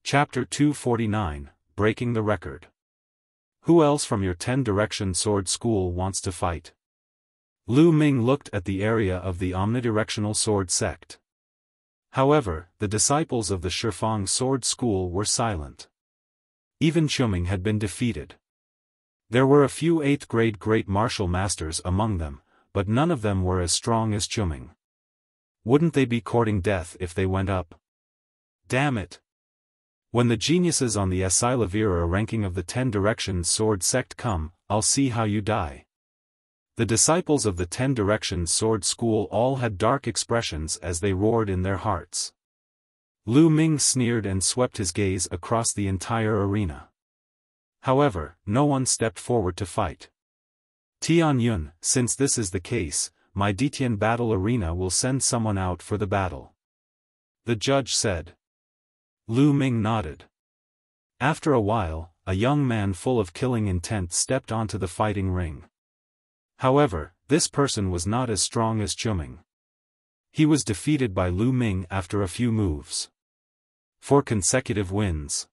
Chapter 249, Breaking the Record. Who else from your 10-direction sword school wants to fight? Lu Ming looked at the area of the omnidirectional sword sect. However, the disciples of the Xiaofan sword school were silent. Even Chuming had been defeated. There were a few 8th-grade great martial masters among them, but none of them were as strong as Chuming. Wouldn't they be courting death if they went up? Damn it! When the geniuses on the Asilavira ranking of the 10 Directions Sword Sect come, I'll see how you die. The disciples of the 10 Directions Sword School all had dark expressions as they roared in their hearts. Lu Ming sneered and swept his gaze across the entire arena. However, no one stepped forward to fight. Tian Yun, since this is the case, my Detian battle arena will send someone out for the battle. The judge said. Lu Ming nodded. After a while, a young man full of killing intent stepped onto the fighting ring. However, this person was not as strong as Chuming. He was defeated by Lu Ming after a few moves. 4 consecutive wins.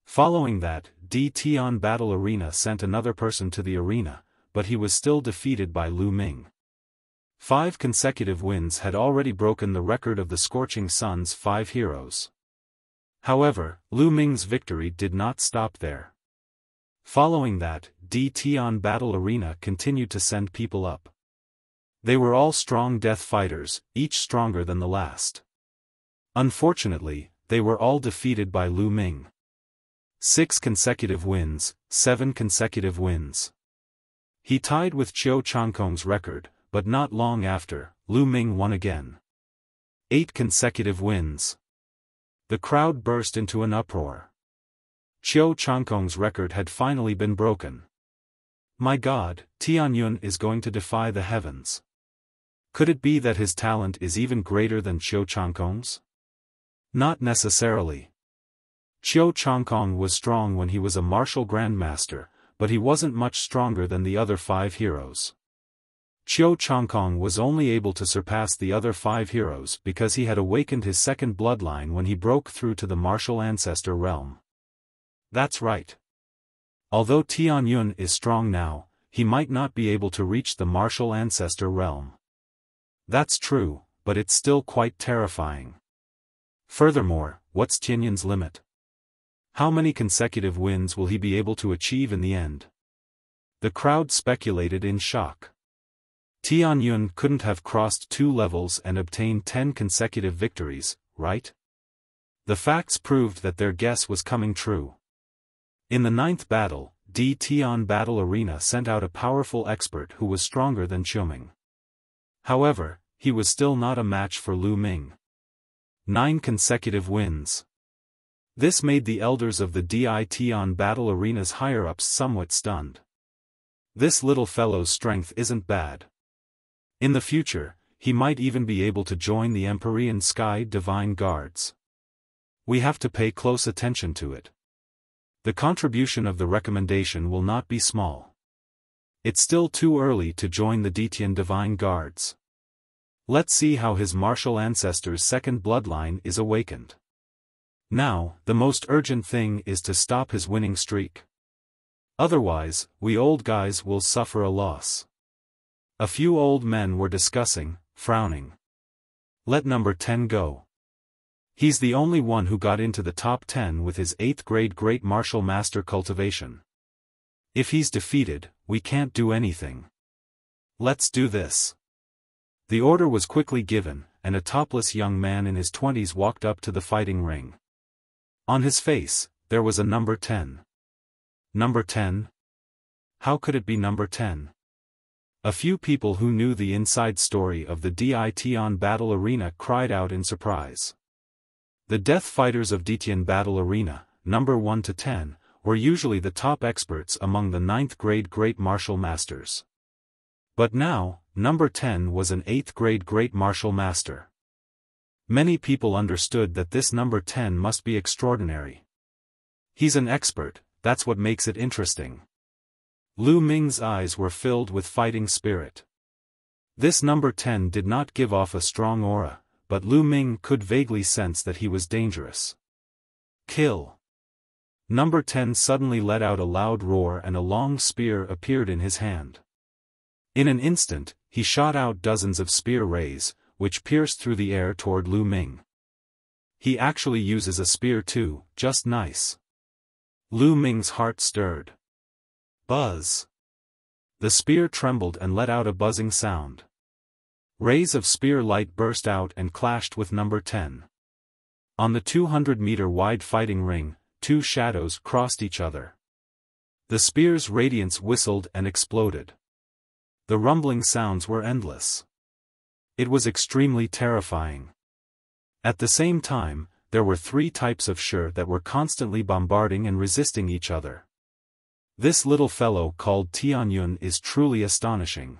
Following that, Tian Battle Arena sent another person to the arena, but he was still defeated by Lu Ming. 5 consecutive wins had already broken the record of the Scorching Sun's 5 heroes. However, Lu Ming's victory did not stop there. Following that, Tian Battle Arena continued to send people up. They were all strong death fighters, each stronger than the last. Unfortunately, they were all defeated by Lu Ming. 6 consecutive wins, 7 consecutive wins. He tied with Qiu Changkong's record, but not long after, Lu Ming won again. 8 consecutive wins. The crowd burst into an uproar. Qiu Changkong's record had finally been broken. My God, Tian Yun is going to defy the heavens. Could it be that his talent is even greater than Qiu Changkong's? Not necessarily. Qiu Changkong was strong when he was a martial grandmaster, but he wasn't much stronger than the other 5 heroes. Qiu Changkong was only able to surpass the other 5 heroes because he had awakened his second bloodline when he broke through to the martial ancestor realm. That's right. Although Tian Yun is strong now, he might not be able to reach the martial ancestor realm. That's true, but it's still quite terrifying. Furthermore, what's Tianyun's limit? How many consecutive wins will he be able to achieve in the end? The crowd speculated in shock. Tian Yun couldn't have crossed 2 levels and obtained 10 consecutive victories, right? The facts proved that their guess was coming true. In the 9th battle, Tian Battle Arena sent out a powerful expert who was stronger than Chuming. However, he was still not a match for Lu Ming. 9 consecutive wins. This made the elders of the Tian Battle Arena's higher-ups somewhat stunned. This little fellow's strength isn't bad. In the future, he might even be able to join the Empyrean Sky Divine Guards. We have to pay close attention to it. The contribution of the recommendation will not be small. It's still too early to join the Detian Divine Guards. Let's see how his martial ancestor's second bloodline is awakened. Now, the most urgent thing is to stop his winning streak. Otherwise, we old guys will suffer a loss. A few old men were discussing, frowning. Let number 10 go. He's the only one who got into the top 10 with his 8th-grade Great Martial Master cultivation. If he's defeated, we can't do anything. Let's do this. The order was quickly given, and a topless young man in his 20s walked up to the fighting ring. On his face, there was a number 10. Number 10? How could it be number 10? A few people who knew the inside story of the Tian Battle Arena cried out in surprise. The death fighters of Detian Battle Arena, number 1 to 10, were usually the top experts among the 9th-grade Great Martial Masters. But now, number 10 was an 8th-grade Great Martial Master. Many people understood that this number 10 must be extraordinary. He's an expert, that's what makes it interesting. Lu Ming's eyes were filled with fighting spirit. This number 10 did not give off a strong aura, but Lu Ming could vaguely sense that he was dangerous. Kill! Number 10 suddenly let out a loud roar and a long spear appeared in his hand. In an instant, he shot out dozens of spear rays, which pierced through the air toward Lu Ming. He actually uses a spear too, just nice. Lu Ming's heart stirred. Buzz! The spear trembled and let out a buzzing sound. Rays of spear light burst out and clashed with number 10. On the 200-meter-wide fighting ring, two shadows crossed each other. The spear's radiance whistled and exploded. The rumbling sounds were endless. It was extremely terrifying. At the same time, there were three types of Shi that were constantly bombarding and resisting each other. This little fellow called Tianyun is truly astonishing.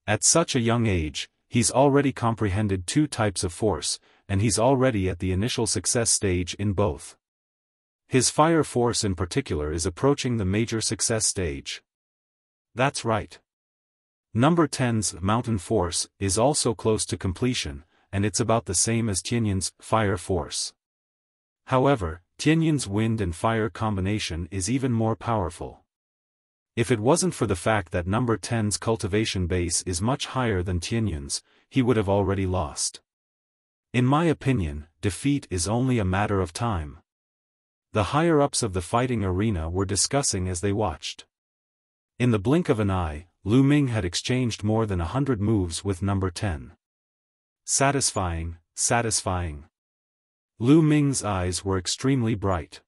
At such a young age, he's already comprehended two types of force, and he's already at the initial success stage in both. His fire force in particular is approaching the major success stage. That's right. Number 10's mountain force is also close to completion, and it's about the same as Tianyun's fire force. However, Tianyun's wind and fire combination is even more powerful. If it wasn't for the fact that number 10's cultivation base is much higher than Tianyun's, he would have already lost. In my opinion, defeat is only a matter of time. The higher-ups of the fighting arena were discussing as they watched. In the blink of an eye, Lu Ming had exchanged more than 100 moves with number 10. Satisfying, satisfying. Lu Ming's eyes were extremely bright.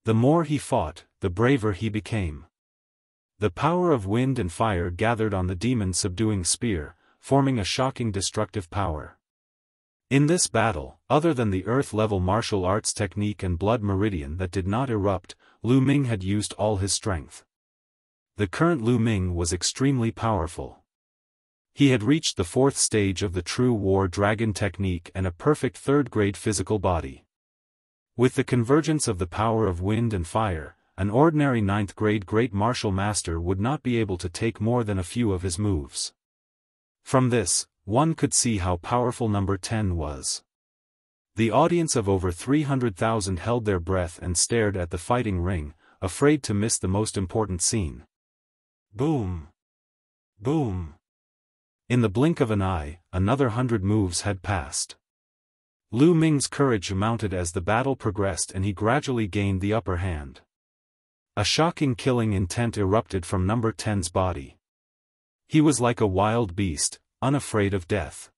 The more he fought, the braver he became. The power of wind and fire gathered on the demon-subduing spear, forming a shocking destructive power. In this battle, other than the earth-level martial arts technique and blood meridian that did not erupt, Lu Ming had used all his strength. The current Lu Ming was extremely powerful. He had reached the fourth stage of the true war dragon technique and a perfect third-grade physical body. With the convergence of the power of wind and fire, an ordinary ninth-grade great martial master would not be able to take more than a few of his moves. From this, one could see how powerful number 10 was. The audience of over 300,000 held their breath and stared at the fighting ring, afraid to miss the most important scene. Boom! Boom! In the blink of an eye, another 100 moves had passed. Lu Ming's courage mounted as the battle progressed and he gradually gained the upper hand. A shocking killing intent erupted from number 10's body. He was like a wild beast, unafraid of death.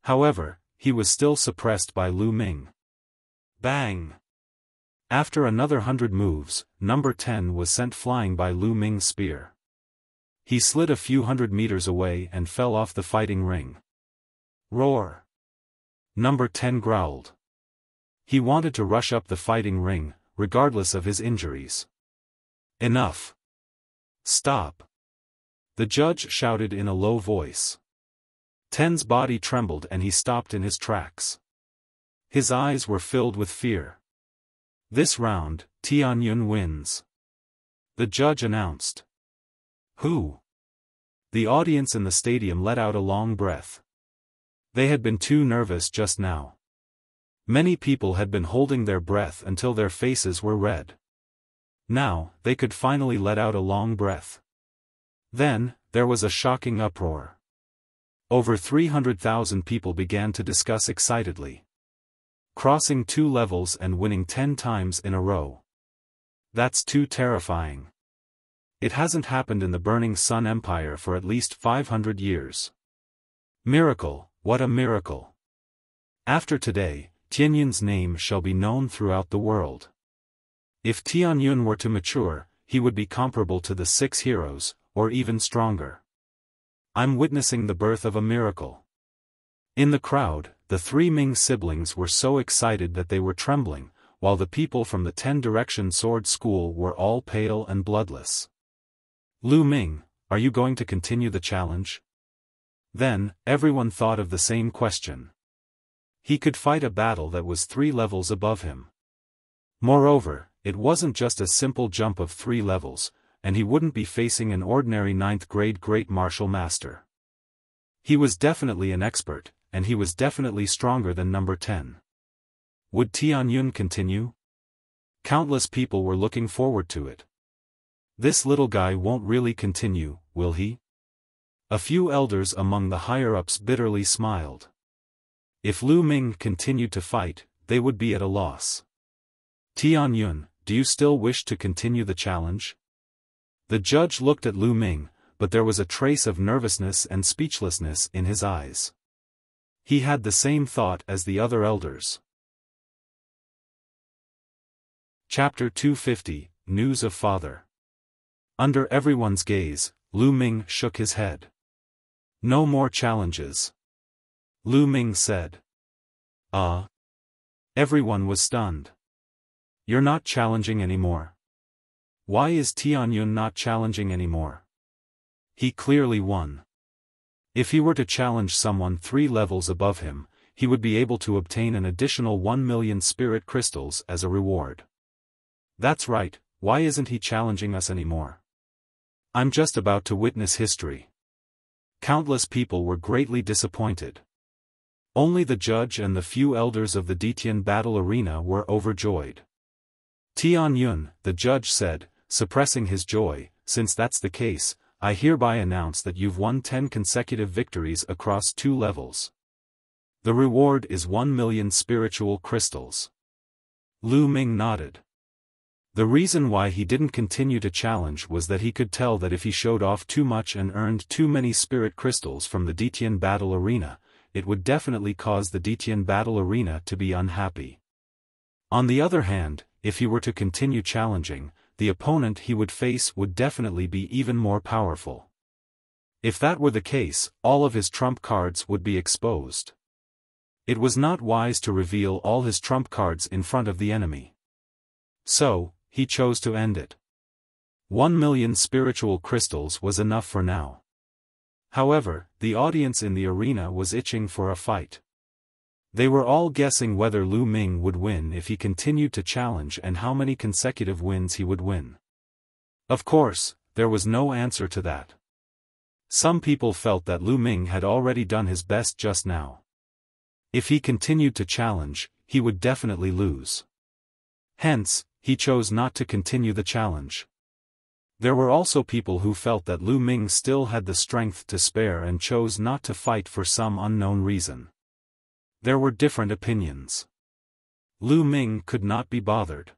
However, he was still suppressed by Lu Ming. Bang! After another 100 moves, number 10 was sent flying by Lu Ming's spear. He slid a few hundred meters away and fell off the fighting ring. Roar! Number 10 growled. He wanted to rush up the fighting ring, regardless of his injuries. Enough! Stop! The judge shouted in a low voice. 10's body trembled and he stopped in his tracks. His eyes were filled with fear. This round, Tianyun wins. The judge announced. Who? The audience in the stadium let out a long breath. They had been too nervous just now. Many people had been holding their breath until their faces were red. Now, they could finally let out a long breath. Then, there was a shocking uproar. Over 300,000 people began to discuss excitedly. Crossing 2 levels and winning 10 times in a row. That's too terrifying. It hasn't happened in the Burning Sun Empire for at least 500 years. Miracle, what a miracle. After today, Tianyun's name shall be known throughout the world. If Tianyun were to mature, he would be comparable to the 6 heroes, or even stronger. I'm witnessing the birth of a miracle. In the crowd, the 3 Ming siblings were so excited that they were trembling, while the people from the 10-direction sword school were all pale and bloodless. Lu Ming, are you going to continue the challenge? Then, everyone thought of the same question. He could fight a battle that was 3 levels above him. Moreover, it wasn't just a simple jump of 3 levels, and he wouldn't be facing an ordinary 9th-grade great martial master. He was definitely an expert, and he was definitely stronger than number 10. Would Tianyun continue? Countless people were looking forward to it. This little guy won't really continue, will he? A few elders among the higher-ups bitterly smiled. If Lu Ming continued to fight, they would be at a loss. Tianyun, do you still wish to continue the challenge? The judge looked at Lu Ming, but there was a trace of nervousness and speechlessness in his eyes. He had the same thought as the other elders. Chapter 250, News of Father. Under everyone's gaze, Lu Ming shook his head. No more challenges. Lu Ming said. Everyone was stunned. You're not challenging anymore. Why is Tianyun not challenging anymore? He clearly won. If he were to challenge someone 3 levels above him, he would be able to obtain an additional 1 million spirit crystals as a reward. That's right, why isn't he challenging us anymore? I'm just about to witness history. Countless people were greatly disappointed. Only the judge and the few elders of the Detian battle arena were overjoyed. Tianyun, the judge said, suppressing his joy, since that's the case, I hereby announce that you've won 10 consecutive victories across 2 levels. The reward is 1 million spiritual crystals. Lu Ming nodded. The reason why he didn't continue to challenge was that he could tell that if he showed off too much and earned too many spirit crystals from the Detian battle arena, it would definitely cause the Detian battle arena to be unhappy. On the other hand, if he were to continue challenging, the opponent he would face would definitely be even more powerful. If that were the case, all of his trump cards would be exposed. It was not wise to reveal all his trump cards in front of the enemy. So, he chose to end it. 1 million spiritual crystals was enough for now. However, the audience in the arena was itching for a fight. They were all guessing whether Lu Ming would win if he continued to challenge and how many consecutive wins he would win. Of course, there was no answer to that. Some people felt that Lu Ming had already done his best just now. If he continued to challenge, he would definitely lose. Hence, he chose not to continue the challenge. There were also people who felt that Lu Ming still had the strength to spare and chose not to fight for some unknown reason. There were different opinions. Lu Ming could not be bothered.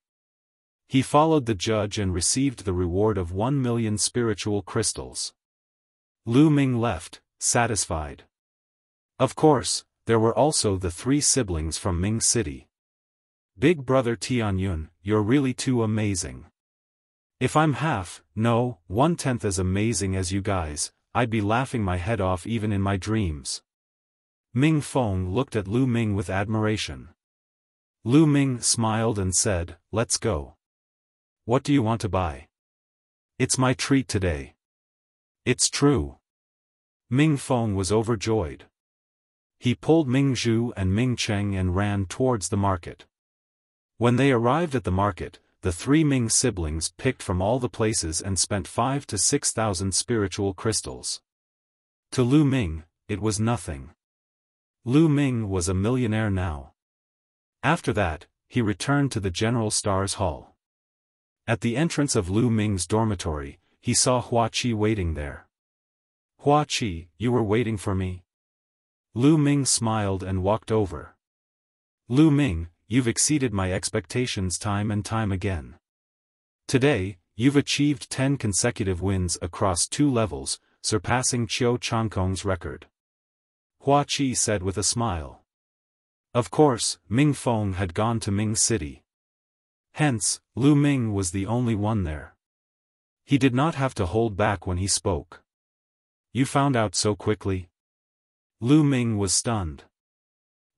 He followed the judge and received the reward of 1 million spiritual crystals. Lu Ming left, satisfied. Of course, there were also the 3 siblings from Ming City. Big brother Tianyun, you're really too amazing. If I'm half, no, 1/10 as amazing as you guys, I'd be laughing my head off even in my dreams. Ming Feng looked at Lu Ming with admiration. Lu Ming smiled and said, let's go. What do you want to buy? It's my treat today. It's true. Ming Feng was overjoyed. He pulled Ming Zhu and Ming Cheng and ran towards the market. When they arrived at the market, the 3 Ming siblings picked from all the places and spent 5,000 to 6,000 spiritual crystals. To Lu Ming, it was nothing. Lu Ming was a millionaire now. After that, he returned to the General Stars Hall. At the entrance of Lu Ming's dormitory, he saw Hua Qi waiting there. Hua Qi, you were waiting for me? Lu Ming smiled and walked over. Lu Ming, you've exceeded my expectations time and time again. Today, you've achieved 10 consecutive wins across 2 levels, surpassing Qiu Changkong's record. Hua Qi said with a smile. Of course, Ming Feng had gone to Ming City. Hence, Lu Ming was the only one there. He did not have to hold back when he spoke. You found out so quickly? Lu Ming was stunned.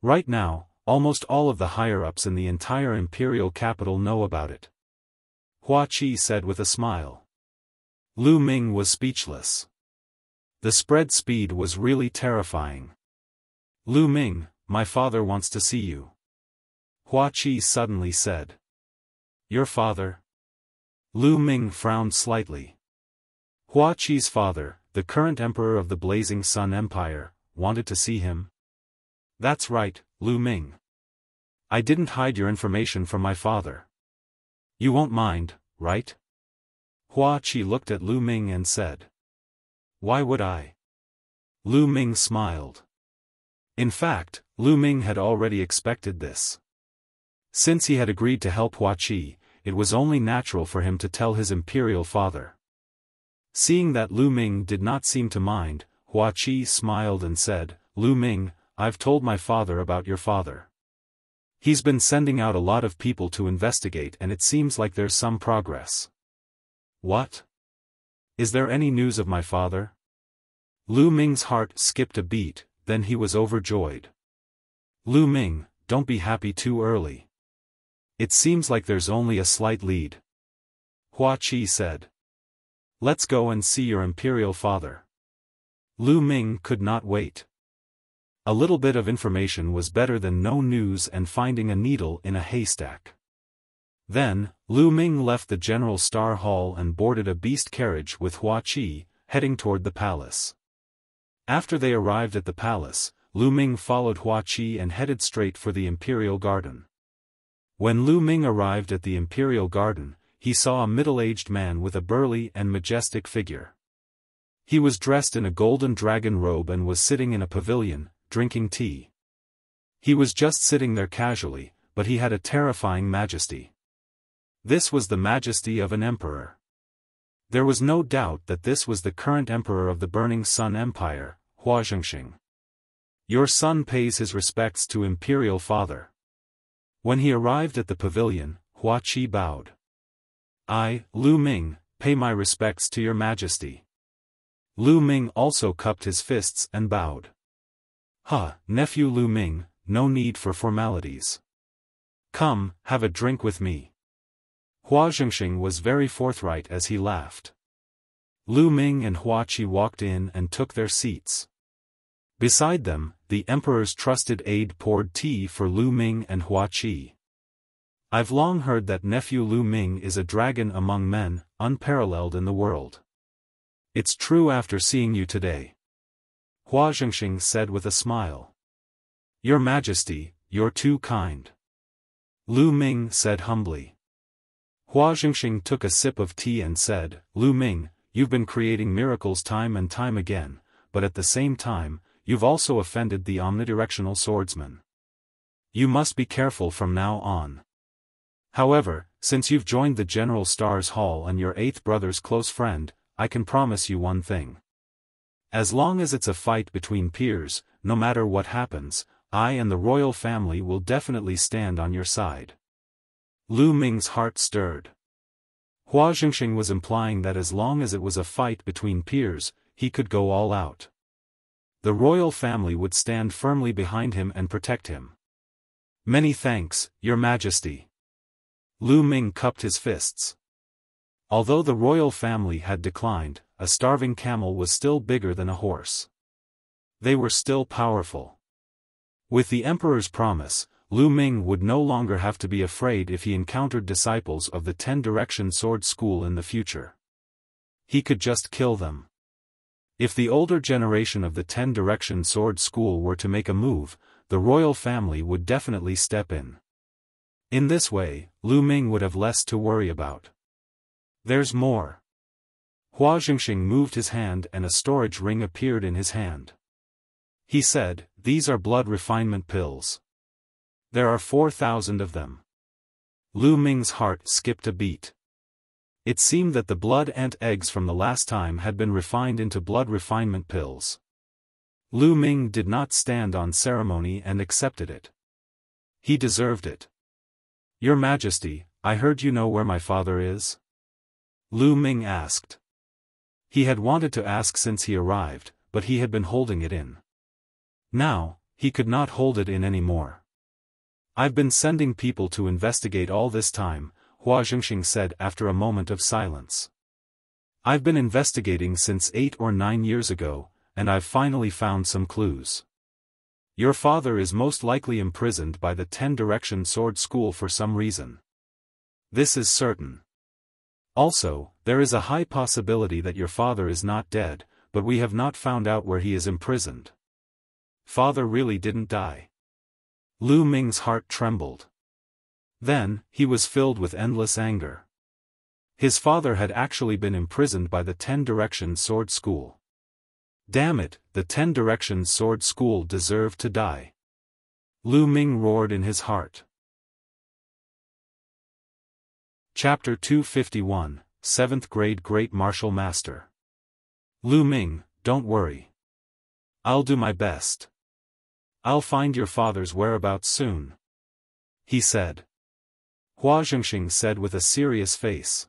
Right now, almost all of the higher-ups in the entire imperial capital know about it. Hua Qi said with a smile. Lu Ming was speechless. The spread speed was really terrifying. Lu Ming, my father wants to see you. Hua Qi suddenly said. Your father? Lu Ming frowned slightly. Hua Qi's father, the current emperor of the Blazing Sun Empire, wanted to see him? That's right, Lu Ming. I didn't hide your information from my father. You won't mind, right? Hua Qi looked at Lu Ming and said. Why would I? Lu Ming smiled. In fact, Lu Ming had already expected this. Since he had agreed to help Hua Qi, it was only natural for him to tell his imperial father. Seeing that Lu Ming did not seem to mind, Hua Qi smiled and said, Lu Ming, I've told my father about your father. He's been sending out a lot of people to investigate and it seems like there's some progress. What? Is there any news of my father? Lu Ming's heart skipped a beat, then he was overjoyed. Lu Ming, don't be happy too early. It seems like there's only a slight lead. Hua Qi said. Let's go and see your imperial father. Lu Ming could not wait. A little bit of information was better than no news and finding a needle in a haystack. Then, Lu Ming left the General Star Hall and boarded a beast carriage with Hua Qi, heading toward the palace. After they arrived at the palace, Lu Ming followed Hua Qi and headed straight for the Imperial Garden. When Lu Ming arrived at the Imperial Garden, he saw a middle-aged man with a burly and majestic figure. He was dressed in a golden dragon robe and was sitting in a pavilion, drinking tea. He was just sitting there casually, but he had a terrifying majesty. This was the majesty of an emperor. There was no doubt that this was the current emperor of the Burning Sun Empire, Hua Zhengxing. Your son pays his respects to imperial father. When he arrived at the pavilion, Hua Qi bowed. I, Lu Ming, pay my respects to your majesty. Lu Ming also cupped his fists and bowed. Nephew Lu Ming, no need for formalities. Come, have a drink with me. Hua Zhengxing was very forthright as he laughed. Lu Ming and Hua Qi walked in and took their seats. Beside them, the emperor's trusted aide poured tea for Lu Ming and Hua Qi. I've long heard that nephew Lu Ming is a dragon among men, unparalleled in the world. It's true after seeing you today. Hua Zhengxing said with a smile. Your Majesty, you're too kind. Lu Ming said humbly. Hua Zhengxing took a sip of tea and said, Lu Ming, you've been creating miracles time and time again, but at the same time, you've also offended the omnidirectional swordsman. You must be careful from now on. However, since you've joined the General Stars Hall and your eighth brother's close friend, I can promise you one thing. As long as it's a fight between peers, no matter what happens, I and the royal family will definitely stand on your side. Lu Ming's heart stirred. Hua Zhengxing was implying that as long as it was a fight between peers, he could go all out. The royal family would stand firmly behind him and protect him. Many thanks, Your Majesty. Lu Ming cupped his fists. Although the royal family had declined, a starving camel was still bigger than a horse. They were still powerful. With the emperor's promise, Lu Ming would no longer have to be afraid if he encountered disciples of the 10-Direction Sword School in the future. He could just kill them. If the older generation of the 10-Direction Sword School were to make a move, the royal family would definitely step in. In this way, Lu Ming would have less to worry about. There's more. Hua Zhengxing moved his hand and a storage ring appeared in his hand. He said, These are blood refinement pills. There are 4,000 of them. Lu Ming's heart skipped a beat. It seemed that the blood ant eggs from the last time had been refined into blood refinement pills. Lu Ming did not stand on ceremony and accepted it. He deserved it. Your Majesty, I heard you know where my father is? Lu Ming asked. He had wanted to ask since he arrived, but he had been holding it in. Now, he could not hold it in anymore. I've been sending people to investigate all this time, Hua Zhengxing said after a moment of silence. I've been investigating since 8 or 9 years ago, and I've finally found some clues. Your father is most likely imprisoned by the 10-Direction Sword School for some reason. This is certain. Also, there is a high possibility that your father is not dead, but we have not found out where he is imprisoned. Father really didn't die. Lu Ming's heart trembled. Then, he was filled with endless anger. His father had actually been imprisoned by the 10 Directions Sword School. Damn it, the 10 Directions Sword School deserved to die. Lu Ming roared in his heart. Chapter 251, 7th Grade Great Martial Master. Lu Ming, don't worry. I'll do my best. I'll find your father's whereabouts soon, he said. Hua Zhengxing said with a serious face.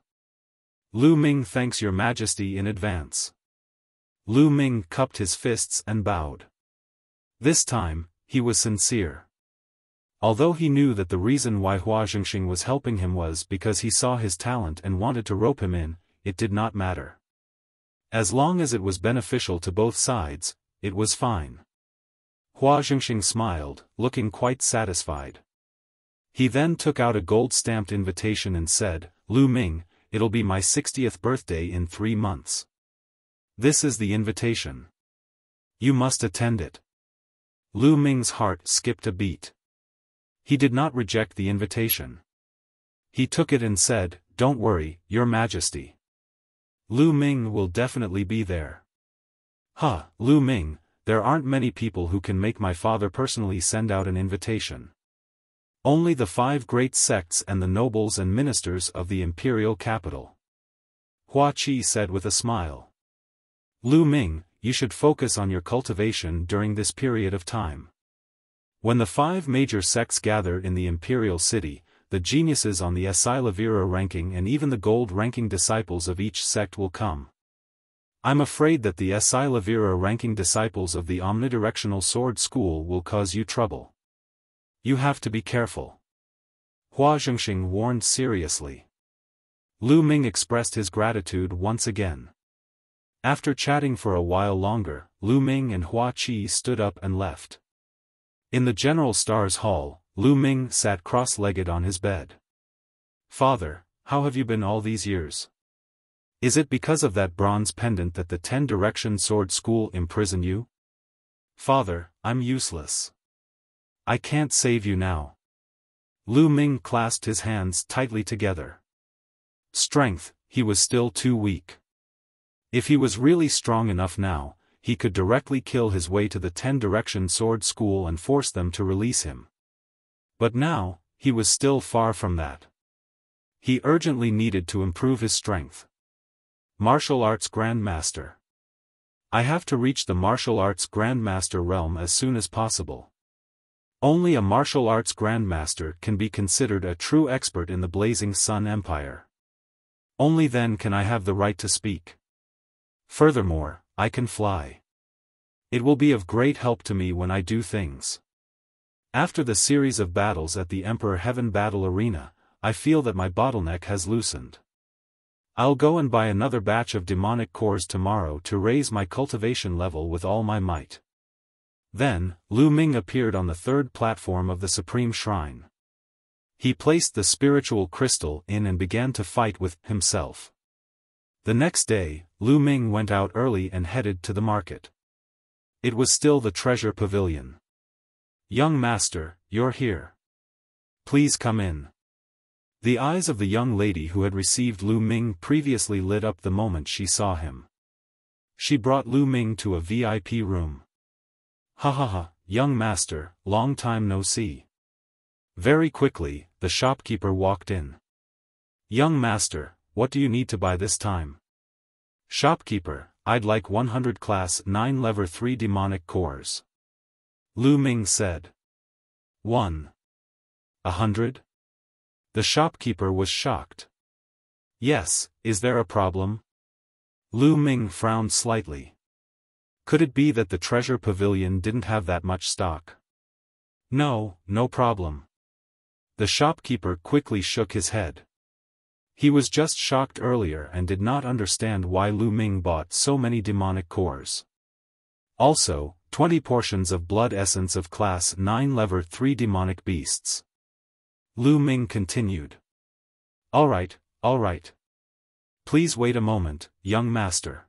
Lu Ming thanks your majesty in advance. Lu Ming cupped his fists and bowed. This time, he was sincere. Although he knew that the reason why Hua Zhengxing was helping him was because he saw his talent and wanted to rope him in, it did not matter. As long as it was beneficial to both sides, it was fine. Hua Zhengxing smiled, looking quite satisfied. He then took out a gold-stamped invitation and said, Lu Ming, it'll be my 60th birthday in 3 months. This is the invitation. You must attend it. Lu Ming's heart skipped a beat. He did not reject the invitation. He took it and said, Don't worry, your majesty. Lu Ming will definitely be there. Lu Ming, there aren't many people who can make my father personally send out an invitation. Only the 5 great sects and the nobles and ministers of the imperial capital. Hua Qi said with a smile. Lu Ming, you should focus on your cultivation during this period of time. When the 5 major sects gather in the imperial city, the geniuses on the Esilavira ranking and even the gold ranking disciples of each sect will come. I'm afraid that the Esilavira ranking disciples of the omnidirectional sword school will cause you trouble. You have to be careful. Hua Zhengxing warned seriously. Lu Ming expressed his gratitude once again. After chatting for a while longer, Lu Ming and Hua Qi stood up and left. In the General Stars Hall, Lu Ming sat cross-legged on his bed. Father, how have you been all these years? Is it because of that bronze pendant that the 10 Directions Sword School imprisoned you? Father, I'm useless. I can't save you now. Lu Ming clasped his hands tightly together. Strength, he was still too weak. If he was really strong enough now, he could directly kill his way to the 10 Directions Sword School and force them to release him. But now, he was still far from that. He urgently needed to improve his strength. Martial Arts Grandmaster. I have to reach the Martial Arts Grandmaster realm as soon as possible. Only a Martial Arts Grandmaster can be considered a true expert in the Blazing Sun Empire. Only then can I have the right to speak. Furthermore, I can fly. It will be of great help to me when I do things. After the series of battles at the Emperor Heaven Battle Arena, I feel that my bottleneck has loosened. I'll go and buy another batch of demonic cores tomorrow to raise my cultivation level with all my might. Then, Lu Ming appeared on the 3rd platform of the Supreme Shrine. He placed the spiritual crystal in and began to fight with himself. The next day, Lu Ming went out early and headed to the market. It was still the treasure pavilion. Young master, you're here. Please come in. The eyes of the young lady who had received Lu Ming previously lit up the moment she saw him. She brought Lu Ming to a VIP room. Ha, young master, long time no see. Very quickly, the shopkeeper walked in. Young master, what do you need to buy this time? Shopkeeper, I'd like 100 class 9 lever 3 demonic cores. Lu Ming said. 100? The shopkeeper was shocked. Yes, is there a problem? Lu Ming frowned slightly. Could it be that the treasure pavilion didn't have that much stock? No problem. The shopkeeper quickly shook his head. He was just shocked earlier and did not understand why Lu Ming bought so many demonic cores. Also, 20 portions of blood essence of class 9 lever 3 demonic beasts. Lu Ming continued. Alright. Please wait a moment, young master.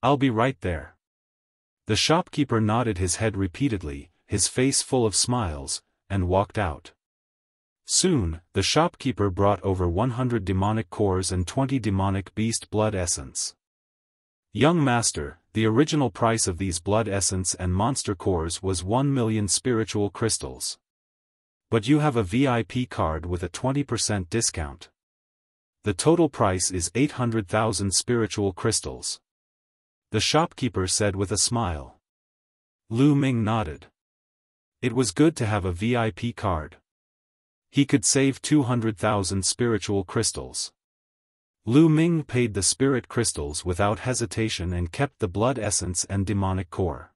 I'll be right there. The shopkeeper nodded his head repeatedly, his face full of smiles, and walked out. Soon, the shopkeeper brought over 100 demonic cores and 20 demonic beast blood essence. Young master, the original price of these blood essence and monster cores was 1 million spiritual crystals. But you have a VIP card with a 20% discount. The total price is 800,000 spiritual crystals. The shopkeeper said with a smile. Lu Ming nodded. It was good to have a VIP card. He could save 200,000 spiritual crystals. Lu Ming paid the spirit crystals without hesitation and kept the blood essence and demonic core.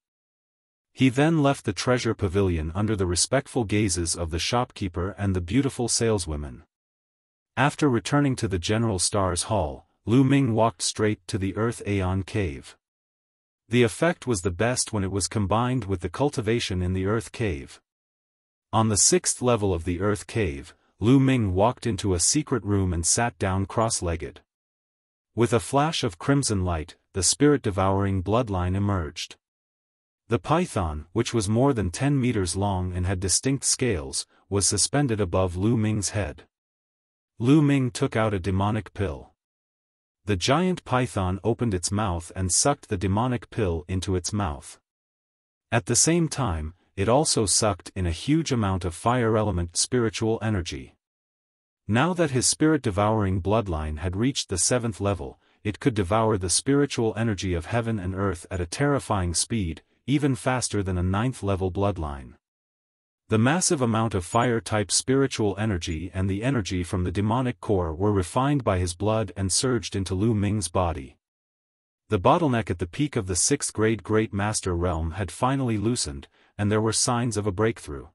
He then left the treasure pavilion under the respectful gazes of the shopkeeper and the beautiful saleswomen. After returning to the General Stars Hall, Lu Ming walked straight to the Earth Aeon Cave. The effect was the best when it was combined with the cultivation in the Earth Cave. On the 6th level of the Earth Cave, Lu Ming walked into a secret room and sat down cross-legged. With a flash of crimson light, the spirit-devouring bloodline emerged. The python, which was more than 10 meters long and had distinct scales, was suspended above Lu Ming's head. Lu Ming took out a demonic pill. The giant python opened its mouth and sucked the demonic pill into its mouth. At the same time, it also sucked in a huge amount of fire element spiritual energy. Now that his spirit-devouring bloodline had reached the 7th level, it could devour the spiritual energy of heaven and earth at a terrifying speed, even faster than a 9th level bloodline. The massive amount of fire-type spiritual energy and the energy from the demonic core were refined by his blood and surged into Lu Ming's body. The bottleneck at the peak of the 6th grade Great Master realm had finally loosened, and there were signs of a breakthrough.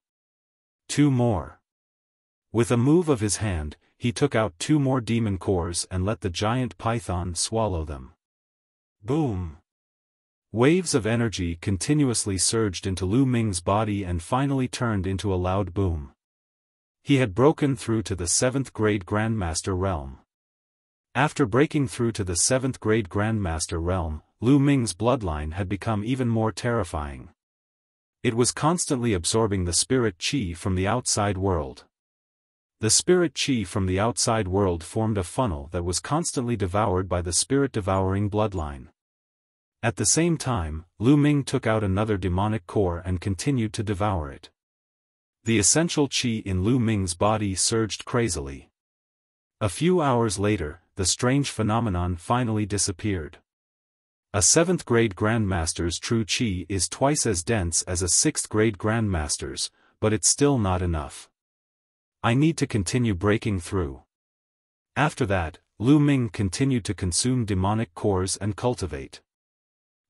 2 more. With a move of his hand, he took out 2 more demon cores and let the giant python swallow them. Boom! Waves of energy continuously surged into Lu Ming's body and finally turned into a loud boom. He had broken through to the 7th grade Grandmaster realm. After breaking through to the 7th grade Grandmaster realm, Lu Ming's bloodline had become even more terrifying. It was constantly absorbing the spirit chi from the outside world. The spirit chi from the outside world formed a funnel that was constantly devoured by the spirit-devouring bloodline. At the same time, Lu Ming took out another demonic core and continued to devour it. The essential chi in Lu Ming's body surged crazily. A few hours later, the strange phenomenon finally disappeared. A 7th grade Grandmaster's true chi is twice as dense as a 6th grade Grandmaster's, but it's still not enough. I need to continue breaking through. After that, Lu Ming continued to consume demonic cores and cultivate.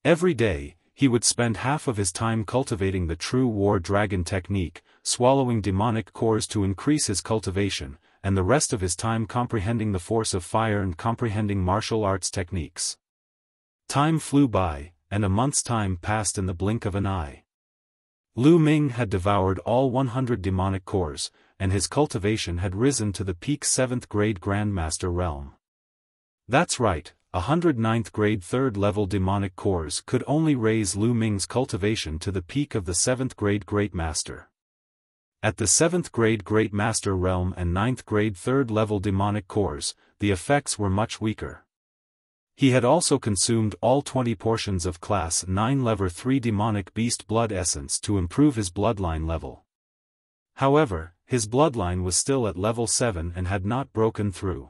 Every day, he would spend half of his time cultivating the true war dragon technique, swallowing demonic cores to increase his cultivation, and the rest of his time comprehending the force of fire and comprehending martial arts techniques. Time flew by, and a month's time passed in the blink of an eye. Lu Ming had devoured all 100 demonic cores, and his cultivation had risen to the peak 7th grade Grandmaster realm. That's right, 109th grade 3rd level demonic cores could only raise Lu Ming's cultivation to the peak of the 7th grade Great Master. At the 7th grade Great Master realm and 9th grade 3rd level demonic cores, the effects were much weaker. He had also consumed all 20 portions of Class 9 Level 3 Demonic Beast Blood Essence to improve his bloodline level. However, his bloodline was still at level 7 and had not broken through.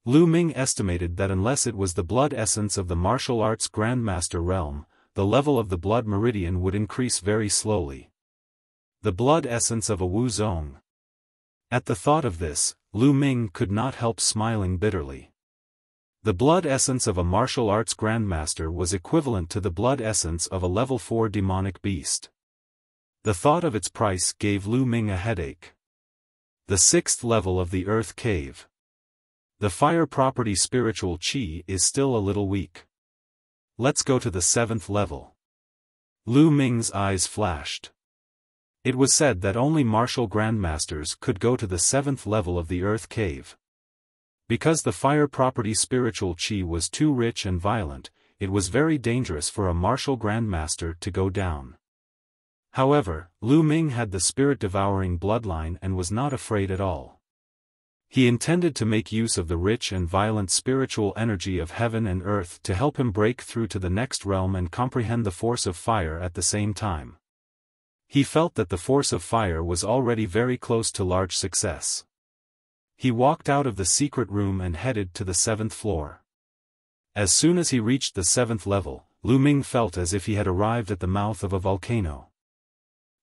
Lu Ming estimated that unless it was the blood essence of the martial arts Grandmaster realm, the level of the blood meridian would increase very slowly. The blood essence of a Wu Zong. At the thought of this, Lu Ming could not help smiling bitterly. The blood essence of a martial arts Grandmaster was equivalent to the blood essence of a level 4 demonic beast. The thought of its price gave Lu Ming a headache. The 6th level of the Earth Cave. The fire property spiritual chi is still a little weak. Let's go to the 7th level. Lu Ming's eyes flashed. It was said that only martial Grandmasters could go to the 7th level of the Earth Cave. Because the fire property spiritual chi was too rich and violent, it was very dangerous for a martial Grandmaster to go down. However, Lu Ming had the spirit-devouring bloodline and was not afraid at all. He intended to make use of the rich and violent spiritual energy of heaven and earth to help him break through to the next realm and comprehend the force of fire at the same time. He felt that the force of fire was already very close to large success. He walked out of the secret room and headed to the 7th floor. As soon as he reached the 7th level, Lu Ming felt as if he had arrived at the mouth of a volcano.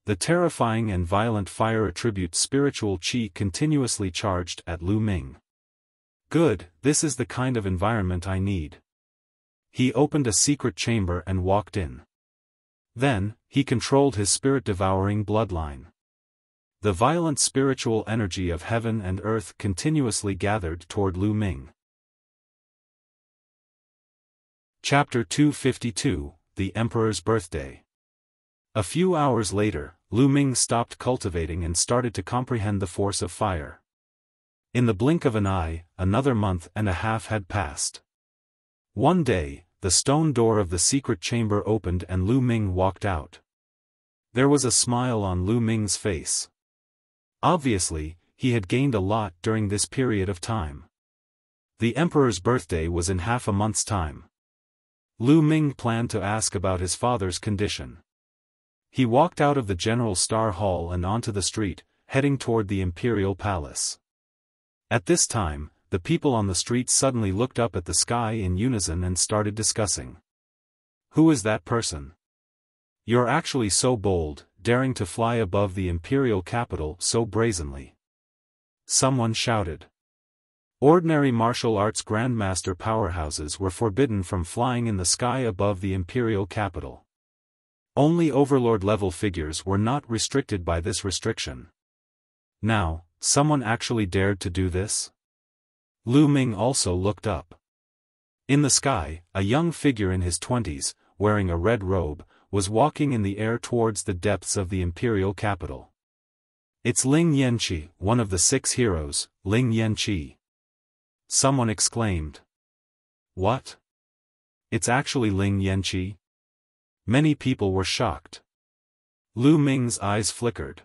The terrifying and violent fire attribute spiritual qi continuously charged at Lu Ming. Good, this is the kind of environment I need. He opened a secret chamber and walked in. Then, he controlled his spirit-devouring bloodline. The violent spiritual energy of heaven and earth continuously gathered toward Lu Ming. Chapter 252, The Emperor's Birthday. A few hours later, Lu Ming stopped cultivating and started to comprehend the force of fire. In the blink of an eye, another month and a half had passed. One day, the stone door of the secret chamber opened and Lu Ming walked out. There was a smile on Lu Ming's face. Obviously, he had gained a lot during this period of time. The emperor's birthday was in half a month's time. Lu Ming planned to ask about his father's condition. He walked out of the General Star Hall and onto the street, heading toward the Imperial Palace. At this time, the people on the street suddenly looked up at the sky in unison and started discussing. Who is that person? You're actually so bold, daring to fly above the imperial capital so brazenly. Someone shouted. Ordinary martial arts grandmaster powerhouses were forbidden from flying in the sky above the imperial capital. Only overlord-level figures were not restricted by this restriction. Now, someone actually dared to do this? Lu Ming also looked up. In the sky, a young figure in his 20s, wearing a red robe, was walking in the air towards the depths of the imperial capital. It's Ling Yanqi, one of the 6 heroes, Ling Yanqi. Someone exclaimed. What? It's actually Ling Yanqi? Many people were shocked. Lu Ming's eyes flickered.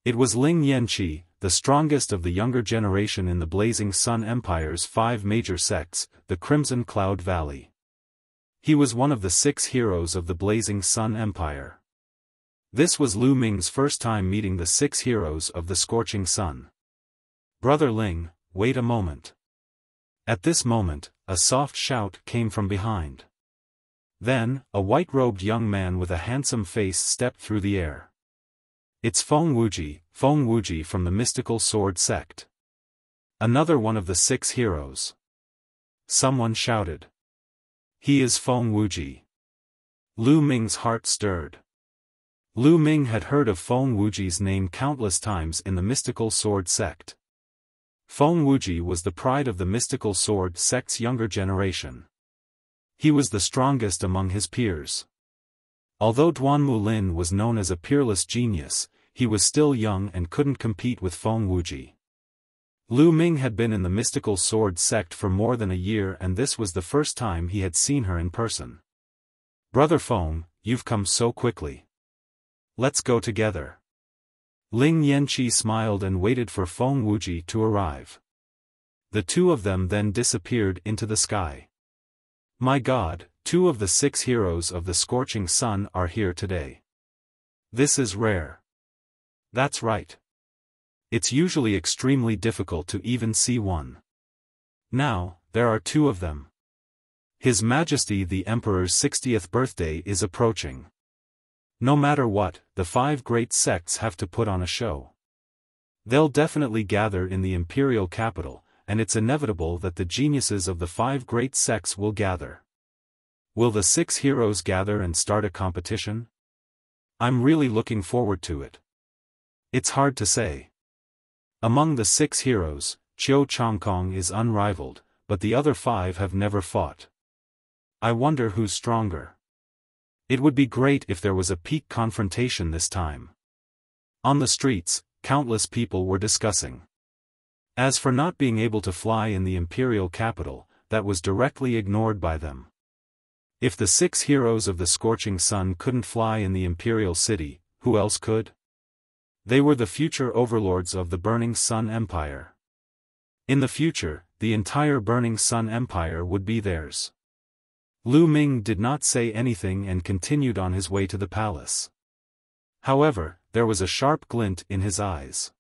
It was Ling Yanqi, the strongest of the younger generation in the Blazing Sun Empire's 5 major sects, the Crimson Cloud Valley. He was one of the 6 heroes of the Blazing Sun Empire. This was Lu Ming's first time meeting the 6 heroes of the Scorching Sun. Brother Ling, wait a moment. At this moment, a soft shout came from behind. Then, a white-robed young man with a handsome face stepped through the air. It's Feng Wuji from the Mystical Sword Sect. Another one of the 6 heroes. Someone shouted. He is Feng Wuji. Lu Ming's heart stirred. Lu Ming had heard of Feng Wuji's name countless times in the Mystical Sword Sect. Feng Wuji was the pride of the Mystical Sword Sect's younger generation. He was the strongest among his peers. Although Duanmu Lin was known as a peerless genius, he was still young and couldn't compete with Feng Wuji. Lu Ming had been in the Mystical Sword Sect for more than a year and this was the first time he had seen her in person. Brother Feng, you've come so quickly. Let's go together. Ling Yanqi smiled and waited for Feng Wuji to arrive. The two of them then disappeared into the sky. My God, 2 of the 6 heroes of the Scorching Sun are here today. This is rare. That's right. It's usually extremely difficult to even see one. Now, there are 2 of them. His Majesty the Emperor's 60th birthday is approaching. No matter what, the 5 great sects have to put on a show. They'll definitely gather in the imperial capital, and it's inevitable that the geniuses of the 5 great sects will gather. Will the 6 heroes gather and start a competition? I'm really looking forward to it. It's hard to say. Among the 6 heroes, Qiu Changkong is unrivaled, but the other 5 have never fought. I wonder who's stronger. It would be great if there was a peak confrontation this time. On the streets, countless people were discussing. As for not being able to fly in the imperial capital, that was directly ignored by them. If the 6 heroes of the Scorching Sun couldn't fly in the imperial city, who else could? They were the future overlords of the Burning Sun Empire. In the future, the entire Burning Sun Empire would be theirs. Lu Ming did not say anything and continued on his way to the palace. However, there was a sharp glint in his eyes.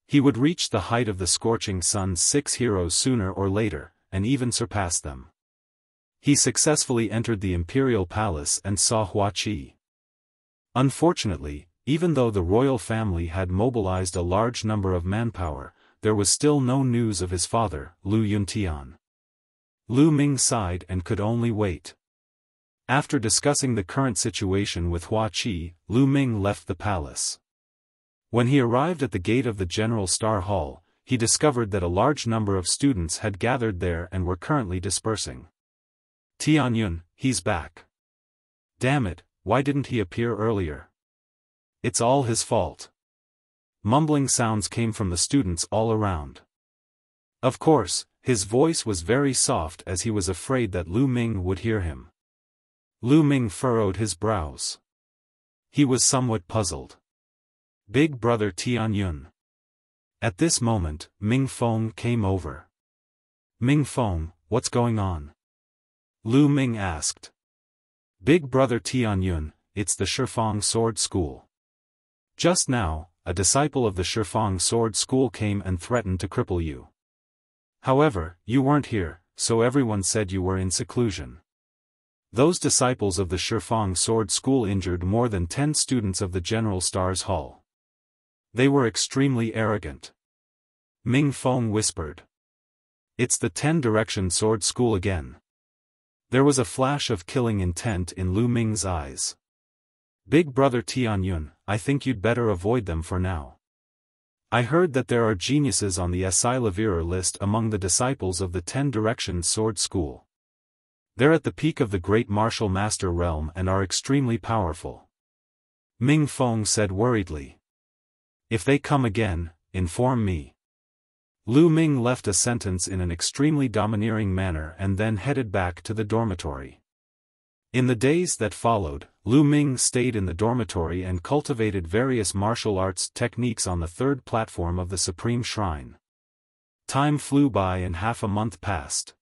He would reach the height of the Scorching Sun's 6 heroes sooner or later, and even surpass them. He successfully entered the imperial palace and saw Hua Qi. Unfortunately, even though the royal family had mobilized a large number of manpower, there was still no news of his father, Lu Yuntian. Lu Ming sighed and could only wait. After discussing the current situation with Hua Qi, Lu Ming left the palace. When he arrived at the gate of the General Star Hall, he discovered that a large number of students had gathered there and were currently dispersing. Tianyun, he's back. Damn it, why didn't he appear earlier? It's all his fault. Mumbling sounds came from the students all around. Of course, his voice was very soft as he was afraid that Lu Ming would hear him. Lu Ming furrowed his brows. He was somewhat puzzled. Big brother Tianyun. At this moment, Ming Feng came over. Ming Feng, what's going on? Lu Ming asked. Big brother Tianyun, it's the Shifang Sword School. Just now, a disciple of the Shifang Sword School came and threatened to cripple you. However, you weren't here, so everyone said you were in seclusion. Those disciples of the Shifang Sword School injured more than 10 students of the General Stars Hall. They were extremely arrogant. Ming Feng whispered. It's the 10 Direction Sword School again. There was a flash of killing intent in Lu Ming's eyes. Big brother Tianyun, I think you'd better avoid them for now. I heard that there are geniuses on the Asilavirer list among the disciples of the 10 Direction Sword School. They're at the peak of the Great Martial Master realm and are extremely powerful. Ming Feng said worriedly. If they come again, inform me. Lu Ming left a sentence in an extremely domineering manner and then headed back to the dormitory. In the days that followed, Lu Ming stayed in the dormitory and cultivated various martial arts techniques on the third platform of the Supreme Shrine. Time flew by and half a month passed.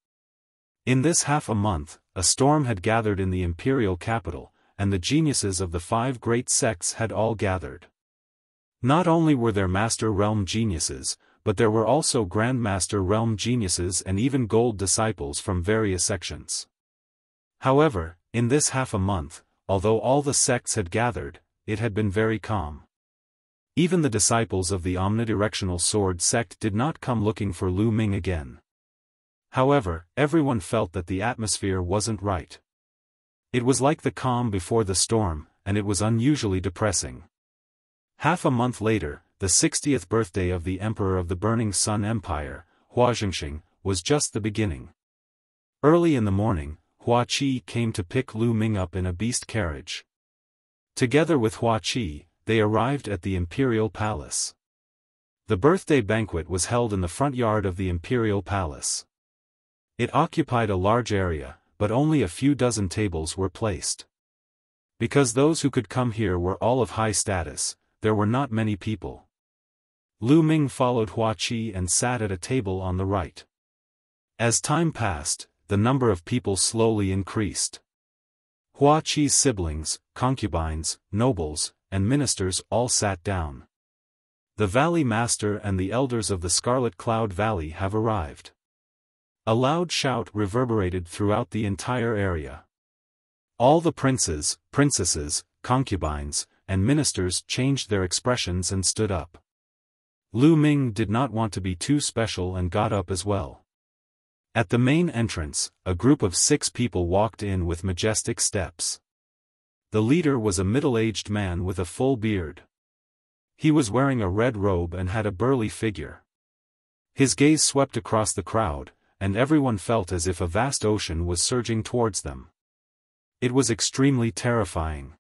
In this half a month, a storm had gathered in the imperial capital, and the geniuses of the 5 great sects had all gathered. Not only were there Master Realm geniuses, but there were also Grandmaster Realm geniuses and even gold disciples from various sections. However, in this half a month, although all the sects had gathered, it had been very calm. Even the disciples of the omnidirectional sword sect did not come looking for Lu Ming again. However, everyone felt that the atmosphere wasn't right. It was like the calm before the storm, and it was unusually depressing. Half a month later, the 60th birthday of the Emperor of the Burning Sun Empire, Hua Zhengxing, was just the beginning. Early in the morning, Hua Qi came to pick Lu Ming up in a beast carriage. Together with Hua Qi, they arrived at the imperial palace. The birthday banquet was held in the front yard of the imperial palace. It occupied a large area, but only a few dozen tables were placed. Because those who could come here were all of high status, there were not many people. Lu Ming followed Hua Qi and sat at a table on the right. As time passed, the number of people slowly increased. Hua Qi's siblings, concubines, nobles, and ministers all sat down. The Valley Master and the elders of the Scarlet Cloud Valley have arrived. A loud shout reverberated throughout the entire area. All the princes, princesses, concubines, and ministers changed their expressions and stood up. Lu Ming did not want to be too special and got up as well. At the main entrance, a group of 6 people walked in with majestic steps. The leader was a middle-aged man with a full beard. He was wearing a red robe and had a burly figure. His gaze swept across the crowd, and everyone felt as if a vast ocean was surging towards them. It was extremely terrifying.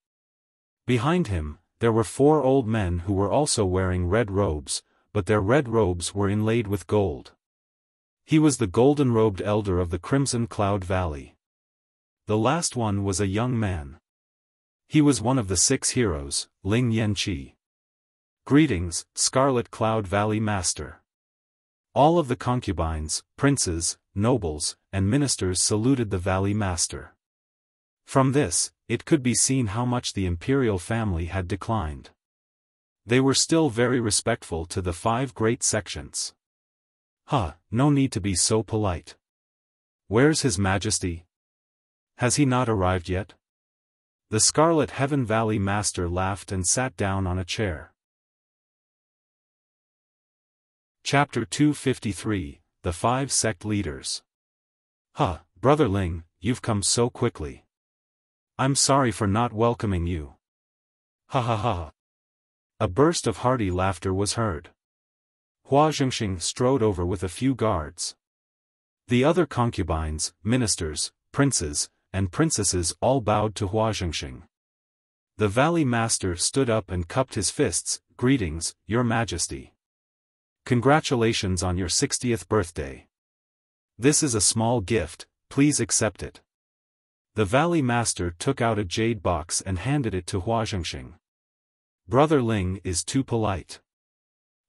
Behind him, there were 4 old men who were also wearing red robes, but their red robes were inlaid with gold. He was the golden-robed elder of the Crimson Cloud Valley. The last one was a young man. He was one of the 6 heroes, Ling Yanqi. Greetings, Scarlet Cloud Valley Master. All of the concubines, princes, nobles, and ministers saluted the Valley Master. From this, it could be seen how much the imperial family had declined. They were still very respectful to the 5 great sections. No need to be so polite. Where's His Majesty? Has he not arrived yet? The Scarlet Heaven Valley Master laughed and sat down on a chair. Chapter 253, The 5 Sect Leaders. Brother Ling, you've come so quickly. I'm sorry for not welcoming you. Ha. A burst of hearty laughter was heard. Hua Zhengxing strode over with a few guards. The other concubines, ministers, princes, and princesses all bowed to Hua Zhengxing. The Valley Master stood up and cupped his fists. Greetings, Your Majesty. Congratulations on your 60th birthday. This is a small gift, please accept it. The Valley Master took out a jade box and handed it to Hua Zhengxing. Brother Ling is too polite.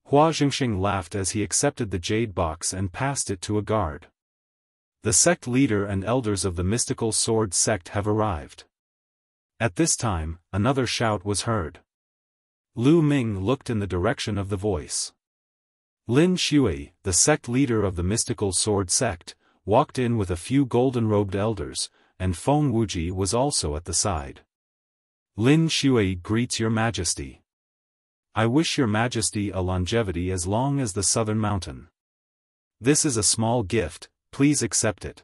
Hua Zhengxing laughed as he accepted the jade box and passed it to a guard. The sect leader and elders of the mystical sword sect have arrived. At this time, another shout was heard. Lu Ming looked in the direction of the voice. Lin Shui, the sect leader of the mystical sword sect, walked in with a few golden-robed elders, and Feng Wuji was also at the side. Lin Shui greets Your Majesty. I wish Your Majesty a longevity as long as the southern mountain. This is a small gift, please accept it.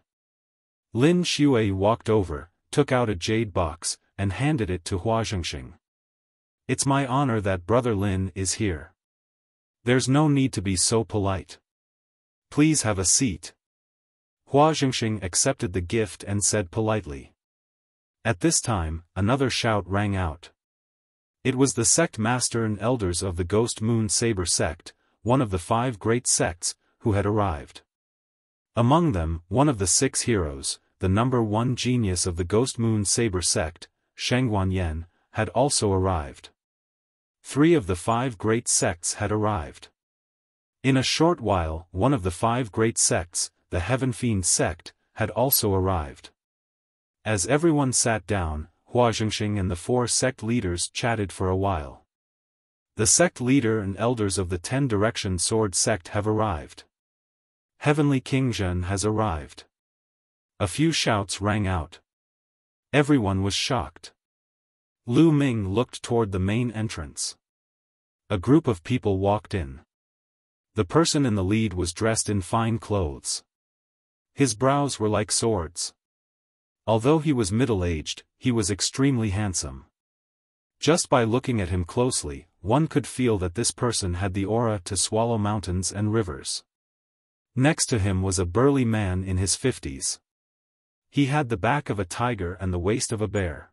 Lin Shui walked over, took out a jade box, and handed it to Hua Zhengxing. It's my honor that Brother Lin is here. There's no need to be so polite. Please have a seat. Hua Zhengxing accepted the gift and said politely. At this time, another shout rang out. It was the sect master and elders of the Ghost Moon Saber sect, one of the 5 great sects, who had arrived. Among them, one of the 6 heroes, the number 1 genius of the Ghost Moon Saber sect, Shangguan Yan, had also arrived. 3 of the 5 great sects had arrived. In a short while, one of the 5 great sects, the Heaven Fiend sect, had also arrived. As everyone sat down, Hua Zhengxing and the 4 sect leaders chatted for a while. The sect leader and elders of the 10 Direction Sword sect have arrived. Heavenly King Zhen has arrived. A few shouts rang out. Everyone was shocked. Lu Ming looked toward the main entrance. A group of people walked in. The person in the lead was dressed in fine clothes. His brows were like swords. Although he was middle-aged, he was extremely handsome. Just by looking at him closely, one could feel that this person had the aura to swallow mountains and rivers. Next to him was a burly man in his 50s. He had the back of a tiger and the waist of a bear.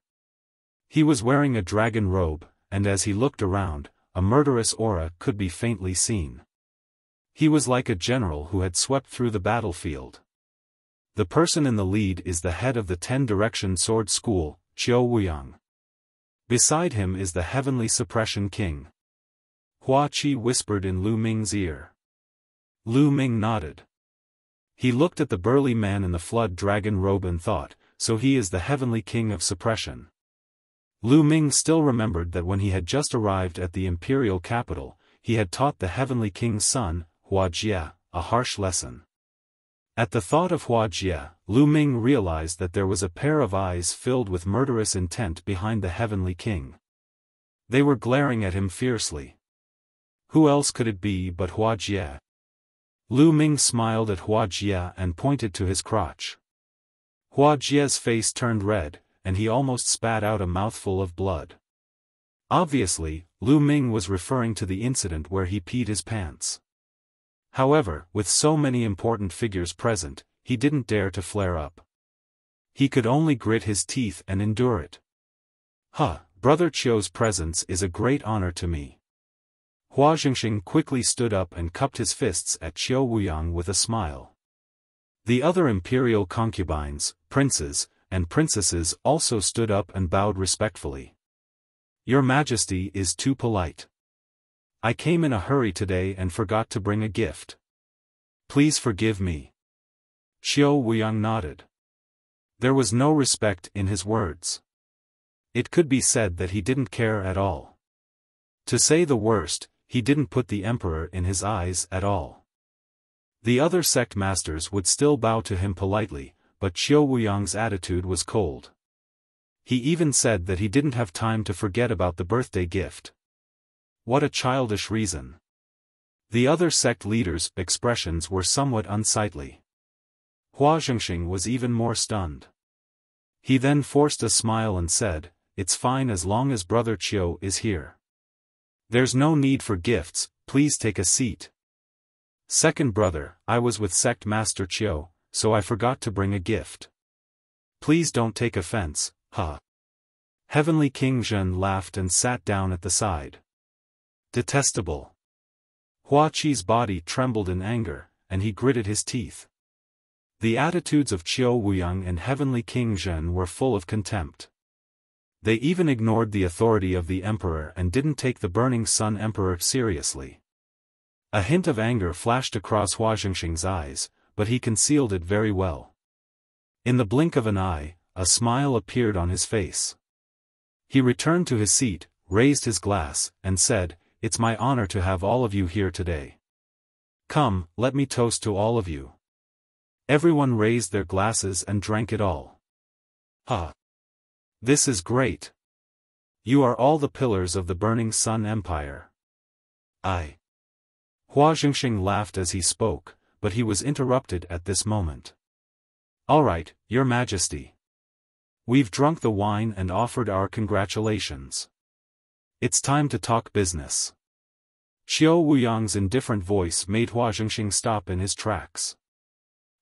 He was wearing a dragon robe, and as he looked around, a murderous aura could be faintly seen. He was like a general who had swept through the battlefield. The person in the lead is the head of the 10 Direction Sword School, Qiu Wuyang. Beside him is the Heavenly Suppression King. Hua Qi whispered in Lu Ming's ear. Lu Ming nodded. He looked at the burly man in the flood dragon robe and thought, so he is the Heavenly King of Suppression. Lu Ming still remembered that when he had just arrived at the imperial capital, he had taught the Heavenly King's son, Hua Jie, a harsh lesson. At the thought of Hua Jie, Lu Ming realized that there was a pair of eyes filled with murderous intent behind the Heavenly King. They were glaring at him fiercely. Who else could it be but Hua Jie? Lu Ming smiled at Hua Jie and pointed to his crotch. Hua Jie's face turned red, and he almost spat out a mouthful of blood. Obviously, Lu Ming was referring to the incident where he peed his pants. However, with so many important figures present, he didn't dare to flare up. He could only grit his teeth and endure it. Brother Qiu's presence is a great honor to me. Hua Zhengxing quickly stood up and cupped his fists at Qiu Wuyang with a smile. The other imperial concubines, princes, and princesses also stood up and bowed respectfully. Your Majesty is too polite. I came in a hurry today and forgot to bring a gift. Please forgive me. Xiao Wuyang nodded. There was no respect in his words. It could be said that he didn't care at all. To say the worst, he didn't put the emperor in his eyes at all. The other sect masters would still bow to him politely, but Xiao Wuyang's attitude was cold. He even said that he didn't have time to forget about the birthday gift. What a childish reason. The other sect leaders' expressions were somewhat unsightly. Hua Zhengxing was even more stunned. He then forced a smile and said, "It's fine as long as Brother Qiu is here. There's no need for gifts, please take a seat." Second brother, I was with sect master Qiu, so I forgot to bring a gift. Please don't take offense, huh? Heavenly King Zhen laughed and sat down at the side. Detestable. Hua Qi's body trembled in anger, and he gritted his teeth. The attitudes of Xiao Wuyang and Heavenly King Zhen were full of contempt. They even ignored the authority of the emperor and didn't take the Burning Sun Emperor seriously. A hint of anger flashed across Hua Zhengxing's eyes, but he concealed it very well. In the blink of an eye, a smile appeared on his face. He returned to his seat, raised his glass, and said, "It's my honor to have all of you here today. Come, let me toast to all of you." Everyone raised their glasses and drank it all. Ha! This is great. You are all the pillars of the Burning Sun Empire. Hua Zhengxing laughed as he spoke, but he was interrupted at this moment. All right, Your Majesty. We've drunk the wine and offered our congratulations. It's time to talk business. Xiao Wuyang's indifferent voice made Hua Zhengxing stop in his tracks.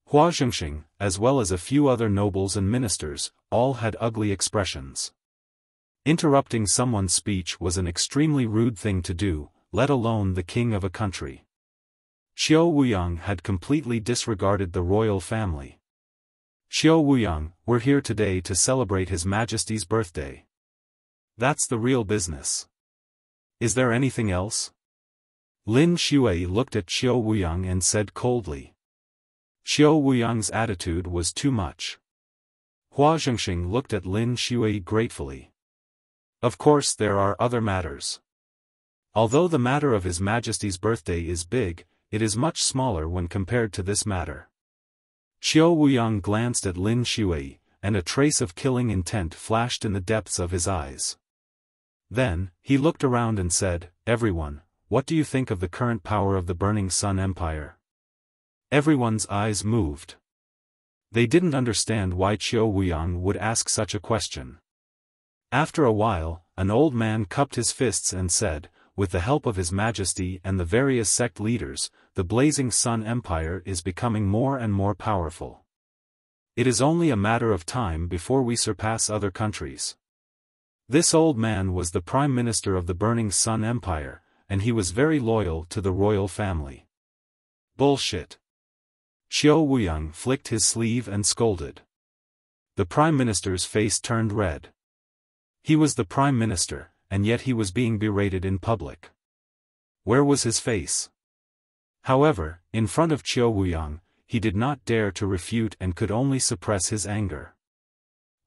Hua Zhengxing, as well as a few other nobles and ministers, all had ugly expressions. Interrupting someone's speech was an extremely rude thing to do, let alone the king of a country. Xiao Wuyang had completely disregarded the royal family. Xiao Wuyang, we're here today to celebrate His Majesty's birthday. That's the real business. Is there anything else? Lin Shui looked at Xiao Wuyang and said coldly. Xiao Wuyang's attitude was too much. Hua Zhengxing looked at Lin Shui gratefully. Of course there are other matters. Although the matter of His Majesty's birthday is big, it is much smaller when compared to this matter. Xiao Wuyang glanced at Lin Shui, and a trace of killing intent flashed in the depths of his eyes. Then, he looked around and said, "Everyone, what do you think of the current power of the Burning Sun Empire?" Everyone's eyes moved. They didn't understand why Xiao Wuyang would ask such a question. After a while, an old man cupped his fists and said, "With the help of His Majesty and the various sect leaders, the Blazing Sun Empire is becoming more and more powerful. It is only a matter of time before we surpass other countries." This old man was the Prime Minister of the Burning Sun Empire, and he was very loyal to the royal family. Bullshit. Xiao Wuyang flicked his sleeve and scolded. The Prime Minister's face turned red. He was the Prime Minister, and yet he was being berated in public. Where was his face? However, in front of Xiao Wuyang, he did not dare to refute and could only suppress his anger.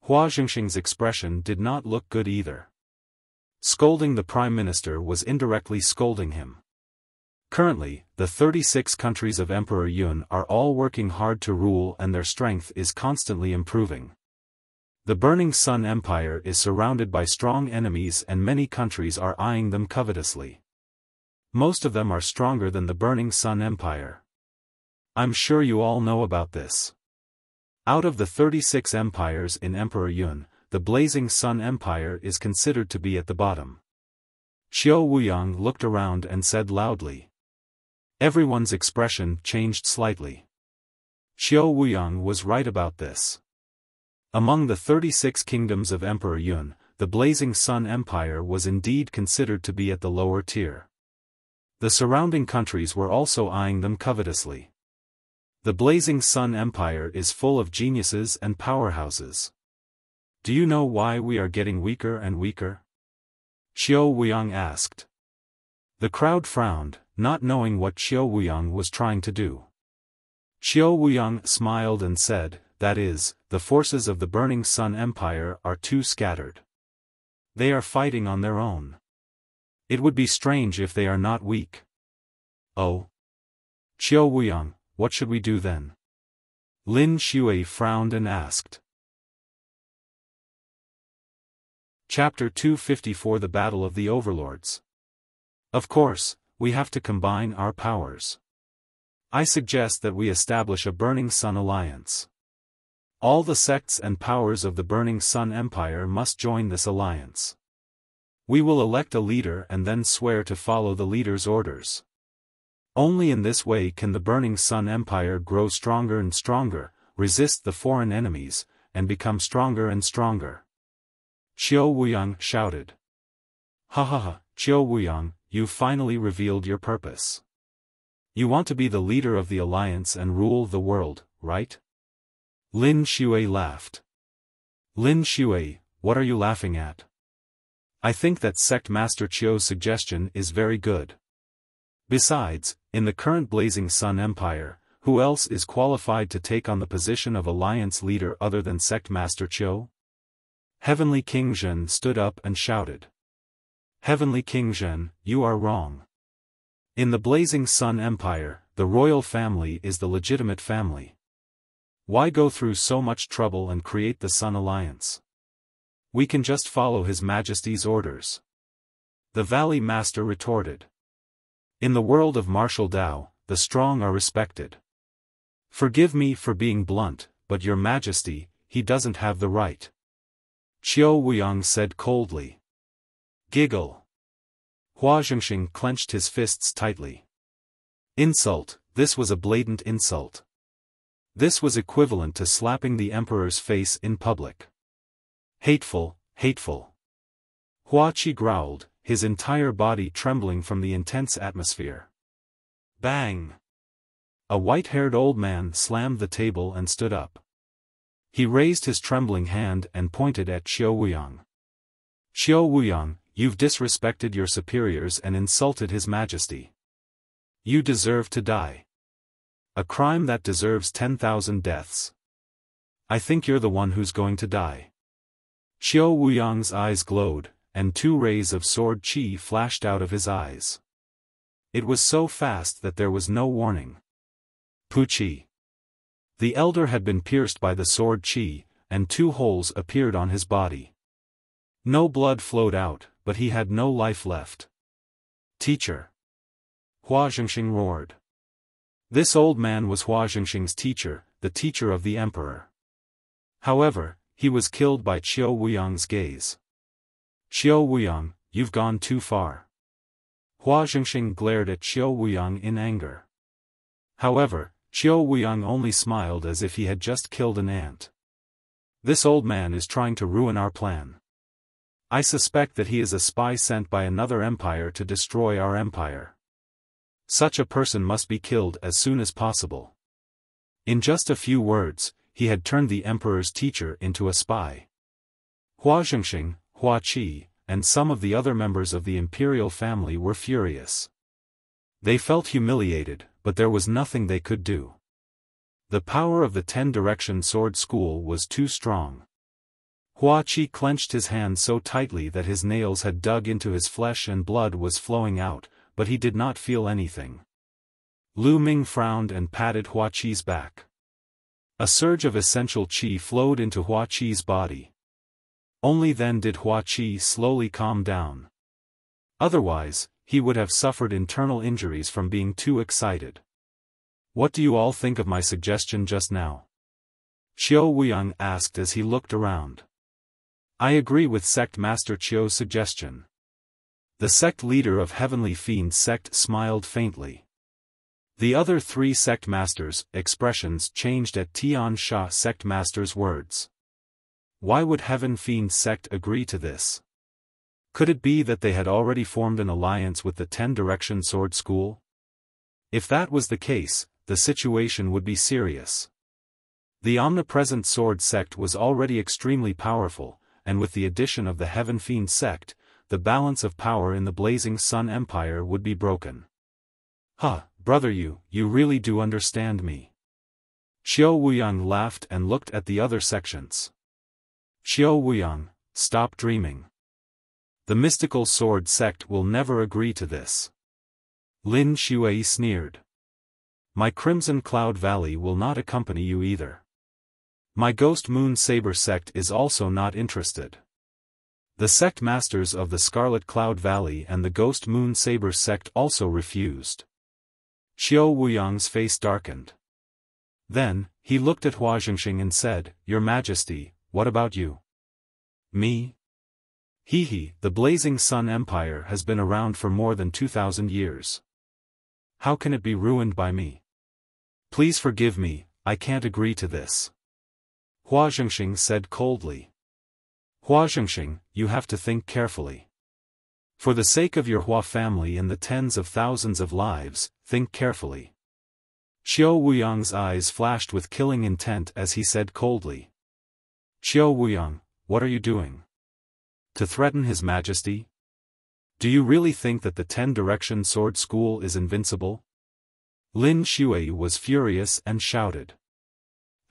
Hua Zhengxing's expression did not look good either. Scolding the Prime Minister was indirectly scolding him. Currently, the 36 countries of Emperor Yun are all working hard to rule and their strength is constantly improving. The Burning Sun Empire is surrounded by strong enemies and many countries are eyeing them covetously. Most of them are stronger than the Burning Sun Empire. I'm sure you all know about this. Out of the 36 empires in Emperor Yun, the Blazing Sun Empire is considered to be at the bottom. Xiao Wuyang looked around and said loudly. Everyone's expression changed slightly. Xiao Wuyang was right about this. Among the 36 kingdoms of Emperor Yun, the Blazing Sun Empire was indeed considered to be at the lower tier. The surrounding countries were also eyeing them covetously. The Blazing Sun Empire is full of geniuses and powerhouses. Do you know why we are getting weaker and weaker? Xiao Wuyang asked. The crowd frowned, not knowing what Xiao Wuyang was trying to do. Xiao Wuyang smiled and said, that is, the forces of the Burning Sun Empire are too scattered. They are fighting on their own. It would be strange if they are not weak. Oh. Xiao Wuyang, what should we do then? Lin Shui frowned and asked. Chapter 254 The Battle of the Overlords. Of course, we have to combine our powers. I suggest that we establish a Burning Sun Alliance. All the sects and powers of the Burning Sun Empire must join this alliance. We will elect a leader and then swear to follow the leader's orders. Only in this way can the Burning Sun Empire grow stronger and stronger, resist the foreign enemies, and become stronger and stronger. Xiao Wuyang shouted. Ha ha ha, Xiao Wuyang, you finally revealed your purpose. You want to be the leader of the alliance and rule the world, right? Lin Shui laughed. Lin Shui, what are you laughing at? I think that Sect Master Qiu's suggestion is very good. Besides, in the current Blazing Sun Empire, who else is qualified to take on the position of alliance leader other than Sect Master Qiu? Heavenly King Zhen stood up and shouted. Heavenly King Zhen, you are wrong. In the Blazing Sun Empire, the royal family is the legitimate family. Why go through so much trouble and create the Sun Alliance? We can just follow His Majesty's orders. The Valley Master retorted. In the world of martial Tao, the strong are respected. Forgive me for being blunt, but Your Majesty, he doesn't have the right. Xiao Wuyang said coldly. Giggle. Hua Zhengxing clenched his fists tightly. Insult, this was a blatant insult. This was equivalent to slapping the emperor's face in public. Hateful, hateful. Hua Qi growled, his entire body trembling from the intense atmosphere. Bang! A white-haired old man slammed the table and stood up. He raised his trembling hand and pointed at Xiao Wuyang. Xiao Wuyang, you've disrespected your superiors and insulted His Majesty. You deserve to die. A crime that deserves 10,000 deaths. I think you're the one who's going to die. Xiao Wuyang's eyes glowed, and 2 rays of sword qi flashed out of his eyes. It was so fast that there was no warning. Puqi. The elder had been pierced by the sword qi, and 2 holes appeared on his body. No blood flowed out, but he had no life left. Teacher. Hua Zhengxing roared. This old man was Hua Zhengxing's teacher, the teacher of the emperor. However, he was killed by Xiao Wuyang's gaze. Xiao Wuyang, you've gone too far. Hua Zhengxing glared at Xiao Wuyang in anger. However, Xiao Wuyang only smiled as if he had just killed an ant. This old man is trying to ruin our plan. I suspect that he is a spy sent by another empire to destroy our empire. Such a person must be killed as soon as possible. In just a few words, he had turned the emperor's teacher into a spy. Hua Zhengxing, Hua Qi, and some of the other members of the imperial family were furious. They felt humiliated, but there was nothing they could do. The power of the 10-direction sword school was too strong. Hua Qi clenched his hand so tightly that his nails had dug into his flesh and blood was flowing out, but he did not feel anything. Lu Ming frowned and patted Hua Qi's back. A surge of essential qi flowed into Hua Qi's body. Only then did Hua Qi slowly calm down. Otherwise, he would have suffered internal injuries from being too excited. What do you all think of my suggestion just now? Xiao Wuyang asked as he looked around. I agree with Sect Master Qiu's suggestion. The sect leader of Heavenly Fiend sect smiled faintly. The other 3 sect masters' expressions changed at Tian Sha sect master's words. Why would Heaven Fiend sect agree to this? Could it be that they had already formed an alliance with the 10-direction sword school? If that was the case, the situation would be serious. The omnipresent sword sect was already extremely powerful, and with the addition of the Heaven Fiend sect, the balance of power in the Blazing Sun Empire would be broken. Huh, brother, you really do understand me. Xiao Wuyang laughed and looked at the other sections. Xiao Wuyang, stop dreaming. The mystical sword sect will never agree to this. Lin Shui sneered. My Crimson Cloud Valley will not accompany you either. My Ghost Moon Saber sect is also not interested. The sect masters of the Scarlet Cloud Valley and the Ghost Moon Saber sect also refused. Xiao Wuyang's face darkened. Then, he looked at Hua Zhengxing and said, Your Majesty, what about you? Me? He, the Blazing Sun Empire has been around for more than 2,000 years. How can it be ruined by me? Please forgive me, I can't agree to this. Hua Zhengxing said coldly. Hua Zhengxing, you have to think carefully. For the sake of your Hua family and the tens of thousands of lives, think carefully. Xiao Wuyang's eyes flashed with killing intent as he said coldly. Xiao Wuyang, what are you doing? To threaten His Majesty? Do you really think that the 10-direction sword school is invincible? Lin Shui was furious and shouted.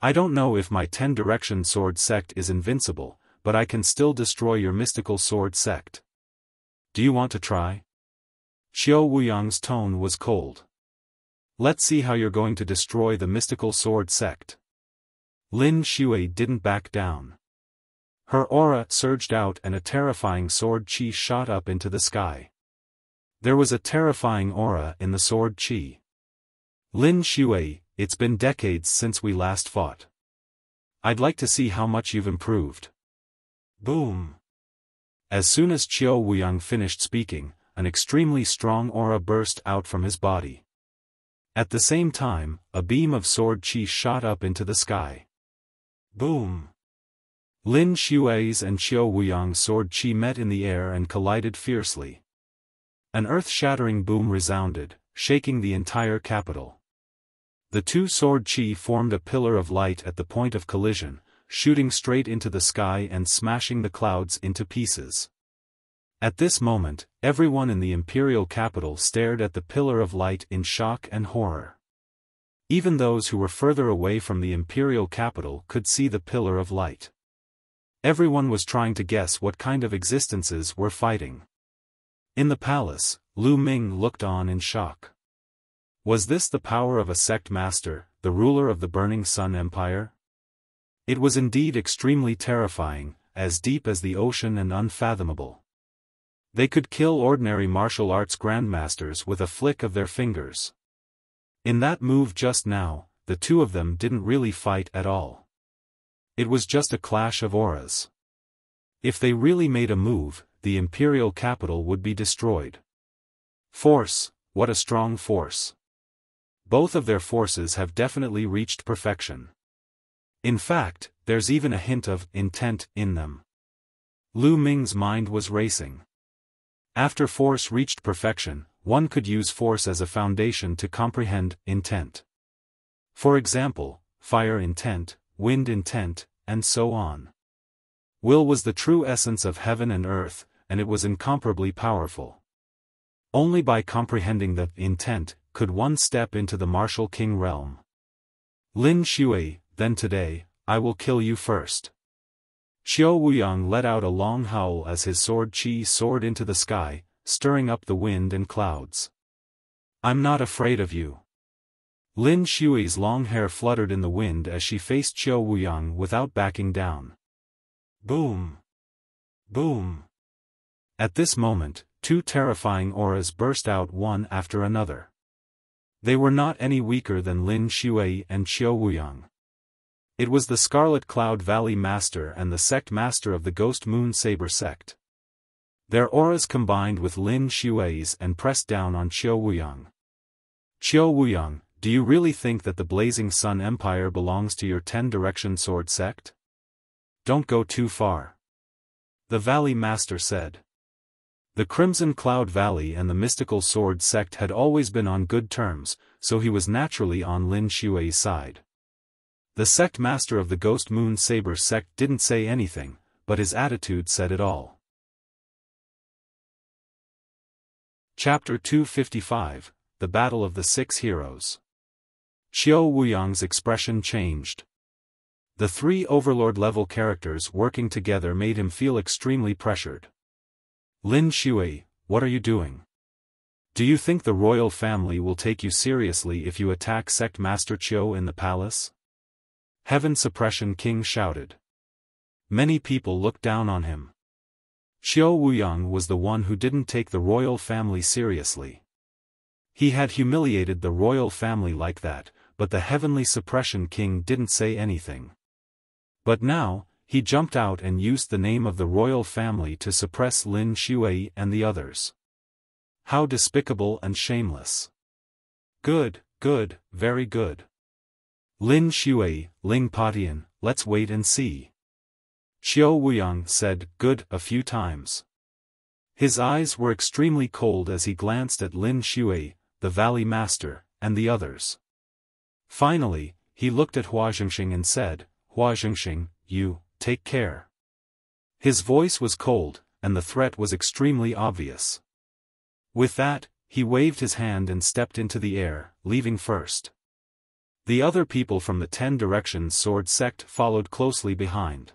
I don't know if my 10-direction sword sect is invincible, but I can still destroy your mystical sword sect. Do you want to try? Xiao Wuyang's tone was cold. Let's see how you're going to destroy the mystical sword sect. Lin Shui didn't back down. Her aura surged out and a terrifying sword chi shot up into the sky. There was a terrifying aura in the sword chi. Lin Shui, it's been decades since we last fought. I'd like to see how much you've improved. Boom! As soon as Xiao Wuyang finished speaking, an extremely strong aura burst out from his body. At the same time, a beam of sword chi shot up into the sky. Boom! Lin Shui's and Xiao Wuyang's sword chi met in the air and collided fiercely. An earth-shattering boom resounded, shaking the entire capital. The two sword chi formed a pillar of light at the point of collision, shooting straight into the sky and smashing the clouds into pieces. At this moment, everyone in the imperial capital stared at the pillar of light in shock and horror. Even those who were further away from the imperial capital could see the pillar of light. Everyone was trying to guess what kind of existences were fighting. In the palace, Lu Ming looked on in shock. Was this the power of a sect master, the ruler of the Burning Sun Empire? It was indeed extremely terrifying, as deep as the ocean and unfathomable. They could kill ordinary martial arts grandmasters with a flick of their fingers. In that move just now, the two of them didn't really fight at all. It was just a clash of auras. If they really made a move, the imperial capital would be destroyed. Force, what a strong force. Both of their forces have definitely reached perfection. In fact, there's even a hint of intent in them. Lu Ming's mind was racing. After force reached perfection, one could use force as a foundation to comprehend intent. For example, fire intent, wind intent, and so on. Will was the true essence of heaven and earth, and it was incomparably powerful. Only by comprehending the intent could one step into the martial king realm. Lin Shui, then today, I will kill you first. Xiao Wuyang let out a long howl as his sword chi soared into the sky, stirring up the wind and clouds. I'm not afraid of you. Lin Shui's long hair fluttered in the wind as she faced Xiao Wuyang without backing down. Boom! Boom! At this moment, two terrifying auras burst out one after another. They were not any weaker than Lin Shui and Xiao Wuyang. It was the Scarlet Cloud Valley Master and the Sect Master of the Ghost Moon Saber Sect. Their auras combined with Lin Shui's and pressed down on Xiao Wuyang. Xiao Wuyang, do you really think that the Blazing Sun Empire belongs to your 10-direction sword sect? Don't go too far. The Valley Master said. The Crimson Cloud Valley and the Mystical Sword Sect had always been on good terms, so he was naturally on Lin Shui's side. The sect master of the Ghost Moon Saber sect didn't say anything, but his attitude said it all. Chapter 255, The Battle of the Six Heroes. Xiao Wuyang's expression changed. The three Overlord-level characters working together made him feel extremely pressured. Lin Shui, what are you doing? Do you think the royal family will take you seriously if you attack Sect Master Qiu in the palace? Heaven Suppression King shouted. Many people looked down on him. Xiao Wuyang was the one who didn't take the royal family seriously. He had humiliated the royal family like that, but the Heavenly Suppression King didn't say anything. But now, he jumped out and used the name of the royal family to suppress Lin Shui and the others. How despicable and shameless. Good, good, very good. Lin Shui, Ling Patian, let's wait and see. Xiao Wuyang said good a few times. His eyes were extremely cold as he glanced at Lin Shui, the Valley Master, and the others. Finally, he looked at Hua Zhengxing and said, Hua Zhengxing, you, take care. His voice was cold, and the threat was extremely obvious. With that, he waved his hand and stepped into the air, leaving first. The other people from the 10 Directions Sword sect followed closely behind.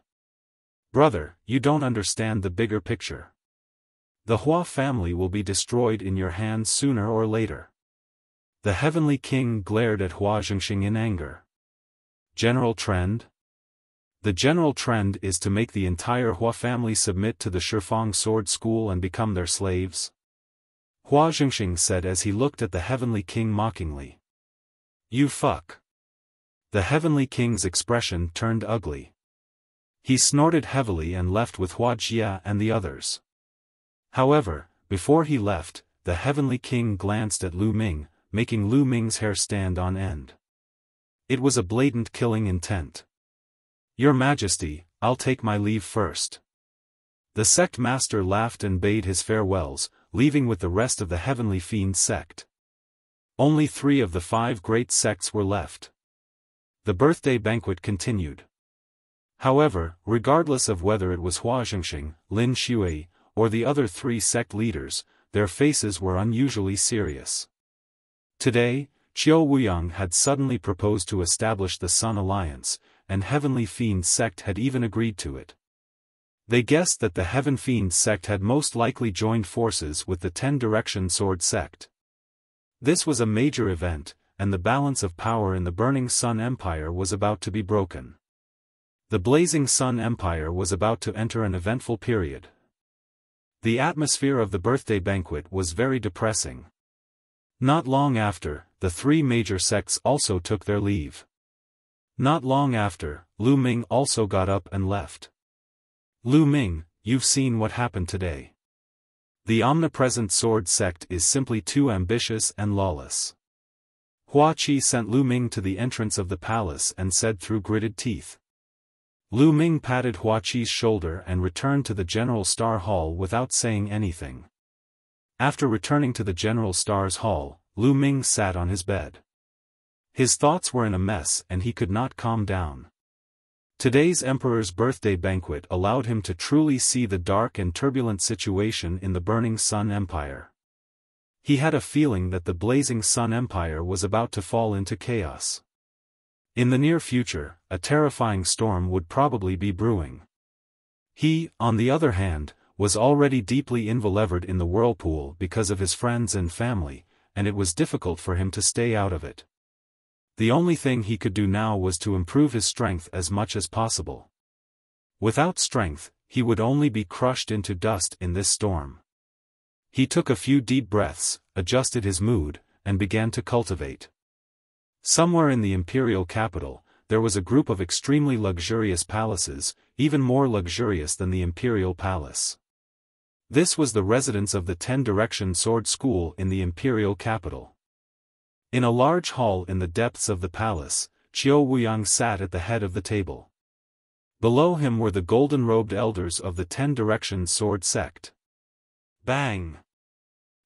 Brother, you don't understand the bigger picture. The Hua family will be destroyed in your hands sooner or later. The Heavenly King glared at Hua Zhengxing in anger. General trend? The general trend is to make the entire Hua family submit to the Shifang Sword School and become their slaves? Hua Zhengxing said as he looked at the Heavenly King mockingly. You fuck. The Heavenly King's expression turned ugly. He snorted heavily and left with Hua Jia and the others. However, before he left, the Heavenly King glanced at Lu Ming, making Lu Ming's hair stand on end. It was a blatant killing intent. Your Majesty, I'll take my leave first. The sect master laughed and bade his farewells, leaving with the rest of the Heavenly Fiend sect. Only 3 of the 5 great sects were left. The birthday banquet continued. However, regardless of whether it was Hua Zhengxing, Lin Shui, or the other 3 sect leaders, their faces were unusually serious. Today, Xiao Wuyang had suddenly proposed to establish the Sun Alliance, and Heavenly Fiend sect had even agreed to it. They guessed that the Heaven Fiend sect had most likely joined forces with the 10 Direction Sword sect. This was a major event, and the balance of power in the Burning Sun Empire was about to be broken. The Blazing Sun Empire was about to enter an eventful period. The atmosphere of the birthday banquet was very depressing. Not long after, the 3 major sects also took their leave. Not long after, Lu Ming also got up and left. Lu Ming, you've seen what happened today. The omnipresent sword sect is simply too ambitious and lawless. Hua Qi sent Lu Ming to the entrance of the palace and said through gritted teeth. Lu Ming patted Hua Qi's shoulder and returned to the General Star Hall without saying anything. After returning to the General Star's hall, Lu Ming sat on his bed. His thoughts were in a mess and he could not calm down. Today's Emperor's birthday banquet allowed him to truly see the dark and turbulent situation in the Burning Sun Empire. He had a feeling that the Blazing Sun Empire was about to fall into chaos. In the near future, a terrifying storm would probably be brewing. He, on the other hand, was already deeply involved in the whirlpool because of his friends and family, and it was difficult for him to stay out of it. The only thing he could do now was to improve his strength as much as possible. Without strength, he would only be crushed into dust in this storm. He took a few deep breaths, adjusted his mood, and began to cultivate. Somewhere in the imperial capital, there was a group of extremely luxurious palaces, even more luxurious than the imperial palace. This was the residence of the 10 Direction Sword School in the imperial capital. In a large hall in the depths of the palace, Xiao Wuyang sat at the head of the table. Below him were the golden-robed elders of the 10 Direction Sword sect. Bang!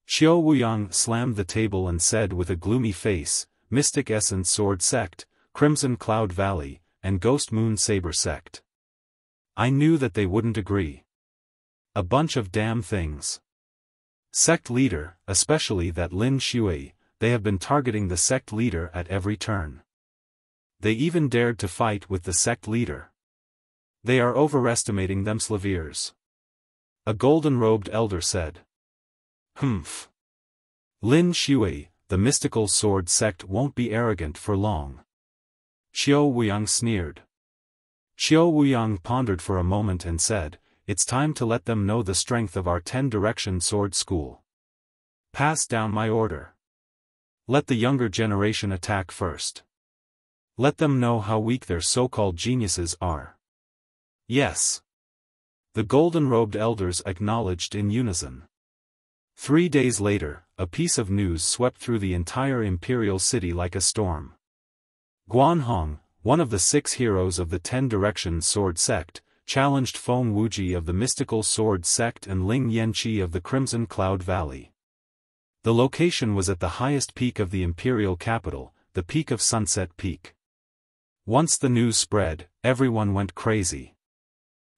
Xiao Wuyang slammed the table and said with a gloomy face, Mystic Essence Sword Sect, Crimson Cloud Valley, and Ghost Moon Saber sect. I knew that they wouldn't agree. A bunch of damn things. Sect leader, especially that Lin Shui, they have been targeting the sect leader at every turn. They even dared to fight with the sect leader. They are overestimating them Slaviers. A golden-robed elder said. Humph. Lin Shui, the mystical sword sect won't be arrogant for long. Xiao Wuyang sneered. Xiao Wuyang pondered for a moment and said, it's time to let them know the strength of our 10-direction sword school. Pass down my order. Let the younger generation attack first. Let them know how weak their so-called geniuses are. Yes. The golden-robed elders acknowledged in unison. 3 days later, a piece of news swept through the entire imperial city like a storm. Guanhong, one of the 6 heroes of the 10-direction sword sect, challenged Feng Wuji of the mystical sword sect and Ling Yanqi of the Crimson Cloud Valley. The location was at the highest peak of the imperial capital, the peak of Sunset Peak. Once the news spread, everyone went crazy.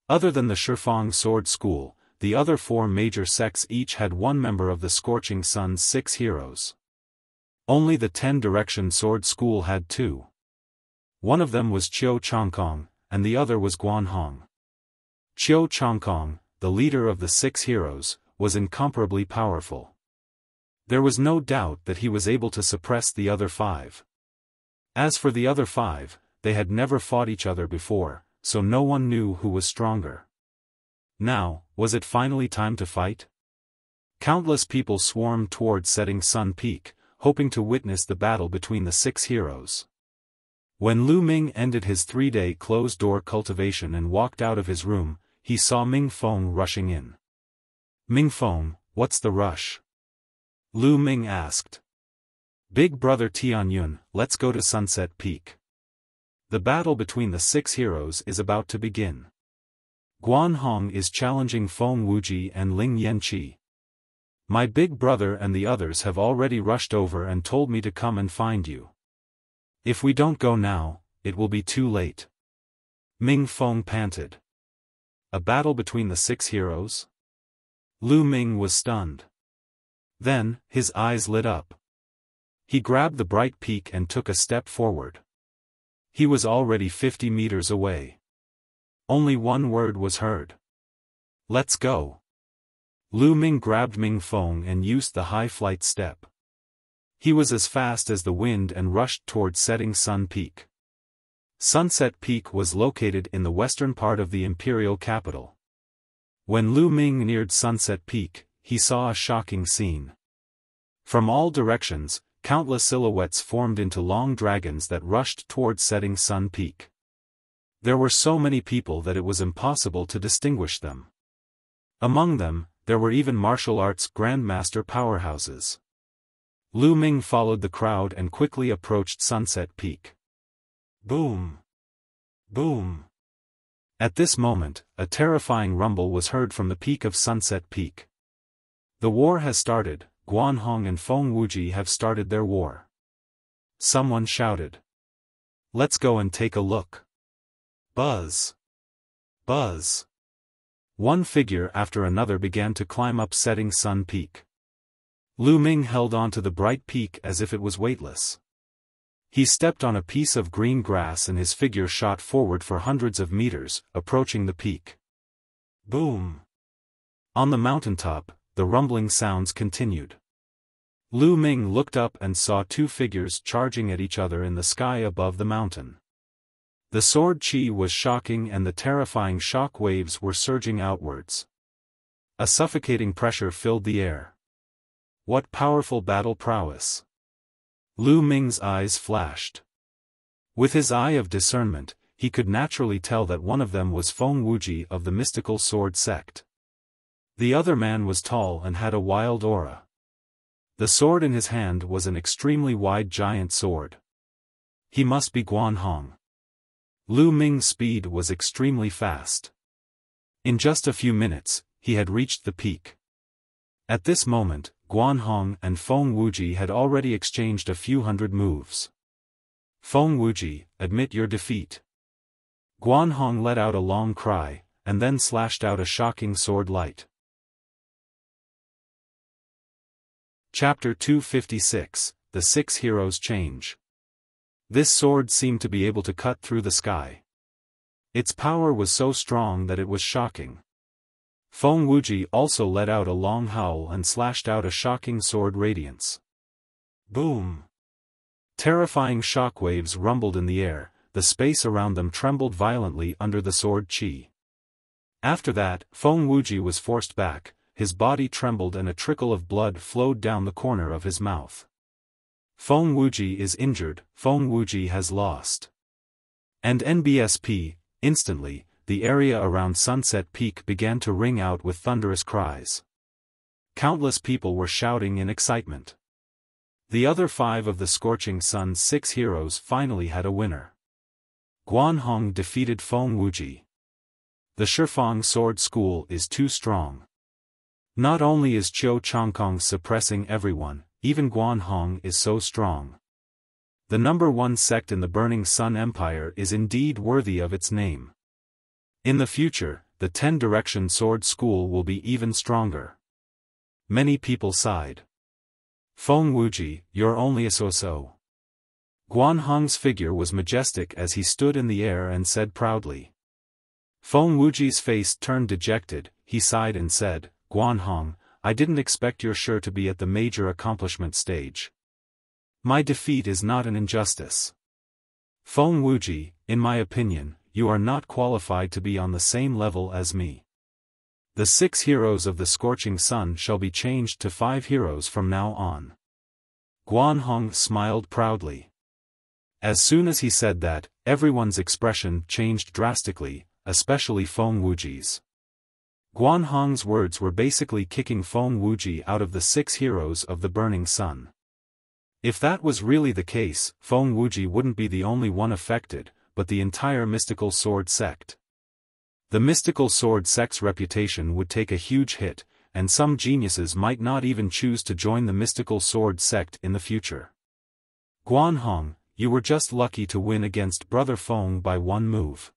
Other than the Xiaofan sword school, the other 4 major sects each had one member of the Scorching Sun's 6 heroes. Only the 10-direction sword school had 2. One of them was Qiu Changkong, and the other was Guanhong. Qiu Changkong, the leader of the 6 heroes, was incomparably powerful. There was no doubt that he was able to suppress the other 5. As for the other 5, they had never fought each other before, so no one knew who was stronger. Now, was it finally time to fight? Countless people swarmed toward Setting Sun Peak, hoping to witness the battle between the 6 heroes. When Lu Ming ended his 3-day closed-door cultivation and walked out of his room, he saw Ming Feng rushing in. Ming Feng, what's the rush? Lu Ming asked. Big brother Tianyun, let's go to Sunset Peak. The battle between the 6 heroes is about to begin. Guanhong is challenging Feng Wuji and Ling Yanqi. My big brother and the others have already rushed over and told me to come and find you. If we don't go now, it will be too late. Ming Feng panted. A battle between the 6 heroes? Lu Ming was stunned. Then, his eyes lit up. He grabbed the bright peak and took a step forward. He was already 50 meters away. Only one word was heard. Let's go. Lu Ming grabbed Ming Feng and used the high flight step. He was as fast as the wind and rushed toward Setting Sun Peak. Sunset Peak was located in the western part of the imperial capital. When Lu Ming neared Sunset Peak, he saw a shocking scene. From all directions, countless silhouettes formed into long dragons that rushed toward Setting Sun Peak. There were so many people that it was impossible to distinguish them. Among them, there were even martial arts grandmaster powerhouses. Lu Ming followed the crowd and quickly approached Sunset Peak. Boom! Boom! At this moment, a terrifying rumble was heard from the peak of Sunset Peak. The war has started, Guanhong and Feng Wuji have started their war. Someone shouted. Let's go and take a look. Buzz! Buzz! One figure after another began to climb up Setting Sun Peak. Lu Ming held on to the bright peak as if it was weightless. He stepped on a piece of green grass and his figure shot forward for hundreds of meters, approaching the peak. Boom! On the mountaintop, the rumbling sounds continued. Lu Ming looked up and saw 2 figures charging at each other in the sky above the mountain. The sword chi was shocking and the terrifying shock waves were surging outwards. A suffocating pressure filled the air. What powerful battle prowess! Lu Ming's eyes flashed. With his eye of discernment, he could naturally tell that one of them was Feng Wuji of the mystical sword sect. The other man was tall and had a wild aura. The sword in his hand was an extremely wide giant sword. He must be Guanhong. Lu Ming's speed was extremely fast. In just a few minutes, he had reached the peak. At this moment, Guanhong and Feng Wuji had already exchanged a few hundred moves. Feng Wuji, admit your defeat. Guan Hong let out a long cry, and then slashed out a shocking sword light. Chapter 256, The Six Heroes Change. This sword seemed to be able to cut through the sky. Its power was so strong that it was shocking. Feng Wuji also let out a long howl and slashed out a shocking sword radiance. Boom! Terrifying shockwaves rumbled in the air, the space around them trembled violently under the sword chi. After that, Feng Wuji was forced back, his body trembled and a trickle of blood flowed down the corner of his mouth. Feng Wuji is injured, Feng Wuji has lost. And NBSP, instantly, the area around Sunset Peak began to ring out with thunderous cries. Countless people were shouting in excitement. The other 5 of the Scorching Sun's 6 heroes finally had a winner. Guan Hong defeated Feng Wuji. The Xiaofan Sword School is too strong. Not only is Qiu Changkong suppressing everyone, even Guan Hong is so strong. The #1 sect in the Burning Sun Empire is indeed worthy of its name. In the future, the 10-direction sword school will be even stronger. Many people sighed. Feng Wuji, you're only a so-so. Guan Hong's figure was majestic as he stood in the air and said proudly. Feng Wuji's face turned dejected, he sighed and said, Guan Hong, I didn't expect you're sure to be at the major accomplishment stage. My defeat is not an injustice. Feng Wuji, in my opinion, you are not qualified to be on the same level as me. The 6 heroes of the Scorching Sun shall be changed to 5 heroes from now on. Guan Hong smiled proudly. As soon as he said that, everyone's expression changed drastically, especially Feng Wuji's. Guan Hong's words were basically kicking Feng Wuji out of the 6 heroes of the Burning Sun. If that was really the case, Feng Wuji wouldn't be the only one affected, but the entire mystical sword sect. The mystical sword sect's reputation would take a huge hit, and some geniuses might not even choose to join the mystical sword sect in the future. Guan Hong, you were just lucky to win against Brother Feng by 1 move.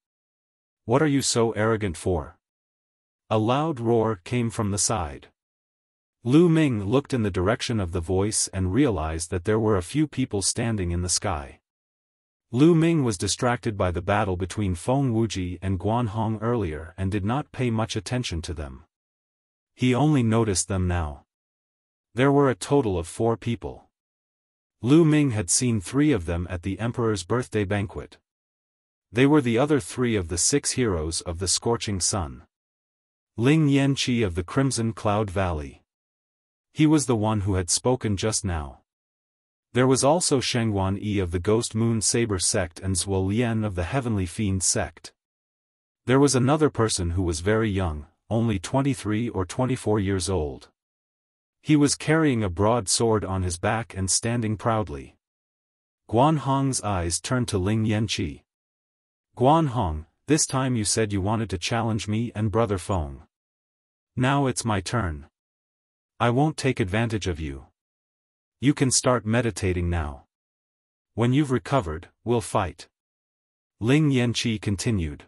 What are you so arrogant for? A loud roar came from the side. Lu Ming looked in the direction of the voice and realized that there were a few people standing in the sky. Lu Ming was distracted by the battle between Feng Wuji and Guan Hong earlier and did not pay much attention to them. He only noticed them now. There were a total of 4 people. Lu Ming had seen 3 of them at the Emperor's birthday banquet. They were the other 3 of the 6 heroes of the Scorching Sun. Ling Yanqi of the Crimson Cloud Valley. He was the one who had spoken just now. There was also Shengwan Yi of the Ghost Moon Saber sect and Zhuo Lian of the Heavenly Fiend sect. There was another person who was very young, only 23 or 24 years old. He was carrying a broad sword on his back and standing proudly. Guan Hong's eyes turned to Ling Yanqi. Guan Hong, this time you said you wanted to challenge me and Brother Feng. Now it's my turn. I won't take advantage of you. You can start meditating now. When you've recovered, we'll fight. Ling Yanqi continued.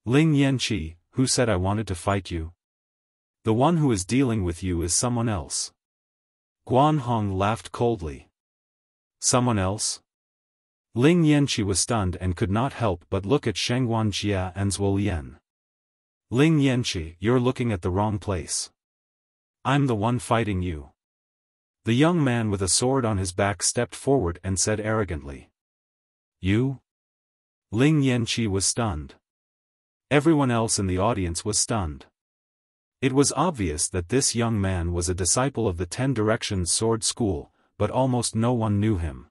Ling Yanqi, who said I wanted to fight you? The one who is dealing with you is someone else. Guan Hong laughed coldly. Someone else? Ling Yanqi was stunned and could not help but look at Shengwan Jia and Zhuo Lian. Ling Yanqi, you're looking at the wrong place. I'm the one fighting you. The young man with a sword on his back stepped forward and said arrogantly. You? Ling Yanqi was stunned. Everyone else in the audience was stunned. It was obvious that this young man was a disciple of the 10 Directions Sword School, but almost no one knew him.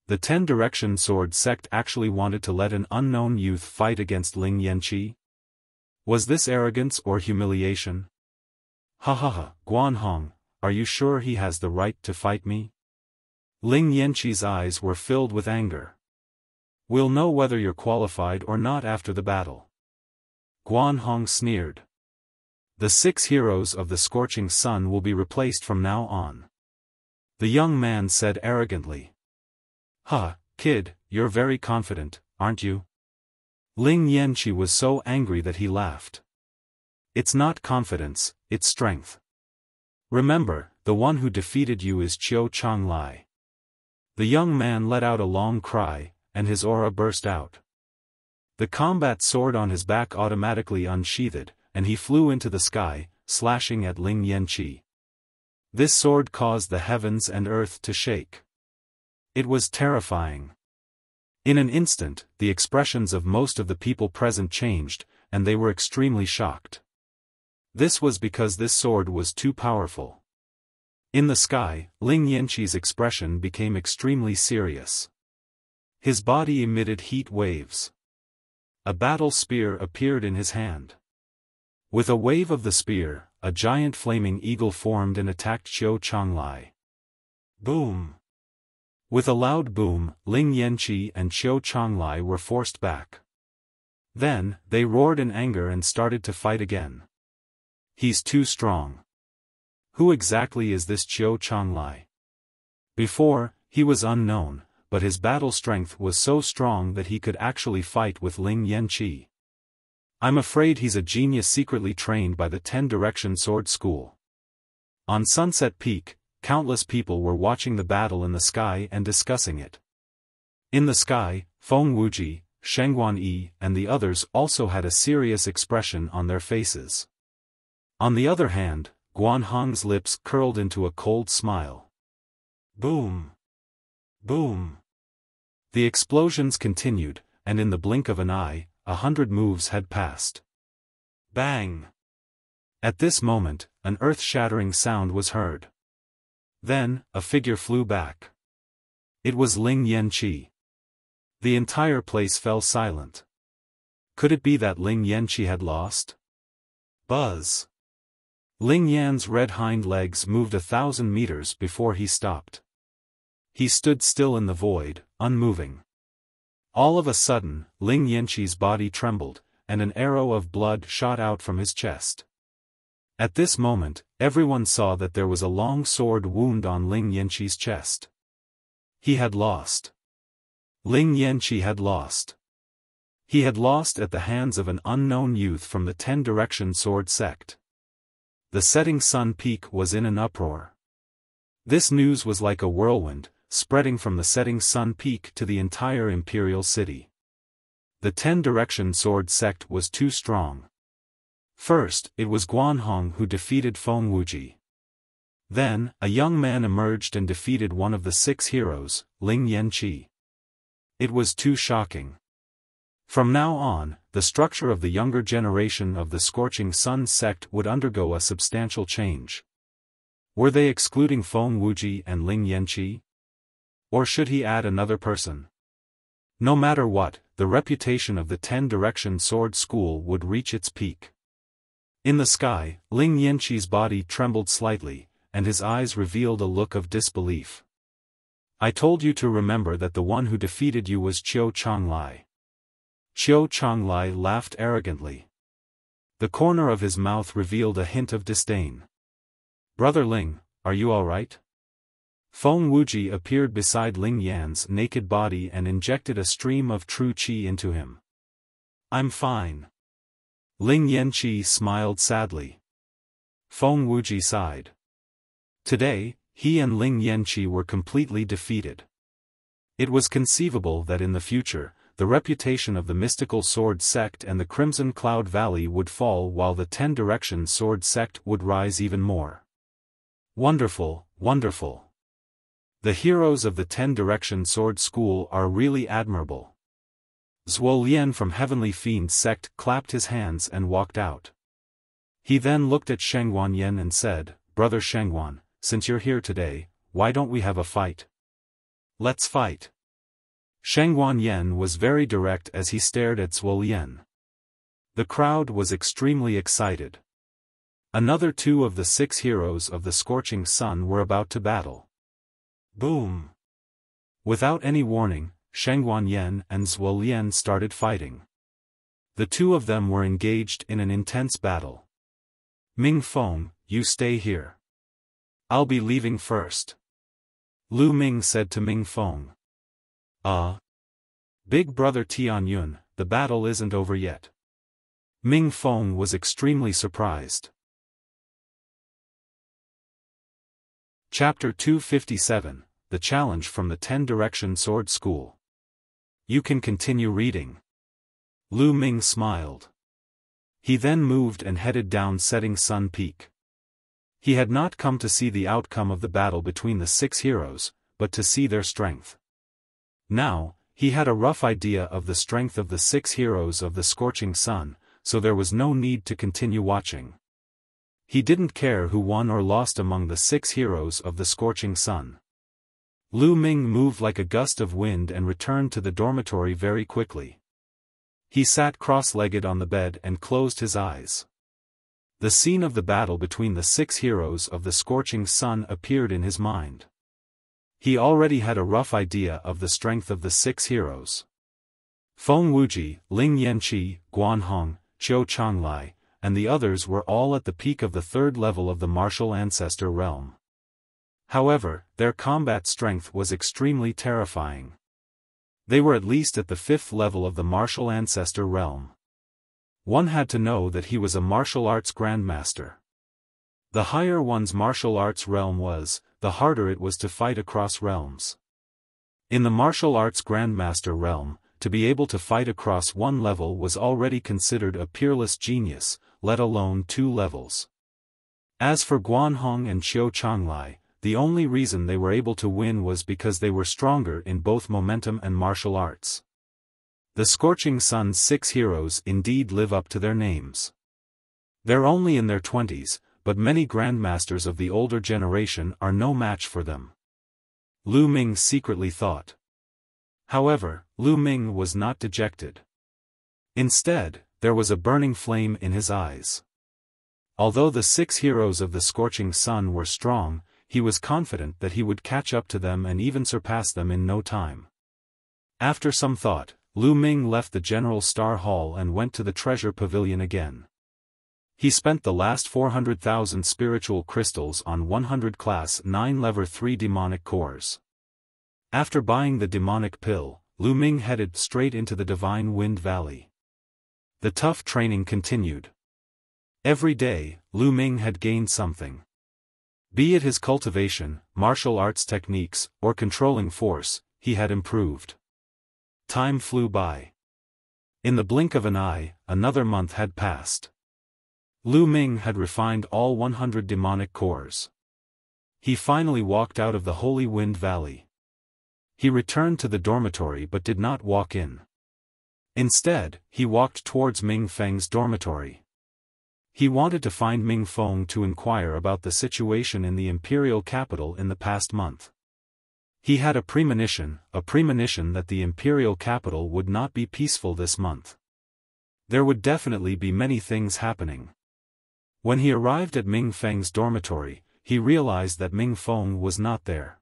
The 10 Direction Sword sect actually wanted to let an unknown youth fight against Ling Yanqi? Was this arrogance or humiliation? Ha ha ha, Guan Hong, are you sure he has the right to fight me? Ling Yanqi's eyes were filled with anger. We'll know whether you're qualified or not after the battle. Guan Hong sneered. The 6 heroes of the Scorching Sun will be replaced from now on. The young man said arrogantly. Kid, you're very confident, aren't you? Ling Yanqi was so angry that he laughed. It's not confidence, it's strength. Remember, the one who defeated you is Qiu Changlai. The young man let out a long cry, and his aura burst out. The combat sword on his back automatically unsheathed, and he flew into the sky, slashing at Ling Yanqi. This sword caused the heavens and earth to shake. It was terrifying. In an instant, the expressions of most of the people present changed, and they were extremely shocked. This was because this sword was too powerful. In the sky, Ling Yanqi's expression became extremely serious. His body emitted heat waves. A battle spear appeared in his hand. With a wave of the spear, a giant flaming eagle formed and attacked Qiu Changlai. Boom! With a loud boom, Ling Yanqi and Qiu Changlai were forced back. Then, they roared in anger and started to fight again. He's too strong. Who exactly is this Qiu Changlai? Before, he was unknown, but his battle strength was so strong that he could actually fight with Ling Yanqi. I'm afraid he's a genius secretly trained by the 10-Direction Sword School. On Sunset Peak, countless people were watching the battle in the sky and discussing it. In the sky, Feng Wuji, Shengguan Yi and the others also had a serious expression on their faces. On the other hand, Guan Hong's lips curled into a cold smile. Boom! Boom! The explosions continued, and in the blink of an eye, 100 moves had passed. Bang! At this moment, an earth-shattering sound was heard. Then, a figure flew back. It was Ling Yanqi. The entire place fell silent. Could it be that Ling Yanqi had lost? Buzz! Ling Yan's red hind legs moved 1,000 meters before he stopped. He stood still in the void, unmoving. All of a sudden, Ling Yanqi's body trembled, and an arrow of blood shot out from his chest. At this moment, everyone saw that there was a long sword wound on Ling Yanqi's chest. He had lost. Ling Yanqi had lost. He had lost at the hands of an unknown youth from the 10-Direction Sword sect. The setting sun peak was in an uproar. This news was like a whirlwind, spreading from the setting sun peak to the entire imperial city. The 10-Direction Sword sect was too strong. First, it was Guan Hong who defeated Feng Wuji. Then, a young man emerged and defeated one of the 6 heroes, Ling Yanqi. It was too shocking. From now on, the structure of the younger generation of the Scorching Sun sect would undergo a substantial change. Were they excluding Feng Wuji and Ling Yanqi? Or should he add another person? No matter what, the reputation of the 10-Direction Sword School would reach its peak. In the sky, Ling Yanqi's body trembled slightly, and his eyes revealed a look of disbelief. I told you to remember that the one who defeated you was Qiu Changlai. Qiu Changlai laughed arrogantly. The corner of his mouth revealed a hint of disdain. Brother Ling, are you all right? Feng Wuji appeared beside Ling Yan's naked body and injected a stream of true qi into him. I'm fine. Ling Yanqi smiled sadly. Feng Wuji sighed. Today, he and Ling Yanqi were completely defeated. It was conceivable that in the future, the reputation of the mystical sword sect and the Crimson Cloud Valley would fall while the 10-Direction Sword sect would rise even more. Wonderful, wonderful. The heroes of the 10-Direction Sword School are really admirable. Zhuo Lian from Heavenly Fiend sect clapped his hands and walked out. He then looked at Shengguan Yan and said, Brother Shengguan, since you're here today, why don't we have a fight? Let's fight. Shengguan Yan was very direct as he stared at Zhuo Lian. The crowd was extremely excited. Another 2 of the 6 heroes of the Scorching Sun were about to battle. Boom! Without any warning, Shengguan Yan and Zhuo Lian started fighting. The 2 of them were engaged in an intense battle. Ming Feng, you stay here. I'll be leaving first. Lu Ming said to Ming Feng. Big brother Tianyun, the battle isn't over yet." Ming Feng was extremely surprised. Chapter 257, The Challenge from the 10-Direction Sword School. "You can continue reading." Lu Ming smiled. He then moved and headed down Setting Sun Peak. He had not come to see the outcome of the battle between the 6 heroes, but to see their strength. Now, he had a rough idea of the strength of the 6 heroes of the Scorching Sun, so there was no need to continue watching. He didn't care who won or lost among the 6 heroes of the Scorching Sun. Lu Ming moved like a gust of wind and returned to the dormitory very quickly. He sat cross-legged on the bed and closed his eyes. The scene of the battle between the 6 heroes of the Scorching Sun appeared in his mind. He already had a rough idea of the strength of the 6 heroes. Feng Wuji, Ling Yanqi, Guan Hong, Qiu Changlai, and the others were all at the peak of the 3rd level of the martial ancestor realm. However, their combat strength was extremely terrifying. They were at least at the 5th level of the martial ancestor realm. One had to know that he was a martial arts grandmaster. The higher one's martial arts realm was, the harder it was to fight across realms. In the martial arts grandmaster realm, to be able to fight across one level was already considered a peerless genius, let alone 2 levels. As for Guanhong and Qiu Changlai, the only reason they were able to win was because they were stronger in both momentum and martial arts. The Scorching Sun's 6 heroes indeed live up to their names. They're only in their 20s, but many grandmasters of the older generation are no match for them. Lu Ming secretly thought. However, Lu Ming was not dejected. Instead, there was a burning flame in his eyes. Although the 6 heroes of the Scorching Sun were strong, he was confident that he would catch up to them and even surpass them in no time. After some thought, Lu Ming left the General Star Hall and went to the Treasure Pavilion again. He spent the last 400,000 spiritual crystals on 100 Class 9 Lever 3 demonic cores. After buying the demonic pill, Lu Ming headed straight into the Divine Wind Valley. The tough training continued. Every day, Lu Ming had gained something. Be it his cultivation, martial arts techniques, or controlling force, he had improved. Time flew by. In the blink of an eye, another month had passed. Lu Ming had refined all 100 demonic cores. He finally walked out of the Holy Wind Valley. He returned to the dormitory but did not walk in. Instead, he walked towards Ming Feng's dormitory. He wanted to find Ming Feng to inquire about the situation in the imperial capital in the past month. He had a premonition that the imperial capital would not be peaceful this month. There would definitely be many things happening. When he arrived at Ming Feng's dormitory, he realized that Ming Feng was not there.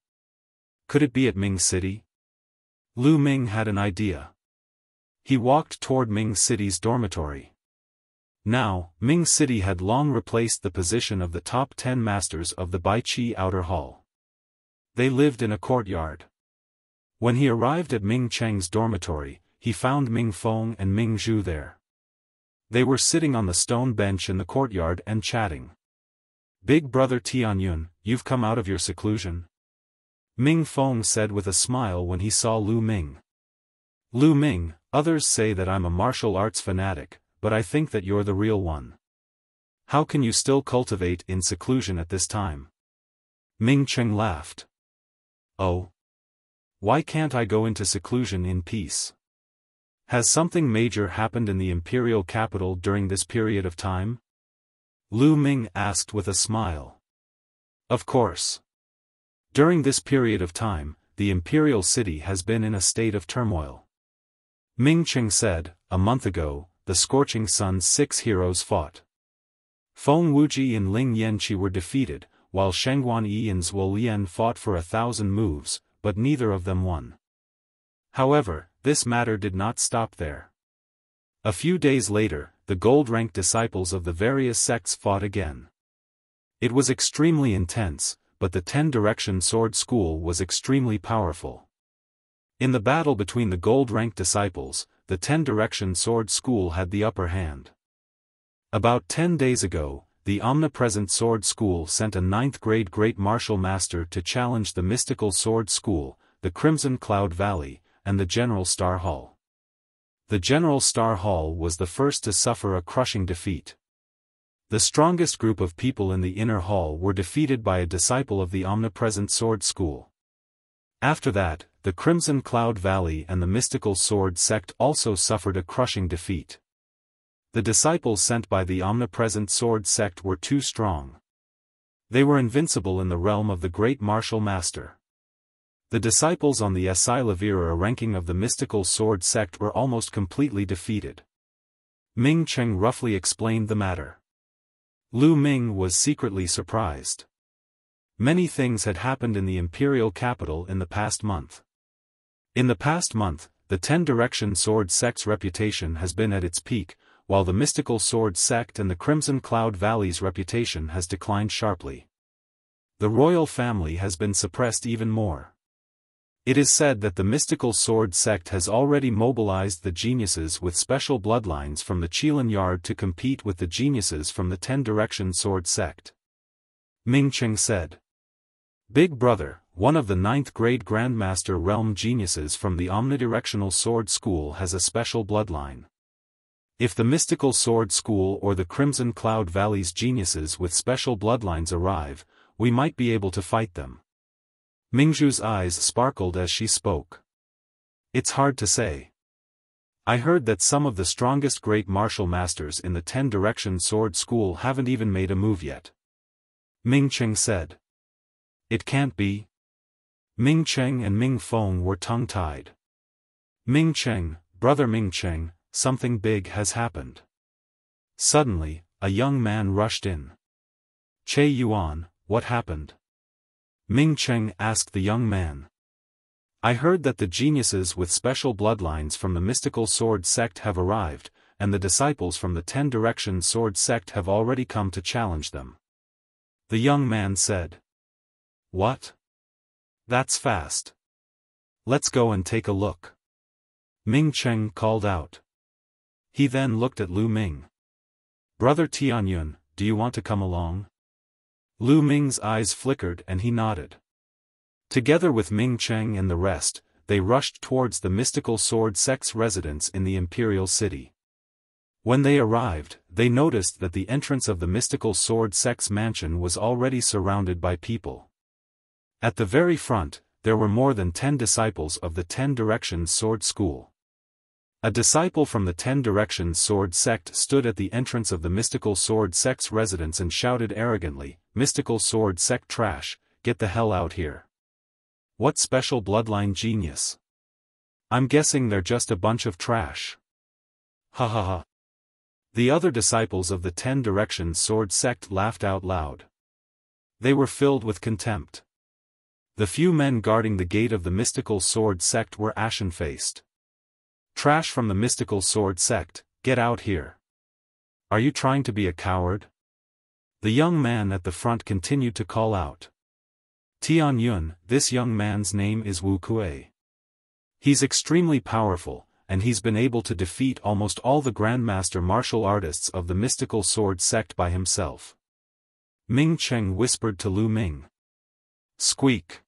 Could it be at Ming City? Lu Ming had an idea. He walked toward Ming City's dormitory. Now, Ming City had long replaced the position of the top 10 masters of the Baiqi Outer Hall. They lived in a courtyard. When he arrived at Ming Cheng's dormitory, he found Ming Feng and Ming Zhu there. They were sitting on the stone bench in the courtyard and chatting. "Big brother Tianyun, you've come out of your seclusion?" Ming Feng said with a smile when he saw Lu Ming. "Lu Ming, others say that I'm a martial arts fanatic, but I think that you're the real one. How can you still cultivate in seclusion at this time?" Ming Cheng laughed. "Oh. Why can't I go into seclusion in peace? Has something major happened in the imperial capital during this period of time?" Lu Ming asked with a smile. "Of course. During this period of time, the imperial city has been in a state of turmoil." Ming Cheng said, "A month ago, the Scorching Sun's 6 heroes fought. Feng Wuji and Ling Yanqi were defeated, while Shengguan Yi and Zhuo Lian fought for 1,000 moves, but neither of them won. However, this matter did not stop there. A few days later, the gold-ranked disciples of the various sects fought again. It was extremely intense, but the 10-Direction Sword School was extremely powerful. In the battle between the gold-ranked disciples, the 10-direction sword school had the upper hand. About 10 days ago, the omnipresent sword school sent a 9th-grade great martial master to challenge the mystical sword school, the Crimson Cloud Valley, and the General Star Hall. The General Star Hall was the first to suffer a crushing defeat. The strongest group of people in the inner hall were defeated by a disciple of the omnipresent sword school. After that, the Crimson Cloud Valley and the mystical sword sect also suffered a crushing defeat. The disciples sent by the omnipresent sword sect were too strong. They were invincible in the realm of the great martial master. The disciples on the Asilavira ranking of the mystical sword sect were almost completely defeated. Ming Cheng roughly explained the matter. Lu Ming was secretly surprised. Many things had happened in the imperial capital in the past month. In the past month, the 10-direction sword sect's reputation has been at its peak, while the mystical sword sect and the Crimson Cloud Valley's reputation has declined sharply. The royal family has been suppressed even more. It is said that the mystical sword sect has already mobilized the geniuses with special bloodlines from the Qilin Yard to compete with the geniuses from the 10-direction sword sect. Ming Cheng said. Big Brother, one of the 9th-grade Grandmaster realm geniuses from the omnidirectional sword school has a special bloodline. If the mystical sword school or the Crimson Cloud Valley's geniuses with special bloodlines arrive, we might be able to fight them. Mingzhu's eyes sparkled as she spoke. It's hard to say. I heard that some of the strongest great martial masters in the 10-direction sword school haven't even made a move yet. Ming Cheng said. It can't be. Ming Cheng and Ming Feng were tongue-tied. Ming Cheng, brother Ming Cheng, something big has happened. Suddenly, a young man rushed in. Che Yuan, what happened? Ming Cheng asked the young man. I heard that the geniuses with special bloodlines from the mystical sword sect have arrived, and the disciples from the 10-direction sword sect have already come to challenge them. The young man said. What? That's fast. Let's go and take a look. Ming Cheng called out. He then looked at Lu Ming. Brother Tianyun, do you want to come along? Lu Ming's eyes flickered and he nodded. Together with Ming Cheng and the rest, they rushed towards the mystical sword sect's residence in the imperial city. When they arrived, they noticed that the entrance of the mystical sword sect's mansion was already surrounded by people. At the very front, there were more than 10 disciples of the 10-direction sword school. A disciple from the 10-direction sword sect stood at the entrance of the mystical sword sect's residence and shouted arrogantly, Mystical sword sect trash, get the hell out here. What special bloodline genius? I'm guessing they're just a bunch of trash. Ha ha ha. The other disciples of the 10-direction sword sect laughed out loud. They were filled with contempt. The few men guarding the gate of the mystical sword sect were ashen-faced. Trash from the mystical sword sect, get out here. Are you trying to be a coward? The young man at the front continued to call out. Tianyun, this young man's name is Wuxia. He's extremely powerful, and he's been able to defeat almost all the grandmaster martial artists of the mystical sword sect by himself. Ming Cheng whispered to Lu Ming. Squeak.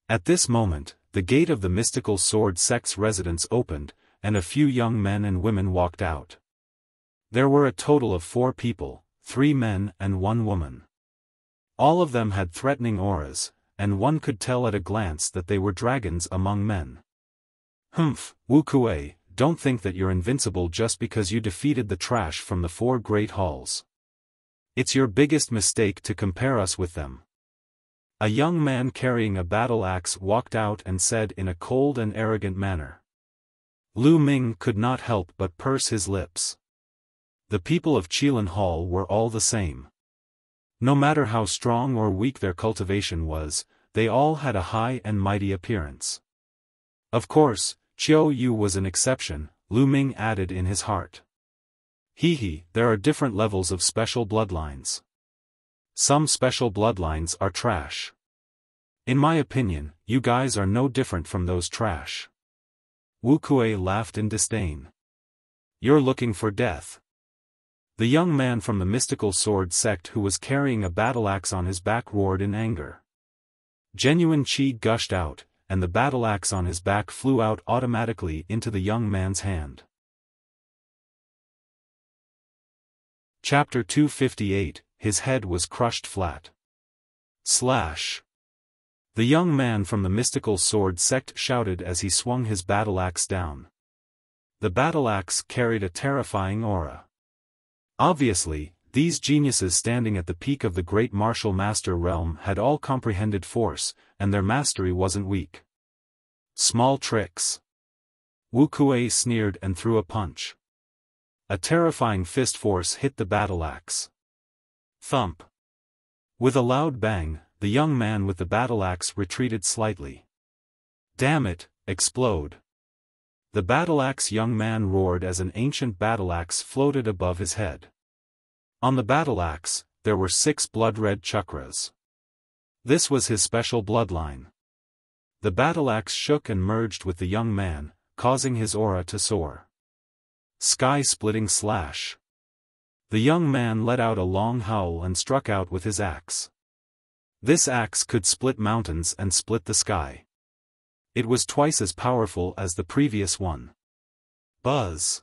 At this moment, the gate of the mystical sword sect's residence opened, and a few young men and women walked out. There were a total of 4 people, 3 men and 1 woman. All of them had threatening auras, and one could tell at a glance that they were dragons among men. Humph, Wuxia, don't think that you're invincible just because you defeated the trash from the 4 great halls. It's your biggest mistake to compare us with them. A young man carrying a battle axe walked out and said in a cold and arrogant manner. Lu Ming could not help but purse his lips. The people of Qilin Hall were all the same. No matter how strong or weak their cultivation was, they all had a high and mighty appearance. Of course, Qiu Yu was an exception, Lu Ming added in his heart. Hee, there are different levels of special bloodlines. Some special bloodlines are trash. In my opinion, you guys are no different from those trash. Wu Kuei laughed in disdain. You're looking for death. The young man from the mystical sword sect who was carrying a battle-axe on his back roared in anger. Genuine qi gushed out, and the battle-axe on his back flew out automatically into the young man's hand. Chapter 258, His head was crushed flat. Slash. The young man from the mystical sword sect shouted as he swung his battle-axe down. The battle-axe carried a terrifying aura. Obviously, these geniuses standing at the peak of the great martial master realm had all comprehended force, and their mastery wasn't weak. Small tricks. Wu Kuei sneered and threw a punch. A terrifying fist force hit the battle-axe. Thump. With a loud bang, the young man with the battle-axe retreated slightly. Damn it, explode. The battle-axe young man roared as an ancient battle-axe floated above his head. On the battle-axe, there were 6 blood-red chakras. This was his special bloodline. The battle-axe shook and merged with the young man, causing his aura to soar. Sky-splitting slash. The young man let out a long howl and struck out with his axe. This axe could split mountains and split the sky. It was twice as powerful as the previous one. Buzz.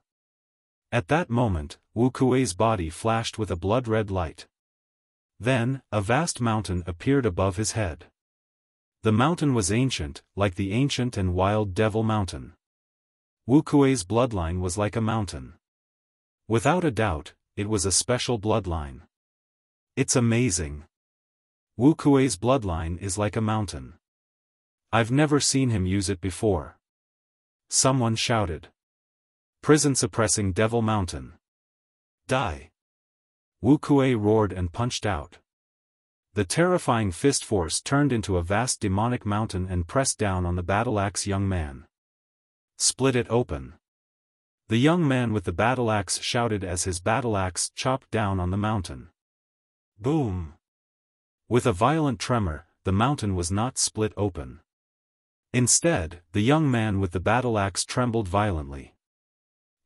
At that moment, Wu Kuei's body flashed with a blood-red light. Then, a vast mountain appeared above his head. The mountain was ancient, like the ancient and wild Devil Mountain. Wu Kuei's bloodline was like a mountain. Without a doubt, it was a special bloodline. It's amazing. Wu Kuei's bloodline is like a mountain. I've never seen him use it before. Someone shouted. Prison-suppressing Devil Mountain. Die. Wu Kuei roared and punched out. The terrifying fist force turned into a vast demonic mountain and pressed down on the battle-axe young man. Split it open. The young man with the battle-axe shouted as his battle-axe chopped down on the mountain. Boom. With a violent tremor, the mountain was not split open. Instead, the young man with the battle-axe trembled violently.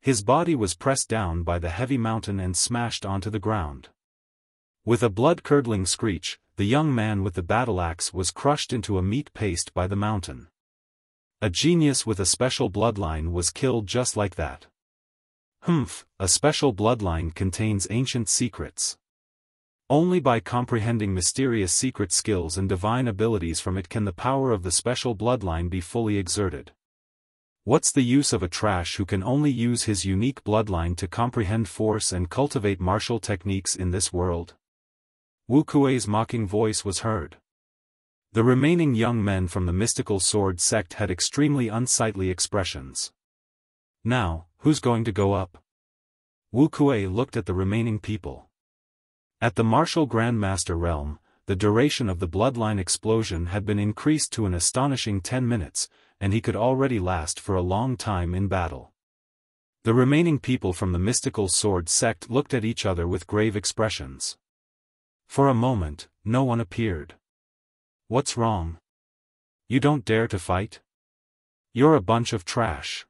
His body was pressed down by the heavy mountain and smashed onto the ground. With a blood-curdling screech, the young man with the battle-axe was crushed into a meat paste by the mountain. A genius with a special bloodline was killed just like that. Humph, a special bloodline contains ancient secrets. Only by comprehending mysterious secret skills and divine abilities from it can the power of the special bloodline be fully exerted. What's the use of a trash who can only use his unique bloodline to comprehend force and cultivate martial techniques in this world? Wu Kuei's mocking voice was heard. The remaining young men from the mystical sword sect had extremely unsightly expressions. Now, who's going to go up? Wu Kuei looked at the remaining people. At the martial Grandmaster realm, the duration of the bloodline explosion had been increased to an astonishing 10 minutes, and he could already last for a long time in battle. The remaining people from the mystical sword sect looked at each other with grave expressions. For a moment, no one appeared. What's wrong? You don't dare to fight? You're a bunch of trash.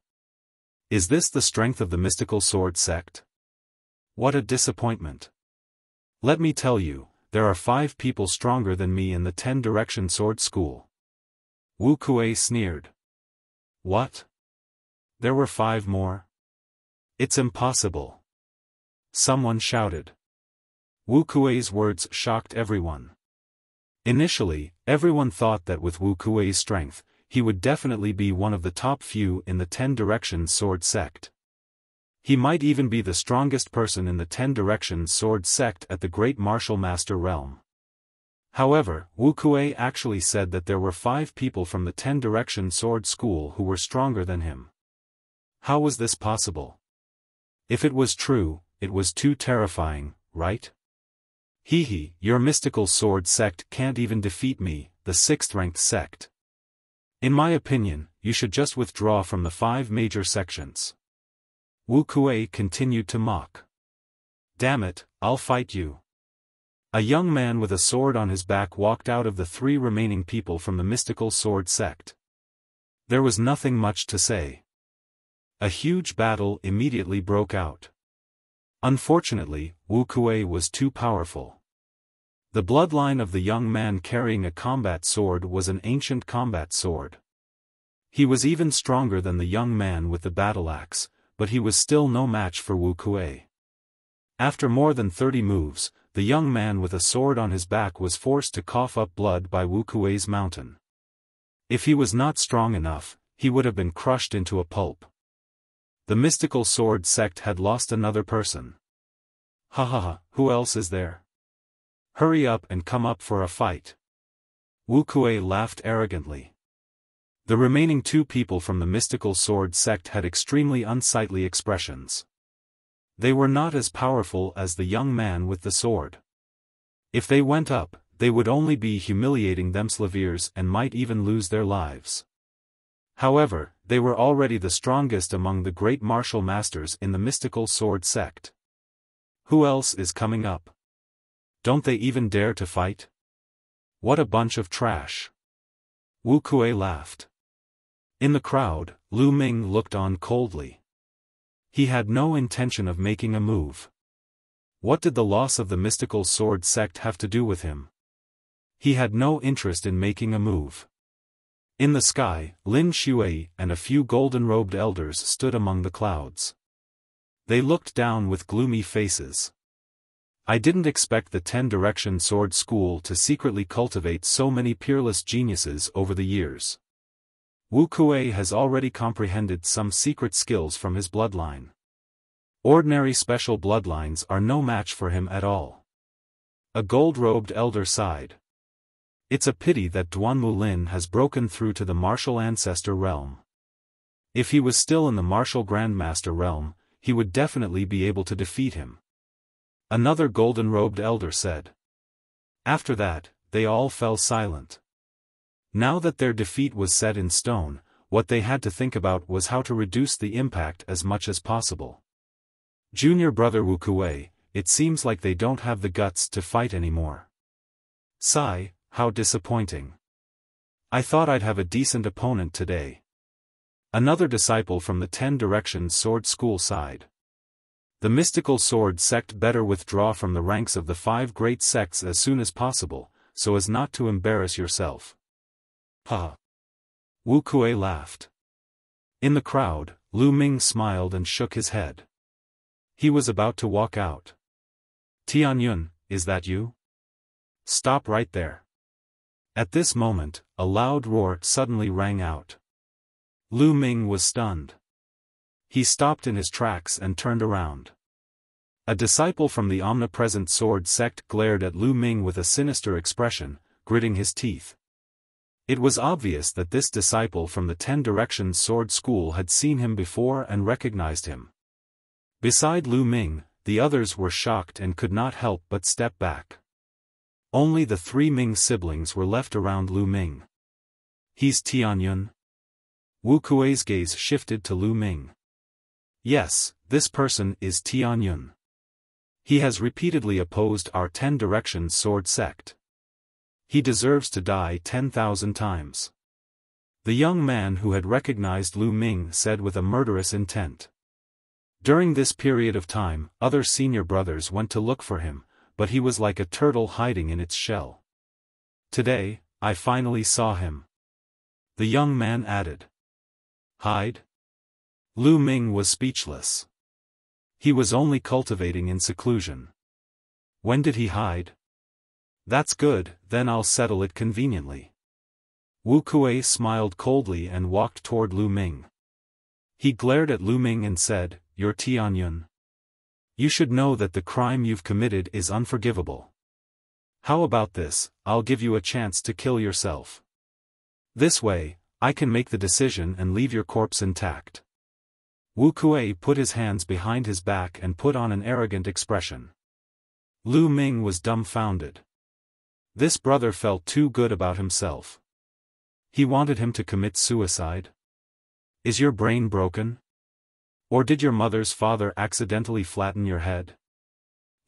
Is this the strength of the mystical sword sect? What a disappointment. Let me tell you, there are 5 people stronger than me in the 10-direction sword school. Wu Kuei sneered. What? There were 5 more? It's impossible. Someone shouted. Wu Kuei's words shocked everyone. Initially, everyone thought that with Wu Kuei's strength, he would definitely be one of the top few in the 10-direction sword sect. He might even be the strongest person in the 10-direction sword sect at the Great Martial Master realm. However, Wu Kuei actually said that there were 5 people from the 10-direction sword school who were stronger than him. How was this possible? If it was true, it was too terrifying, right? Hee, your mystical sword sect can't even defeat me, the 6th-ranked sect. In my opinion, you should just withdraw from the 5 major sections. Wu Kuei continued to mock. Damn it, I'll fight you. A young man with a sword on his back walked out of the 3 remaining people from the mystical sword sect. There was nothing much to say. A huge battle immediately broke out. Unfortunately, Wu Kuei was too powerful. The bloodline of the young man carrying a combat sword was an ancient combat sword. He was even stronger than the young man with the battle axe, but he was still no match for Wu Kuei. After more than 30 moves, the young man with a sword on his back was forced to cough up blood by Wu Kuei's mountain. If he was not strong enough, he would have been crushed into a pulp. The mystical sword sect had lost another person. Ha ha ha, who else is there? Hurry up and come up for a fight. Wu Kuei laughed arrogantly. The remaining 2 people from the mystical sword sect had extremely unsightly expressions. They were not as powerful as the young man with the sword. If they went up, they would only be humiliating themselves and might even lose their lives. However, they were already the strongest among the great martial masters in the mystical sword sect. Who else is coming up? Don't they even dare to fight? What a bunch of trash. Wu Kuei laughed. In the crowd, Lu Ming looked on coldly. He had no intention of making a move. What did the loss of the mystical sword sect have to do with him? He had no interest in making a move. In the sky, Lin Shui and a few golden-robed elders stood among the clouds. They looked down with gloomy faces. I didn't expect the 10-direction sword school to secretly cultivate so many peerless geniuses over the years. Wu Kuei has already comprehended some secret skills from his bloodline. Ordinary special bloodlines are no match for him at all. A gold-robed elder sighed. It's a pity that Duanmu Lin has broken through to the martial ancestor realm. If he was still in the martial grandmaster realm, he would definitely be able to defeat him. Another golden-robed elder said. After that, they all fell silent. Now that their defeat was set in stone, what they had to think about was how to reduce the impact as much as possible. Junior brother Wu Kuei, it seems like they don't have the guts to fight anymore. Sigh, how disappointing. I thought I'd have a decent opponent today. Another disciple from the 10-direction sword school sighed. The mystical sword sect better withdraw from the ranks of the 5 great sects as soon as possible, so as not to embarrass yourself. Ha! Wu Kuei laughed. In the crowd, Lu Ming smiled and shook his head. He was about to walk out. Tianyun, is that you? Stop right there. At this moment, a loud roar suddenly rang out. Lu Ming was stunned. He stopped in his tracks and turned around. A disciple from the omnipresent sword sect glared at Lu Ming with a sinister expression, gritting his teeth. It was obvious that this disciple from the 10-direction sword school had seen him before and recognized him. Beside Lu Ming, the others were shocked and could not help but step back. Only the 3 Ming siblings were left around Lu Ming. He's Tianyun? Wu Kuei's gaze shifted to Lu Ming. Yes, this person is Tianyun. He has repeatedly opposed our 10-direction sword sect. He deserves to die 10,000 times. The young man who had recognized Lu Ming said with a murderous intent. During this period of time, other senior brothers went to look for him, but he was like a turtle hiding in its shell. Today, I finally saw him. The young man added. Hide? Lu Ming was speechless. He was only cultivating in seclusion. When did he hide? That's good, then I'll settle it conveniently. Wu Kuei smiled coldly and walked toward Lu Ming. He glared at Lu Ming and said, You're Tianyun. You should know that the crime you've committed is unforgivable. How about this, I'll give you a chance to kill yourself. This way, I can make the decision and leave your corpse intact. Wu Kuei put his hands behind his back and put on an arrogant expression. Lu Ming was dumbfounded. This brother felt too good about himself. He wanted him to commit suicide? Is your brain broken? Or did your mother's father accidentally flatten your head?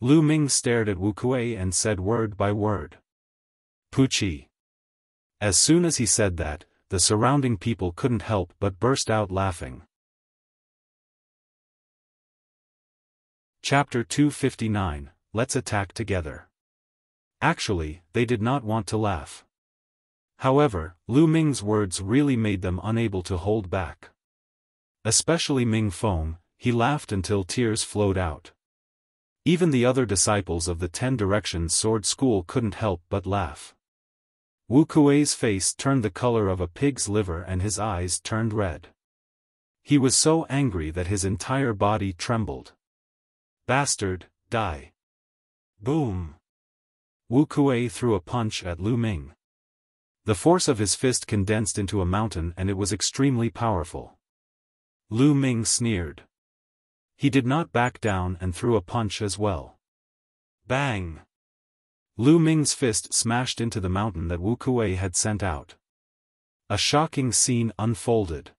Lu Ming stared at Wu Kuei and said word by word. Puchi. As soon as he said that, the surrounding people couldn't help but burst out laughing. Chapter 259, Let's Attack Together. Actually, they did not want to laugh. However, Lu Ming's words really made them unable to hold back. Especially Ming Feng, he laughed until tears flowed out. Even the other disciples of the 10 Directions Sword School couldn't help but laugh. Wu Kuei's face turned the color of a pig's liver and his eyes turned red. He was so angry that his entire body trembled. Bastard, die. Boom. Wu Kuei threw a punch at Lu Ming. The force of his fist condensed into a mountain and it was extremely powerful. Lu Ming sneered. He did not back down and threw a punch as well. Bang! Lu Ming's fist smashed into the mountain that Wu Kuei had sent out. A shocking scene unfolded.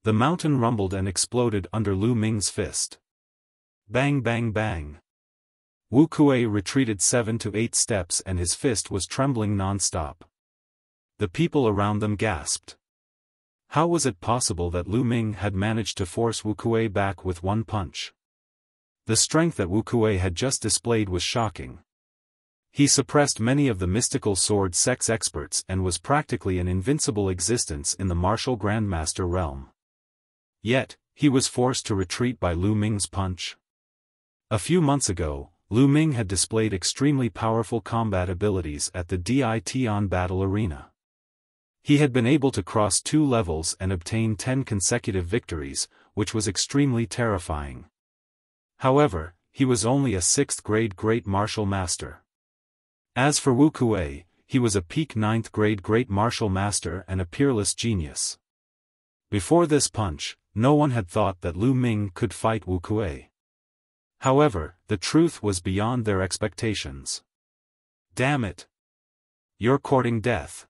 The mountain rumbled and exploded under Lu Ming's fist. Bang bang bang. Wu Kuei retreated 7 to 8 steps and his fist was trembling non-stop. The people around them gasped. How was it possible that Lu Ming had managed to force Wu Kuei back with one punch? The strength that Wu Kuei had just displayed was shocking. He suppressed many of the mystical sword sex experts and was practically an invincible existence in the martial grandmaster realm. Yet, he was forced to retreat by Lu Ming's punch. A few months ago, Lu Ming had displayed extremely powerful combat abilities at the Dition battle arena. He had been able to cross 2 levels and obtain 10 consecutive victories, which was extremely terrifying. However, he was only a 6th grade Great Martial Master. As for Wu Kuei, he was a peak 9th grade Great Martial Master and a peerless genius. Before this punch, no one had thought that Lu Ming could fight Wu Kuei. However, the truth was beyond their expectations. Damn it! You're courting death!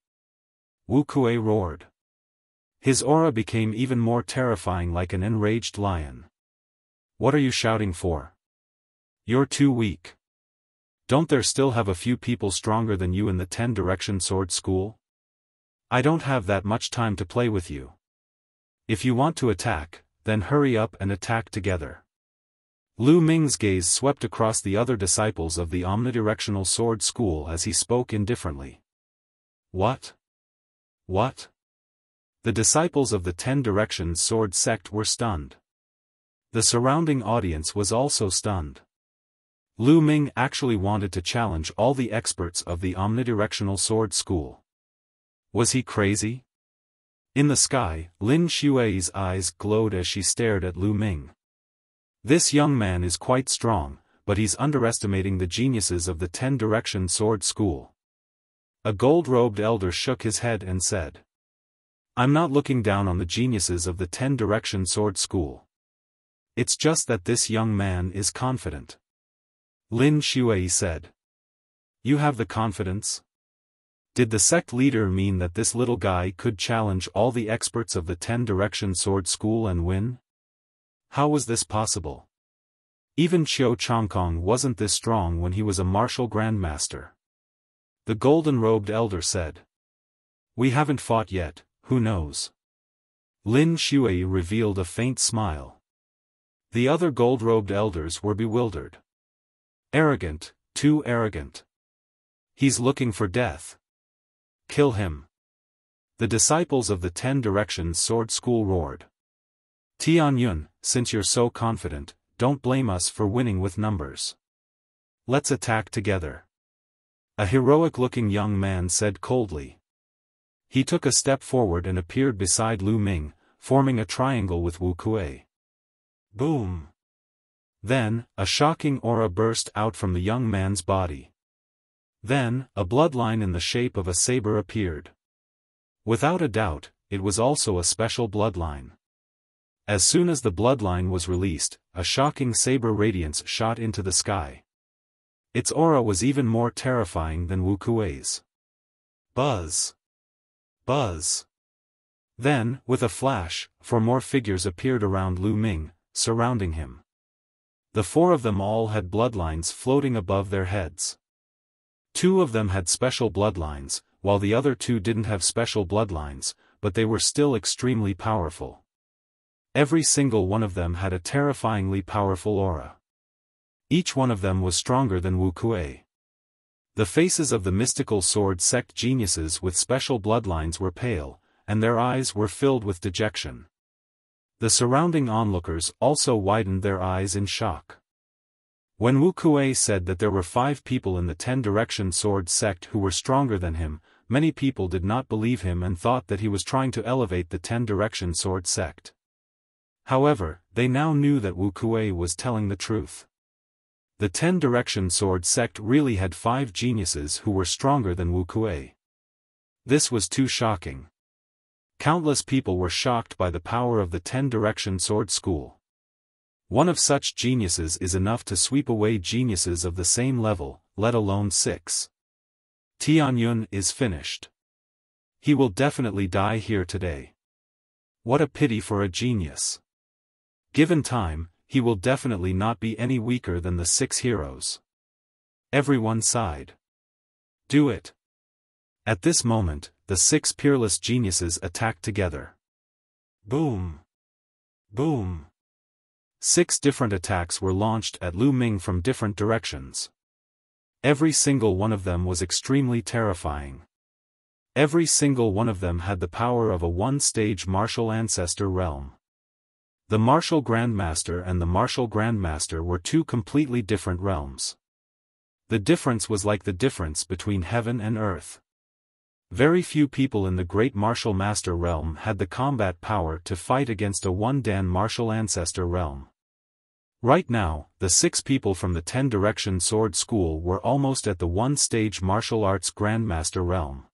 Wu Kuei roared. His aura became even more terrifying, like an enraged lion. What are you shouting for? You're too weak. Don't there still have a few people stronger than you in the 10 Direction Sword School? I don't have that much time to play with you. If you want to attack, then hurry up and attack together. Lu Ming's gaze swept across the other disciples of the omnidirectional sword school as he spoke indifferently. What? What? The disciples of the 10 Directions sword sect were stunned. The surrounding audience was also stunned. Lu Ming actually wanted to challenge all the experts of the omnidirectional sword school. Was he crazy? In the sky, Lin Xue's eyes glowed as she stared at Lu Ming. This young man is quite strong, but he's underestimating the geniuses of the 10 Direction sword school. A gold-robed elder shook his head and said, I'm not looking down on the geniuses of the 10 Direction sword school. It's just that this young man is confident. Lin Xue said. You have the confidence? Did the sect leader mean that this little guy could challenge all the experts of the 10 Direction sword school and win? How was this possible? Even Qiu Chongkong wasn't this strong when he was a martial grandmaster. The golden-robed elder said. We haven't fought yet, who knows? Lin Xue revealed a faint smile. The other gold-robed elders were bewildered. Arrogant, too arrogant. He's looking for death. Kill him. The disciples of the 10 Directions sword school roared. Tianyun, since you're so confident, don't blame us for winning with numbers. Let's attack together. A heroic-looking young man said coldly. He took a step forward and appeared beside Lu Ming, forming a triangle with Wu Kuei. Boom! Then, a shocking aura burst out from the young man's body. Then, a bloodline in the shape of a saber appeared. Without a doubt, it was also a special bloodline. As soon as the bloodline was released, a shocking saber radiance shot into the sky. Its aura was even more terrifying than Wu Kuei's. Buzz! Buzz! Then, with a flash, 4 more figures appeared around Lu Ming, surrounding him. The 4 of them all had bloodlines floating above their heads. 2 of them had special bloodlines, while the other 2 didn't have special bloodlines, but they were still extremely powerful. Every single one of them had a terrifyingly powerful aura. Each one of them was stronger than Wu Kuei. The faces of the mystical sword sect geniuses with special bloodlines were pale, and their eyes were filled with dejection. The surrounding onlookers also widened their eyes in shock. When Wu Kuei said that there were 5 people in the 10-direction sword sect who were stronger than him, many people did not believe him and thought that he was trying to elevate the 10-direction sword sect. However, they now knew that Wu Kuei was telling the truth. The 10-direction sword sect really had 5 geniuses who were stronger than Wu Kuei. This was too shocking. Countless people were shocked by the power of the 10-direction sword school. One of such geniuses is enough to sweep away geniuses of the same level, let alone 6. Tianyun is finished. He will definitely die here today. What a pity for a genius. Given time, he will definitely not be any weaker than the 6 heroes. Everyone sighed. Do it. At this moment, the 6 peerless geniuses attacked together. Boom! Boom! 6 different attacks were launched at Lu Ming from different directions. Every single one of them was extremely terrifying. Every single one of them had the power of a one-stage martial ancestor realm. The martial grandmaster and the martial grandmaster were 2 completely different realms. The difference was like the difference between heaven and earth. Very few people in the great martial master realm had the combat power to fight against a one-dan martial ancestor realm. Right now, the 6 people from the 10-direction sword school were almost at the one-stage martial arts grandmaster realm.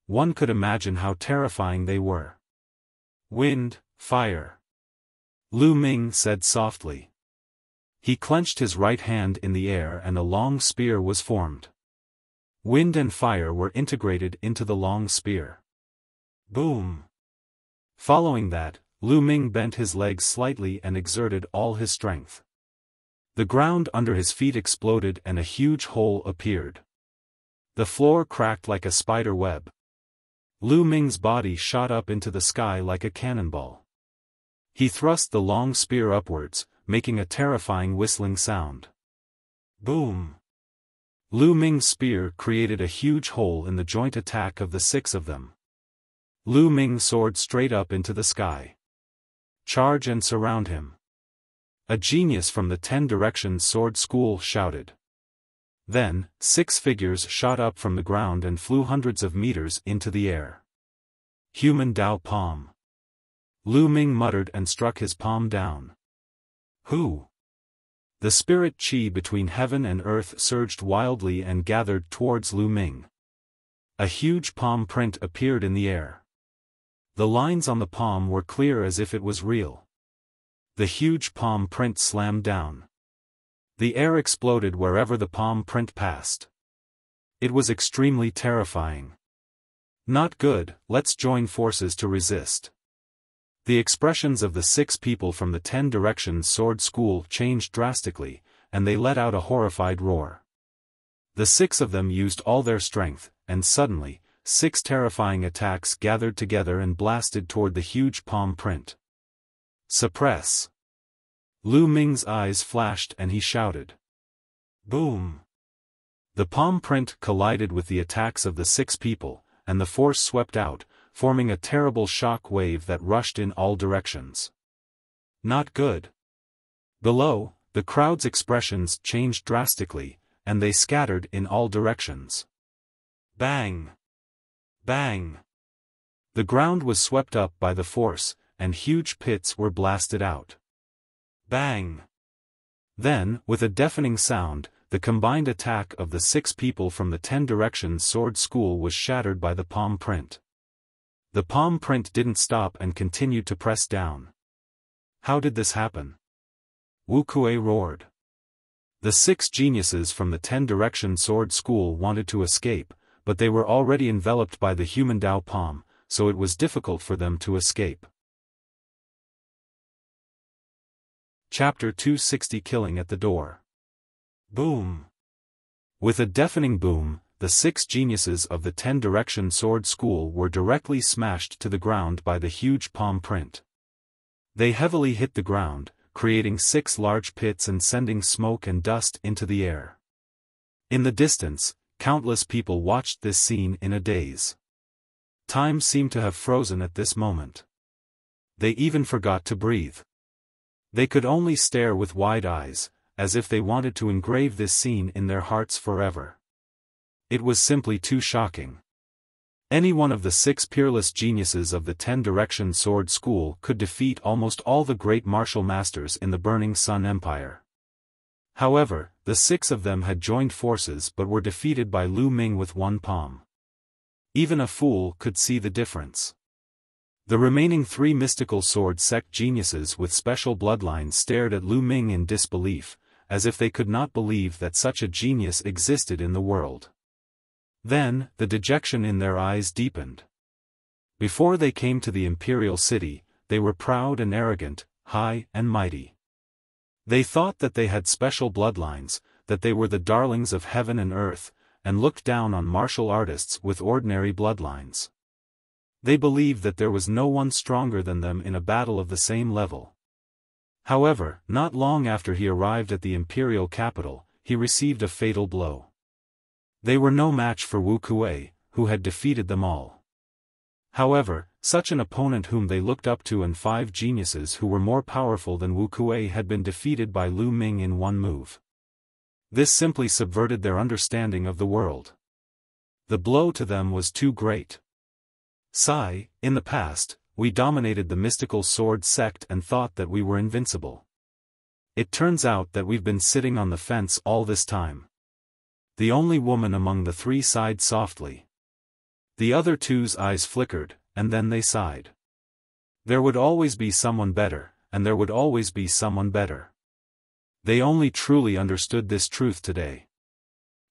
One could imagine how terrifying they were. Wind, fire. Lu Ming said softly. He clenched his right hand in the air and a long spear was formed. Wind and fire were integrated into the long spear. Boom! Following that, Lu Ming bent his legs slightly and exerted all his strength. The ground under his feet exploded and a huge hole appeared. The floor cracked like a spider web. Lu Ming's body shot up into the sky like a cannonball. He thrust the long spear upwards, making a terrifying whistling sound. Boom! Lu Ming's spear created a huge hole in the joint attack of the 6 of them. Lu Ming soared straight up into the sky. Charge and surround him. A genius from the 10-direction sword school shouted. Then, 6 figures shot up from the ground and flew hundreds of meters into the air. Human Dao Palm. Lu Ming muttered and struck his palm down. Who? The spirit chi between heaven and earth surged wildly and gathered towards Lu Ming. A huge palm print appeared in the air. The lines on the palm were clear as if it was real. The huge palm print slammed down. The air exploded wherever the palm print passed. It was extremely terrifying. Not good, let's join forces to resist. The expressions of the 6 people from the 10-direction sword school changed drastically, and they let out a horrified roar. The 6 of them used all their strength, and suddenly, 6 terrifying attacks gathered together and blasted toward the huge palm print. Suppress! Lu Ming's eyes flashed and he shouted. Boom! The palm print collided with the attacks of the 6 people, and the force swept out, forming a terrible shock wave that rushed in all directions. Not good. Below, the crowd's expressions changed drastically, and they scattered in all directions. Bang! Bang! The ground was swept up by the force, and huge pits were blasted out. Bang! Then, with a deafening sound, the combined attack of the 6 people from the 10-direction sword school was shattered by the palm print. The palm print didn't stop and continued to press down. How did this happen? Wu Kuei roared. The 6 geniuses from the 10-direction sword school wanted to escape, but they were already enveloped by the human Dao Palm, so it was difficult for them to escape. Chapter 260 Killing at the Door. Boom! With a deafening boom, the 6 geniuses of the 10-direction sword school were directly smashed to the ground by the huge palm print. They heavily hit the ground, creating 6 large pits and sending smoke and dust into the air. In the distance, countless people watched this scene in a daze. Time seemed to have frozen at this moment. They even forgot to breathe. They could only stare with wide eyes, as if they wanted to engrave this scene in their hearts forever. It was simply too shocking. Any one of the 6 peerless geniuses of the 10-direction sword school could defeat almost all the great martial masters in the Burning Sun Empire. However, the 6 of them had joined forces but were defeated by Lu Ming with one palm. Even a fool could see the difference. The remaining 3 mystical sword sect geniuses with special bloodlines stared at Lu Ming in disbelief, as if they could not believe that such a genius existed in the world. Then, the dejection in their eyes deepened. Before they came to the imperial city, they were proud and arrogant, high and mighty. They thought that they had special bloodlines, that they were the darlings of heaven and earth, and looked down on martial artists with ordinary bloodlines. They believed that there was no one stronger than them in a battle of the same level. However, not long after he arrived at the imperial capital, he received a fatal blow. They were no match for Wuxia, who had defeated them all. However, such an opponent whom they looked up to and 5 geniuses who were more powerful than Wuxia had been defeated by Lu Ming in one move. This simply subverted their understanding of the world. The blow to them was too great. In the past, we dominated the mystical sword sect and thought that we were invincible. It turns out that we've been sitting on the fence all this time. The only woman among the 3 sighed softly. The other 2's eyes flickered, and then they sighed. There would always be someone better, and there would always be someone better. They only truly understood this truth today.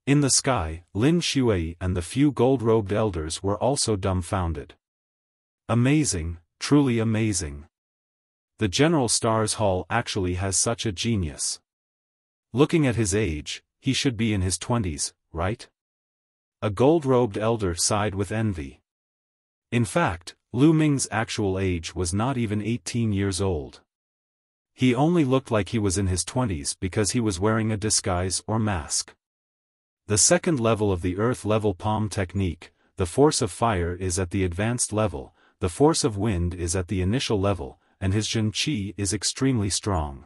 In the sky, Lin Shui and the few gold-robed elders were also dumbfounded. Amazing, truly amazing. The General Stars Hall actually has such a genius. Looking at his age, he should be in his 20s, right? A gold-robed elder sighed with envy. In fact, Lu Ming's actual age was not even 18 years old. He only looked like he was in his 20s because he was wearing a disguise or mask. The second level of the earth level palm technique, the force of fire is at the advanced level, the force of wind is at the initial level, and his Jin Qi is extremely strong.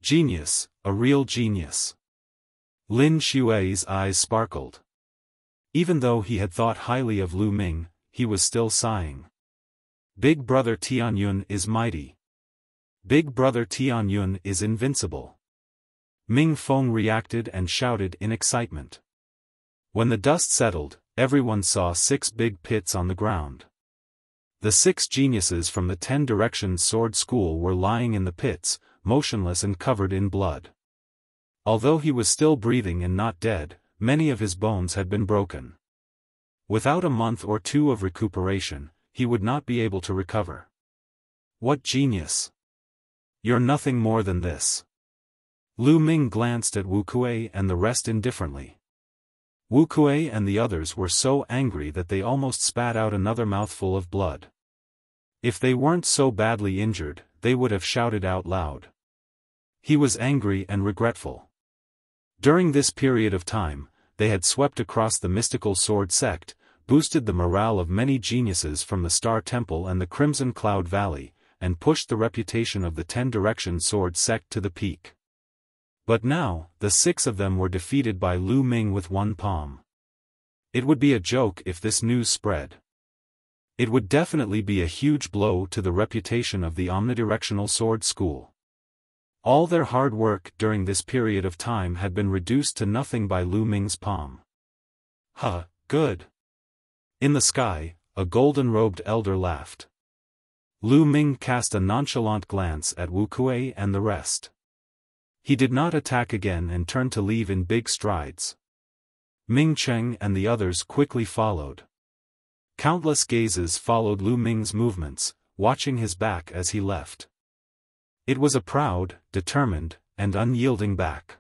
Genius, a real genius. Lin Shui's eyes sparkled. Even though he had thought highly of Lu Ming, he was still sighing. Big brother Tianyun is mighty. Big brother Tianyun is invincible. Ming Feng reacted and shouted in excitement. When the dust settled, everyone saw 6 big pits on the ground. The 6 geniuses from the 10-direction sword school were lying in the pits, motionless and covered in blood. Although he was still breathing and not dead, many of his bones had been broken. Without a month or 2 of recuperation, he would not be able to recover. What genius! You're nothing more than this. Lu Ming glanced at Wuxia and the rest indifferently. Wuxia and the others were so angry that they almost spat out another mouthful of blood. If they weren't so badly injured, they would have shouted out loud. He was angry and regretful. During this period of time, they had swept across the mystical sword sect, boosted the morale of many geniuses from the Star Temple and the Crimson Cloud Valley, and pushed the reputation of the 10-direction sword sect to the peak. But now, the 6 of them were defeated by Lu Ming with one palm. It would be a joke if this news spread. It would definitely be a huge blow to the reputation of the omnidirectional sword school. All their hard work during this period of time had been reduced to nothing by Lu Ming's palm. Good. In the sky, a golden-robed elder laughed. Lu Ming cast a nonchalant glance at Wuxia and the rest. He did not attack again and turned to leave in big strides. Ming Cheng and the others quickly followed. Countless gazes followed Lu Ming's movements, watching his back as he left. It was a proud, determined, and unyielding back.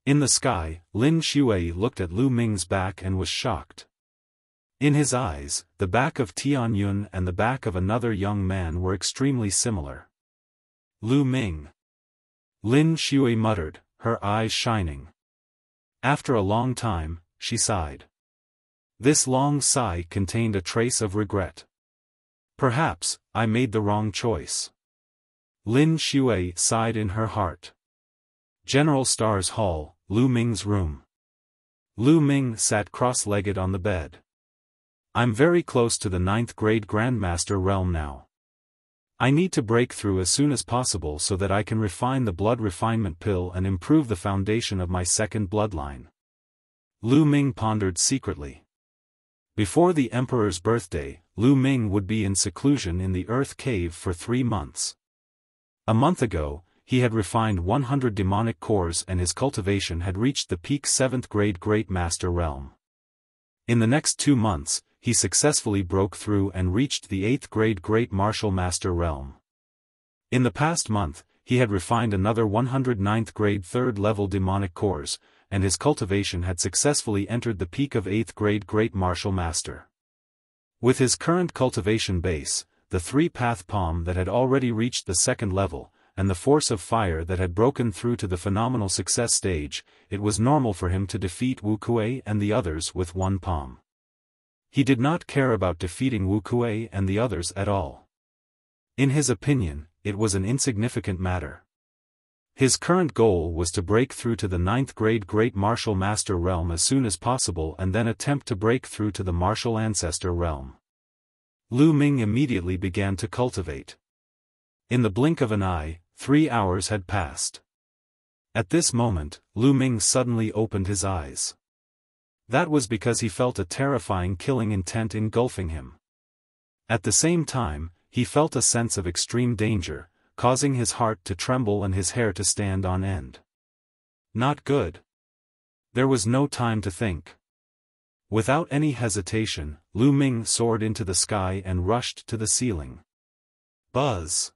In the sky, Lin Shui looked at Lu Ming's back and was shocked. In his eyes, the back of Tianyun and the back of another young man were extremely similar. Lu Ming. Lin Shui muttered, her eyes shining. After a long time, she sighed. This long sigh contained a trace of regret. Perhaps, I made the wrong choice. Lin Shui sighed in her heart. General Star's hall, Lu Ming's room. Lu Ming sat cross-legged on the bed. I'm very close to the 9th grade Grandmaster realm now. I need to break through as soon as possible so that I can refine the blood refinement pill and improve the foundation of my second bloodline. Lu Ming pondered secretly. Before the Emperor's birthday, Lu Ming would be in seclusion in the Earth Cave for 3 months. A month ago, he had refined 100 demonic cores and his cultivation had reached the peak 7th grade Great Master realm. In the next 2 months, he successfully broke through and reached the 8th grade Great Martial Master realm. In the past month, he had refined another 109th grade 3rd level demonic cores, and his cultivation had successfully entered the peak of 8th grade Great Martial Master. With his current cultivation base, the 3-path palm that had already reached the 2nd level, and the force of fire that had broken through to the phenomenal success stage, it was normal for him to defeat Wu Kuei and the others with 1 palm. He did not care about defeating Wu Kuei and the others at all. In his opinion, it was an insignificant matter. His current goal was to break through to the 9th grade Great Martial Master realm as soon as possible and then attempt to break through to the Martial Ancestor realm. Lu Ming immediately began to cultivate. In the blink of an eye, 3 hours had passed. At this moment, Lu Ming suddenly opened his eyes. That was because he felt a terrifying killing intent engulfing him. At the same time, he felt a sense of extreme danger, causing his heart to tremble and his hair to stand on end. Not good. There was no time to think. Without any hesitation, Lu Ming soared into the sky and rushed to the ceiling. Buzz!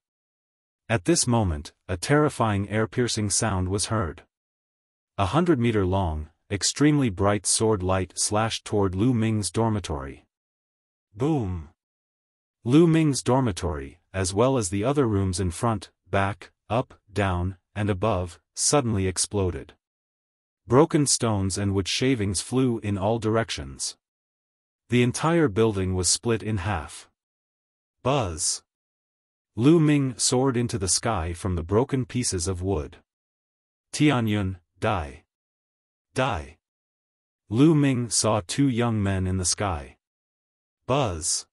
At this moment, a terrifying air-piercing sound was heard. 100-meter long, extremely bright sword light slashed toward Lu Ming's dormitory. Boom! Lu Ming's dormitory, as well as the other rooms in front, back, up, down, and above, suddenly exploded. Broken stones and wood shavings flew in all directions. The entire building was split in half. Buzz! Lu Ming soared into the sky from the broken pieces of wood. Tianyun, die! Die! Lu Ming saw 2 young men in the sky. Buzz!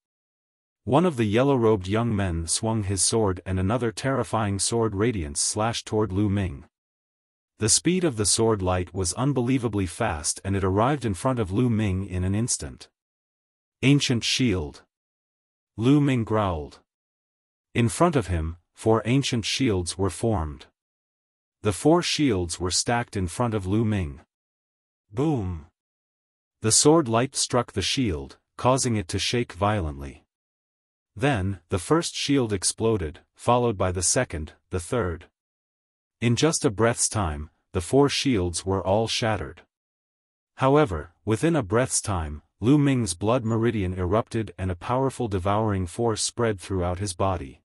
One of the yellow-robed young men swung his sword and another terrifying sword radiance slashed toward Lu Ming. The speed of the sword light was unbelievably fast and it arrived in front of Lu Ming in an instant. Ancient shield! Lu Ming growled. In front of him, 4 ancient shields were formed. The 4 shields were stacked in front of Lu Ming. Boom! The sword light struck the shield, causing it to shake violently. Then, the first shield exploded, followed by the second, the third. In just a breath's time, the 4 shields were all shattered. However, within a breath's time, Lu Ming's blood meridian erupted and a powerful devouring force spread throughout his body.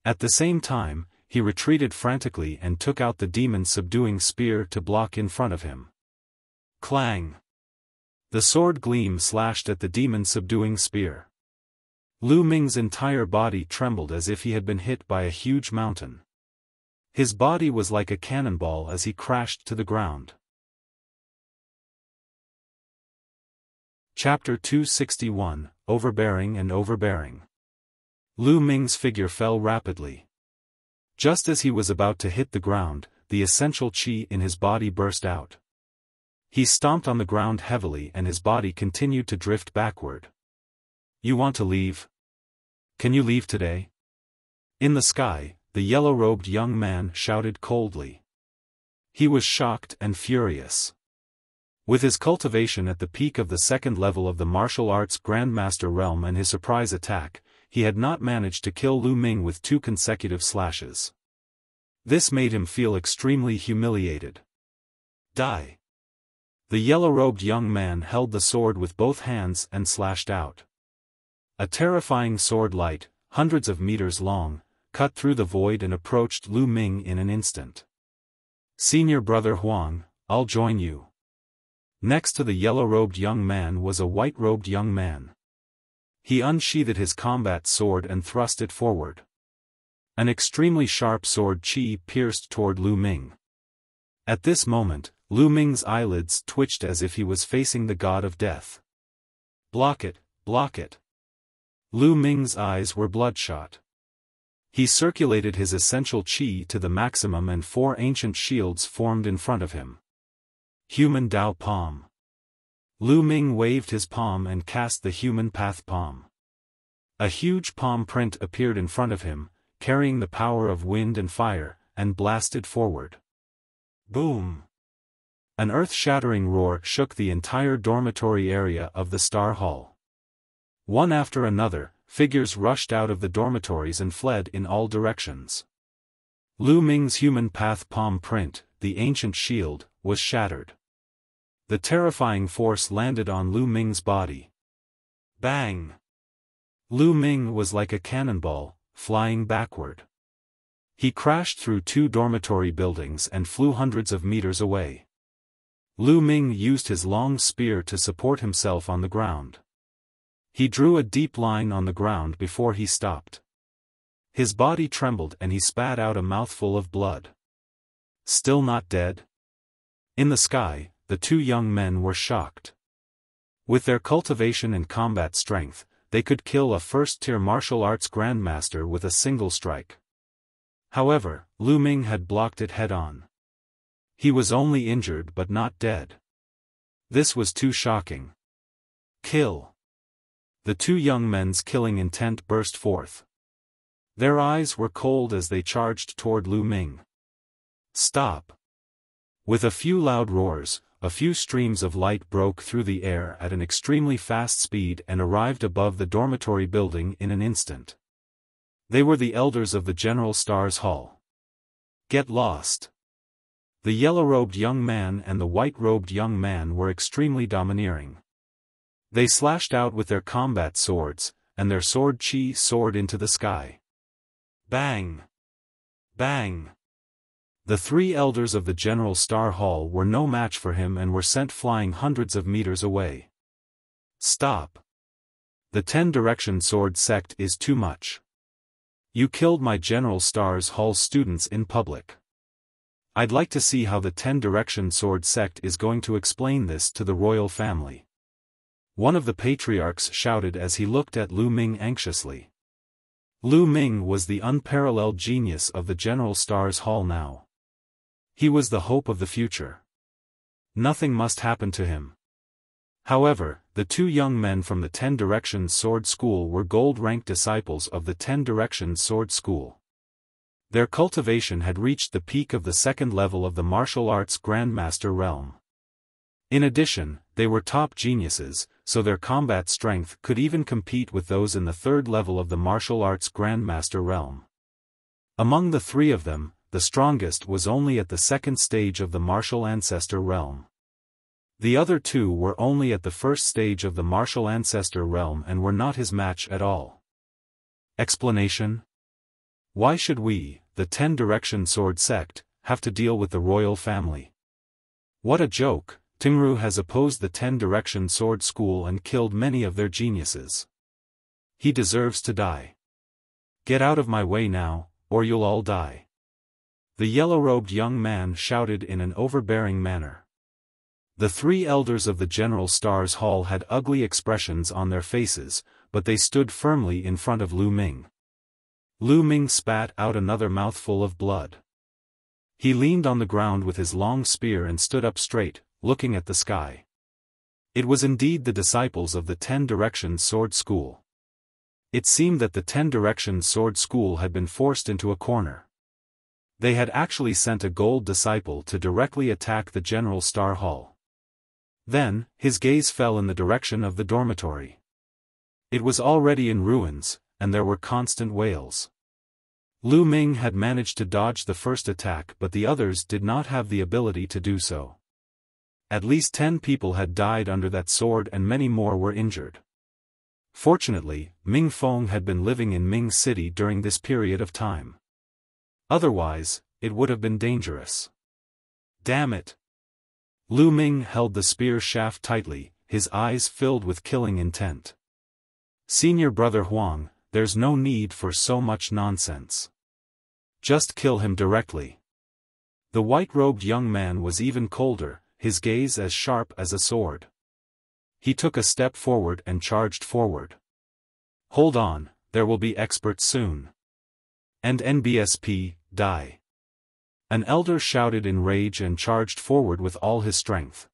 At the same time, he retreated frantically and took out the demon subduing spear to block in front of him. Clang! The sword gleam slashed at the demon subduing spear. Lu Ming's entire body trembled as if he had been hit by a huge mountain. His body was like a cannonball as he crashed to the ground. Chapter 261, Overbearing and Overbearing. Lu Ming's figure fell rapidly. Just as he was about to hit the ground, the essential qi in his body burst out. He stomped on the ground heavily and his body continued to drift backward. You want to leave? Can you leave today? In the sky, the yellow-robed young man shouted coldly. He was shocked and furious. With his cultivation at the peak of the 2nd level of the martial arts Grandmaster realm and his surprise attack, he had not managed to kill Lu Ming with 2 consecutive slashes. This made him feel extremely humiliated. Die! The yellow-robed young man held the sword with both hands and slashed out. A terrifying sword light, hundreds of meters long, cut through the void and approached Lu Ming in an instant. "Senior brother Huang, I'll join you." Next to the yellow-robed young man was a white-robed young man. He unsheathed his combat sword and thrust it forward. An extremely sharp sword qi pierced toward Lu Ming. At this moment, Lu Ming's eyelids twitched as if he was facing the god of death. "Block it, block it." Lu Ming's eyes were bloodshot. He circulated his essential qi to the maximum and 4 ancient shields formed in front of him. Human Dao Palm. Lu Ming waved his palm and cast the human path palm. A huge palm print appeared in front of him, carrying the power of wind and fire, and blasted forward. Boom! An earth-shattering roar shook the entire dormitory area of the Star Hall. One after another, figures rushed out of the dormitories and fled in all directions. Lu Ming's human path palm print, the ancient shield, was shattered. The terrifying force landed on Lu Ming's body. Bang! Lu Ming was like a cannonball, flying backward. He crashed through 2 dormitory buildings and flew hundreds of meters away. Lu Ming used his long spear to support himself on the ground. He drew a deep line on the ground before he stopped. His body trembled and he spat out a mouthful of blood. Still not dead? In the sky, the 2 young men were shocked. With their cultivation and combat strength, they could kill a first-tier martial arts grandmaster with a single strike. However, Lu Ming had blocked it head-on. He was only injured but not dead. This was too shocking. Kill! The 2 young men's killing intent burst forth. Their eyes were cold as they charged toward Lu Ming. Stop! With a few loud roars, a few streams of light broke through the air at an extremely fast speed and arrived above the dormitory building in an instant. They were the elders of the General Stars Hall. Get lost! The yellow-robed young man and the white-robed young man were extremely domineering. They slashed out with their combat swords, and their sword qi soared into the sky. Bang! Bang! The 3 elders of the General Star Hall were no match for him and were sent flying hundreds of meters away. Stop! The 10 Direction Sword sect is too much. You killed my General Stars Hall students in public. I'd like to see how the 10 Direction Sword sect is going to explain this to the royal family. One of the patriarchs shouted as he looked at Lu Ming anxiously. Lu Ming was the unparalleled genius of the General Stars Hall now. He was the hope of the future. Nothing must happen to him. However, the 2 young men from the 10 Directions Sword School were gold-ranked disciples of the 10 Directions Sword School. Their cultivation had reached the peak of the 2nd level of the martial arts Grandmaster realm. In addition, they were top geniuses, so their combat strength could even compete with those in the 3rd level of the martial arts Grandmaster realm. Among the 3 of them, the strongest was only at the 2nd stage of the martial ancestor realm. The other 2 were only at the 1st stage of the martial ancestor realm and were not his match at all. Explanation? Why should we, the 10 Direction Sword sect, have to deal with the royal family? What a joke! Tingru has opposed the 10 Direction Sword School and killed many of their geniuses. He deserves to die. Get out of my way now, or you'll all die. The yellow-robed young man shouted in an overbearing manner. The 3 elders of the General Stars Hall had ugly expressions on their faces, but they stood firmly in front of Lu Ming. Lu Ming spat out another mouthful of blood. He leaned on the ground with his long spear and stood up straight, looking at the sky. It was indeed the disciples of the 10 Directions Sword School. It seemed that the 10 Directions Sword School had been forced into a corner. They had actually sent a gold disciple to directly attack the General Star Hall. Then, his gaze fell in the direction of the dormitory. It was already in ruins, and there were constant wails. Lu Ming had managed to dodge the first attack, but the others did not have the ability to do so. At least 10 people had died under that sword and many more were injured. Fortunately, Ming Feng had been living in Ming City during this period of time. Otherwise, it would have been dangerous. Damn it! Lu Ming held the spear shaft tightly, his eyes filled with killing intent. Senior brother Huang, there's no need for so much nonsense. Just kill him directly. The white-robed young man was even colder, his gaze as sharp as a sword. He took a step forward and charged forward. Hold on, there will be experts soon. And NBSP, die. An elder shouted in rage and charged forward with all his strength.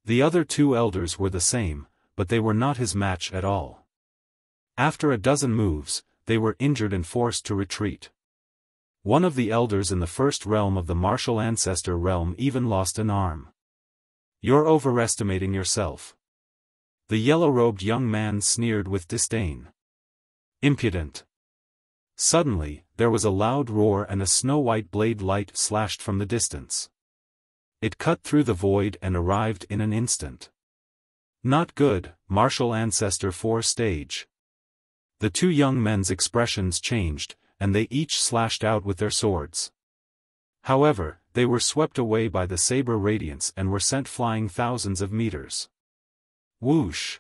The other two elders were the same, but they were not his match at all. After a dozen moves, they were injured and forced to retreat. One of the elders in the first realm of the martial ancestor realm even lost an arm. You're overestimating yourself. The yellow-robed young man sneered with disdain. Impudent. Suddenly, there was a loud roar and a snow-white blade light slashed from the distance. It cut through the void and arrived in an instant. Not good, martial ancestor 4 stage. The two young men's expressions changed, and they each slashed out with their swords. However, they were swept away by the saber radiance and were sent flying thousands of meters. Whoosh!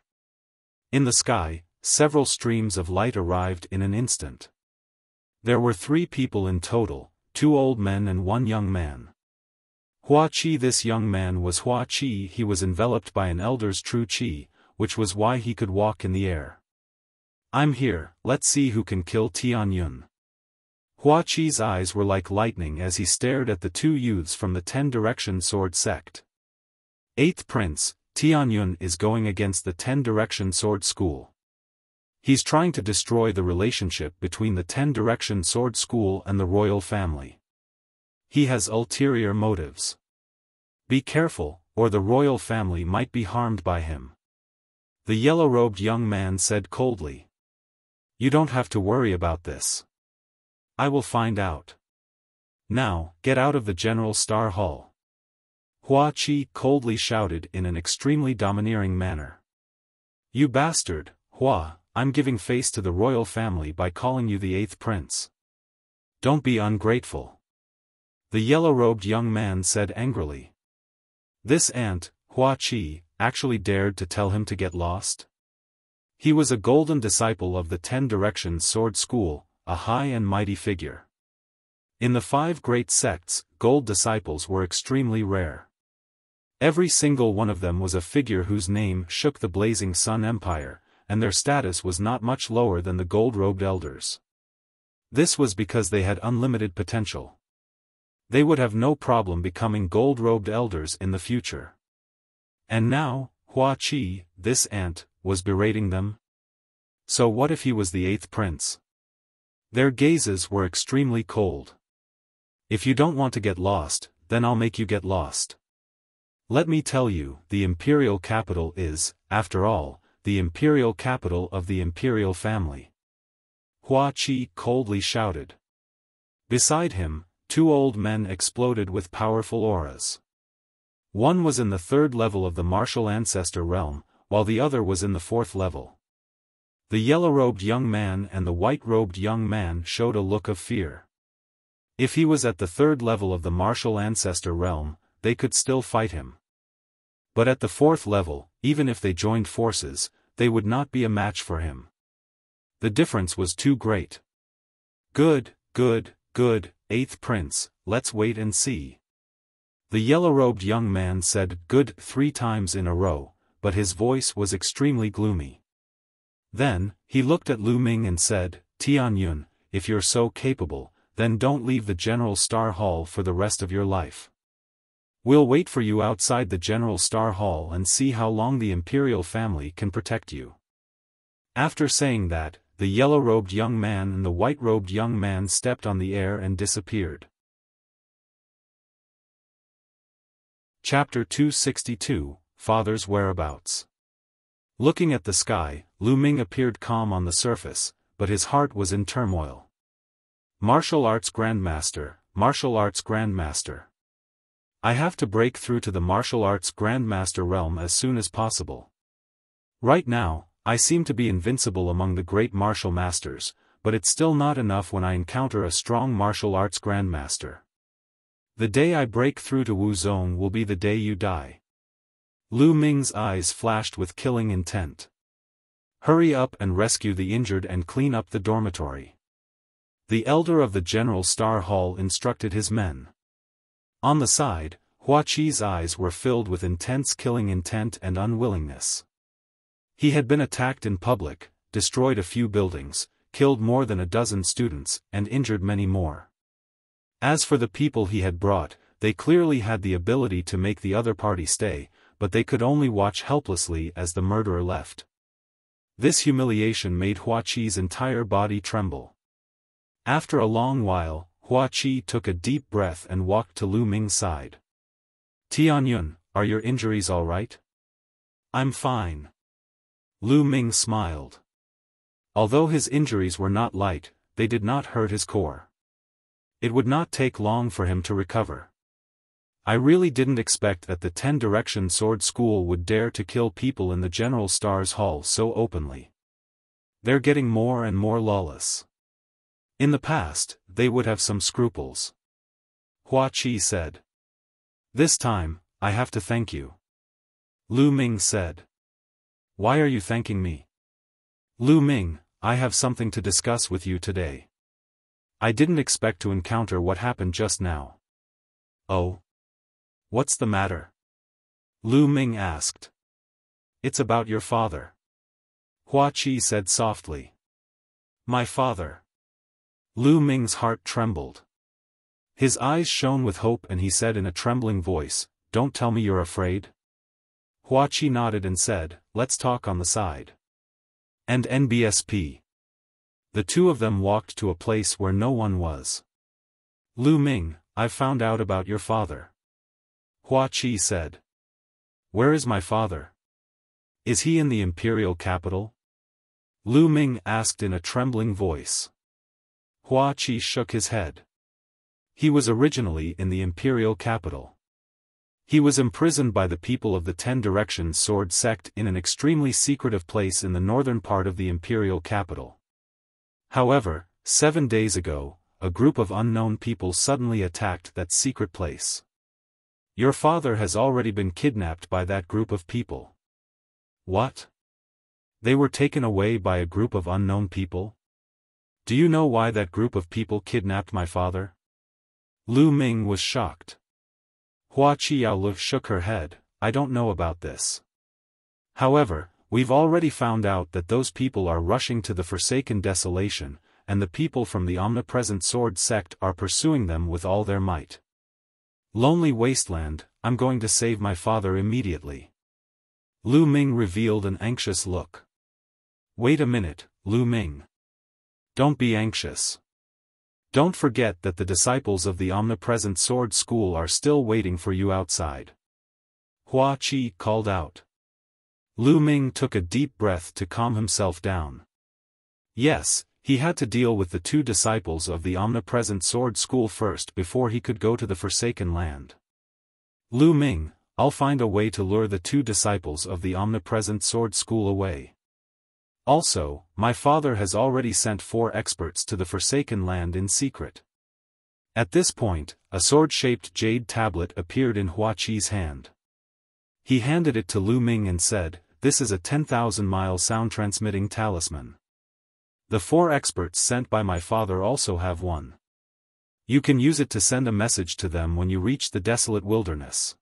In the sky, several streams of light arrived in an instant. There were 3 people in total, 2 old men and 1 young man. Hua Qi. This young man was Hua Qi. He was enveloped by an elder's true qi, which was why he could walk in the air. I'm here, let's see who can kill Tianyun. Hua Qi's eyes were like lightning as he stared at the 2 youths from the 10-direction sword sect. 8th Prince, Tianyun is going against the 10-direction sword school. He's trying to destroy the relationship between the 10-direction sword school and the royal family. He has ulterior motives. Be careful, or the royal family might be harmed by him. The yellow-robed young man said coldly. You don't have to worry about this. I will find out. Now, get out of the General Star Hall. Hua Qi coldly shouted in an extremely domineering manner. You bastard, Hua, I'm giving face to the royal family by calling you the 8th prince. Don't be ungrateful. The yellow-robed young man said angrily. This ant, Hua Qi, actually dared to tell him to get lost? He was a golden disciple of the 10-direction sword school, a high and mighty figure. In the 5 great sects, gold disciples were extremely rare. Every single one of them was a figure whose name shook the Blazing Sun Empire, and their status was not much lower than the gold-robed elders. This was because they had unlimited potential. They would have no problem becoming gold-robed elders in the future. And now, Hua Qi, this ant, was berating them? So what if he was the 8th prince? Their gazes were extremely cold. If you don't want to get lost, then I'll make you get lost. Let me tell you, the imperial capital is, after all, the imperial capital of the imperial family. Hua Qi coldly shouted. Beside him, 2 old men exploded with powerful auras. One was in the 3rd level of the martial ancestor realm, while the other was in the 4th level. The yellow-robed young man and the white-robed young man showed a look of fear. If he was at the 3rd level of the martial ancestor realm, they could still fight him. But at the 4th level, even if they joined forces, they would not be a match for him. The difference was too great. Good, 8th prince, let's wait and see. The yellow-robed young man said good 3 times in a row, but his voice was extremely gloomy. Then, he looked at Lu Ming and said, Tianyun, if you're so capable, then don't leave the General Star Hall for the rest of your life. We'll wait for you outside the General Star Hall and see how long the imperial family can protect you. After saying that, the yellow-robed young man and the white-robed young man stepped on the air and disappeared. Chapter 262, Father's Whereabouts. Looking at the sky, Lu Ming appeared calm on the surface, but his heart was in turmoil. Martial Arts Grandmaster, Martial Arts Grandmaster. I have to break through to the Martial Arts Grandmaster realm as soon as possible. Right now, I seem to be invincible among the great martial masters, but it's still not enough when I encounter a strong martial arts grandmaster. The day I break through to Wu Zone will be the day you die. Lu Ming's eyes flashed with killing intent. Hurry up and rescue the injured and clean up the dormitory. The elder of the General Star Hall instructed his men. On the side, Hua Qi's eyes were filled with intense killing intent and unwillingness. He had been attacked in public, destroyed a few buildings, killed more than a dozen students, and injured many more. As for the people he had brought, they clearly had the ability to make the other party stay, but they could only watch helplessly as the murderer left. This humiliation made Hua Qi's entire body tremble. After a long while, Hua Qi took a deep breath and walked to Lu Ming's side. "Tianyun, are your injuries all right?" "I'm fine." Lu Ming smiled. Although his injuries were not light, they did not hurt his core. It would not take long for him to recover. "I really didn't expect that the 10-Direction Sword School would dare to kill people in the General Star's Hall so openly. They're getting more and more lawless. In the past, they would have some scruples." Hua Qi said. "This time, I have to thank you." Lu Ming said. "Why are you thanking me?" "Lu Ming, I have something to discuss with you today. I didn't expect to encounter what happened just now." "Oh? What's the matter?" Lu Ming asked. "It's about your father." Hua Qi said softly. "My father?" Lu Ming's heart trembled. His eyes shone with hope and he said in a trembling voice, "Don't tell me you're afraid?" Hua Qi nodded and said, "Let's talk on the side." And NBSP. The two of them walked to a place where no one was. "Lu Ming, I've found out about your father." Hua Qi said. "Where is my father? Is he in the imperial capital?" Lu Ming asked in a trembling voice. Hua Qi shook his head. He was originally in the imperial capital. He was imprisoned by the people of the 10-Direction Sword sect in an extremely secretive place in the northern part of the imperial capital. However, 7 days ago, a group of unknown people suddenly attacked that secret place. Your father has already been kidnapped by that group of people." "What? They were taken away by a group of unknown people? Do you know why that group of people kidnapped my father?" Lu Ming was shocked. Hua Qiao shook her head, "I don't know about this. However, we've already found out that those people are rushing to the Forsaken Desolation, and the people from the Omnipresent Sword sect are pursuing them with all their might. Lonely Wasteland, I'm going to save my father immediately." Lu Ming revealed an anxious look. "Wait a minute, Lu Ming. Don't be anxious. Don't forget that the disciples of the Omnipresent Sword School are still waiting for you outside." Hua Qi called out. Lu Ming took a deep breath to calm himself down. Yes, he had to deal with the 2 disciples of the Omnipresent Sword School first before he could go to the Forsaken Land. "Lu Ming, I'll find a way to lure the 2 disciples of the Omnipresent Sword School away. Also, my father has already sent 4 experts to the Forsaken Land in secret." At this point, a sword-shaped jade tablet appeared in Hua Qi's hand. He handed it to Lu Ming and said, "This is a 10,000-mile sound-transmitting talisman. The 4 experts sent by my father also have one. You can use it to send a message to them when you reach the desolate wilderness.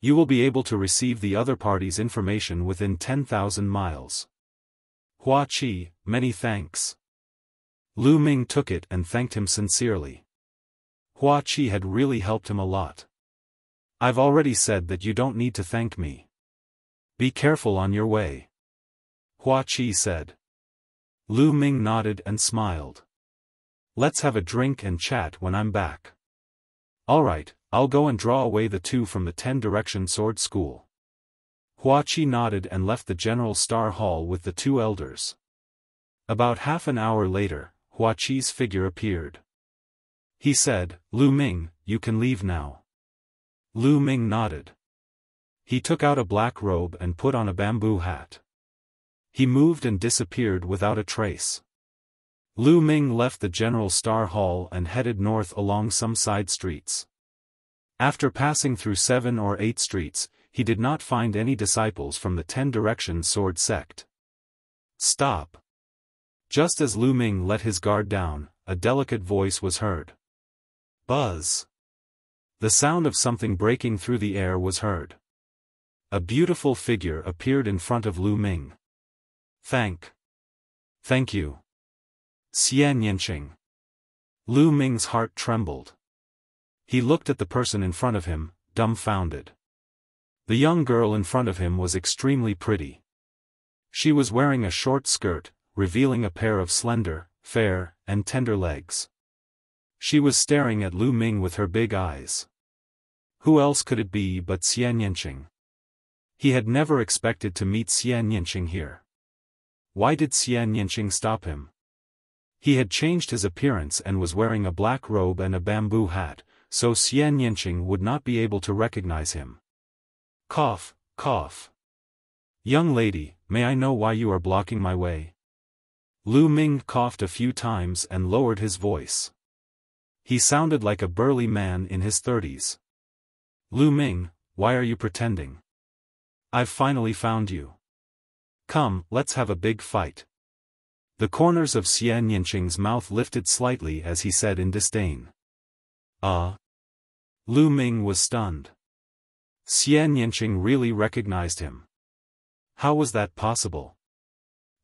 You will be able to receive the other party's information within 10,000 miles. Hua Qi, many thanks." Lu Ming took it and thanked him sincerely. Hua Qi had really helped him a lot. "I've already said that you don't need to thank me. Be careful on your way," Hua Qi said. Lu Ming nodded and smiled. "Let's have a drink and chat when I'm back." "Alright, I'll go and draw away the 2 from the 10-Direction Sword School." Hua Qi nodded and left the General Star Hall with the 2 elders. About half an hour later, Hua Qi's figure appeared. He said, "Lu Ming, you can leave now." Lu Ming nodded. He took out a black robe and put on a bamboo hat. He moved and disappeared without a trace. Lu Ming left the General Star Hall and headed north along some side streets. After passing through 7 or 8 streets, he did not find any disciples from the 10 Direction Sword sect. Stop! Just as Lu Ming let his guard down, a delicate voice was heard. Buzz! The sound of something breaking through the air was heard. A beautiful figure appeared in front of Lu Ming. Thank you. Xian Yinqing. Lu Ming's heart trembled. He looked at the person in front of him, dumbfounded. The young girl in front of him was extremely pretty. She was wearing a short skirt, revealing a pair of slender, fair, and tender legs. She was staring at Lu Ming with her big eyes. Who else could it be but Xian Yinqing? He had never expected to meet Xian Yinqing here. Why did Xian Yinqing stop him? He had changed his appearance and was wearing a black robe and a bamboo hat, so Xian Yinqing would not be able to recognize him. Cough, cough. Young lady, may I know why you are blocking my way? Lu Ming coughed a few times and lowered his voice. He sounded like a burly man in his 30s. Lu Ming, why are you pretending? I've finally found you. Come, let's have a big fight. The corners of Xian Yinqing's mouth lifted slightly as he said in disdain. Lu Ming was stunned. Xian Yinqing really recognized him. How was that possible?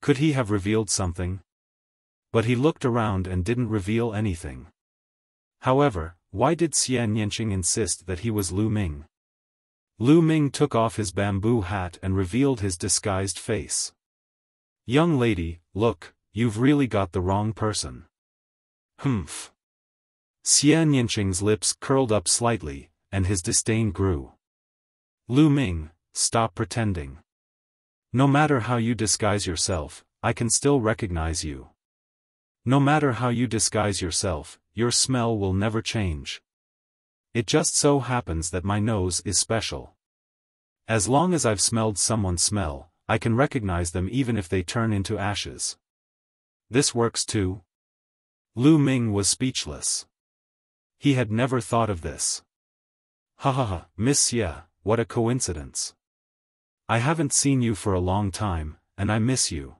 Could he have revealed something? But he looked around and didn't reveal anything. However, why did Xian Yinqing insist that he was Lu Ming? Lu Ming took off his bamboo hat and revealed his disguised face. Young lady, look, you've really got the wrong person. Humph. Xian Yinqing's lips curled up slightly, and his disdain grew. Lu Ming, stop pretending. No matter how you disguise yourself, I can still recognize you. No matter how you disguise yourself, your smell will never change. It just so happens that my nose is special. As long as I've smelled someone's smell, I can recognize them even if they turn into ashes. This works too? Lu Ming was speechless. He had never thought of this. Ha ha ha, Miss Xia, what a coincidence. I haven't seen you for a long time, and I miss you.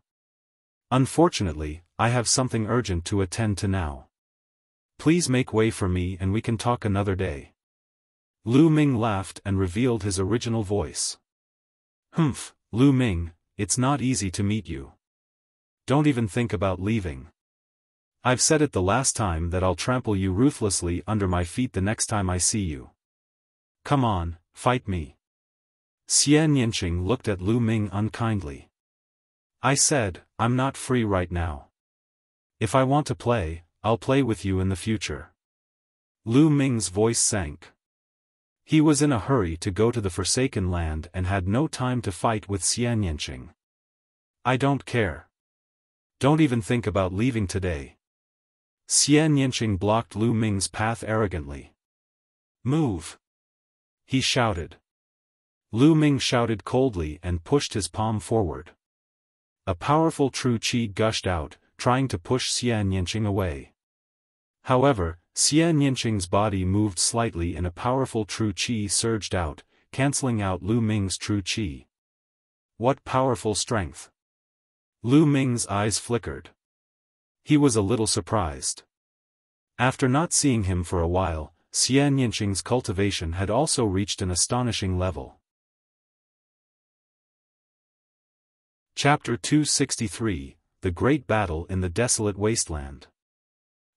Unfortunately, I have something urgent to attend to now. Please make way for me and we can talk another day. Lu Ming laughed and revealed his original voice. Humph, Lu Ming, it's not easy to meet you. Don't even think about leaving. I've said it the last time that I'll trample you ruthlessly under my feet the next time I see you. Come on, fight me. Xian Yinqing looked at Lu Ming unkindly. I said, I'm not free right now. If I want to play, I'll play with you in the future. Lu Ming's voice sank. He was in a hurry to go to the Forsaken Land and had no time to fight with Xian Yinqing. I don't care. Don't even think about leaving today. Xian Yinqing blocked Lu Ming's path arrogantly. Move! He shouted. Lu Ming shouted coldly and pushed his palm forward. A powerful true qi gushed out, trying to push Xian Yinqing away. However, Xian Yinqing's body moved slightly and a powerful true qi surged out, cancelling out Lu Ming's true qi. What powerful strength! Lu Ming's eyes flickered. He was a little surprised. After not seeing him for a while, Xian Yinqing's cultivation had also reached an astonishing level. Chapter 263, The Great Battle in the Desolate Wasteland.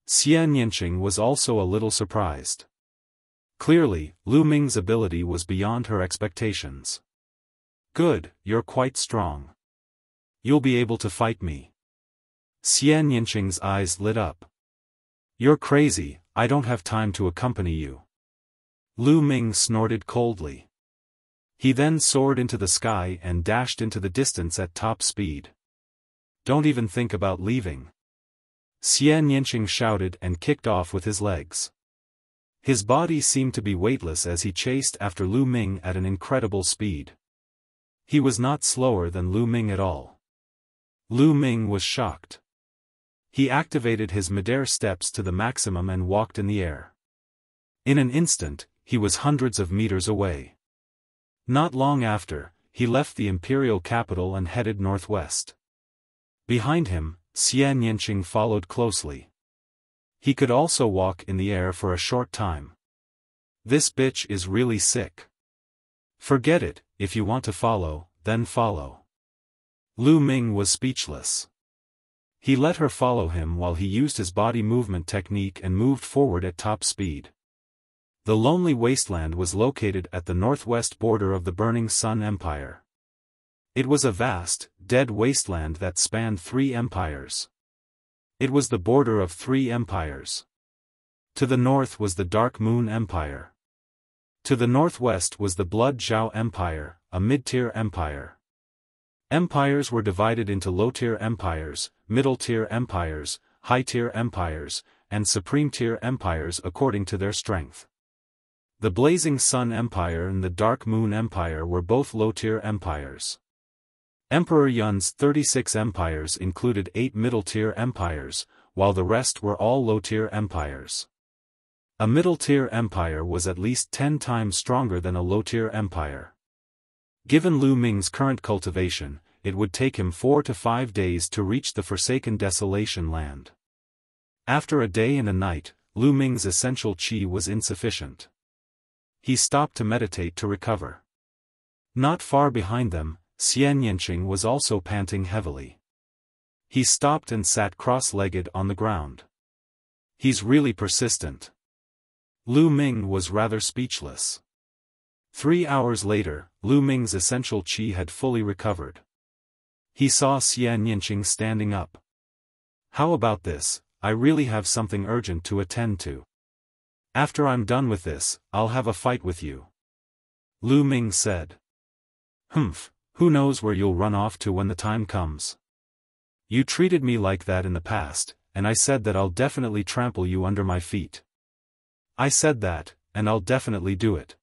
Xian Yinqing was also a little surprised. Clearly, Lu Ming's ability was beyond her expectations. Good, you're quite strong. You'll be able to fight me. Xian Yinqing's eyes lit up. You're crazy, I don't have time to accompany you. Lu Ming snorted coldly. He then soared into the sky and dashed into the distance at top speed. Don't even think about leaving. Xian Yinqing shouted and kicked off with his legs. His body seemed to be weightless as he chased after Lu Ming at an incredible speed. He was not slower than Lu Ming at all. Lu Ming was shocked. He activated his midair steps to the maximum and walked in the air. In an instant, he was hundreds of meters away. Not long after, he left the imperial capital and headed northwest. Behind him, Xian Yinqing followed closely. He could also walk in the air for a short time. This bitch is really sick. Forget it, if you want to follow, then follow. Lu Ming was speechless. He let her follow him while he used his body movement technique and moved forward at top speed. The lonely wasteland was located at the northwest border of the Burning Sun Empire. It was a vast, dead wasteland that spanned 3 empires. It was the border of 3 empires. To the north was the Dark Moon Empire. To the northwest was the Blood Zhao Empire, a mid-tier empire. Empires were divided into low-tier empires, middle-tier empires, high-tier empires, and supreme-tier empires according to their strength. The Blazing Sun Empire and the Dark Moon Empire were both low-tier empires. Emperor Yun's 36 empires included 8 middle-tier empires, while the rest were all low-tier empires. A middle-tier empire was at least 10 times stronger than a low-tier empire. Given Lu Ming's current cultivation, it would take him 4 to 5 days to reach the Forsaken Desolation Land. After a day and a night, Lu Ming's essential qi was insufficient. He stopped to meditate to recover. Not far behind them, Xian Yinqing was also panting heavily. He stopped and sat cross-legged on the ground. He's really persistent. Lu Ming was rather speechless. 3 hours later, Lu Ming's essential qi had fully recovered. He saw Xian Yinqing standing up. How about this? I really have something urgent to attend to. After I'm done with this, I'll have a fight with you. Lu Ming said. Humph, who knows where you'll run off to when the time comes. You treated me like that in the past, and I said that I'll definitely trample you under my feet. I said that, and I'll definitely do it.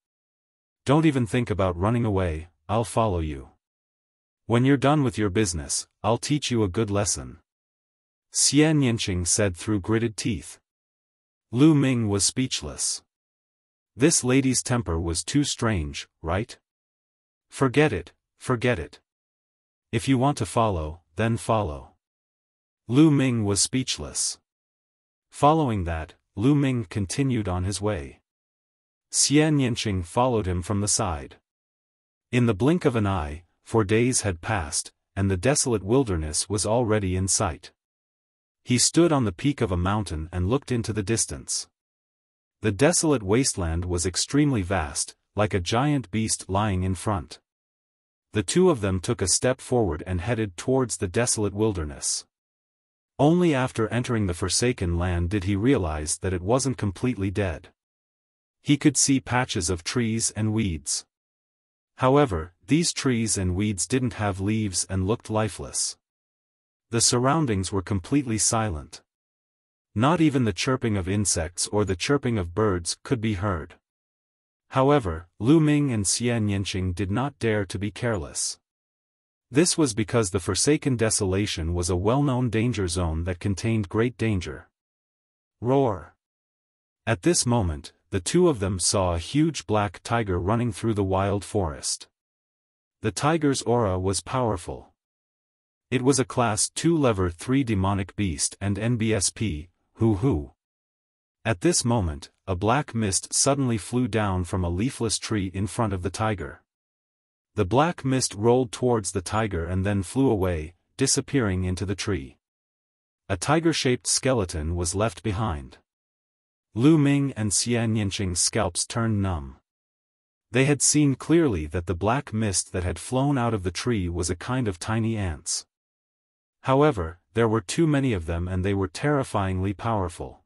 Don't even think about running away, I'll follow you. When you're done with your business, I'll teach you a good lesson. Xian Yinqing said through gritted teeth. Lu Ming was speechless. This lady's temper was too strange, right? Forget it, forget it. If you want to follow, then follow. Lu Ming was speechless. Following that, Lu Ming continued on his way. Xian Yinqing followed him from the side. In the blink of an eye, 4 days had passed, and the desolate wilderness was already in sight. He stood on the peak of a mountain and looked into the distance. The desolate wasteland was extremely vast, like a giant beast lying in front. The two of them took a step forward and headed towards the desolate wilderness. Only after entering the Forsaken Land did he realize that it wasn't completely dead. He could see patches of trees and weeds. However, these trees and weeds didn't have leaves and looked lifeless. The surroundings were completely silent. Not even the chirping of insects or the chirping of birds could be heard. However, Lu Ming and Xian Yinqing did not dare to be careless. This was because the Forsaken Desolation was a well-known danger zone that contained great danger. Roar! At this moment, the two of them saw a huge black tiger running through the wild forest. The tiger's aura was powerful. It was a Class 2 Level 3 demonic beast and NBSP, hoo. At this moment, a black mist suddenly flew down from a leafless tree in front of the tiger. The black mist rolled towards the tiger and then flew away, disappearing into the tree. A tiger-shaped skeleton was left behind. Lu Ming and Xian Yinqing's scalps turned numb. They had seen clearly that the black mist that had flown out of the tree was a kind of tiny ants. However, there were too many of them and they were terrifyingly powerful.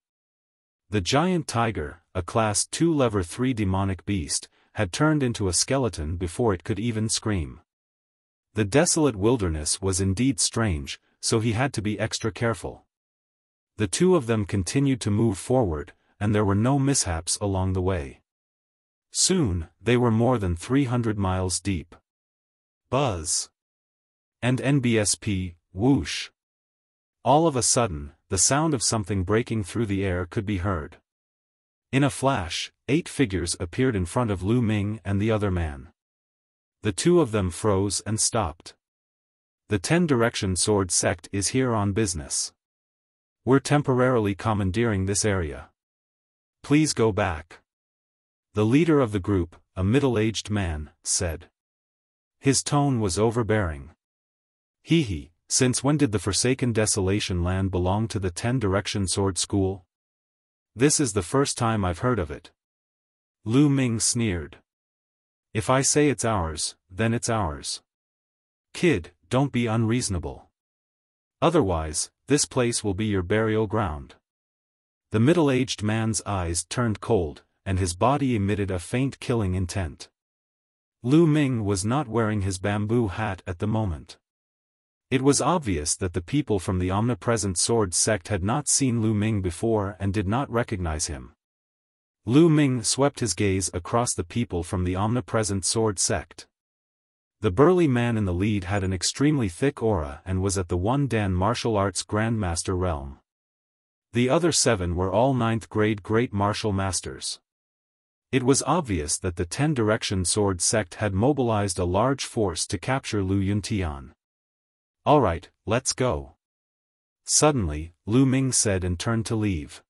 The giant tiger, a Class 2 Level 3 demonic beast, had turned into a skeleton before it could even scream. The desolate wilderness was indeed strange, so he had to be extra careful. The two of them continued to move forward, and there were no mishaps along the way. Soon, they were more than 300 miles deep. Buzz! And NBSP, whoosh. All of a sudden, the sound of something breaking through the air could be heard. In a flash, 8 figures appeared in front of Lu Ming and the other man. The two of them froze and stopped. The 10-direction sword sect is here on business. We're temporarily commandeering this area. Please go back. The leader of the group, a middle-aged man, said. His tone was overbearing. Hee, since when did the Forsaken Desolation land belong to the 10-direction sword school? This is the first time I've heard of it. Lu Ming sneered. If I say it's ours, then it's ours. Kid, don't be unreasonable. Otherwise, this place will be your burial ground. The middle-aged man's eyes turned cold, and his body emitted a faint killing intent. Lu Ming was not wearing his bamboo hat at the moment. It was obvious that the people from the omnipresent sword sect had not seen Lu Ming before and did not recognize him. Lu Ming swept his gaze across the people from the omnipresent sword sect. The burly man in the lead had an extremely thick aura and was at the 1 Dan martial arts grandmaster realm. The other 7 were all 9th grade great martial masters. It was obvious that the 10-direction sword sect had mobilized a large force to capture Lu Yuntian. Alright, let's go. Suddenly, Lu Ming said and turned to leave.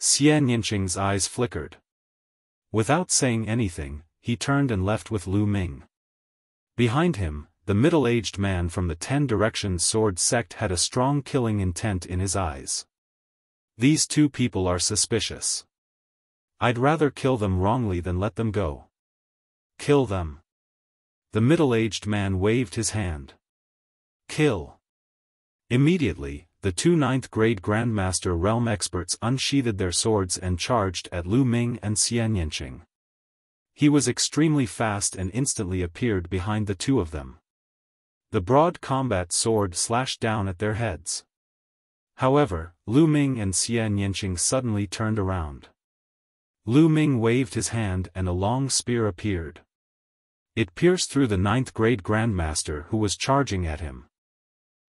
Xian Yinqing's eyes flickered. Without saying anything, he turned and left with Lu Ming. Behind him, the middle-aged man from the 10-direction sword sect had a strong killing intent in his eyes. These two people are suspicious. I'd rather kill them wrongly than let them go. Kill them. The middle-aged man waved his hand. Kill. Immediately, the 2 9th grade Grandmaster realm experts unsheathed their swords and charged at Lu Ming and Xian Yinqing. He was extremely fast and instantly appeared behind the two of them. The broad combat sword slashed down at their heads. However, Lu Ming and Xian Yinqing suddenly turned around. Lu Ming waved his hand and a long spear appeared. It pierced through the 9th grade Grandmaster who was charging at him.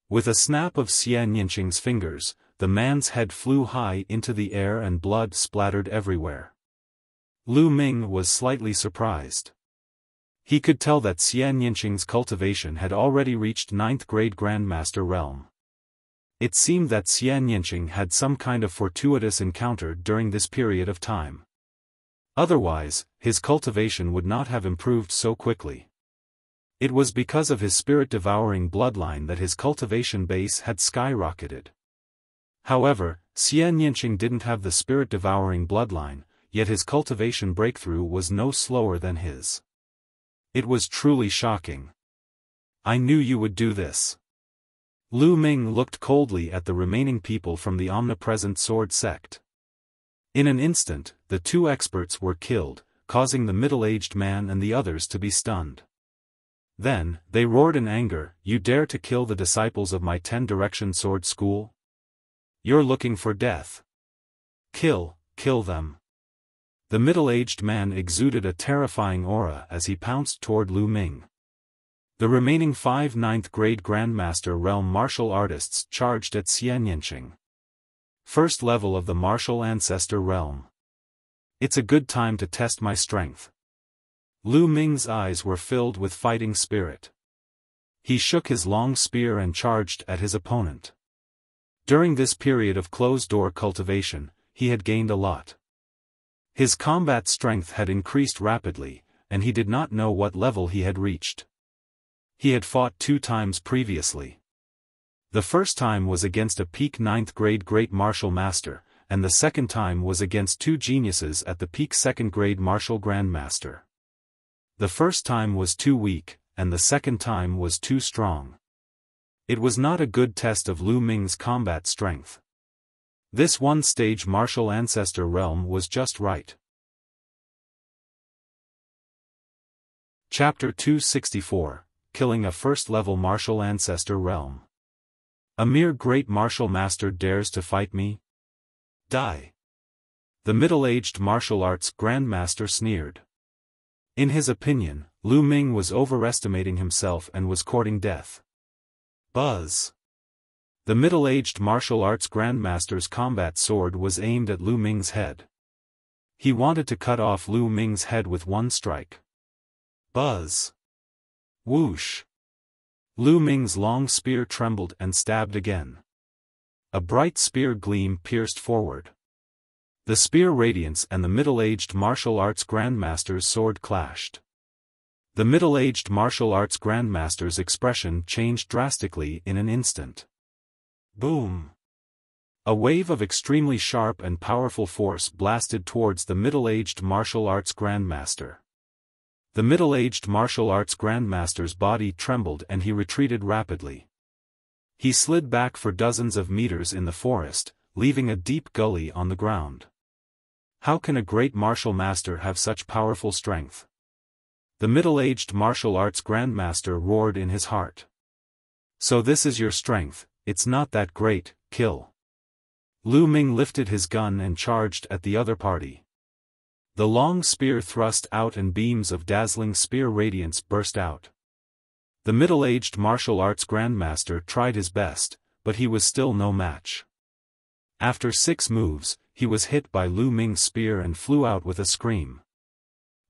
With a snap of Xian Yinqing's fingers, the man's head flew high into the air and blood splattered everywhere. Lu Ming was slightly surprised. He could tell that Xian Yinqing's cultivation had already reached 9th grade Grandmaster realm. It seemed that Xian Yinqing had some kind of fortuitous encounter during this period of time. Otherwise, his cultivation would not have improved so quickly. It was because of his spirit-devouring bloodline that his cultivation base had skyrocketed. However, Xian Yinqing didn't have the spirit-devouring bloodline, yet his cultivation breakthrough was no slower than his. It was truly shocking. I knew you would do this. Lu Ming looked coldly at the remaining people from the omnipresent sword sect. In an instant, the 2 experts were killed, causing the middle-aged man and the others to be stunned. Then, they roared in anger, "You dare to kill the disciples of my 10-direction sword school? You're looking for death. Kill them." The middle-aged man exuded a terrifying aura as he pounced toward Lu Ming. The remaining 5 9th grade Grandmaster realm martial artists charged at Xian Yinqing. First level of the martial ancestor realm. It's a good time to test my strength. Lu Ming's eyes were filled with fighting spirit. He shook his long spear and charged at his opponent. During this period of closed-door cultivation, he had gained a lot. His combat strength had increased rapidly, and he did not know what level he had reached. He had fought 2 times previously. The first time was against a peak 9th grade great martial master, and the second time was against 2 geniuses at the peak 2nd grade martial grandmaster. The first time was too weak, and the second time was too strong. It was not a good test of Lu Ming's combat strength. This 1-stage martial ancestor realm was just right. Chapter 264, Killing a First-Level Martial Ancestor Realm. A mere great martial master dares to fight me? Die. The middle-aged martial arts grandmaster sneered. In his opinion, Lu Ming was overestimating himself and was courting death. Buzz. The middle-aged martial arts grandmaster's combat sword was aimed at Lu Ming's head. He wanted to cut off Lu Ming's head with one strike. Buzz! Whoosh! Lu Ming's long spear trembled and stabbed again. A bright spear gleam pierced forward. The spear radiance and the middle-aged martial arts grandmaster's sword clashed. The middle-aged martial arts grandmaster's expression changed drastically in an instant. Boom! A wave of extremely sharp and powerful force blasted towards the middle-aged martial arts grandmaster. The middle-aged martial arts grandmaster's body trembled and he retreated rapidly. He slid back for dozens of meters in the forest, leaving a deep gully on the ground. How can a great martial master have such powerful strength? The middle-aged martial arts grandmaster roared in his heart. So this is your strength, it's not that great, kill. Lu Ming lifted his gun and charged at the other party. The long spear thrust out and beams of dazzling spear radiance burst out. The middle-aged martial arts grandmaster tried his best, but he was still no match. After 6 moves, he was hit by Lu Ming's spear and flew out with a scream.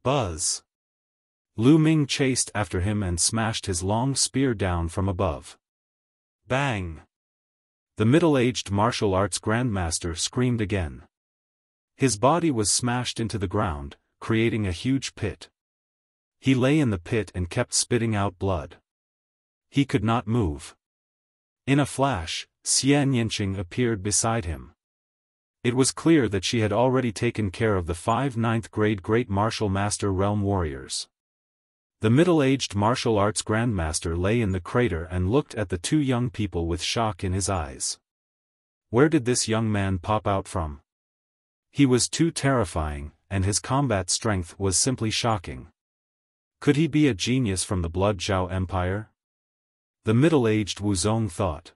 Buzz! Lu Ming chased after him and smashed his long spear down from above. Bang! The middle-aged martial arts grandmaster screamed again. His body was smashed into the ground, creating a huge pit. He lay in the pit and kept spitting out blood. He could not move. In a flash, Xian Yinqing appeared beside him. It was clear that she had already taken care of the 5 9th-grade Great Martial Master Realm warriors. The middle-aged martial arts grandmaster lay in the crater and looked at the 2 young people with shock in his eyes. Where did this young man pop out from? He was too terrifying, and his combat strength was simply shocking. Could he be a genius from the Blood Zhao Empire? The middle-aged Wuzong thought.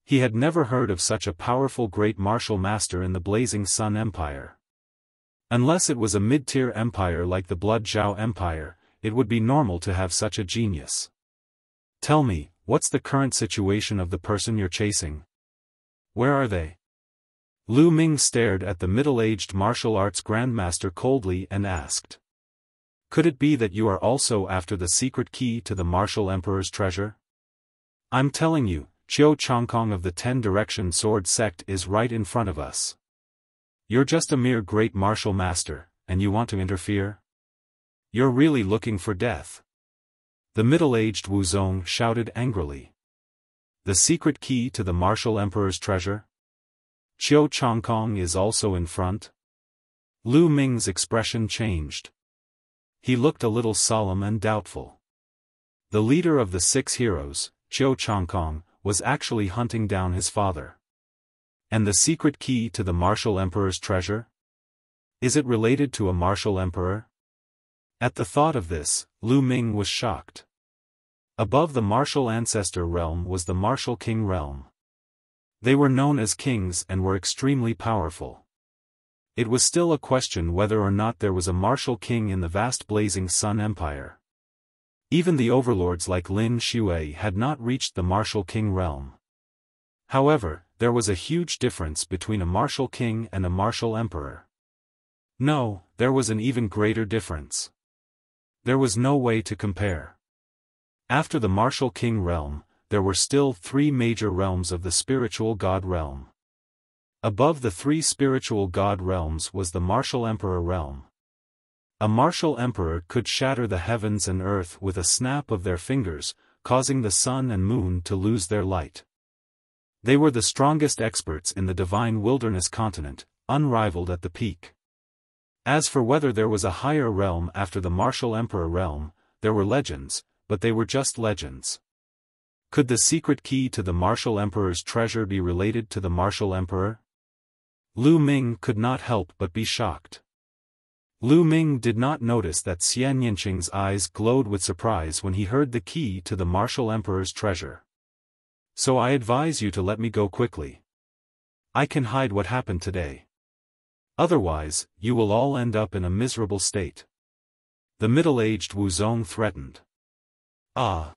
He had never heard of such a powerful great martial master in the Blazing Sun Empire. Unless it was a mid-tier empire like the Blood Zhao Empire, it would be normal to have such a genius. Tell me, what's the current situation of the person you're chasing? Where are they? Lu Ming stared at the middle-aged martial arts grandmaster coldly and asked. Could it be that you are also after the secret key to the martial emperor's treasure? I'm telling you, Qiu Changkong of the 10-direction sword sect is right in front of us. You're just a mere great martial master, and you want to interfere? You're really looking for death. The middle-aged Wuzong shouted angrily. The secret key to the martial emperor's treasure? Qiu Changkong is also in front? Lu Ming's expression changed. He looked a little solemn and doubtful. The leader of the 6 heroes, Qiu Changkong, was actually hunting down his father. And the secret key to the martial emperor's treasure? Is it related to a martial emperor? At the thought of this, Lu Ming was shocked. Above the martial ancestor realm was the martial king realm. They were known as kings and were extremely powerful. It was still a question whether or not there was a martial king in the vast Blazing Sun Empire. Even the overlords like Lin Shui had not reached the martial king realm. However, there was a huge difference between a martial king and a martial emperor. No, there was an even greater difference. There was no way to compare. After the martial king realm, there were still 3 major realms of the spiritual god realm. Above the 3 spiritual god realms was the martial emperor realm. A martial emperor could shatter the heavens and earth with a snap of their fingers, causing the sun and moon to lose their light. They were the strongest experts in the divine wilderness continent, unrivaled at the peak. As for whether there was a higher realm after the martial emperor realm, there were legends, but they were just legends. Could the secret key to the martial emperor's treasure be related to the martial emperor? Lu Ming could not help but be shocked. Lu Ming did not notice that Xian Yinqing's eyes glowed with surprise when he heard the key to the martial emperor's treasure. So I advise you to let me go quickly. I can hide what happened today. Otherwise, you will all end up in a miserable state. The middle-aged Wuzong threatened. Ah!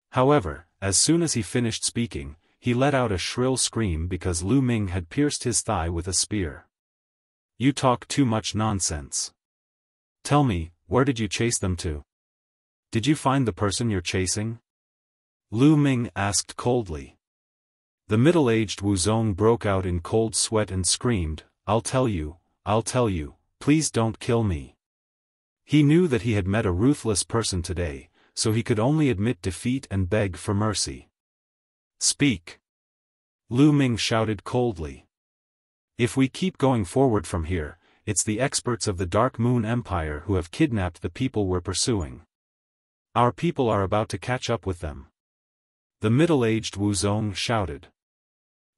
However, as soon as he finished speaking, he let out a shrill scream because Lu Ming had pierced his thigh with a spear. You talk too much nonsense. Tell me, where did you chase them to? Did you find the person you're chasing? Lu Ming asked coldly. The middle-aged Wuzong broke out in cold sweat and screamed, I'll tell you, please don't kill me. He knew that he had met a ruthless person today, so he could only admit defeat and beg for mercy. Speak. Lu Ming shouted coldly. If we keep going forward from here, it's the experts of the Dark Moon Empire who have kidnapped the people we're pursuing. Our people are about to catch up with them. The middle-aged Wuzong shouted.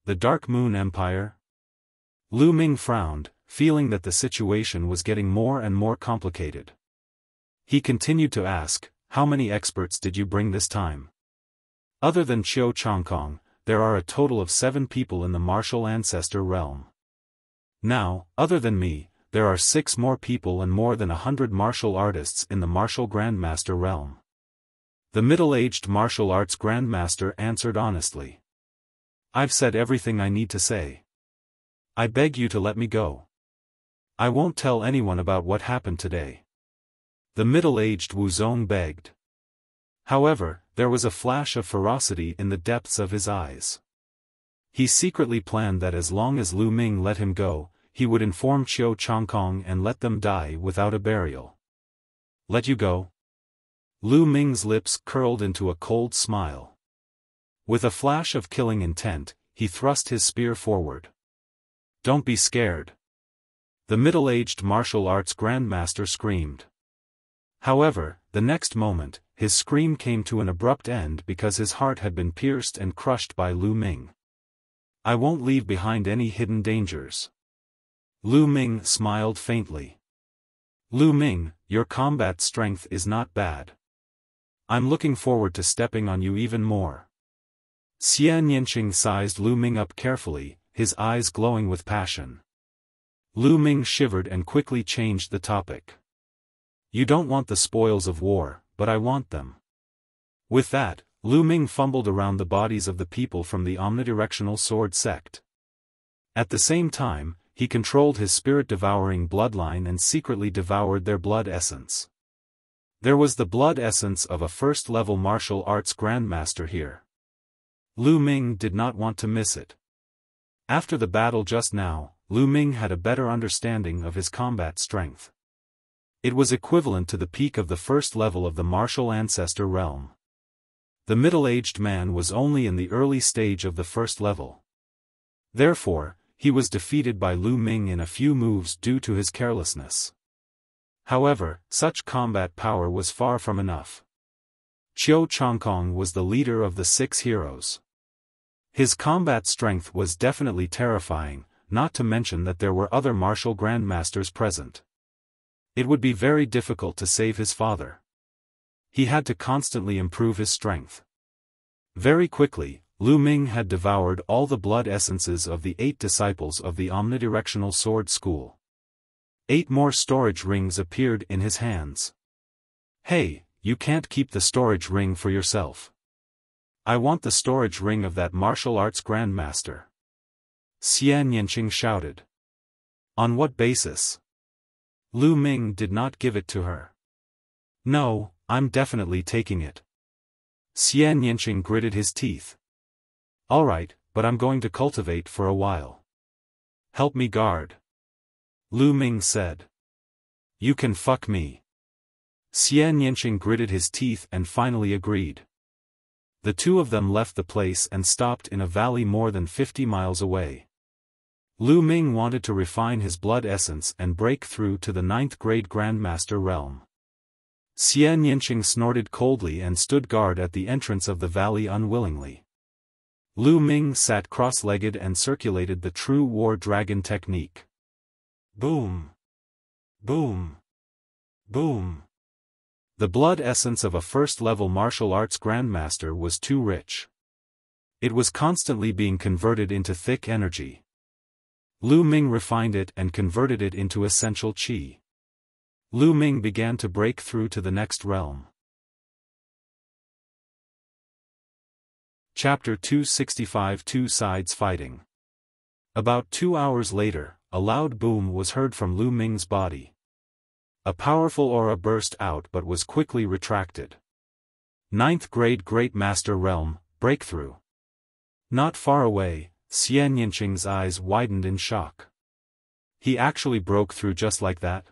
The Dark Moon Empire? Lu Ming frowned, feeling that the situation was getting more and more complicated. He continued to ask, how many experts did you bring this time? Other than Qiu Changkong, there are a total of 7 people in the martial ancestor realm. Now, other than me, there are 6 more people and more than 100 martial artists in the martial grandmaster realm. The middle-aged martial arts grandmaster answered honestly. I've said everything I need to say. I beg you to let me go. I won't tell anyone about what happened today. The middle-aged Wuzong begged. However, there was a flash of ferocity in the depths of his eyes. He secretly planned that as long as Lu Ming let him go, he would inform Qiu Changkong and let them die without a burial. Let you go? Lu Ming's lips curled into a cold smile. With a flash of killing intent, he thrust his spear forward. Don't be scared. The middle-aged martial arts grandmaster screamed. However, the next moment, his scream came to an abrupt end because his heart had been pierced and crushed by Lu Ming. I won't leave behind any hidden dangers. Lu Ming smiled faintly. Lu Ming, your combat strength is not bad. I'm looking forward to stepping on you even more. Xian Yinqing sized Lu Ming up carefully, his eyes glowing with passion. Lu Ming shivered and quickly changed the topic. You don't want the spoils of war, but I want them. With that, Lu Ming fumbled around the bodies of the people from the omnidirectional sword sect. At the same time, he controlled his spirit-devouring bloodline and secretly devoured their blood essence. There was the blood essence of a first-level martial arts grandmaster here. Lu Ming did not want to miss it. After the battle just now, Lu Ming had a better understanding of his combat strength. It was equivalent to the peak of the first level of the martial ancestor realm. The middle-aged man was only in the early stage of the first level. Therefore, he was defeated by Lu Ming in a few moves due to his carelessness. However, such combat power was far from enough. Qiu Changkong was the leader of the 6 heroes. His combat strength was definitely terrifying, not to mention that there were other martial grandmasters present. It would be very difficult to save his father. He had to constantly improve his strength. Very quickly, Lu Ming had devoured all the blood essences of the 8 disciples of the omnidirectional sword school. 8 more storage rings appeared in his hands. Hey, you can't keep the storage ring for yourself. I want the storage ring of that martial arts grandmaster. Xian Yinqing shouted. On what basis? Lu Ming did not give it to her. No, I'm definitely taking it. Xian Yinqing gritted his teeth. Alright, but I'm going to cultivate for a while. Help me guard. Lu Ming said. You can fuck me. Xian Yinqing gritted his teeth and finally agreed. The two of them left the place and stopped in a valley more than 50 miles away. Lu Ming wanted to refine his blood essence and break through to the 9th grade Grandmaster realm. Xian Yinqing snorted coldly and stood guard at the entrance of the valley unwillingly. Lu Ming sat cross-legged and circulated the true war dragon technique. Boom! Boom! Boom! The blood essence of a first-level martial arts grandmaster was too rich. It was constantly being converted into thick energy. Lu Ming refined it and converted it into essential qi. Lu Ming began to break through to the next realm. Chapter 265 Two Sides Fighting. About 2 hours later, a loud boom was heard from Lu Ming's body. A powerful aura burst out but was quickly retracted. Ninth grade Great Master Realm, breakthrough. Not far away, Xian Yinqing's eyes widened in shock. He actually broke through just like that?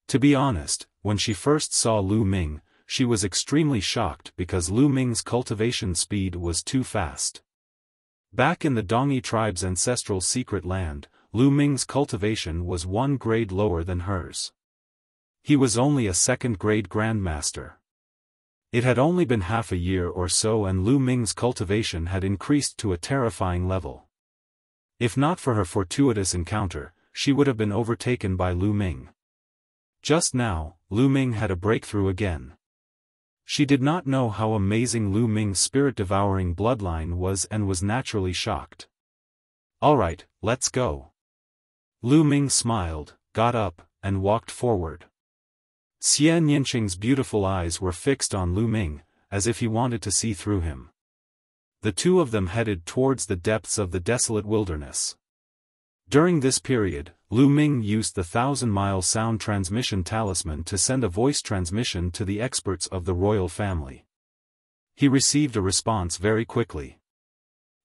To be honest, when she first saw Lu Ming, she was extremely shocked because Lu Ming's cultivation speed was too fast. Back in the Dongi tribe's ancestral secret land, Lu Ming's cultivation was 1 grade lower than hers. He was only a 2nd grade grandmaster. It had only been half a year or so and Lu Ming's cultivation had increased to a terrifying level. If not for her fortuitous encounter, she would have been overtaken by Lu Ming. Just now, Lu Ming had a breakthrough again. She did not know how amazing Lu Ming's spirit-devouring bloodline was and was naturally shocked. "Alright, let's go." Lu Ming smiled, got up, and walked forward. Xian Yinqing's beautiful eyes were fixed on Lu Ming, as if he wanted to see through him. The two of them headed towards the depths of the desolate wilderness. During this period, Lu Ming used the 1,000-mile sound transmission talisman to send a voice transmission to the experts of the royal family. He received a response very quickly.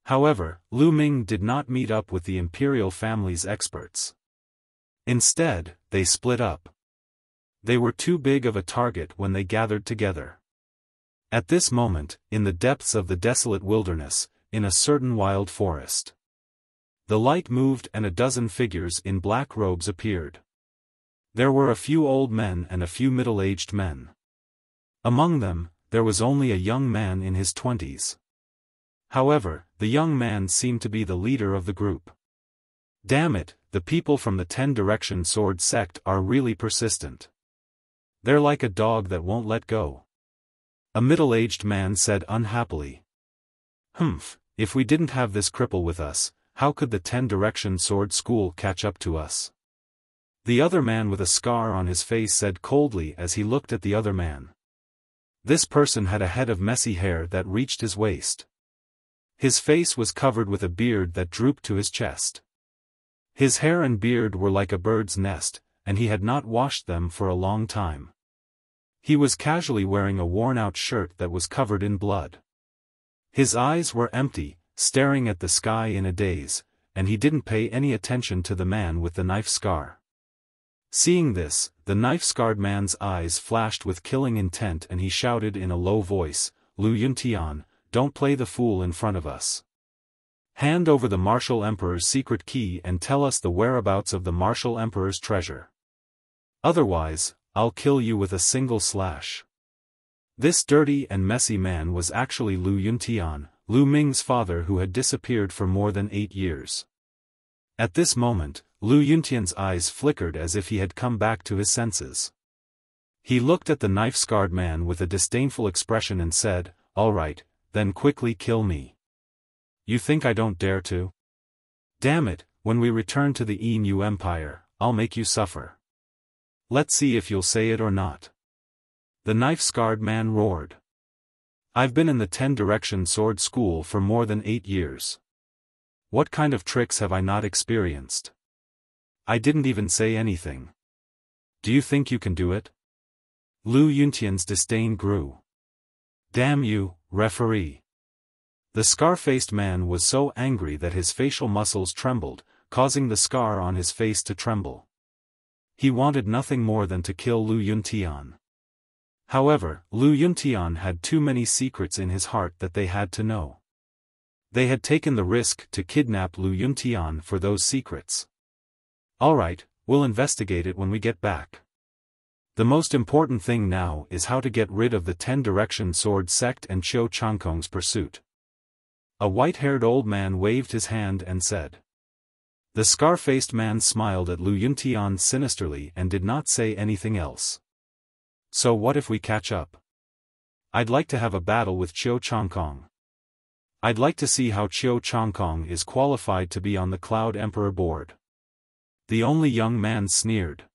However, Lu Ming did not meet up with the imperial family's experts. Instead, they split up. They were too big of a target when they gathered together. At this moment, in the depths of the desolate wilderness, in a certain wild forest, the light moved and a dozen figures in black robes appeared. There were a few old men and a few middle-aged men. Among them, there was only a young man in his 20s. However, the young man seemed to be the leader of the group. Damn it, the people from the 10-direction sword sect are really persistent. They're like a dog that won't let go. A middle-aged man said unhappily. If we didn't have this cripple with us, how could the 10-direction sword school catch up to us? The other man with a scar on his face said coldly as he looked at the other man. This person had a head of messy hair that reached his waist. His face was covered with a beard that drooped to his chest. His hair and beard were like a bird's nest, and he had not washed them for a long time. He was casually wearing a worn-out shirt that was covered in blood. His eyes were empty, staring at the sky in a daze, and he didn't pay any attention to the man with the knife scar. Seeing this, the knife-scarred man's eyes flashed with killing intent and he shouted in a low voice, "Lu Yuntian, don't play the fool in front of us. Hand over the Martial Emperor's secret key and tell us the whereabouts of the Martial Emperor's treasure. Otherwise, I'll kill you with a single slash." This dirty and messy man was actually Lu Yuntian, Lu Ming's father who had disappeared for more than 8 years. At this moment, Lu Yuntian's eyes flickered as if he had come back to his senses. He looked at the knife-scarred man with a disdainful expression and said, "All right, then quickly kill me. You think I don't dare to? Damn it, when we return to the Emu Empire, I'll make you suffer. Let's see if you'll say it or not." The knife-scarred man roared. "I've been in the 10-direction sword school for more than 8 years. What kind of tricks have I not experienced? I didn't even say anything. Do you think you can do it?" Lu Yuntian's disdain grew. "Damn you, referee." The scar-faced man was so angry that his facial muscles trembled, causing the scar on his face to tremble. He wanted nothing more than to kill Lu Yuntian. However, Lu Yuntian had too many secrets in his heart that they had to know. They had taken the risk to kidnap Lu Yuntian for those secrets. "Alright, we'll investigate it when we get back. The most important thing now is how to get rid of the 10-direction sword sect and Qiu Changkong's pursuit." A white-haired old man waved his hand and said. The scar-faced man smiled at Lu Yuntian sinisterly and did not say anything else. "So what if we catch up? I'd like to have a battle with Qiu Changkong. I'd like to see how Qiu Changkong is qualified to be on the Cloud Emperor board." The only young man sneered.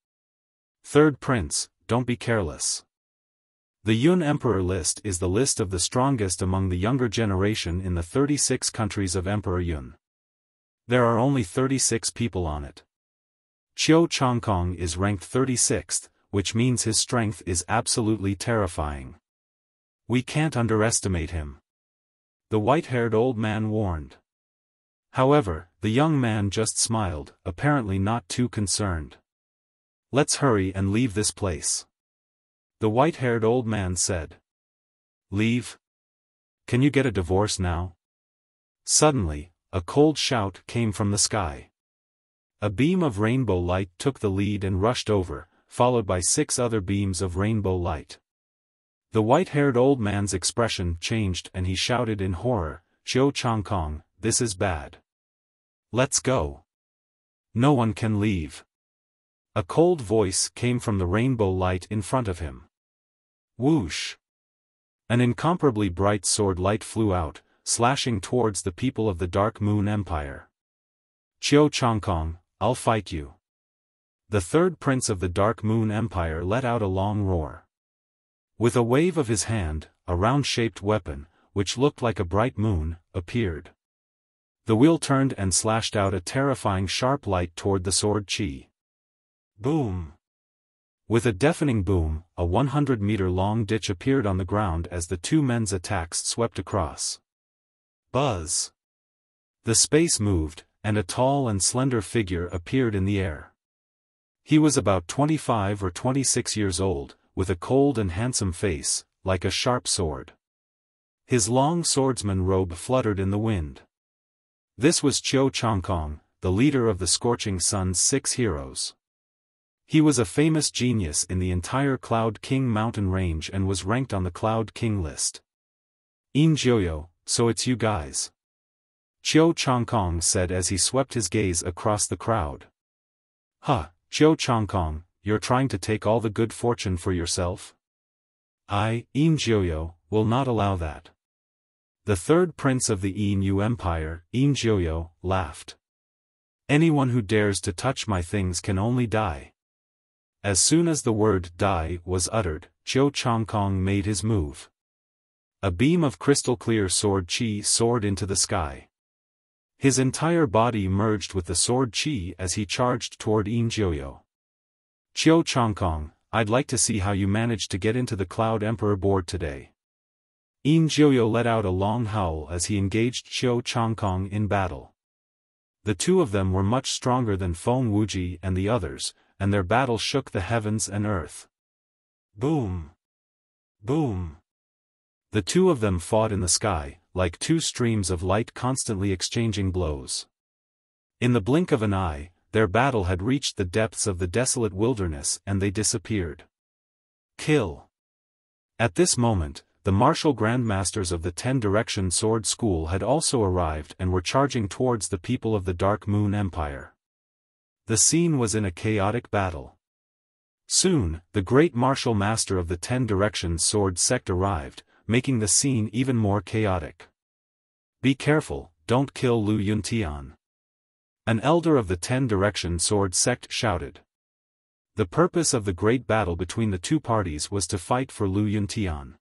"Third Prince, don't be careless. The Yun Emperor list is the list of the strongest among the younger generation in the 36 countries of Emperor Yun. There are only 36 people on it. Qiu Changkong is ranked 36th, which means his strength is absolutely terrifying. We can't underestimate him. The white-haired old man warned. However, the young man just smiled, apparently not too concerned. Let's hurry and leave this place. The white-haired old man said. Leave? Can you get a divorce now? Suddenly, a cold shout came from the sky. A beam of rainbow light took the lead and rushed over, followed by 6 other beams of rainbow light. The white-haired old man's expression changed and he shouted in horror, Qiu Changkong, this is bad. Let's go. No one can leave. A cold voice came from the rainbow light in front of him. Whoosh! An incomparably bright sword light flew out, slashing towards the people of the Dark Moon Empire. Qiu Changkong, I'll fight you. The third prince of the Dark Moon Empire let out a long roar. With a wave of his hand, a round-shaped weapon, which looked like a bright moon, appeared. The wheel turned and slashed out a terrifying sharp light toward the sword Qi. Boom! With a deafening boom, a 100-meter-long ditch appeared on the ground as the two men's attacks swept across. Buzz! The space moved, and a tall and slender figure appeared in the air. He was about 25 or 26 years old, with a cold and handsome face, like a sharp sword. His long swordsman robe fluttered in the wind. This was Qiu Changkong, the leader of the Scorching Sun's 6 heroes. He was a famous genius in the entire Cloud King mountain range and was ranked on the Cloud King list. Injoyo, so it's you guys. Qiu Changkong said as he swept his gaze across the crowd. Huh, Qiu Changkong, you're trying to take all the good fortune for yourself? I, Injoyo, will not allow that. The third prince of the Inu Empire, Injoyo, laughed. Anyone who dares to touch my things can only die. As soon as the word die was uttered, Qiu Changkong made his move. A beam of crystal-clear sword Qi soared into the sky. His entire body merged with the sword Qi as he charged toward Injoyo. Qiu Changkong, I'd like to see how you managed to get into the Cloud Emperor board today. Injoyo let out a long howl as he engaged Qiu Changkong in battle. The two of them were much stronger than Feng Wuji and the others, and their battle shook the heavens and earth. Boom! Boom! The two of them fought in the sky, like two streams of light constantly exchanging blows. In the blink of an eye, their battle had reached the depths of the desolate wilderness and they disappeared. Kill! At this moment, the martial grandmasters of the 10-Direction Sword School had also arrived and were charging towards the people of the Dark Moon Empire. The scene was in a chaotic battle. Soon, the great martial master of the 10-Direction Sword sect arrived, making the scene even more chaotic. Be careful, don't kill Lu Yuntian. An elder of the 10-Direction Sword sect shouted. The purpose of the great battle between the two parties was to fight for Lu Yuntian.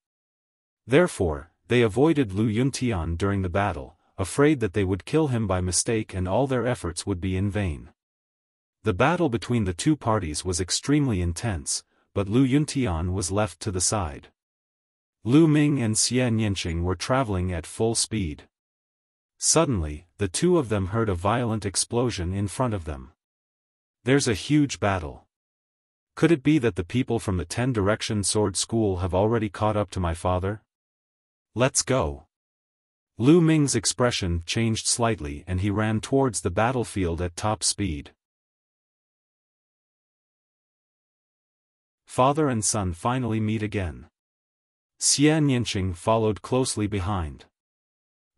Therefore, they avoided Lu Yuntian during the battle, afraid that they would kill him by mistake and all their efforts would be in vain. The battle between the two parties was extremely intense, but Lu Yuntian was left to the side. Lu Ming and Xie Nianqing were traveling at full speed. Suddenly, the two of them heard a violent explosion in front of them. There's a huge battle. Could it be that the people from the 10-Direction Sword School have already caught up to my father? Let's go. Lu Ming's expression changed slightly and he ran towards the battlefield at top speed. Father and son finally meet again. Xie Nianqing followed closely behind.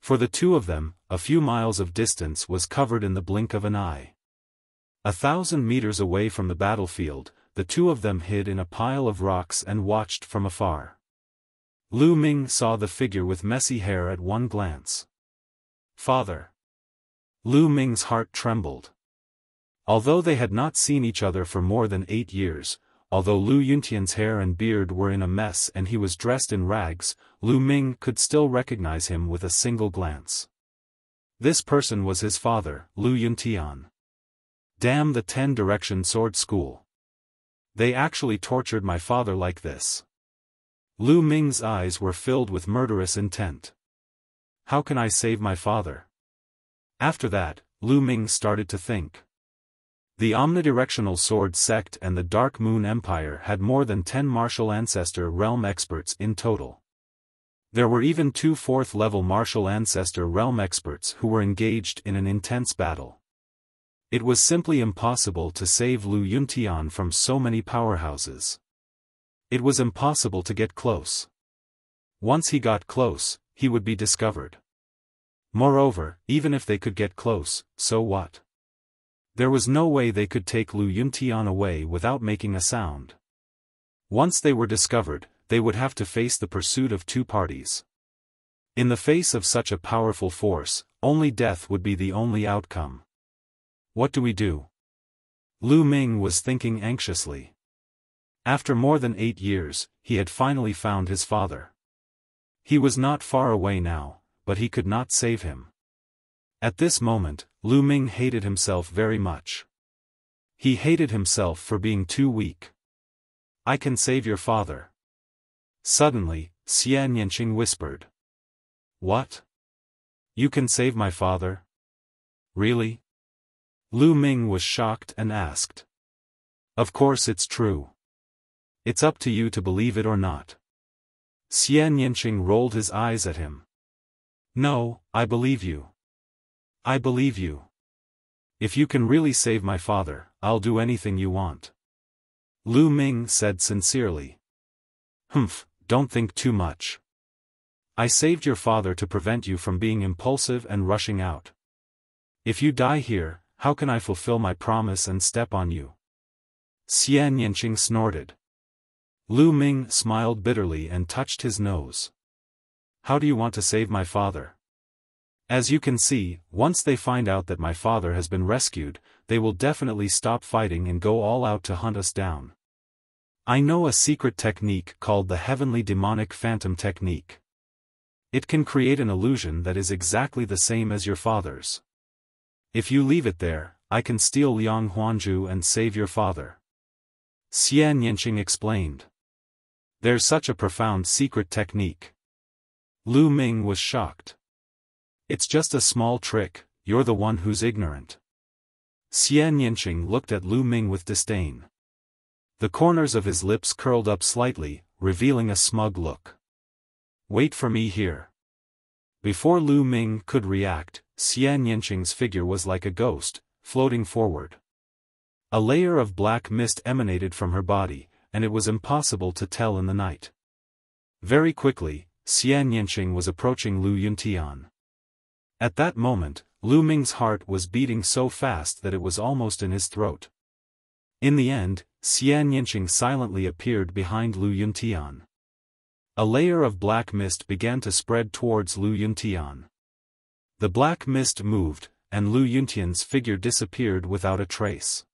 For the two of them, a few miles of distance was covered in the blink of an eye. 1,000 meters away from the battlefield, the two of them hid in a pile of rocks and watched from afar. Lu Ming saw the figure with messy hair at one glance. Father! Lu Ming's heart trembled. Although they had not seen each other for more than 8 years, although Lu Yuntian's hair and beard were in a mess and he was dressed in rags, Lu Ming could still recognize him with a single glance. This person was his father, Lu Yuntian. Damn the 10-direction sword school. They actually tortured my father like this. Lu Ming's eyes were filled with murderous intent. How can I save my father? After that, Lu Ming started to think. The omnidirectional sword sect and the Dark Moon Empire had more than 10 martial ancestor realm experts in total. There were even 2 4th-level martial ancestor realm experts who were engaged in an intense battle. It was simply impossible to save Lu Yuntian from so many powerhouses. It was impossible to get close. Once he got close, he would be discovered. Moreover, even if they could get close, so what? There was no way they could take Lu Yuntian away without making a sound. Once they were discovered, they would have to face the pursuit of 2 parties. In the face of such a powerful force, only death would be the only outcome. What do we do? Lu Ming was thinking anxiously. After more than 8 years, he had finally found his father. He was not far away now, but he could not save him. At this moment, Lu Ming hated himself very much. He hated himself for being too weak. I can save your father. Suddenly, Xian Yanqing whispered. What? You can save my father? Really? Lu Ming was shocked and asked. Of course it's true. It's up to you to believe it or not. Xian Yanqing rolled his eyes at him. No, I believe you. I believe you. If you can really save my father, I'll do anything you want. Lu Ming said sincerely. Humph, don't think too much. I saved your father to prevent you from being impulsive and rushing out. If you die here, how can I fulfill my promise and step on you? Xian Yanqing snorted. Lu Ming smiled bitterly and touched his nose. How do you want to save my father? As you can see, once they find out that my father has been rescued, they will definitely stop fighting and go all out to hunt us down. I know a secret technique called the Heavenly Demonic Phantom Technique. It can create an illusion that is exactly the same as your father's. If you leave it there, I can steal Liang Huanzhu and save your father. Xian Yanqing explained. There's such a profound secret technique. Lu Ming was shocked. It's just a small trick, you're the one who's ignorant. Xian Yanqing looked at Lu Ming with disdain. The corners of his lips curled up slightly, revealing a smug look. Wait for me here. Before Lu Ming could react, Xian Yanqing's figure was like a ghost, floating forward. A layer of black mist emanated from her body, and it was impossible to tell in the night. Very quickly, Xian Yanqing was approaching Lu Yuntian. At that moment, Lu Ming's heart was beating so fast that it was almost in his throat. In the end, Xian Yanqing silently appeared behind Lu Yuntian. A layer of black mist began to spread towards Lu Yuntian. The black mist moved, and Lu Yuntian's figure disappeared without a trace.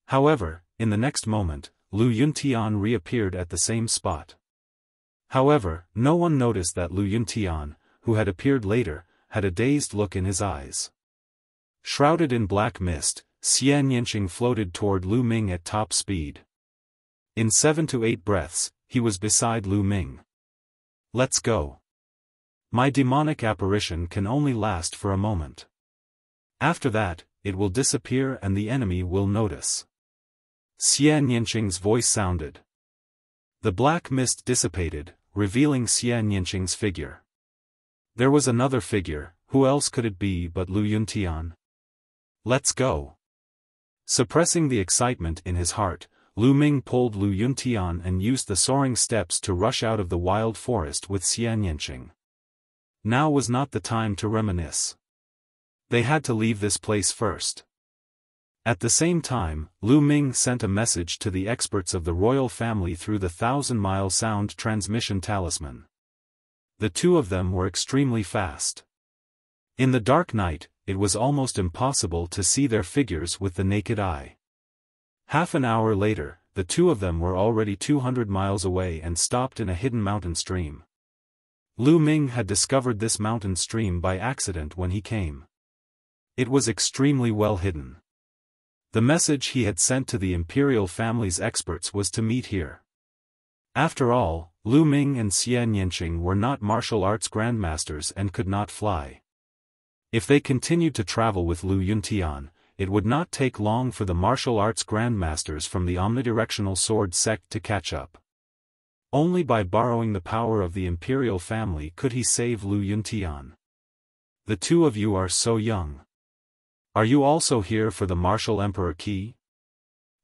However, in the next moment, Lu Yuntian reappeared at the same spot. However, no one noticed that Lu Yuntian, who had appeared later, had a dazed look in his eyes. Shrouded in black mist, Xian Yanqing floated toward Lu Ming at top speed. In 7 to 8 breaths, he was beside Lu Ming. Let's go. My demonic apparition can only last for a moment. After that, it will disappear and the enemy will notice. Xian Yanqing's voice sounded. The black mist dissipated, revealing Xian Yanqing's figure. There was another figure, who else could it be but Lu Yuntian? Let's go. Suppressing the excitement in his heart, Lu Ming pulled Lu Yuntian and used the soaring steps to rush out of the wild forest with Xian Yanqing. Now was not the time to reminisce. They had to leave this place first. At the same time, Lu Ming sent a message to the experts of the royal family through the 1,000-mile sound transmission talisman. The two of them were extremely fast. In the dark night, it was almost impossible to see their figures with the naked eye. Half an hour later, the two of them were already 200 miles away and stopped in a hidden mountain stream. Lu Ming had discovered this mountain stream by accident when he came. It was extremely well hidden. The message he had sent to the imperial family's experts was to meet here. After all, Lu Ming and Xian Yanqing were not martial arts grandmasters and could not fly. If they continued to travel with Lu Yuntian, it would not take long for the martial arts grandmasters from the omnidirectional sword sect to catch up. Only by borrowing the power of the imperial family could he save Lu Yuntian. The two of you are so young. Are you also here for the martial emperor key?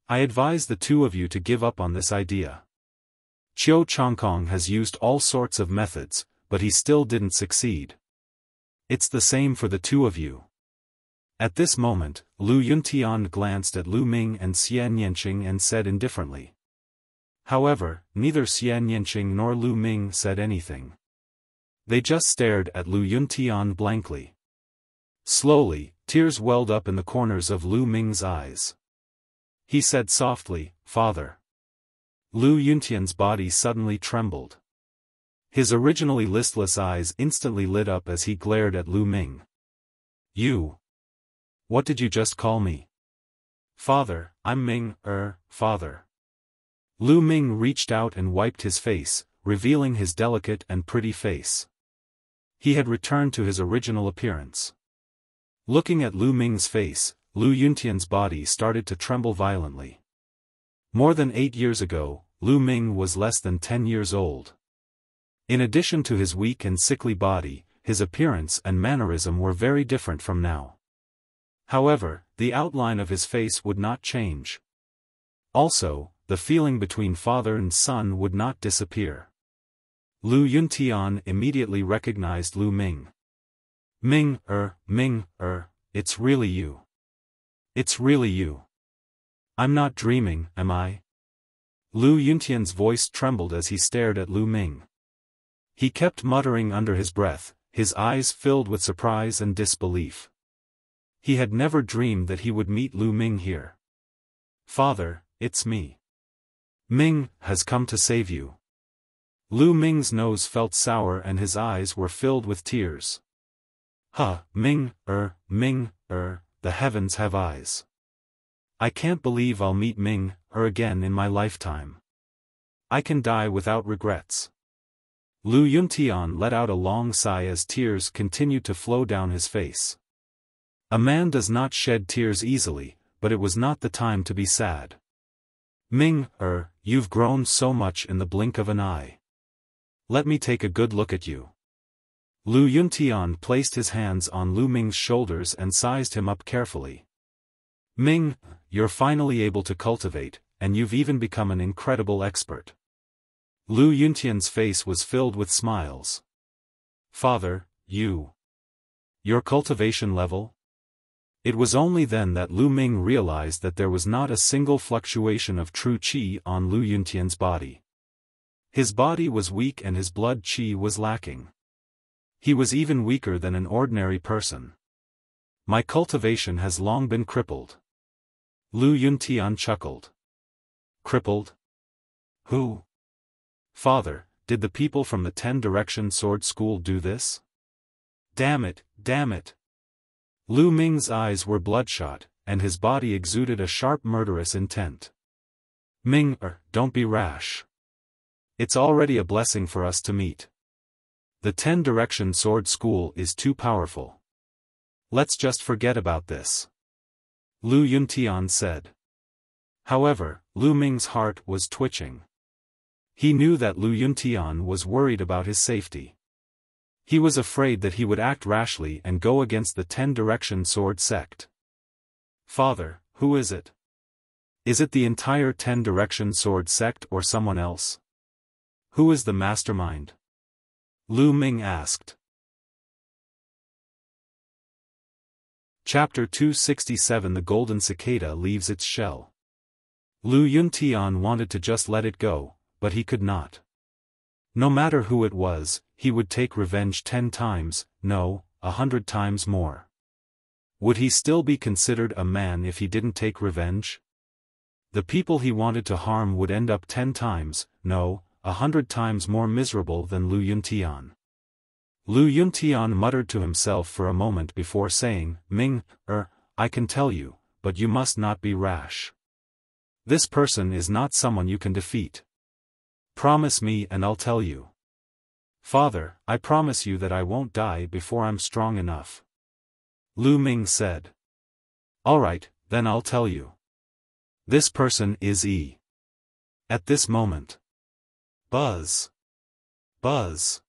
I advise the two of you to give up on this idea. Qiu Chongkong has used all sorts of methods, but he still didn't succeed. It's the same for the two of you. At this moment, Lu Yuntian glanced at Lu Ming and Xian Yanqing and said indifferently. However, neither Xian Yanqing nor Lu Ming said anything. They just stared at Lu Yuntian blankly. Slowly, tears welled up in the corners of Lu Ming's eyes. He said softly, "Father." Lu Yuntian's body suddenly trembled. His originally listless eyes instantly lit up as he glared at Lu Ming. "You? What did you just call me?" "Father, I'm Ming, father." Lu Ming reached out and wiped his face, revealing his delicate and pretty face. He had returned to his original appearance. Looking at Lu Ming's face, Lu Yuntian's body started to tremble violently. More than 8 years ago, Lu Ming was less than 10 years old. In addition to his weak and sickly body, his appearance and mannerism were very different from now. However, the outline of his face would not change. Also, the feeling between father and son would not disappear. Lu Yuntian immediately recognized Lu Ming. Ming, it's really you. It's really you. I'm not dreaming, am I?" Lu Yuntian's voice trembled as he stared at Lu Ming. He kept muttering under his breath, his eyes filled with surprise and disbelief. He had never dreamed that he would meet Lu Ming here. "Father, it's me. Ming has come to save you." Lu Ming's nose felt sour and his eyes were filled with tears. Ming, the heavens have eyes. I can't believe I'll meet Ming, again in my lifetime. I can die without regrets." Lu Yuntian let out a long sigh as tears continued to flow down his face. A man does not shed tears easily, but it was not the time to be sad. "Ming, you've grown so much in the blink of an eye. Let me take a good look at you." Lu Yuntian placed his hands on Lu Ming's shoulders and sized him up carefully. "Ming, you're finally able to cultivate, and you've even become an incredible expert." Lu Yuntian's face was filled with smiles. "Father, your cultivation level?" It was only then that Lu Ming realized that there was not a single fluctuation of true qi on Lu Yuntian's body. His body was weak and his blood qi was lacking. He was even weaker than an ordinary person. "My cultivation has long been crippled." Lu Yuntian chuckled. "Crippled? Who?" "Father, did the people from the 10-Direction Sword School do this?" Damn it. Lu Ming's eyes were bloodshot, and his body exuded a sharp murderous intent. "Ming, don't be rash. It's already a blessing for us to meet. The 10-Direction Sword School is too powerful. Let's just forget about this," Lu Yuntian said. However, Lu Ming's heart was twitching. He knew that Lu Yuntian was worried about his safety. He was afraid that he would act rashly and go against the 10-Direction Sword sect. "Father, who is it? Is it the entire 10-Direction Sword sect or someone else? Who is the mastermind?" Lu Ming asked. Chapter 267 The Golden Cicada Leaves Its Shell. Lu Yuntian wanted to just let it go, but he could not. No matter who it was, he would take revenge 10 times, no, 100 times more. Would he still be considered a man if he didn't take revenge? The people he wanted to harm would end up 10 times, no, 100 times more miserable than Lu Yuntian. Lu Yuntian muttered to himself for a moment before saying, Ming, I can tell you, but you must not be rash. This person is not someone you can defeat. Promise me and I'll tell you. Father, I promise you that I won't die before I'm strong enough. Lu Ming said. All right, then I'll tell you. This person is E. At this moment. Buzz. Buzz.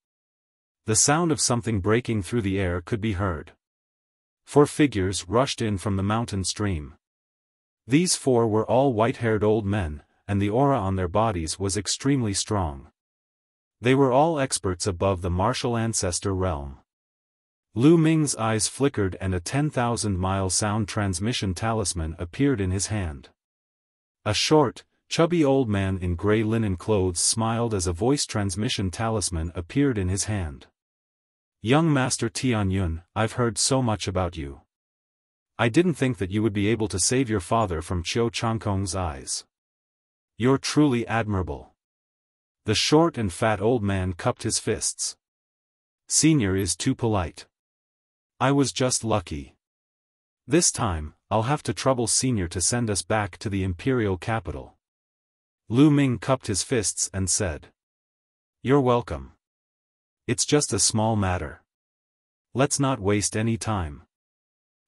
The sound of something breaking through the air could be heard. 4 figures rushed in from the mountain stream. These 4 were all white-haired old men, and the aura on their bodies was extremely strong. They were all experts above the martial ancestor realm. Lu Ming's eyes flickered and a 10,000-mile sound transmission talisman appeared in his hand. A short, chubby old man in gray linen clothes smiled as a voice transmission talisman appeared in his hand. Young Master Tianyun, I've heard so much about you. I didn't think that you would be able to save your father from Qiu Changkong's eyes. You're truly admirable. The short and fat old man cupped his fists. Senior is too polite. I was just lucky. This time, I'll have to trouble Senior to send us back to the imperial capital. Lu Ming cupped his fists and said. You're welcome. It's just a small matter. Let's not waste any time.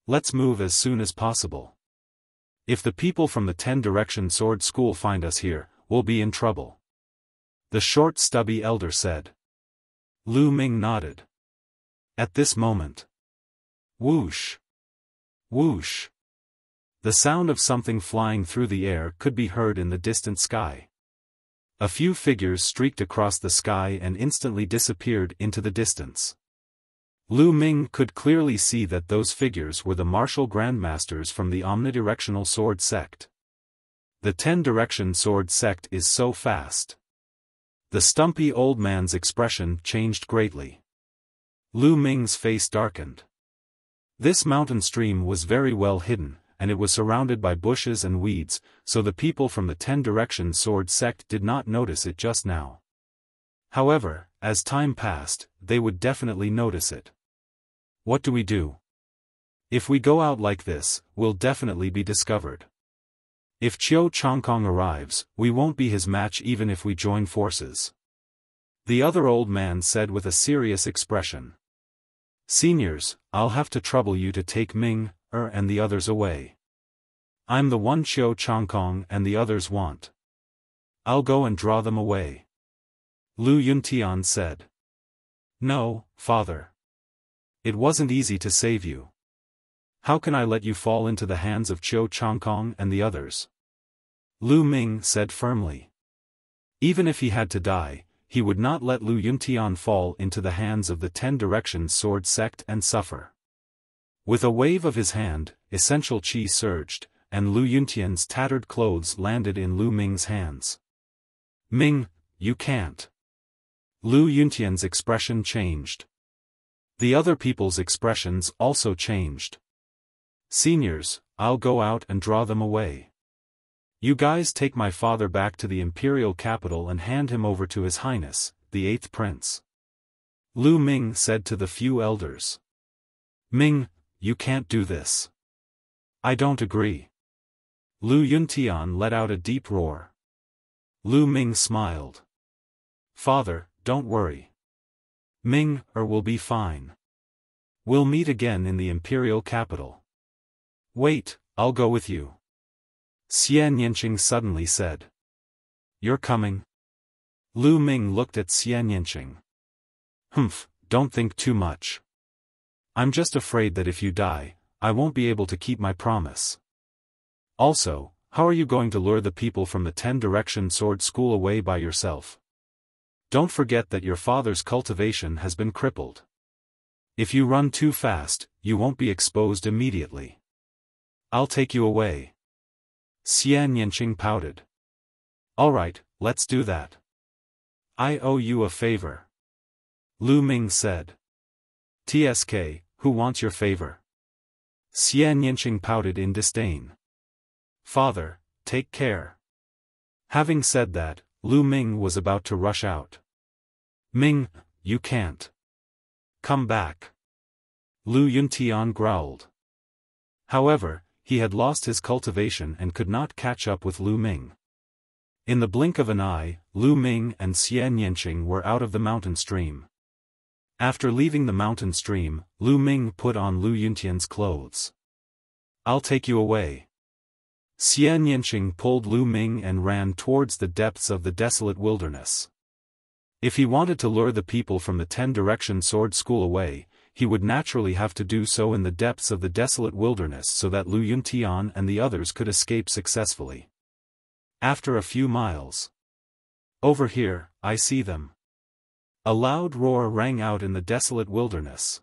Let's move as soon as possible. If the people from the 10-direction sword school find us here, we'll be in trouble. The short stubby elder said. Lu Ming nodded. At this moment. Whoosh. Whoosh. The sound of something flying through the air could be heard in the distant sky. A few figures streaked across the sky and instantly disappeared into the distance. Lu Ming could clearly see that those figures were the martial grandmasters from the omnidirectional sword sect. The 10-direction sword sect is so fast. The stumpy old man's expression changed greatly. Lu Ming's face darkened. This mountain stream was very well hidden, and it was surrounded by bushes and weeds, so the people from the 10-direction sword sect did not notice it just now. However, as time passed, they would definitely notice it. What do we do? If we go out like this, we'll definitely be discovered. If Qiu Changkong arrives, we won't be his match even if we join forces. The other old man said with a serious expression. Seniors, I'll have to trouble you to take Ming, and the others away. I'm the one Qiu Changkong and the others want. I'll go and draw them away. Lu Yuntian said. No, father. It wasn't easy to save you. How can I let you fall into the hands of Qiu Changkong and the others? Lu Ming said firmly. Even if he had to die, he would not let Lu Yuntian fall into the hands of the 10-direction sword sect and suffer. With a wave of his hand, essential qi surged, and Lu Yuntian's tattered clothes landed in Lu Ming's hands. Ming, you can't. Lu Yuntian's expression changed. The other people's expressions also changed. Seniors, I'll go out and draw them away. You guys take my father back to the imperial capital and hand him over to His Highness, the 8th Prince. Lu Ming said to the few elders. Ming, you can't do this. I don't agree. Lu Yuntian let out a deep roar. Lu Ming smiled. Father, don't worry. Ming, will be fine. We'll meet again in the imperial capital. Wait, I'll go with you. Xian Yinqing suddenly said. You're coming? Lu Ming looked at Xian Yinqing. Don't think too much. I'm just afraid that if you die, I won't be able to keep my promise. Also, how are you going to lure the people from the 10-direction sword school away by yourself? Don't forget that your father's cultivation has been crippled. If you run too fast, you won't be exposed immediately. I'll take you away. Xian Yinqing pouted. All right, let's do that. I owe you a favor. Lu Ming said. TSK, who wants your favor? Xian Yinqing pouted in disdain. Father, take care." Having said that, Lu Ming was about to rush out. "Ming, you can't. Come back." Lu Yuntian growled. However, he had lost his cultivation and could not catch up with Lu Ming. In the blink of an eye, Lu Ming and Xian Yanqing were out of the mountain stream. After leaving the mountain stream, Lu Ming put on Lu Yuntian's clothes. "I'll take you away." Xian Yanqing pulled Lu Ming and ran towards the depths of the desolate wilderness. If he wanted to lure the people from the 10-direction sword school away, he would naturally have to do so in the depths of the desolate wilderness so that Lu Yuntian and the others could escape successfully. After a few miles. "Over here, I see them." A loud roar rang out in the desolate wilderness.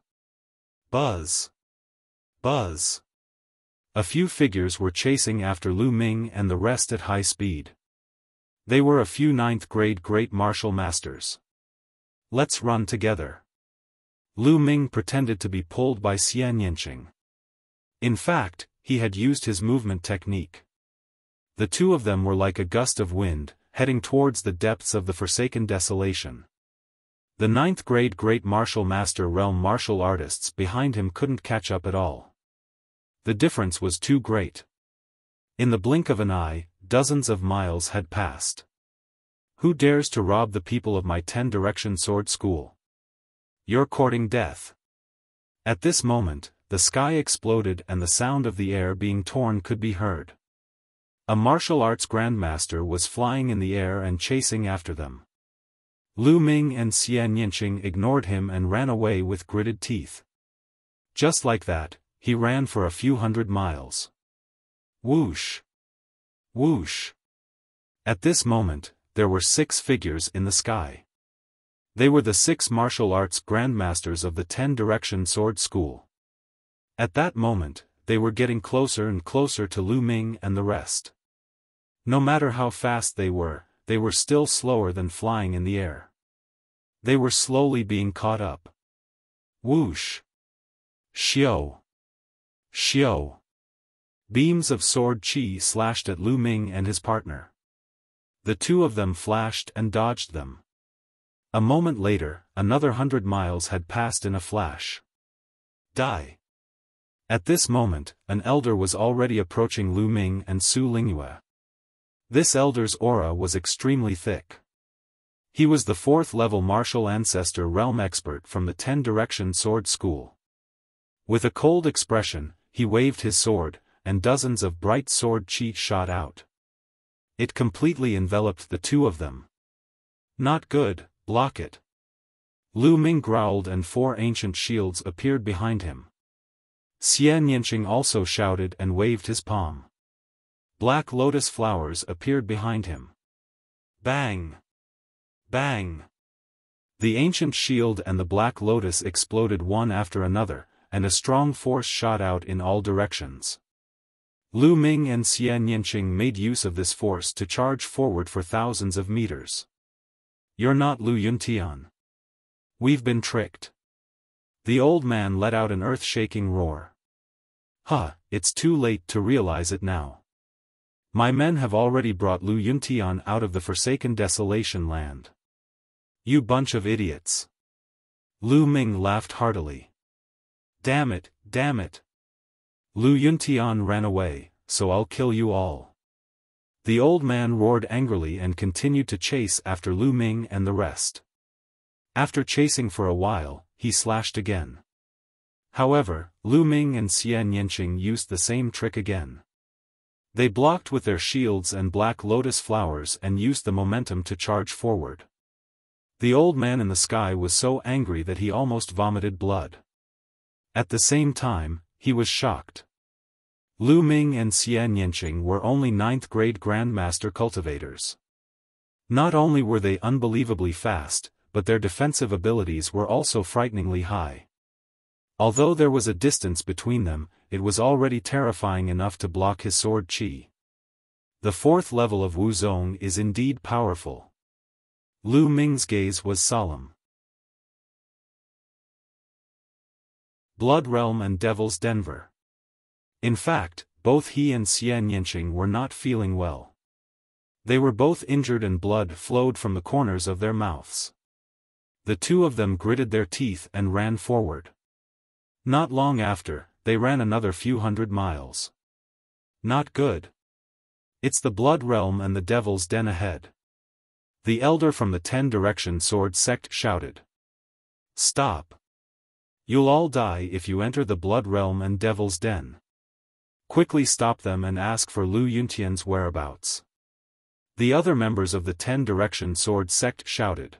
Buzz! Buzz! A few figures were chasing after Lu Ming and the rest at high speed. They were a few 9th-grade Great Martial Masters. "Let's run together." Lu Ming pretended to be pulled by Xian Yanqing. In fact, he had used his movement technique. The two of them were like a gust of wind, heading towards the depths of the forsaken desolation. The 9th-grade Great Martial Master realm martial artists behind him couldn't catch up at all. The difference was too great. In the blink of an eye, dozens of miles had passed. "Who dares to rob the people of my 10-direction sword school? You're courting death." At this moment, the sky exploded and the sound of the air being torn could be heard. A martial arts grandmaster was flying in the air and chasing after them. Lu Ming and Xian Yanqing ignored him and ran away with gritted teeth. Just like that, he ran for a few hundred miles. Whoosh! Whoosh! At this moment, there were 6 figures in the sky. They were the 6 martial arts grandmasters of the 10-direction sword school. At that moment, they were getting closer and closer to Lu Ming and the rest. No matter how fast they were still slower than flying in the air. They were slowly being caught up. Whoosh! Xiao! Xiao! Beams of sword chi slashed at Lu Ming and his partner. The two of them flashed and dodged them. A moment later, another 100 miles had passed in a flash. Die! At this moment, an elder was already approaching Lu Ming and Su Lingyue. This elder's aura was extremely thick. He was the 4th-level martial ancestor realm expert from the 10-direction sword school. With a cold expression, he waved his sword, and dozens of bright sword chi shot out. It completely enveloped the two of them. "Not good, block it." Lu Ming growled and 4 ancient shields appeared behind him. Xian Yanqing also shouted and waved his palm. Black lotus flowers appeared behind him. Bang! Bang! The ancient shield and the black lotus exploded one after another, and a strong force shot out in all directions. Lu Ming and Xian Yanqing made use of this force to charge forward for thousands of meters. "You're not Lu Yuntian. We've been tricked." The old man let out an earth-shaking roar. It's too late to realize it now. My men have already brought Lu Yuntian out of the forsaken desolation land. You bunch of idiots. Lu Ming laughed heartily. Damn it, damn it. Lu Yuntian ran away, so I'll kill you all. The old man roared angrily and continued to chase after Lu Ming and the rest. After chasing for a while, he slashed again. However, Lu Ming and Xian Yanqing used the same trick again. They blocked with their shields and black lotus flowers and used the momentum to charge forward. The old man in the sky was so angry that he almost vomited blood. At the same time, he was shocked. Lu Ming and Xian Yanqing were only 9th-grade Grandmaster cultivators. Not only were they unbelievably fast, but their defensive abilities were also frighteningly high. Although there was a distance between them, it was already terrifying enough to block his sword chi. The 4th level of Wuzong is indeed powerful. Lu Ming's gaze was solemn. Blood Realm and Devil's Denver. In fact, both he and Xian Yinqing were not feeling well. They were both injured and blood flowed from the corners of their mouths. The two of them gritted their teeth and ran forward. Not long after, they ran another few hundred miles. Not good. It's the Blood Realm and the Devil's Den ahead. The elder from the 10-direction sword sect shouted. Stop. You'll all die if you enter the Blood Realm and Devil's Den. Quickly stop them and ask for Lu Yuntian's whereabouts. The other members of the 10-direction sword sect shouted.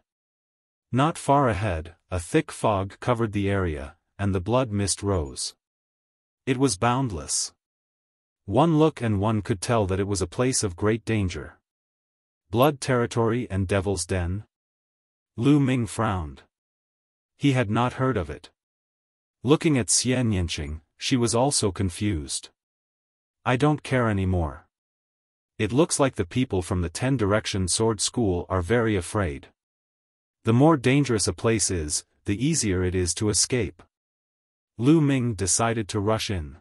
Not far ahead, a thick fog covered the area, and the blood mist rose. It was boundless. One look and one could tell that it was a place of great danger. Blood territory and Devil's Den? Lu Ming frowned. He had not heard of it. Looking at Xian Yinqing, she was also confused. I don't care anymore. It looks like the people from the 10-direction sword school are very afraid. The more dangerous a place is, the easier it is to escape. Lu Ming decided to rush in.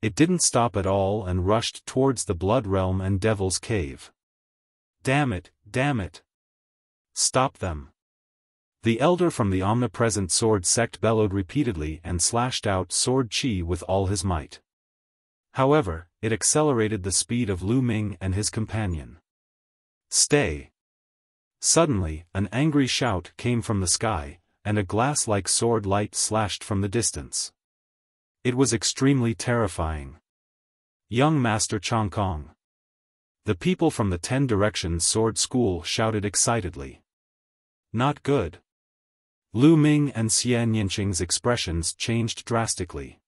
It didn't stop at all and rushed towards the Blood Realm and Devil's Cave. Damn it, damn it. Stop them. The elder from the omnipresent sword sect bellowed repeatedly and slashed out sword chi with all his might. However, it accelerated the speed of Lu Ming and his companion. Stay. Suddenly, an angry shout came from the sky, and a glass-like sword light slashed from the distance. It was extremely terrifying. Young Master Chongkong. The people from the 10-direction sword school shouted excitedly. Not good. Lu Ming and Xian Yinqing's expressions changed drastically.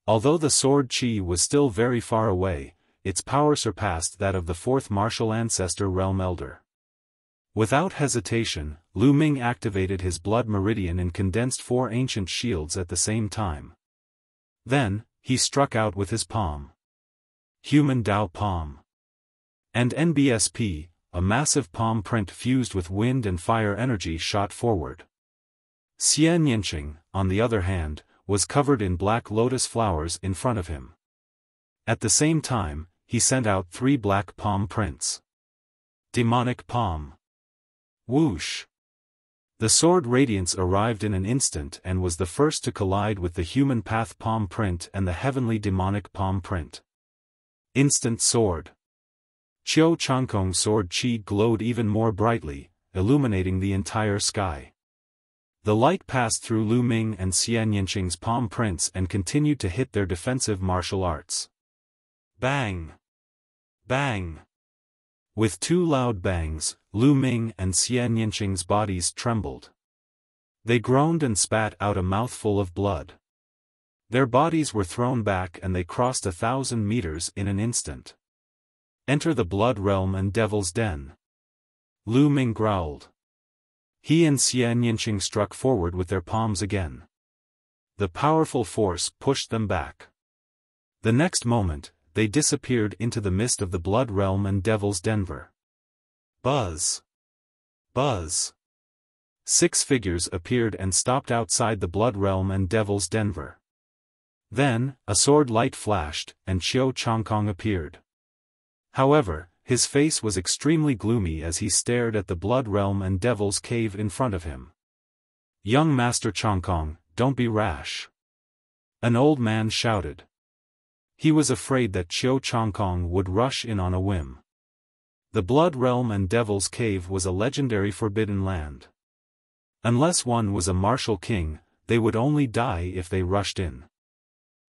Although the sword chi was still very far away, its power surpassed that of the fourth martial ancestor realm elder. Without hesitation, Lu Ming activated his blood meridian and condensed 4 ancient shields at the same time. Then, he struck out with his palm. Human Dao Palm. And NBSP, a massive palm print fused with wind and fire energy shot forward. Xian Yinqing, on the other hand, was covered in black lotus flowers in front of him. At the same time, he sent out 3 black palm prints. Demonic Palm. Whoosh! The sword radiance arrived in an instant and was the first to collide with the human path palm print and the heavenly demonic palm print. Instant sword. Qiu Changkong's sword chi glowed even more brightly, illuminating the entire sky. The light passed through Lu Ming and Xian Yinqing's palm prints and continued to hit their defensive martial arts. Bang! Bang! With 2 loud bangs, Lu Ming and Xian Yinqing's bodies trembled. They groaned and spat out a mouthful of blood. Their bodies were thrown back and they crossed 1,000 meters in an instant. Enter the Blood Realm and Devil's Den. Lu Ming growled. He and Xian Yinqing struck forward with their palms again. The powerful force pushed them back. The next moment, they disappeared into the mist of the Blood Realm and Devil's Denver. Buzz! Buzz! 6 figures appeared and stopped outside the Blood Realm and Devil's Denver. Then, a sword light flashed, and Qiu Changkong appeared. However, his face was extremely gloomy as he stared at the Blood Realm and Devil's Cave in front of him. Young Master Chongkong, don't be rash. An old man shouted. He was afraid that Qiu Changkong would rush in on a whim. The Blood Realm and Devil's Cave was a legendary forbidden land. Unless one was a martial king, they would only die if they rushed in.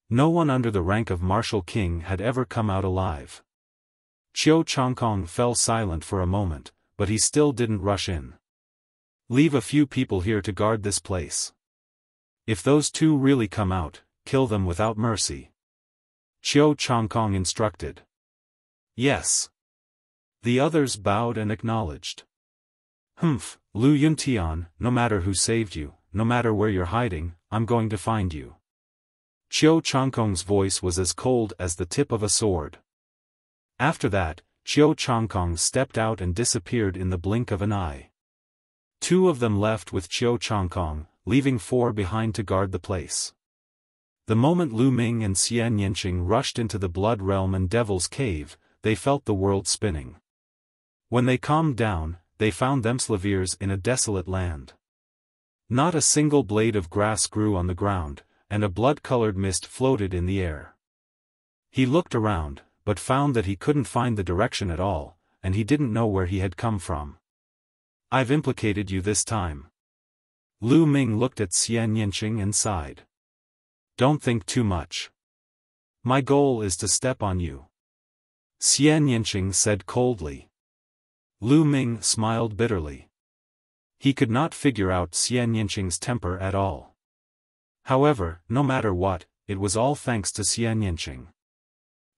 No one under the rank of martial king had ever come out alive. Qiu Changkong fell silent for a moment, but he still didn't rush in. Leave a few people here to guard this place. If those 2 really come out, kill them without mercy. Qiu Changkong instructed. Yes. The others bowed and acknowledged. Humph, Lu Yuntian, no matter who saved you, no matter where you're hiding, I'm going to find you. Qiu Changkong's voice was as cold as the tip of a sword. After that, Qiu Changkong stepped out and disappeared in the blink of an eye. 2 of them left with Qiu Changkong, leaving 4 behind to guard the place. The moment Lu Ming and Xian Yinqing rushed into the Blood Realm and Devil's Cave, they felt the world spinning. When they calmed down, they found themselves in a desolate land. Not a single blade of grass grew on the ground, and a blood-colored mist floated in the air. He looked around, but found that he couldn't find the direction at all, and he didn't know where he had come from. "I've implicated you this time." Lu Ming looked at Xian Yinqing and sighed. "Don't think too much. My goal is to step on you," Xian Yinqing said coldly. Lu Ming smiled bitterly. He could not figure out Xian Yinqing's temper at all. However, no matter what, it was all thanks to Xian Yinqing.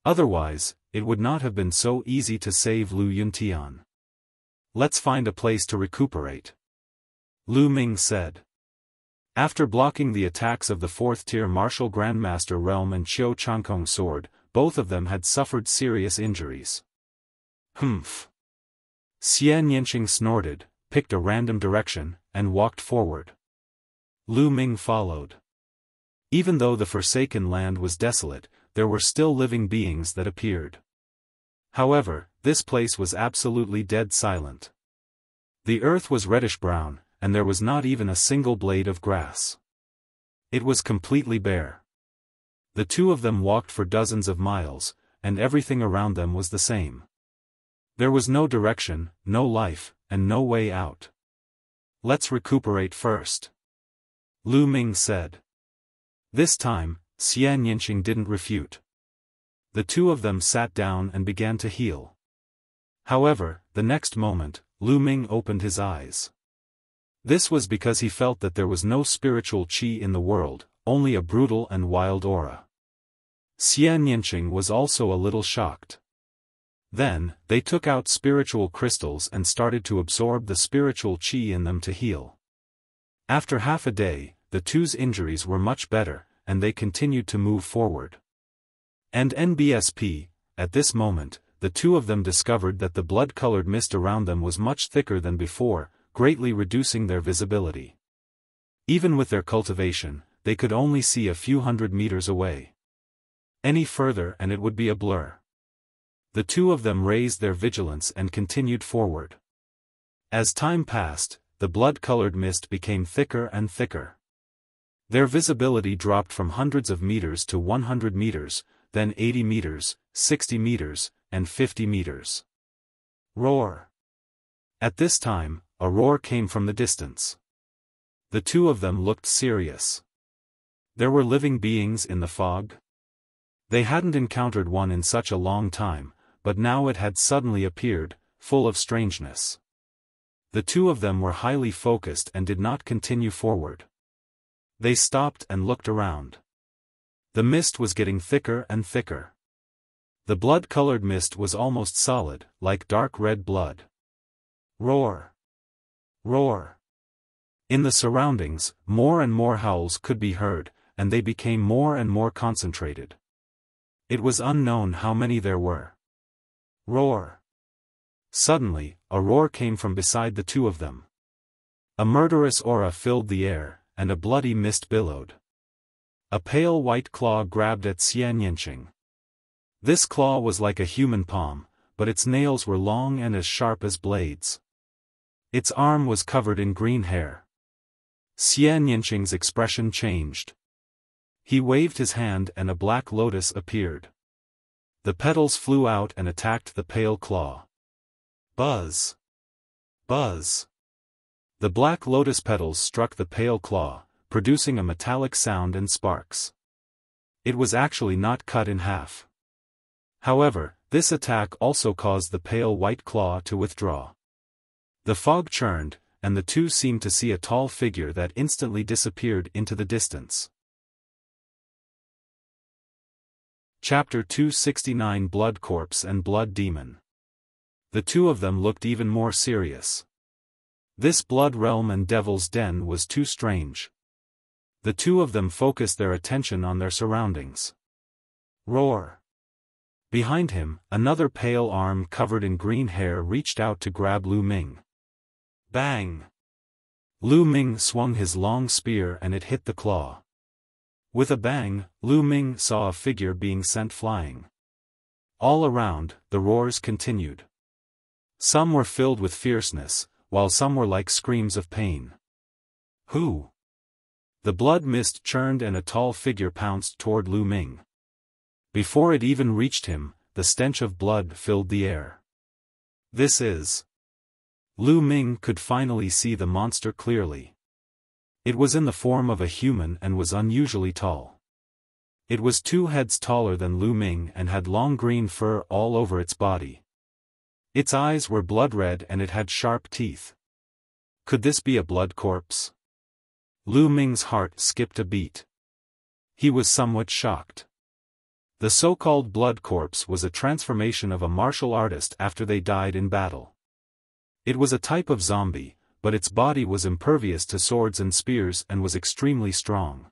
Otherwise, it would not have been so easy to save Lu Yuntian. "Let's find a place to recuperate," Lu Ming said. After blocking the attacks of the 4th-tier Martial Grandmaster Realm and Qiu Chankong Sword, both of them had suffered serious injuries. "Humph." Xian Yinqing snorted, picked a random direction, and walked forward. Lu Ming followed. Even though the Forsaken Land was desolate, there were still living beings that appeared. However, this place was absolutely dead silent. The earth was reddish-brown, and there was not even a single blade of grass. It was completely bare. The two of them walked for dozens of miles, and everything around them was the same. There was no direction, no life, and no way out. "Let's recuperate first," Lu Ming said. This time, Xian Yinqing didn't refute. The two of them sat down and began to heal. However, the next moment, Lu Ming opened his eyes. This was because he felt that there was no spiritual qi in the world, only a brutal and wild aura. Xian Yinqing was also a little shocked. Then, they took out spiritual crystals and started to absorb the spiritual qi in them to heal. After half a day, the two's injuries were much better, and they continued to move forward. And NBSP, at this moment, the two of them discovered that the blood-colored mist around them was much thicker than before, greatly reducing their visibility. Even with their cultivation, they could only see a few hundred meters away. Any further and it would be a blur. The two of them raised their vigilance and continued forward. As time passed, the blood-colored mist became thicker and thicker. Their visibility dropped from hundreds of meters to 100 meters, then 80 meters, 60 meters, and 50 meters. Roar! At this time, a roar came from the distance. The two of them looked serious. There were living beings in the fog? They hadn't encountered one in such a long time, but now it had suddenly appeared, full of strangeness. The two of them were highly focused and did not continue forward. They stopped and looked around. The mist was getting thicker and thicker. The blood-colored mist was almost solid, like dark red blood. Roar! Roar! In the surroundings, more and more howls could be heard, and they became more and more concentrated. It was unknown how many there were. Roar! Suddenly, a roar came from beside the two of them. A murderous aura filled the air, and a bloody mist billowed. A pale white claw grabbed at Xian Yinqing. This claw was like a human palm, but its nails were long and as sharp as blades. Its arm was covered in green hair. Xian Yinqing's expression changed. He waved his hand and a black lotus appeared. The petals flew out and attacked the pale claw. Buzz! Buzz! The black lotus petals struck the pale claw, producing a metallic sound and sparks. It was actually not cut in half. However, this attack also caused the pale white claw to withdraw. The fog churned, and the two seemed to see a tall figure that instantly disappeared into the distance. Chapter 269 Blood Corpse and Blood Demon. The two of them looked even more serious. This blood realm and devil's den was too strange. The two of them focused their attention on their surroundings. Roar! Behind him, another pale arm covered in green hair reached out to grab Lu Ming. Bang! Lu Ming swung his long spear and it hit the claw. With a bang, Lu Ming saw a figure being sent flying. All around, the roars continued. Some were filled with fierceness, while some were like screams of pain. Who? The blood mist churned and a tall figure pounced toward Lu Ming. Before it even reached him, the stench of blood filled the air. This is... Lu Ming could finally see the monster clearly. It was in the form of a human and was unusually tall. It was 2 heads taller than Lu Ming and had long green fur all over its body. Its eyes were blood red and it had sharp teeth. Could this be a blood corpse? Lu Ming's heart skipped a beat. He was somewhat shocked. The so-called blood corpse was a transformation of a martial artist after they died in battle. It was a type of zombie, but its body was impervious to swords and spears and was extremely strong.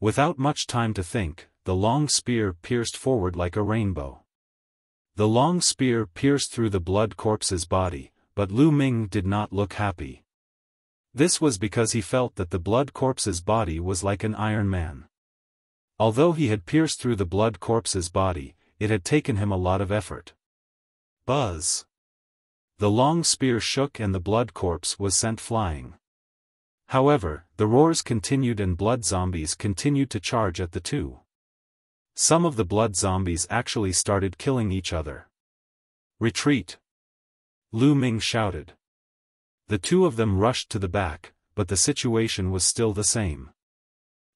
Without much time to think, the long spear pierced forward like a rainbow. The long spear pierced through the blood corpse's body, but Lu Ming did not look happy. This was because he felt that the blood corpse's body was like an Iron Man. Although he had pierced through the blood corpse's body, it had taken him a lot of effort. Buzz! The long spear shook and the blood corpse was sent flying. However, the roars continued and blood zombies continued to charge at the two. Some of the blood zombies actually started killing each other. Retreat! Lu Ming shouted. The 2 of them rushed to the back, but the situation was still the same.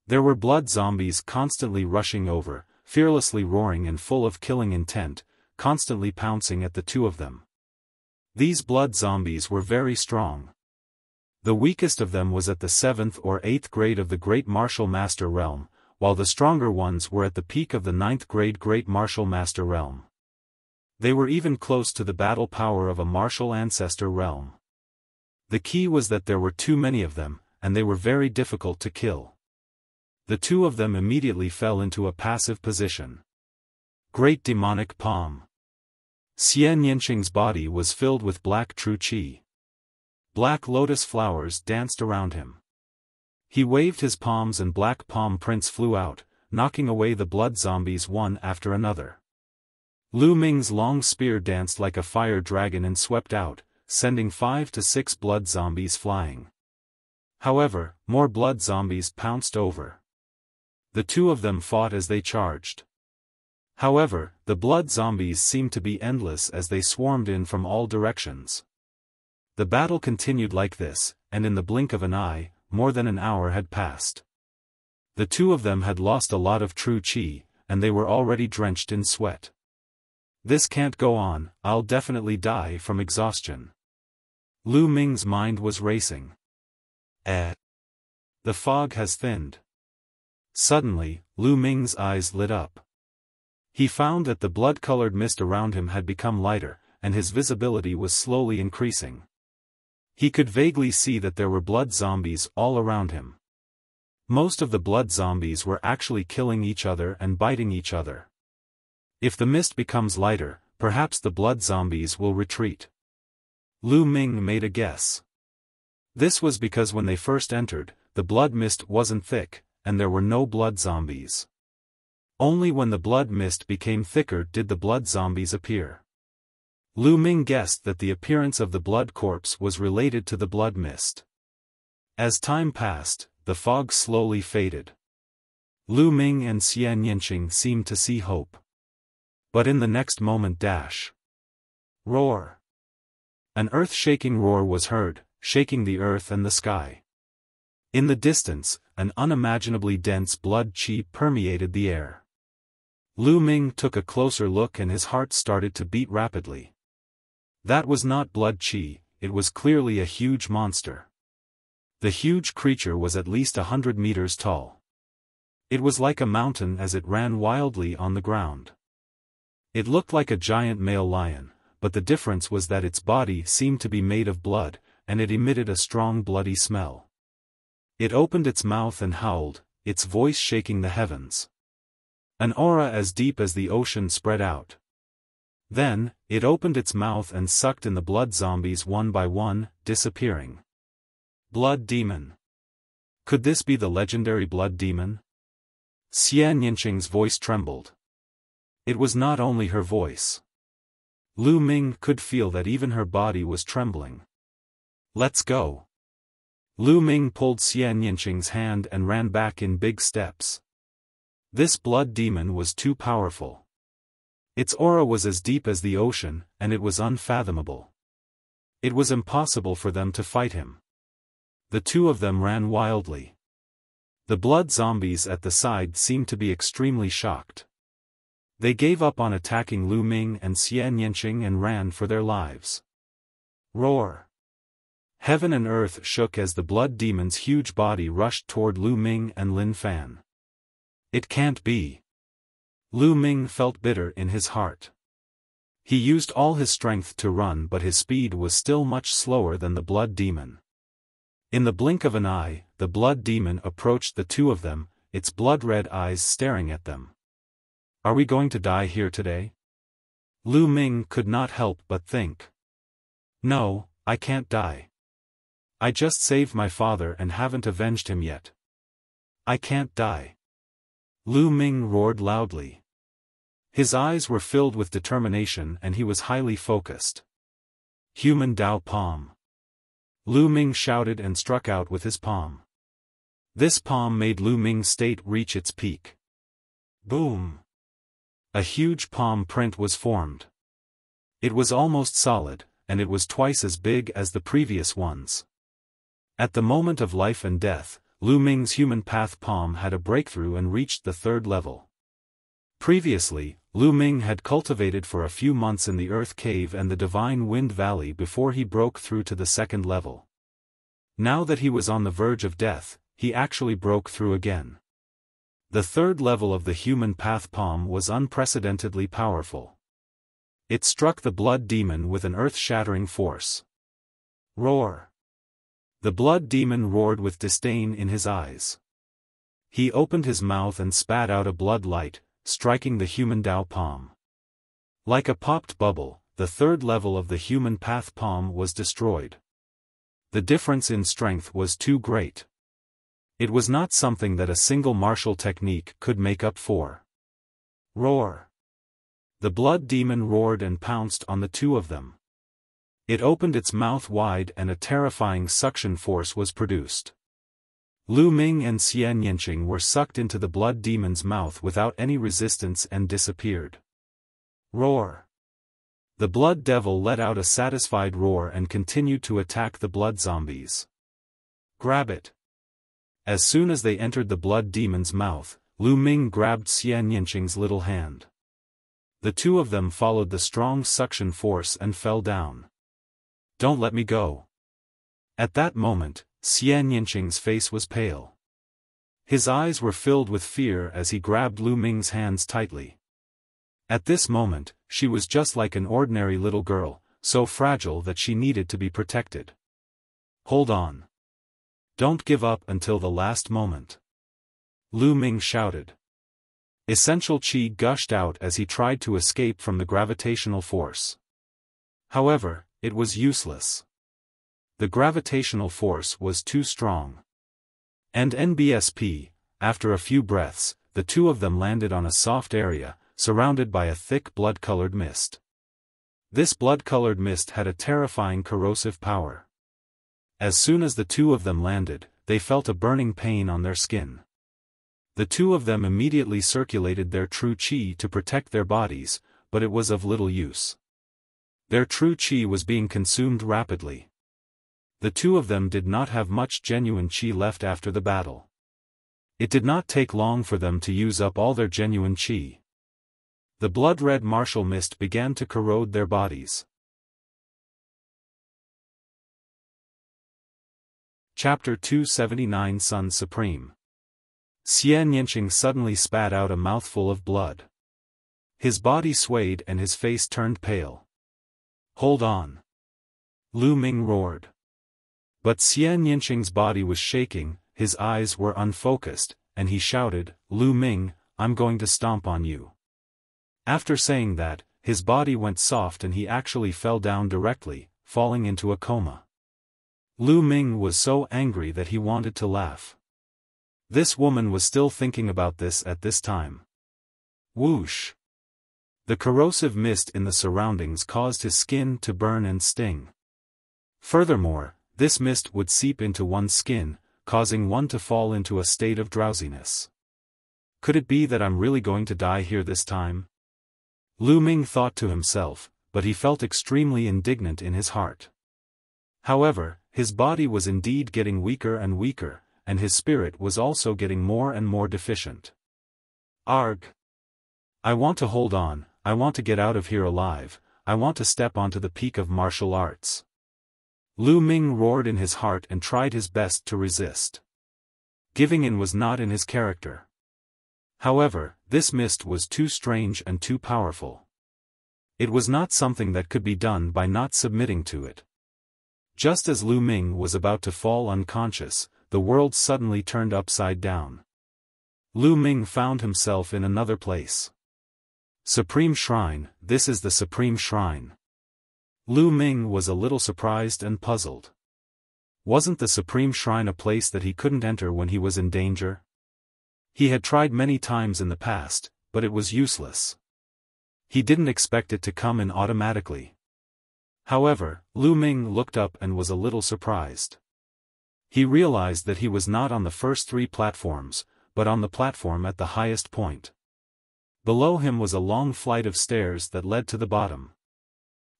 There were blood zombies constantly rushing over, fearlessly roaring and full of killing intent, constantly pouncing at the 2 of them. These blood zombies were very strong. The weakest of them was at the 7th or 8th grade of the Great Martial Master Realm, while the stronger ones were at the peak of the 9th grade Great Martial Master Realm. They were even close to the battle power of a Martial Ancestor Realm. The key was that there were too many of them, and they were very difficult to kill. The 2 of them immediately fell into a passive position. Great Demonic Palm. Xian Yanqing's body was filled with black true qi. Black lotus flowers danced around him. He waved his palms and black palm prints flew out, knocking away the blood zombies one after another. Lu Ming's long spear danced like a fire dragon and swept out, sending 5 to 6 blood zombies flying. However, more blood zombies pounced over. The 2 of them fought as they charged. However, the blood zombies seemed to be endless as they swarmed in from all directions. The battle continued like this, and in the blink of an eye, more than an hour had passed. The 2 of them had lost a lot of true qi, and they were already drenched in sweat. This can't go on, I'll definitely die from exhaustion. Lu Ming's mind was racing. The fog has thinned. Suddenly, Lu Ming's eyes lit up. He found that the blood-colored mist around him had become lighter, and his visibility was slowly increasing. He could vaguely see that there were blood zombies all around him. Most of the blood zombies were actually killing each other and biting each other. If the mist becomes lighter, perhaps the blood zombies will retreat. Lu Ming made a guess. This was because when they first entered, the blood mist wasn't thick, and there were no blood zombies. Only when the blood mist became thicker did the blood zombies appear. Lu Ming guessed that the appearance of the blood corpse was related to the blood mist. As time passed, the fog slowly faded. Lu Ming and Xian Yanqing seemed to see hope. But in the next moment roar! An earth-shaking roar was heard, shaking the earth and the sky. In the distance, an unimaginably dense blood qi permeated the air. Lu Ming took a closer look and his heart started to beat rapidly. That was not blood qi, it was clearly a huge monster. The huge creature was at least 100 meters tall. It was like a mountain as it ran wildly on the ground. It looked like a giant male lion, but the difference was that its body seemed to be made of blood, and it emitted a strong bloody smell. It opened its mouth and howled, its voice shaking the heavens. An aura as deep as the ocean spread out. Then, it opened its mouth and sucked in the blood zombies one by one, disappearing. Blood demon. Could this be the legendary blood demon? Xian Yinqing's voice trembled. It was not only her voice. Lu Ming could feel that even her body was trembling. Let's go. Lu Ming pulled Xian Yinqing's hand and ran back in big steps. This blood demon was too powerful. Its aura was as deep as the ocean, and it was unfathomable. It was impossible for them to fight him. The two of them ran wildly. The blood zombies at the side seemed to be extremely shocked. They gave up on attacking Lu Ming and Xian Yinqing and ran for their lives. Roar! Heaven and earth shook as the blood demon's huge body rushed toward Lu Ming and Lin Fan. It can't be. Lu Ming felt bitter in his heart. He used all his strength to run, but his speed was still much slower than the blood demon. In the blink of an eye, the blood demon approached the two of them, its blood-red eyes staring at them. Are we going to die here today? Lu Ming could not help but think. No, I can't die. I just saved my father and haven't avenged him yet. I can't die. Lu Ming roared loudly. His eyes were filled with determination and he was highly focused. Human Dao Palm. Lu Ming shouted and struck out with his palm. This palm made Lu Ming's state reach its peak. Boom! A huge palm print was formed. It was almost solid, and it was twice as big as the previous ones. At the moment of life and death, Lu Ming's human path palm had a breakthrough and reached the 3rd level. Previously, Lu Ming had cultivated for a few months in the Earth Cave and the Divine Wind Valley before he broke through to the 2nd level. Now that he was on the verge of death, he actually broke through again. The 3rd level of the human path palm was unprecedentedly powerful. It struck the blood demon with an earth-shattering force. Roar! The blood demon roared with disdain in his eyes. He opened his mouth and spat out a blood light, striking the human Dao palm. Like a popped bubble, the 3rd level of the human path palm was destroyed. The difference in strength was too great. It was not something that a single martial technique could make up for. Roar! The blood demon roared and pounced on the two of them. It opened its mouth wide and a terrifying suction force was produced. Lu Ming and Xian Yinqing were sucked into the blood demon's mouth without any resistance and disappeared. Roar! The blood devil let out a satisfied roar and continued to attack the blood zombies. Grab it! As soon as they entered the blood demon's mouth, Lu Ming grabbed Xian Yinqing's little hand. The two of them followed the strong suction force and fell down. Don't let me go. At that moment, Xian Yinqing's face was pale. His eyes were filled with fear as he grabbed Lu Ming's hands tightly. At this moment, she was just like an ordinary little girl, so fragile that she needed to be protected. Hold on. Don't give up until the last moment. Lu Ming shouted. Essential qi gushed out as he tried to escape from the gravitational force. However, it was useless. The gravitational force was too strong. And NBSP, after a few breaths, the two of them landed on a soft area, surrounded by a thick blood-colored mist. This blood-colored mist had a terrifying corrosive power. As soon as the two of them landed, they felt a burning pain on their skin. The two of them immediately circulated their true qi to protect their bodies, but it was of little use. Their true qi was being consumed rapidly. The two of them did not have much genuine qi left after the battle. It did not take long for them to use up all their genuine qi. The blood-red martial mist began to corrode their bodies. Chapter 279 Sun Supreme. Xian Yinqing suddenly spat out a mouthful of blood. His body swayed and his face turned pale. Hold on. Lu Ming roared. But Xian Yinqing's body was shaking, his eyes were unfocused, and he shouted, Lu Ming, I'm going to stomp on you. After saying that, his body went soft and he actually fell down directly, falling into a coma. Lu Ming was so angry that he wanted to laugh. This woman was still thinking about this at this time. Whoosh! The corrosive mist in the surroundings caused his skin to burn and sting. Furthermore, this mist would seep into one's skin, causing one to fall into a state of drowsiness. Could it be that I'm really going to die here this time? Lu Ming thought to himself, but he felt extremely indignant in his heart. However, his body was indeed getting weaker and weaker, and his spirit was also getting more and more deficient. Arg! I want to hold on, I want to get out of here alive, I want to step onto the peak of martial arts. Lu Ming roared in his heart and tried his best to resist. Giving in was not in his character. However, this mist was too strange and too powerful. It was not something that could be done by not submitting to it. Just as Lu Ming was about to fall unconscious, the world suddenly turned upside down. Lu Ming found himself in another place. Supreme Shrine, this is the Supreme Shrine. Lu Ming was a little surprised and puzzled. Wasn't the Supreme Shrine a place that he couldn't enter when he was in danger? He had tried many times in the past, but it was useless. He didn't expect it to come in automatically. However, Lu Ming looked up and was a little surprised. He realized that he was not on the first 3 platforms, but on the platform at the highest point. Below him was a long flight of stairs that led to the bottom.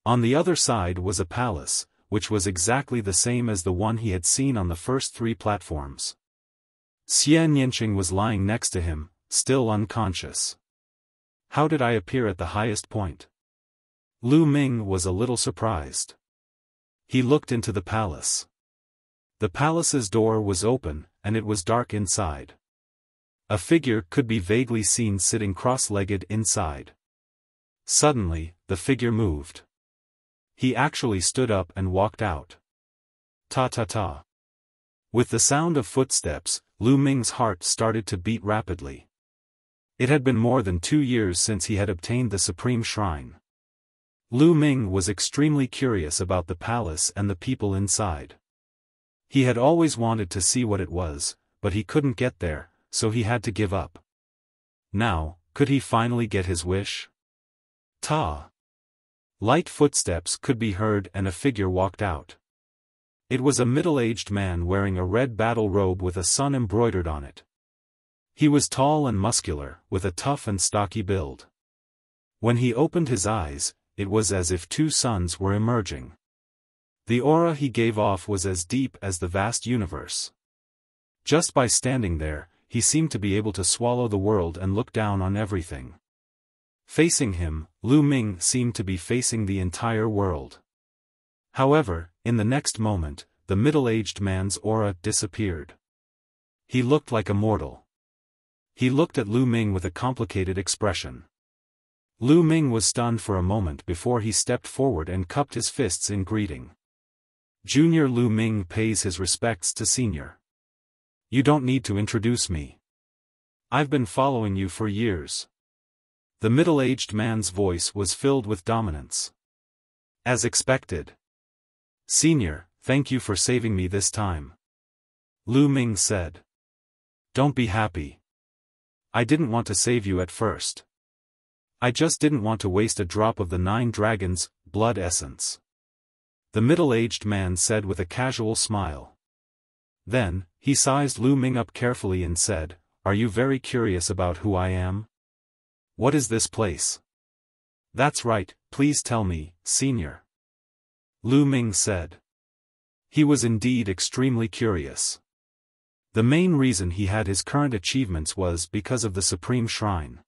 On the other side was a palace, which was exactly the same as the one he had seen on the first 3 platforms. Xian Yinqing was lying next to him, still unconscious. How did I appear at the highest point? Lu Ming was a little surprised. He looked into the palace. The palace's door was open, and it was dark inside. A figure could be vaguely seen sitting cross-legged inside. Suddenly, the figure moved. He actually stood up and walked out. Ta-ta-ta. With the sound of footsteps, Lu Ming's heart started to beat rapidly. It had been more than 2 years since he had obtained the Supreme Shrine. Lu Ming was extremely curious about the palace and the people inside. He had always wanted to see what it was, but he couldn't get there, so he had to give up. Now, could he finally get his wish? Ta! Light footsteps could be heard and a figure walked out. It was a middle-aged man wearing a red battle robe with a sun embroidered on it. He was tall and muscular, with a tough and stocky build. When he opened his eyes, it was as if 2 suns were emerging. The aura he gave off was as deep as the vast universe. Just by standing there, he seemed to be able to swallow the world and look down on everything. Facing him, Lu Ming seemed to be facing the entire world. However, in the next moment, the middle-aged man's aura disappeared. He looked like a mortal. He looked at Lu Ming with a complicated expression. Lu Ming was stunned for a moment before he stepped forward and cupped his fists in greeting. Junior Lu Ming pays his respects to Senior. You don't need to introduce me. I've been following you for years. The middle-aged man's voice was filled with dominance. As expected. Senior, thank you for saving me this time. Lu Ming said. Don't be happy. I didn't want to save you at first. I just didn't want to waste a drop of the 9 dragons' blood essence. The middle-aged man said with a casual smile. Then, he sized Lu Ming up carefully and said, Are you very curious about who I am? What is this place? That's right, please tell me, Senior. Lu Ming said. He was indeed extremely curious. The main reason he had his current achievements was because of the Supreme Shrine.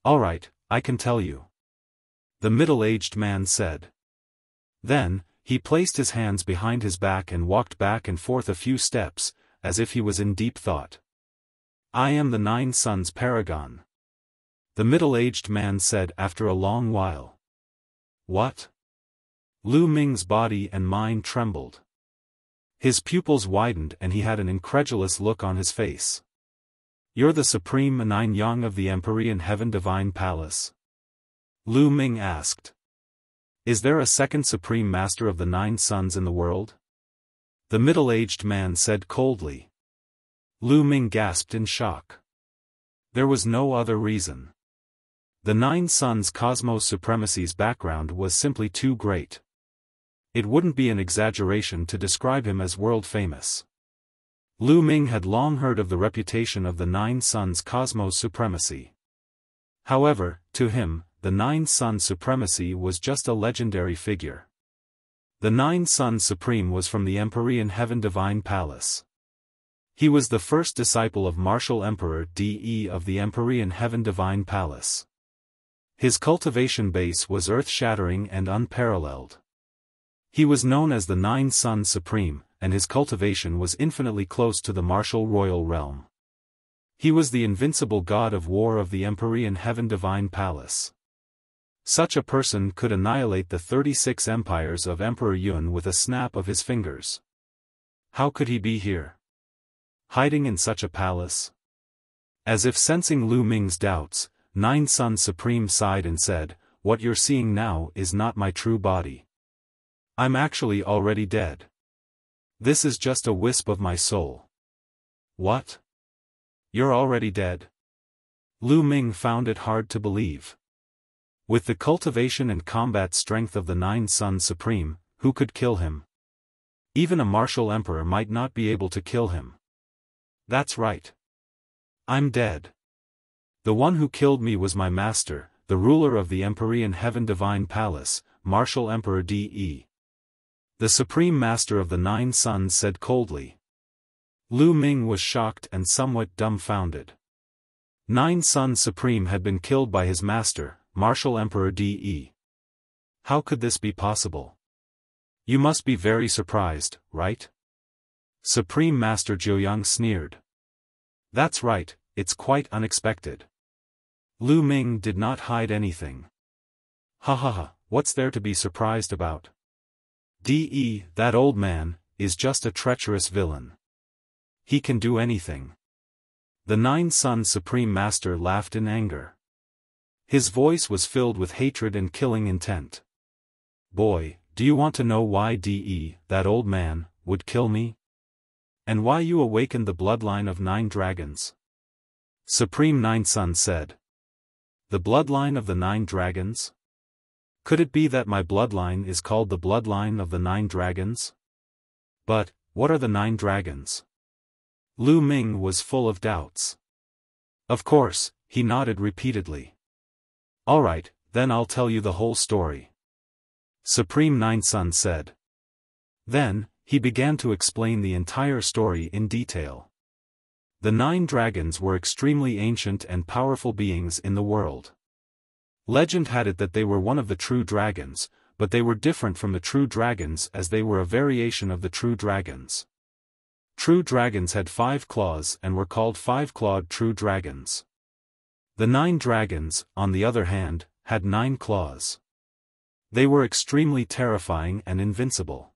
Alright, I can tell you. The middle-aged man said. Then, he placed his hands behind his back and walked back and forth a few steps, as if he was in deep thought. I am the 9 Suns Paragon. The middle-aged man said after a long while. What? Lu Ming's body and mind trembled. His pupils widened and he had an incredulous look on his face. You're the Supreme 9 Yang of the Empyrean Heaven Divine Palace? Lu Ming asked. Is there a second Supreme Master of the 9 Suns in the world? The middle-aged man said coldly. Lu Ming gasped in shock. There was no other reason. The Nine Suns Cosmos Supremacy's background was simply too great. It wouldn't be an exaggeration to describe him as world-famous. Lu Ming had long heard of the reputation of the Nine Suns Cosmos Supremacy. However, to him, the Nine Suns Supremacy was just a legendary figure. The Nine Suns Supreme was from the Empyrean Heaven Divine Palace. He was the first disciple of Martial Emperor De of the Empyrean Heaven Divine Palace. His cultivation base was earth-shattering and unparalleled. He was known as the Nine Suns Supreme, and his cultivation was infinitely close to the martial royal realm. He was the invincible god of war of the Empyrean Heaven Divine Palace. Such a person could annihilate the 36 empires of Emperor Yun with a snap of his fingers. How could he be here? Hiding in such a palace? As if sensing Lu Ming's doubts, Nine Suns Supreme sighed and said, "What you're seeing now is not my true body. I'm actually already dead. This is just a wisp of my soul." What? You're already dead? Lu Ming found it hard to believe. With the cultivation and combat strength of the Nine Suns Supreme, who could kill him? Even a martial emperor might not be able to kill him. That's right. I'm dead. The one who killed me was my master, the ruler of the Empyrean Heaven Divine Palace, Martial Emperor De. The Supreme Master of the Nine Suns said coldly. Lu Ming was shocked and somewhat dumbfounded. Nine Suns Supreme had been killed by his master, Martial Emperor De. How could this be possible? You must be very surprised, right? Supreme Master Jiuyang sneered. That's right, it's quite unexpected. Lu Ming did not hide anything. Ha ha ha, what's there to be surprised about? De, that old man, is just a treacherous villain. He can do anything. The Nine Suns Supreme Master laughed in anger. His voice was filled with hatred and killing intent. Boy, do you want to know why De, that old man, would kill me? And why you awakened the bloodline of 9 dragons? Supreme Nine Suns said. The bloodline of the 9 dragons? Could it be that my bloodline is called the bloodline of the 9 dragons? But, what are the 9 dragons? Lu Ming was full of doubts. Of course, he nodded repeatedly. Alright, then I'll tell you the whole story. Supreme Nine Suns said. Then, he began to explain the entire story in detail. The 9 dragons were extremely ancient and powerful beings in the world. Legend had it that they were one of the true dragons, but they were different from the true dragons as they were a variation of the true dragons. True dragons had 5 claws and were called 5-clawed true dragons. The 9 dragons, on the other hand, had 9 claws. They were extremely terrifying and invincible.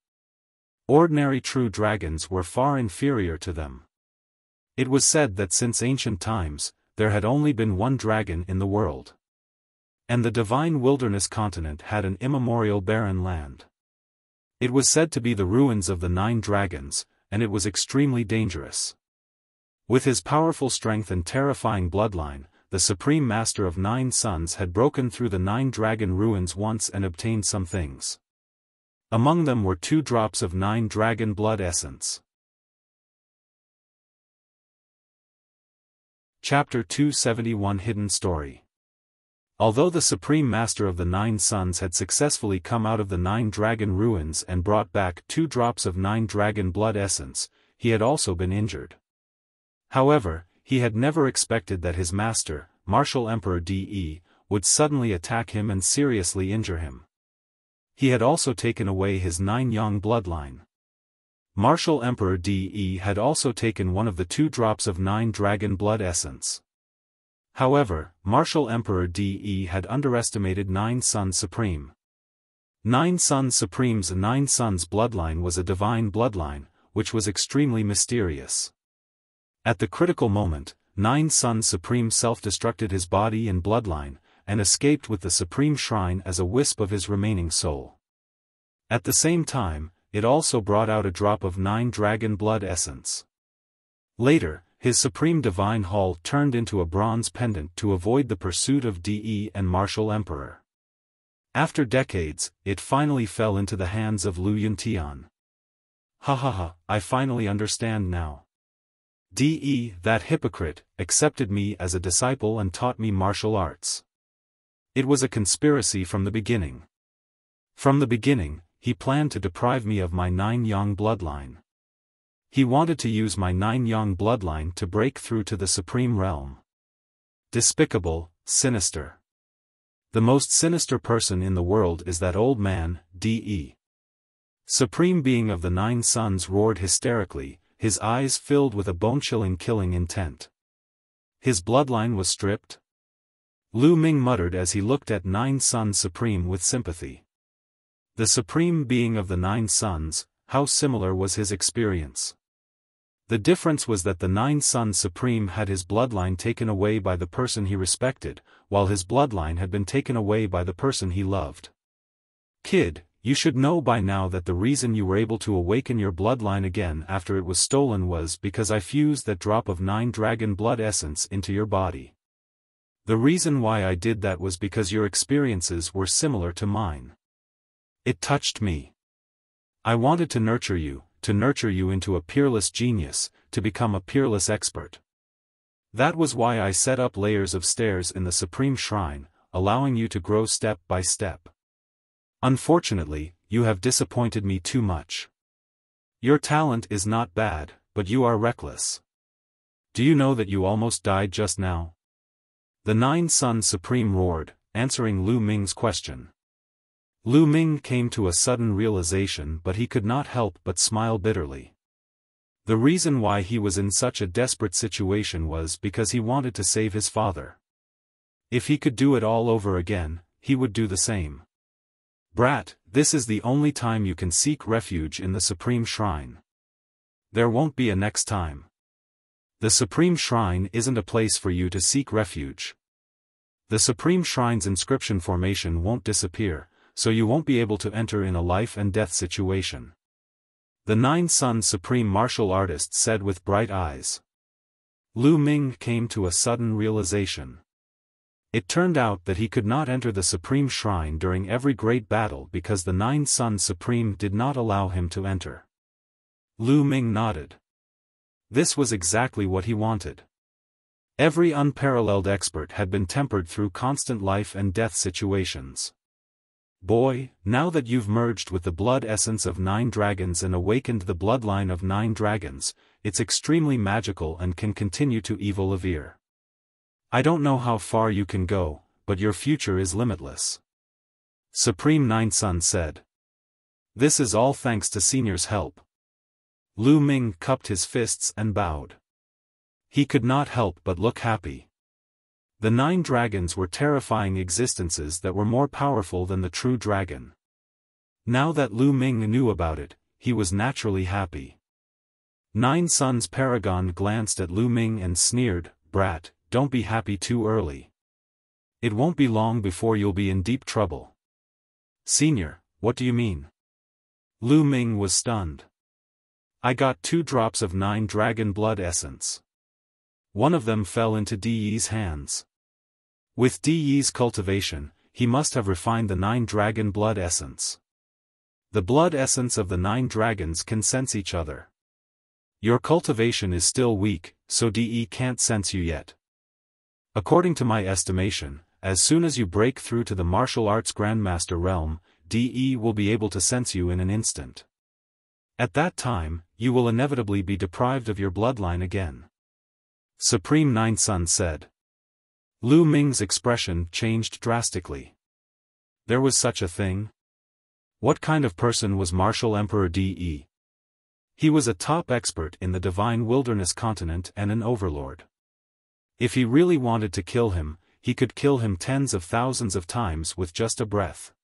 Ordinary true dragons were far inferior to them. It was said that since ancient times, there had only been one dragon in the world. And the divine wilderness continent had an immemorial barren land. It was said to be the ruins of the 9 dragons, and it was extremely dangerous. With his powerful strength and terrifying bloodline, the Supreme Master of 9 Suns had broken through the 9 dragon ruins once and obtained some things. Among them were 2 drops of 9 dragon blood essence. Chapter 271 Hidden Story. Although the Supreme Master of the 9 Suns had successfully come out of the 9 dragon ruins and brought back 2 drops of 9 dragon blood essence, he had also been injured. However, he had never expected that his master, Martial Emperor De, would suddenly attack him and seriously injure him. He had also taken away his 9 young bloodline. Martial Emperor De had also taken one of the 2 drops of 9 dragon blood essence. However, Martial Emperor De had underestimated 9 Suns Supreme. 9 Suns Supreme's 9 Suns bloodline was a divine bloodline, which was extremely mysterious. At the critical moment, 9 Suns Supreme self-destructed his body and bloodline, and escaped with the Supreme Shrine as a wisp of his remaining soul. At the same time, it also brought out a drop of 9 dragon blood essence. Later, his supreme divine hall turned into a bronze pendant to avoid the pursuit of De and Martial Emperor. After decades, it finally fell into the hands of Lu Yuntian. Ha ha ha, I finally understand now. De, that hypocrite, accepted me as a disciple and taught me martial arts. It was a conspiracy from the beginning. From the beginning, he planned to deprive me of my 9-yang bloodline. He wanted to use my 9-yang bloodline to break through to the supreme realm. Despicable, sinister. The most sinister person in the world is that old man, De. Supreme Being of the 9 Suns roared hysterically, his eyes filled with a bone-chilling killing intent. His bloodline was stripped? Lu Ming muttered as he looked at 9 Suns Supreme with sympathy. The Supreme Being of the 9 Suns, how similar was his experience? The difference was that the 9 Suns Supreme had his bloodline taken away by the person he respected, while his bloodline had been taken away by the person he loved. Kid, you should know by now that the reason you were able to awaken your bloodline again after it was stolen was because I fused that drop of 9 dragon blood essence into your body. The reason why I did that was because your experiences were similar to mine. It touched me. I wanted to nurture you into a peerless genius, to become a peerless expert. That was why I set up layers of stairs in the Supreme Shrine, allowing you to grow step by step. Unfortunately, you have disappointed me too much. Your talent is not bad, but you are reckless. Do you know that you almost died just now? The 9 Suns Supreme roared, answering Lu Ming's question. Lu Ming came to a sudden realization, but he could not help but smile bitterly. The reason why he was in such a desperate situation was because he wanted to save his father. If he could do it all over again, he would do the same. Brat, this is the only time you can seek refuge in the Supreme Shrine. There won't be a next time. The Supreme Shrine isn't a place for you to seek refuge. The Supreme Shrine's inscription formation won't disappear, so you won't be able to enter in a life and death situation. The 9 Suns Supreme Martial Artist said with bright eyes. Lu Ming came to a sudden realization. It turned out that he could not enter the Supreme Shrine during every great battle because the 9 Suns Supreme did not allow him to enter. Lu Ming nodded. This was exactly what he wanted. Every unparalleled expert had been tempered through constant life and death situations. Boy, now that you've merged with the blood essence of 9 dragons and awakened the bloodline of 9 dragons, it's extremely magical and can continue to evolve. I don't know how far you can go, but your future is limitless. Supreme 9 Sun said. This is all thanks to Senior's help. Lu Ming cupped his fists and bowed. He could not help but look happy. The 9 dragons were terrifying existences that were more powerful than the true dragon. Now that Lu Ming knew about it, he was naturally happy. 9 Suns Paragon glanced at Lu Ming and sneered, Brat, don't be happy too early. It won't be long before you'll be in deep trouble. Senior, what do you mean? Lu Ming was stunned. I got 2 drops of 9 dragon blood essence. One of them fell into De's hands. With De's cultivation, he must have refined the 9 dragon blood essence. The blood essence of the 9 dragons can sense each other. Your cultivation is still weak, so De can't sense you yet. According to my estimation, as soon as you break through to the martial arts Grandmaster realm, De will be able to sense you in an instant. At that time, you will inevitably be deprived of your bloodline again. Supreme 9 Sun said. Lu Ming's expression changed drastically. There was such a thing? What kind of person was Martial Emperor De? He was a top expert in the Divine Wilderness continent and an overlord. If he really wanted to kill him, he could kill him tens of thousands of times with just a breath.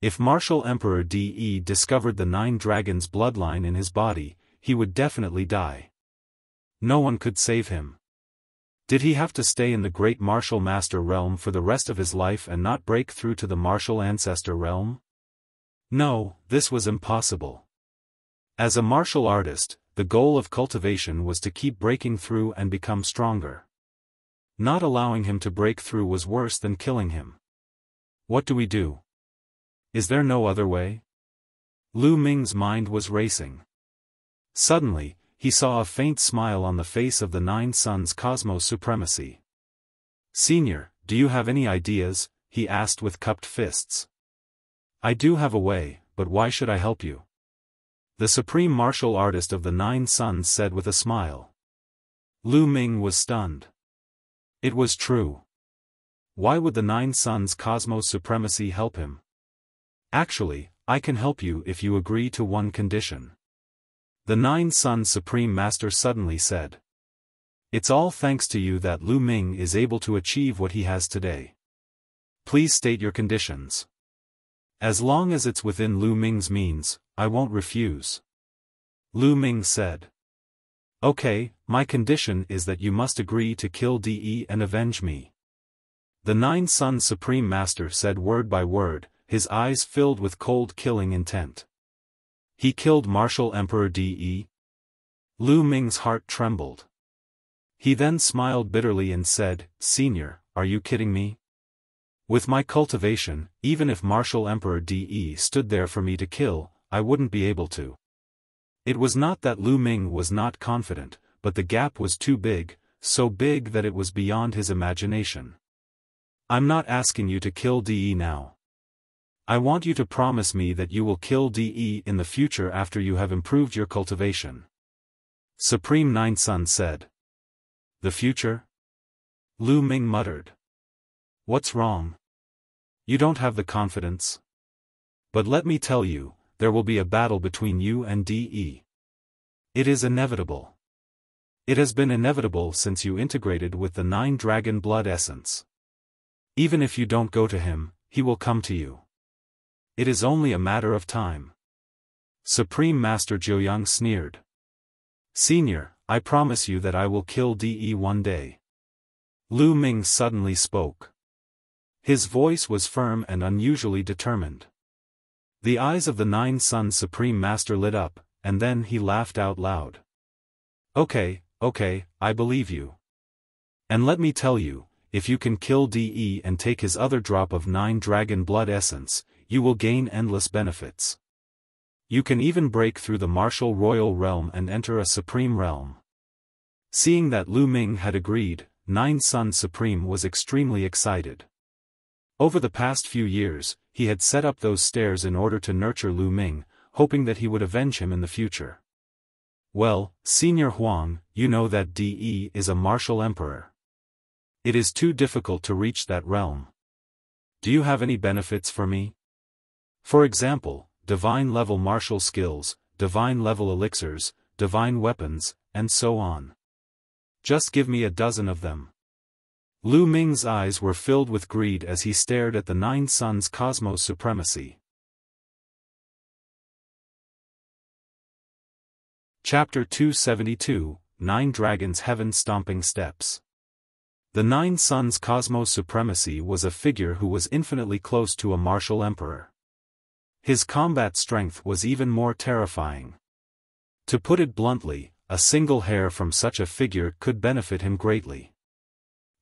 If Martial Emperor De discovered the 9 dragons' bloodline in his body, he would definitely die. No one could save him. Did he have to stay in the Great Martial Master realm for the rest of his life and not break through to the Martial Ancestor realm? No, this was impossible. As a martial artist, the goal of cultivation was to keep breaking through and become stronger. Not allowing him to break through was worse than killing him. What do we do? Is there no other way? Lu Ming's mind was racing. Suddenly, he saw a faint smile on the face of the Nine Suns Cosmos Supremacy. "Senior, do you have any ideas?" he asked with cupped fists. "I do have a way, but why should I help you?" The supreme martial artist of the Nine Suns said with a smile. Lu Ming was stunned. It was true. Why would the Nine Suns Cosmos Supremacy help him? "Actually, I can help you if you agree to one condition," the Nine Suns Supreme Master suddenly said. "It's all thanks to you that Lu Ming is able to achieve what he has today. Please state your conditions." "As long as it's within Lu Ming's means, I won't refuse," Lu Ming said. "Okay, my condition is that you must agree to kill De and avenge me," the Nine Suns Supreme Master said word by word, his eyes filled with cold killing intent. "He killed Martial Emperor De?" Lu Ming's heart trembled. He then smiled bitterly and said, "Senior, are you kidding me? With my cultivation, even if Martial Emperor De stood there for me to kill, I wouldn't be able to." It was not that Lu Ming was not confident, but the gap was too big, so big that it was beyond his imagination. "I'm not asking you to kill De now. I want you to promise me that you will kill De in the future after you have improved your cultivation," Supreme Nine Sun said. "The future?" Lu Ming muttered. "What's wrong? You don't have the confidence? But let me tell you, there will be a battle between you and De. It is inevitable. It has been inevitable since you integrated with the Nine Dragon Blood Essence. Even if you don't go to him, he will come to you. It is only a matter of time." Supreme Master Jiuyang sneered. "Senior, I promise you that I will kill De one day." Lu Ming suddenly spoke. His voice was firm and unusually determined. The eyes of the Nine Suns Supreme Master lit up, and then he laughed out loud. Okay, I believe you. And let me tell you, if you can kill De and take his other drop of Nine Dragon Blood Essence, you will gain endless benefits. You can even break through the martial royal realm and enter a supreme realm." Seeing that Lu Ming had agreed, Nine Suns Supreme was extremely excited. Over the past few years, he had set up those stairs in order to nurture Lu Ming, hoping that he would avenge him in the future. "Well, Senior Huang, you know that De is a martial emperor. It is too difficult to reach that realm. Do you have any benefits for me? For example, divine-level martial skills, divine-level elixirs, divine weapons, and so on. Just give me a dozen of them." Lu Ming's eyes were filled with greed as he stared at the Nine Suns Cosmos Supremacy. Chapter 272, Nine Dragons Heaven-Stomping Steps. The Nine Suns Cosmos Supremacy was a figure who was infinitely close to a martial emperor. His combat strength was even more terrifying. To put it bluntly, a single hair from such a figure could benefit him greatly.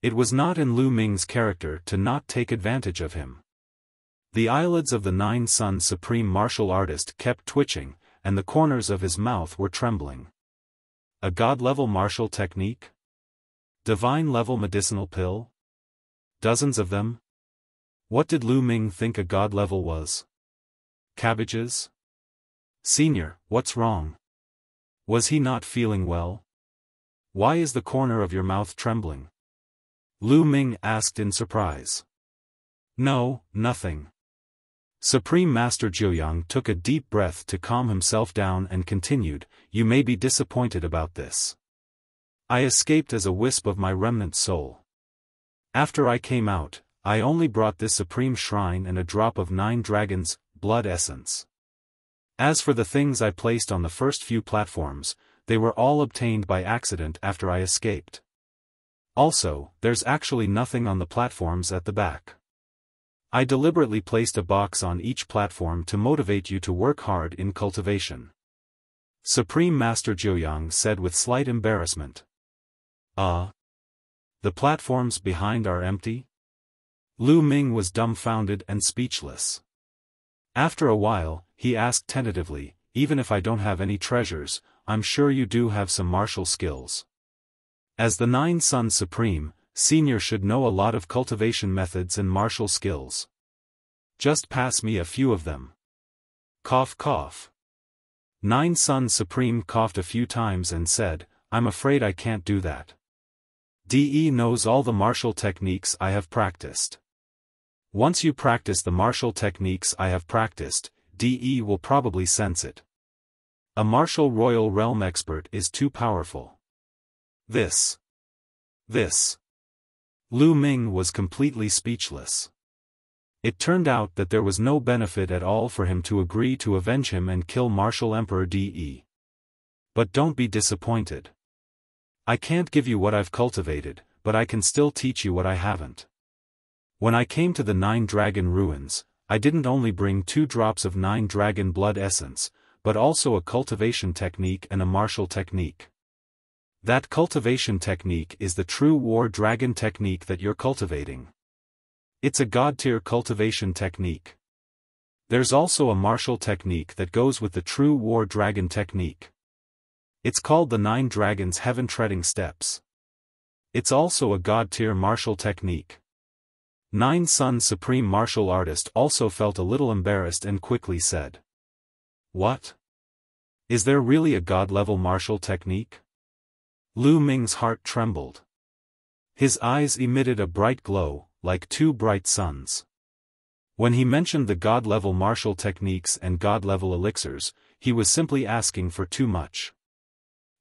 It was not in Lu Ming's character to not take advantage of him. The eyelids of the Nine Suns Supreme Martial Artist kept twitching, and the corners of his mouth were trembling. A god-level martial technique? Divine-level medicinal pill? Dozens of them? What did Lu Ming think a god-level was? Cabbages? "Senior, what's wrong? Was he not feeling well? Why is the corner of your mouth trembling?" Lu Ming asked in surprise. "No, nothing." Supreme Master Jiuyang took a deep breath to calm himself down and continued, "You may be disappointed about this. I escaped as a wisp of my remnant soul. After I came out, I only brought this supreme shrine and a drop of Nine Dragons' blood essence. As for the things I placed on the first few platforms, they were all obtained by accident after I escaped. Also, there's actually nothing on the platforms at the back. I deliberately placed a box on each platform to motivate you to work hard in cultivation. Supreme Master Jiuyang said with slight embarrassment. The platforms behind are empty? Lu Ming was dumbfounded and speechless. After a while, he asked tentatively, even if I don't have any treasures, I'm sure you do have some martial skills. As the Nine Sons Supreme, Senior should know a lot of cultivation methods and martial skills. Just pass me a few of them. Cough cough. Nine Sons Supreme coughed a few times and said, I'm afraid I can't do that. DE knows all the martial techniques I have practiced. Once you practice the martial techniques I have practiced, DE will probably sense it. A martial royal realm expert is too powerful. This. Lu Ming was completely speechless. It turned out that there was no benefit at all for him to agree to avenge him and kill Martial Emperor DE. But don't be disappointed. I can't give you what I've cultivated, but I can still teach you what I haven't. When I came to the Nine Dragon Ruins, I didn't only bring 2 drops of 9 dragon blood essence, but also a cultivation technique and a martial technique. That cultivation technique is the true war dragon technique that you're cultivating. It's a god-tier cultivation technique. There's also a martial technique that goes with the true war dragon technique. It's called the 9 Dragons Heaven Treading Steps. It's also a god-tier martial technique. Nine Sons Supreme Martial Artist also felt a little embarrassed and quickly said. What? Is there really a god-level martial technique? Lu Ming's heart trembled. His eyes emitted a bright glow, like 2 bright suns. When he mentioned the god-level martial techniques and god-level elixirs, he was simply asking for too much.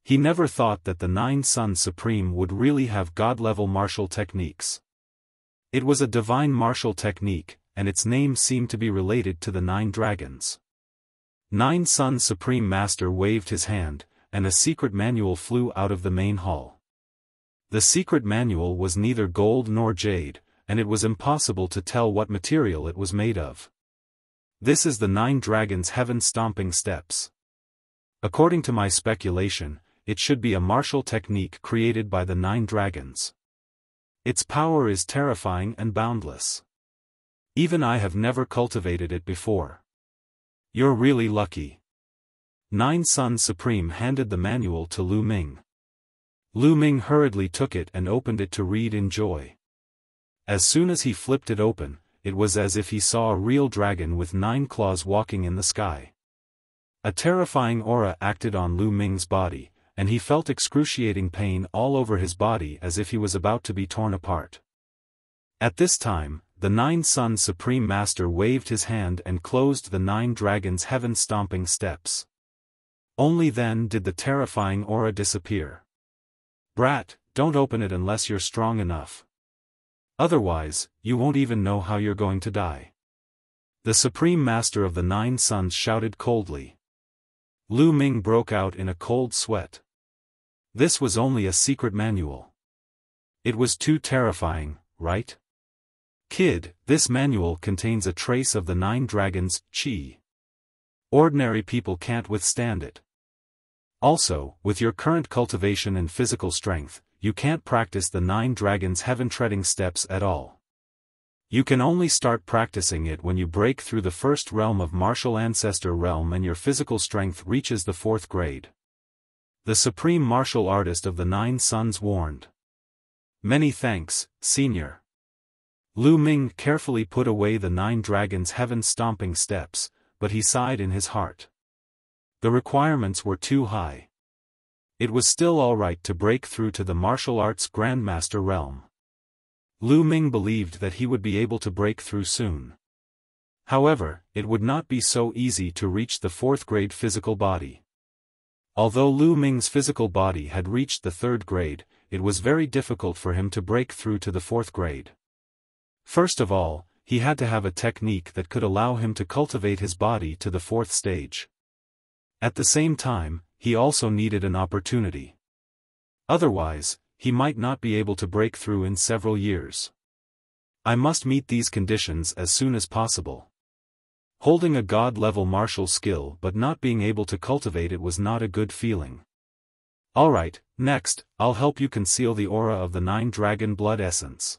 He never thought that the Nine Sons Supreme would really have god-level martial techniques. It was a divine martial technique, and its name seemed to be related to the 9 dragons. Nine Sons Supreme Master waved his hand, and a secret manual flew out of the main hall. The secret manual was neither gold nor jade, and it was impossible to tell what material it was made of. This is the 9 Dragons Heaven Stomping Steps. According to my speculation, it should be a martial technique created by the 9 dragons. Its power is terrifying and boundless. Even I have never cultivated it before. You're really lucky. Nine Sons Supreme handed the manual to Lu Ming. Lu Ming hurriedly took it and opened it to read in joy. As soon as he flipped it open, it was as if he saw a real dragon with 9 claws walking in the sky. A terrifying aura acted on Lu Ming's body, and he felt excruciating pain all over his body as if he was about to be torn apart. At this time, the Nine Sons Supreme Master waved his hand and closed the 9 Dragons Heaven Stomping Steps. Only then did the terrifying aura disappear. Brat, don't open it unless you're strong enough. Otherwise, you won't even know how you're going to die. The Supreme Master of the 9 Sons shouted coldly. Lu Ming broke out in a cold sweat. This was only a secret manual. It was too terrifying, right? Kid, this manual contains a trace of the 9 dragons' chi. Ordinary people can't withstand it. Also, with your current cultivation and physical strength, you can't practice the 9 dragons heaven treading steps at all. You can only start practicing it when you break through the first realm of martial ancestor realm and your physical strength reaches the 4th grade. The supreme martial artist of the 9 Sons warned. Many thanks, Senior. Lu Ming carefully put away the 9 dragons heaven stomping steps, but he sighed in his heart. The requirements were too high. It was still alright to break through to the martial arts grandmaster realm. Lu Ming believed that he would be able to break through soon. However, it would not be so easy to reach the 4th grade physical body. Although Lu Ming's physical body had reached the 3rd grade, it was very difficult for him to break through to the 4th grade. First of all, he had to have a technique that could allow him to cultivate his body to the 4th stage. At the same time, he also needed an opportunity. Otherwise, he might not be able to break through in several years. I must meet these conditions as soon as possible. Holding a god-level martial skill but not being able to cultivate it was not a good feeling. Alright, next, I'll help you conceal the aura of the 9 dragon blood essence.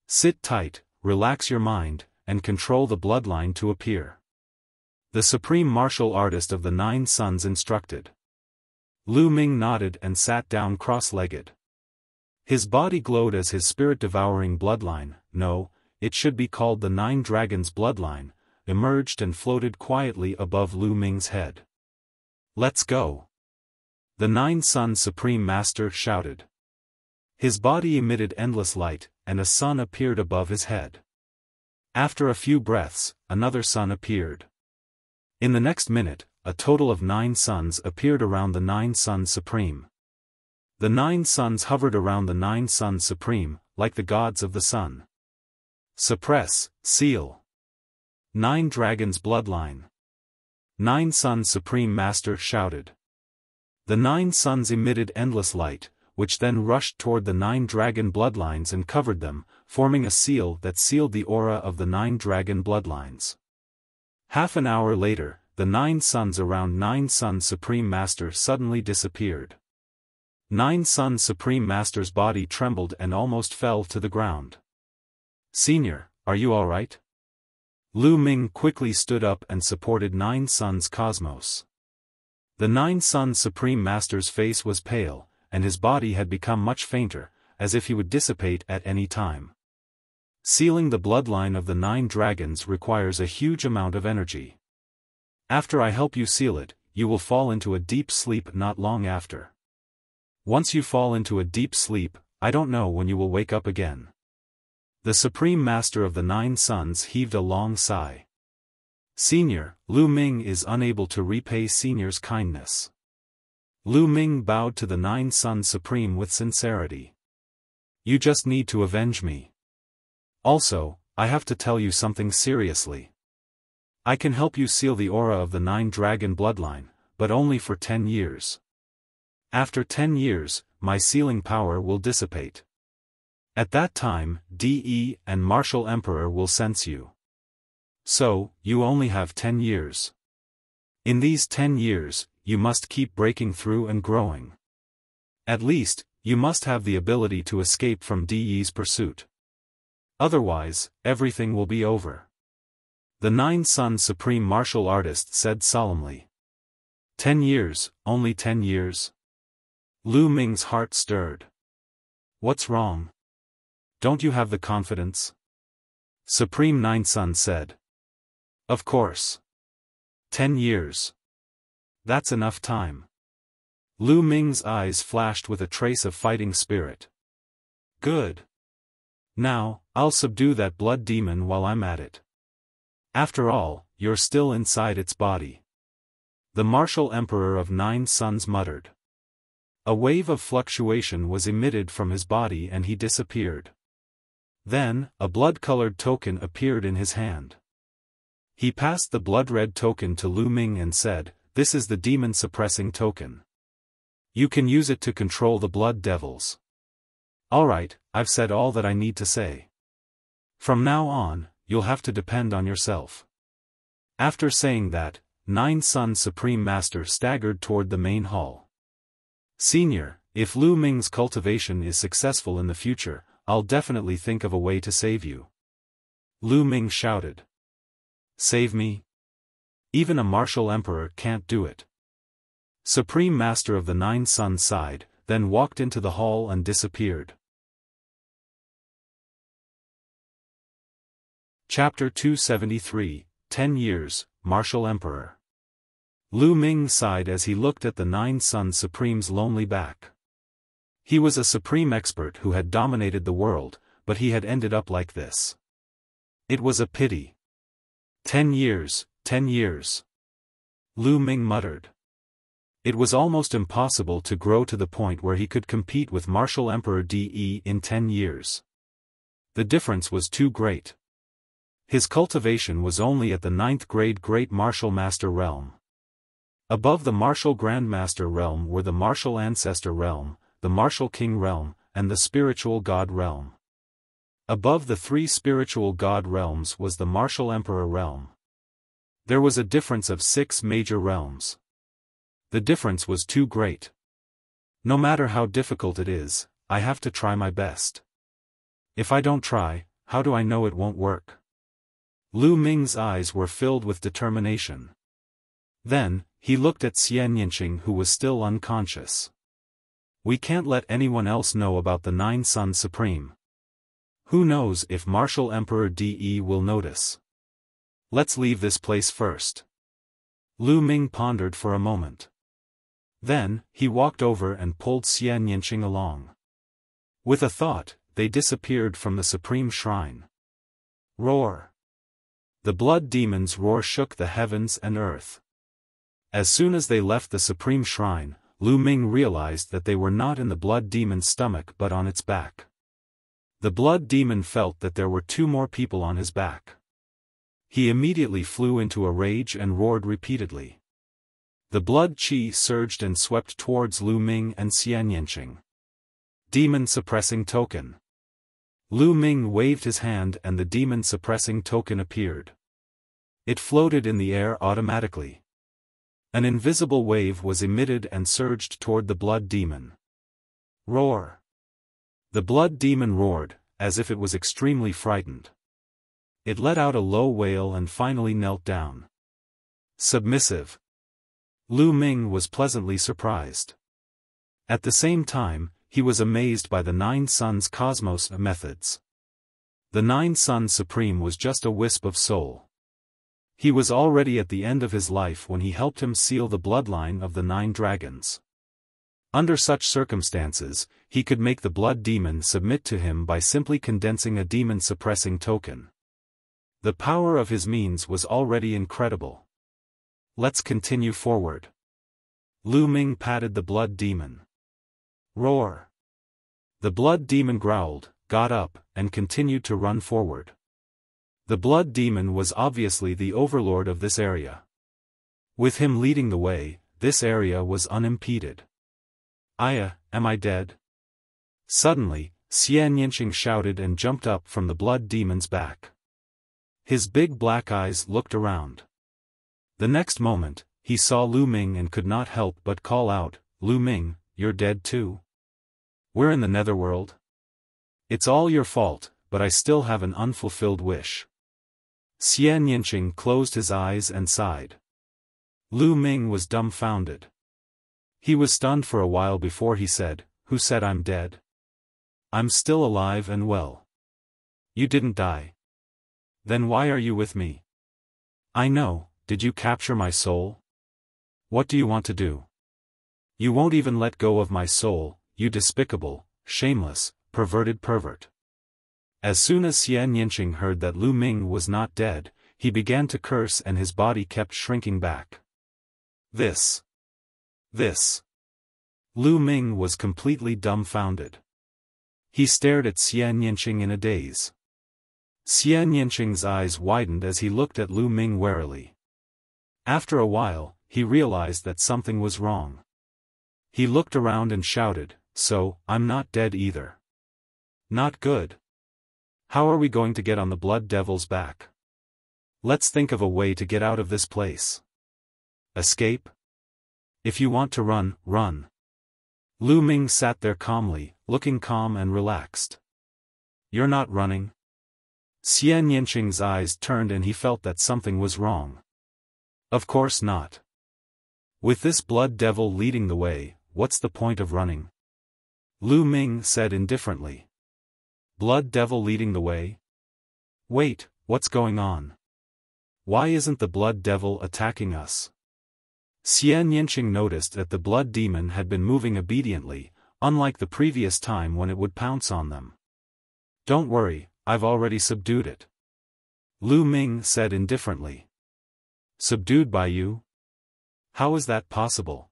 Sit tight, relax your mind, and control the bloodline to appear. The supreme martial artist of the 9 suns instructed. Lu Ming nodded and sat down cross-legged. His body glowed as his spirit-devouring bloodline, no, it should be called the 9 dragons bloodline, emerged and floated quietly above Lu Ming's head. Let's go! The 9 Sun Supreme Master shouted. His body emitted endless light, and a sun appeared above his head. After a few breaths, another sun appeared. In the next minute, a total of 9 suns appeared around the 9 Sun Supreme. The 9 suns hovered around the 9 Sun Supreme, like the gods of the sun. Suppress, seal. 9 Dragons Bloodline. 9 Sun Supreme Master shouted. The 9 suns emitted endless light, which then rushed toward the 9 dragon bloodlines and covered them, forming a seal that sealed the aura of the 9 dragon bloodlines. Half an hour later, the 9 suns around 9 Sun Supreme Master suddenly disappeared. 9 Sun Supreme Master's body trembled and almost fell to the ground. Senior, are you alright? Lu Ming quickly stood up and supported 9 Suns Cosmos. The 9 Sun Supreme Master's face was pale, and his body had become much fainter, as if he would dissipate at any time. Sealing the bloodline of the 9 dragons requires a huge amount of energy. After I help you seal it, you will fall into a deep sleep not long after. Once you fall into a deep sleep, I don't know when you will wake up again. The Supreme Master of the 9 Suns heaved a long sigh. Senior, Lu Ming is unable to repay Senior's kindness. Lu Ming bowed to the 9 Sun Supreme with sincerity. You just need to avenge me. Also, I have to tell you something seriously. I can help you seal the aura of the 9 dragon bloodline, but only for 10 years. After 10 years, my sealing power will dissipate. At that time, DE and Martial Emperor will sense you. So, you only have 10 years. In these 10 years, you must keep breaking through and growing. At least, you must have the ability to escape from DE's pursuit. Otherwise, everything will be over. The 9 Sun Supreme Martial Artist said solemnly. 10 years, only 10 years? Lu Ming's heart stirred. What's wrong? Don't you have the confidence? Supreme 9 Sun said. Of course. 10 years. That's enough time. Lu Ming's eyes flashed with a trace of fighting spirit. Good. Now, I'll subdue that blood demon while I'm at it. After all, you're still inside its body. The Martial Emperor of 9 Suns muttered. A wave of fluctuation was emitted from his body and he disappeared. Then, a blood-colored token appeared in his hand. He passed the blood-red token to Lu Ming and said, "This is the demon-suppressing token. You can use it to control the blood devils." Alright, I've said all that I need to say. From now on, you'll have to depend on yourself. After saying that, 9 Sun Supreme Master staggered toward the main hall. Senior, if Lu Ming's cultivation is successful in the future, I'll definitely think of a way to save you. Lu Ming shouted. Save me? Even a martial emperor can't do it. Supreme Master of the 9 Suns sighed, then walked into the hall and disappeared. Chapter 273, 10 Years, Martial Emperor. Lu Ming sighed as he looked at the 9 Sun Supreme's lonely back. He was a supreme expert who had dominated the world, but he had ended up like this. It was a pity. 10 years, 10 years. Lu Ming muttered. It was almost impossible to grow to the point where he could compete with Martial Emperor DE in 10 years. The difference was too great. His cultivation was only at the 9th grade Great Martial Master realm. Above the Martial Grandmaster realm were the Martial Ancestor realm, the Martial King realm, and the Spiritual God realm. Above the 3 Spiritual God realms was the Martial Emperor realm. There was a difference of 6 major realms. The difference was too great. No matter how difficult it is, I have to try my best. If I don't try, how do I know it won't work? Lu Ming's eyes were filled with determination. Then, he looked at Xian Yinqing, who was still unconscious. We can't let anyone else know about the 9 Suns Supreme. Who knows if Martial Emperor De will notice. Let's leave this place first. Lu Ming pondered for a moment. Then, he walked over and pulled Xian Yinqing along. With a thought, they disappeared from the Supreme Shrine. Roar! The blood demon's roar shook the heavens and earth. As soon as they left the Supreme Shrine, Lu Ming realized that they were not in the blood demon's stomach but on its back. The blood demon felt that there were 2 more people on his back. He immediately flew into a rage and roared repeatedly. The blood qi surged and swept towards Lu Ming and Xian Yinqing. Demon Suppressing Token. Lu Ming waved his hand and the demon suppressing token appeared. It floated in the air automatically. An invisible wave was emitted and surged toward the blood demon. Roar! The blood demon roared, as if it was extremely frightened. It let out a low wail and finally knelt down. Submissive. Lu Ming was pleasantly surprised. At the same time, he was amazed by the 9 Suns Cosmos methods. The 9 Suns Supreme was just a wisp of soul. He was already at the end of his life when he helped him seal the bloodline of the 9 dragons. Under such circumstances, he could make the blood demon submit to him by simply condensing a demon-suppressing token. The power of his means was already incredible. Let's continue forward. Lu Ming patted the blood demon. Roar! The blood demon growled, got up, and continued to run forward. The blood demon was obviously the overlord of this area. With him leading the way, this area was unimpeded. Aya, am I dead? Suddenly, Xian Yinqing shouted and jumped up from the blood demon's back. His big black eyes looked around. The next moment, he saw Lu Ming and could not help but call out, Lu Ming, you're dead too? We're in the netherworld. It's all your fault, but I still have an unfulfilled wish. Xian Yinqing closed his eyes and sighed. Lu Ming was dumbfounded. He was stunned for a while before he said, Who said I'm dead? I'm still alive and well. You didn't die. Then why are you with me? I know, did you capture my soul? What do you want to do? You won't even let go of my soul, you despicable, shameless, perverted pervert. As soon as Xian Yinqing heard that Lu Ming was not dead, he began to curse and his body kept shrinking back. This. Lu Ming was completely dumbfounded. He stared at Xian Yinqing in a daze. Xian Yinqing's eyes widened as he looked at Lu Ming warily. After a while, he realized that something was wrong. He looked around and shouted, So, I'm not dead either. Not good. How are we going to get on the blood devil's back? Let's think of a way to get out of this place. Escape? If you want to run, run. Lu Ming sat there calmly, looking calm and relaxed. You're not running? Xian Yinqing's eyes turned and he felt that something was wrong. Of course not. With this blood devil leading the way, what's the point of running? Lu Ming said indifferently. Blood devil leading the way? Wait, what's going on? Why isn't the blood devil attacking us? Xian Yinqing noticed that the blood demon had been moving obediently, unlike the previous time when it would pounce on them. Don't worry, I've already subdued it. Lu Ming said indifferently. Subdued by you? How is that possible?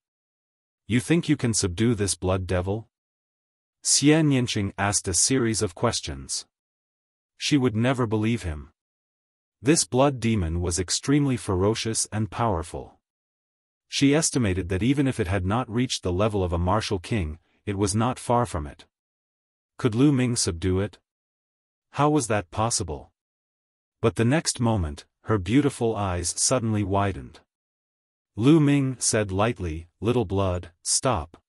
You think you can subdue this blood devil? Xian Yinqing asked a series of questions. She would never believe him. This blood demon was extremely ferocious and powerful. She estimated that even if it had not reached the level of a martial king, it was not far from it. Could Lu Ming subdue it? How was that possible? But the next moment, her beautiful eyes suddenly widened. Lu Ming said lightly, "Little blood, stop."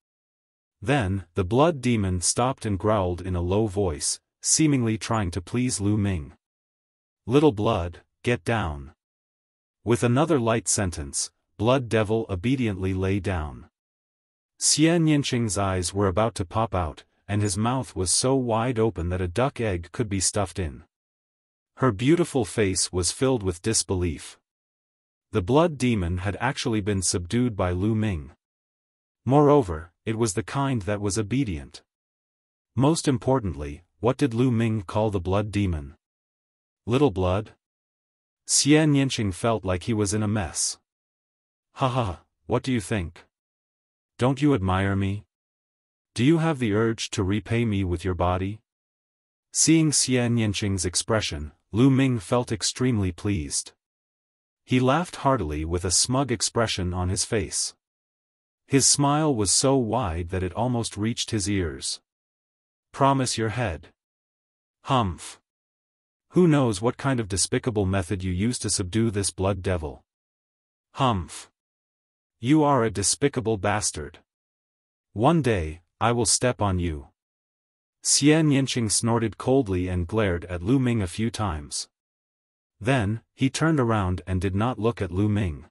Then, the blood demon stopped and growled in a low voice, seemingly trying to please Lu Ming. "Little blood, get down." With another light sentence, Blood Devil obediently lay down. Xian Yinqing's eyes were about to pop out, and his mouth was so wide open that a duck egg could be stuffed in. Her beautiful face was filled with disbelief. The blood demon had actually been subdued by Lu Ming. Moreover, it was the kind that was obedient. Most importantly, what did Lu Ming call the blood demon? Little blood? Xian Yinqing felt like he was in a mess. Haha, what do you think? Don't you admire me? Do you have the urge to repay me with your body? Seeing Xian Yinqing's expression, Lu Ming felt extremely pleased. He laughed heartily with a smug expression on his face. His smile was so wide that it almost reached his ears. Promise your head. Humph. Who knows what kind of despicable method you used to subdue this blood devil? Humph. You are a despicable bastard. One day, I will step on you. Xian Yinqing snorted coldly and glared at Lu Ming a few times. Then, he turned around and did not look at Lu Ming.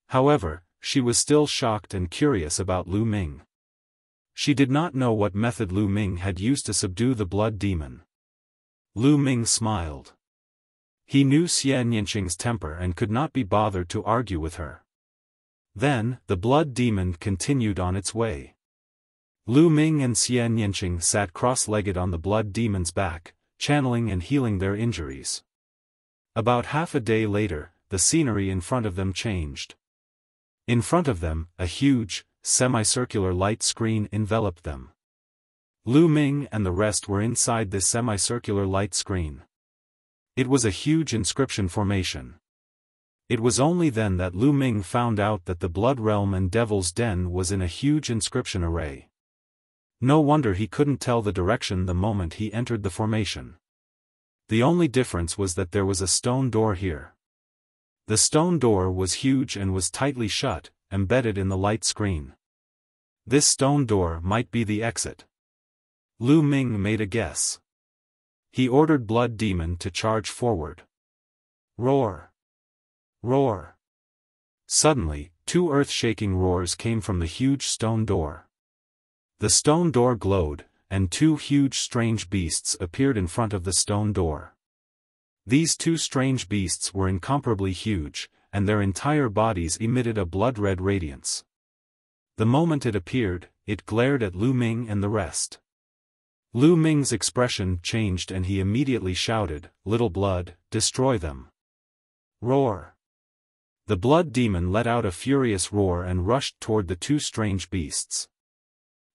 However, she was still shocked and curious about Lu Ming. She did not know what method Lu Ming had used to subdue the blood demon. Lu Ming smiled. He knew Xian Yinqing's temper and could not be bothered to argue with her. Then, the blood demon continued on its way. Lu Ming and Xian Yinqing sat cross-legged on the blood demon's back, channeling and healing their injuries. About half a day later, the scenery in front of them changed. In front of them, a huge, semicircular light screen enveloped them. Lu Ming and the rest were inside this semicircular light screen. It was a huge inscription formation. It was only then that Lu Ming found out that the Blood Realm and Devil's Den was in a huge inscription array. No wonder he couldn't tell the direction the moment he entered the formation. The only difference was that there was a stone door here. The stone door was huge and was tightly shut, embedded in the light screen. This stone door might be the exit. Lu Ming made a guess. He ordered Blood Demon to charge forward. Roar! Roar! Suddenly, two earth-shaking roars came from the huge stone door. The stone door glowed, and two huge strange beasts appeared in front of the stone door. These two strange beasts were incomparably huge, and their entire bodies emitted a blood-red radiance. The moment it appeared, it glared at Lu Ming and the rest. Lu Ming's expression changed and he immediately shouted, "Little blood, destroy them." Roar! The blood demon let out a furious roar and rushed toward the two strange beasts.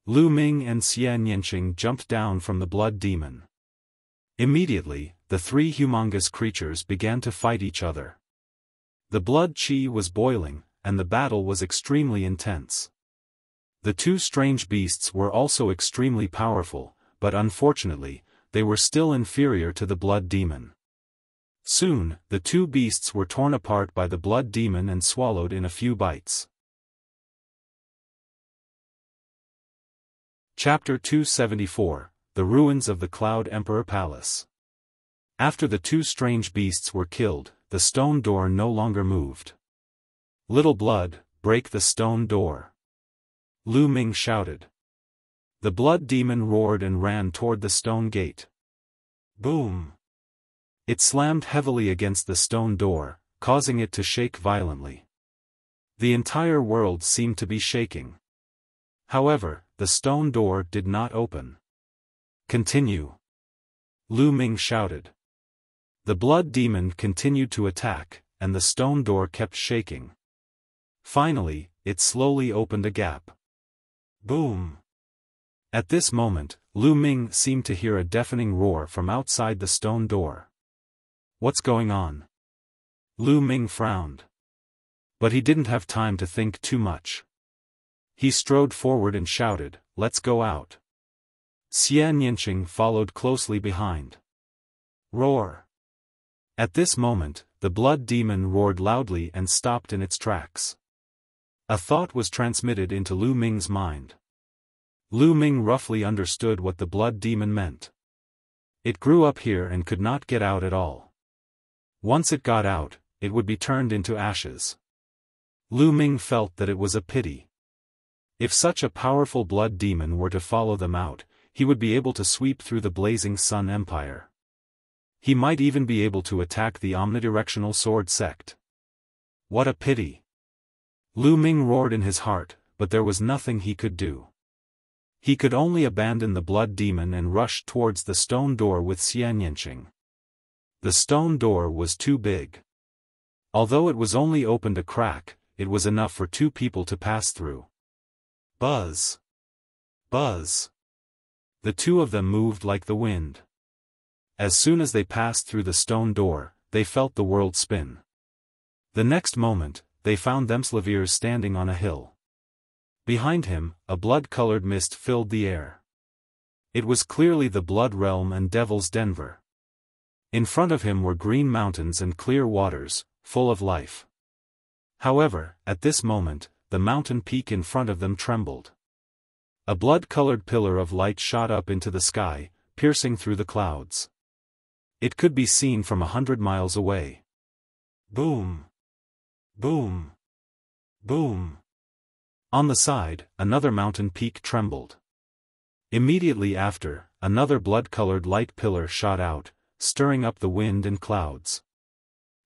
Lu Ming and Xian Yinqing jumped down from the blood demon. Immediately, the three humongous creatures began to fight each other. The blood qi was boiling, and the battle was extremely intense. The two strange beasts were also extremely powerful, but unfortunately, they were still inferior to the blood demon. Soon, the two beasts were torn apart by the blood demon and swallowed in a few bites. Chapter 274, The Ruins of the Cloud Emperor Palace. After the two strange beasts were killed, the stone door no longer moved. "Little blood, break the stone door!" Lu Ming shouted. The blood demon roared and ran toward the stone gate. Boom! It slammed heavily against the stone door, causing it to shake violently. The entire world seemed to be shaking. However, the stone door did not open. "Continue!" Lu Ming shouted. The blood demon continued to attack, and the stone door kept shaking. Finally, it slowly opened a gap. Boom! At this moment, Lu Ming seemed to hear a deafening roar from outside the stone door. What's going on? Lu Ming frowned. But he didn't have time to think too much. He strode forward and shouted, "Let's go out." Xian Yinqing followed closely behind. Roar! At this moment, the blood demon roared loudly and stopped in its tracks. A thought was transmitted into Lu Ming's mind. Lu Ming roughly understood what the blood demon meant. It grew up here and could not get out at all. Once it got out, it would be turned into ashes. Lu Ming felt that it was a pity. If such a powerful blood demon were to follow them out, he would be able to sweep through the blazing Sun Empire. He might even be able to attack the omnidirectional sword sect. What a pity! Lu Ming roared in his heart, but there was nothing he could do. He could only abandon the blood demon and rush towards the stone door with Xianyanqing. The stone door was too big. Although it was only opened a crack, it was enough for two people to pass through. Buzz! Buzz! The two of them moved like the wind. As soon as they passed through the stone door, they felt the world spin. The next moment, they found themselves standing on a hill. Behind him, a blood-colored mist filled the air. It was clearly the Blood Realm and Devil's Denver. In front of him were green mountains and clear waters, full of life. However, at this moment, the mountain peak in front of them trembled. A blood-colored pillar of light shot up into the sky, piercing through the clouds. It could be seen from 100 miles away. Boom! Boom! Boom! On the side, another mountain peak trembled. Immediately after, another blood-colored light pillar shot out, stirring up the wind and clouds.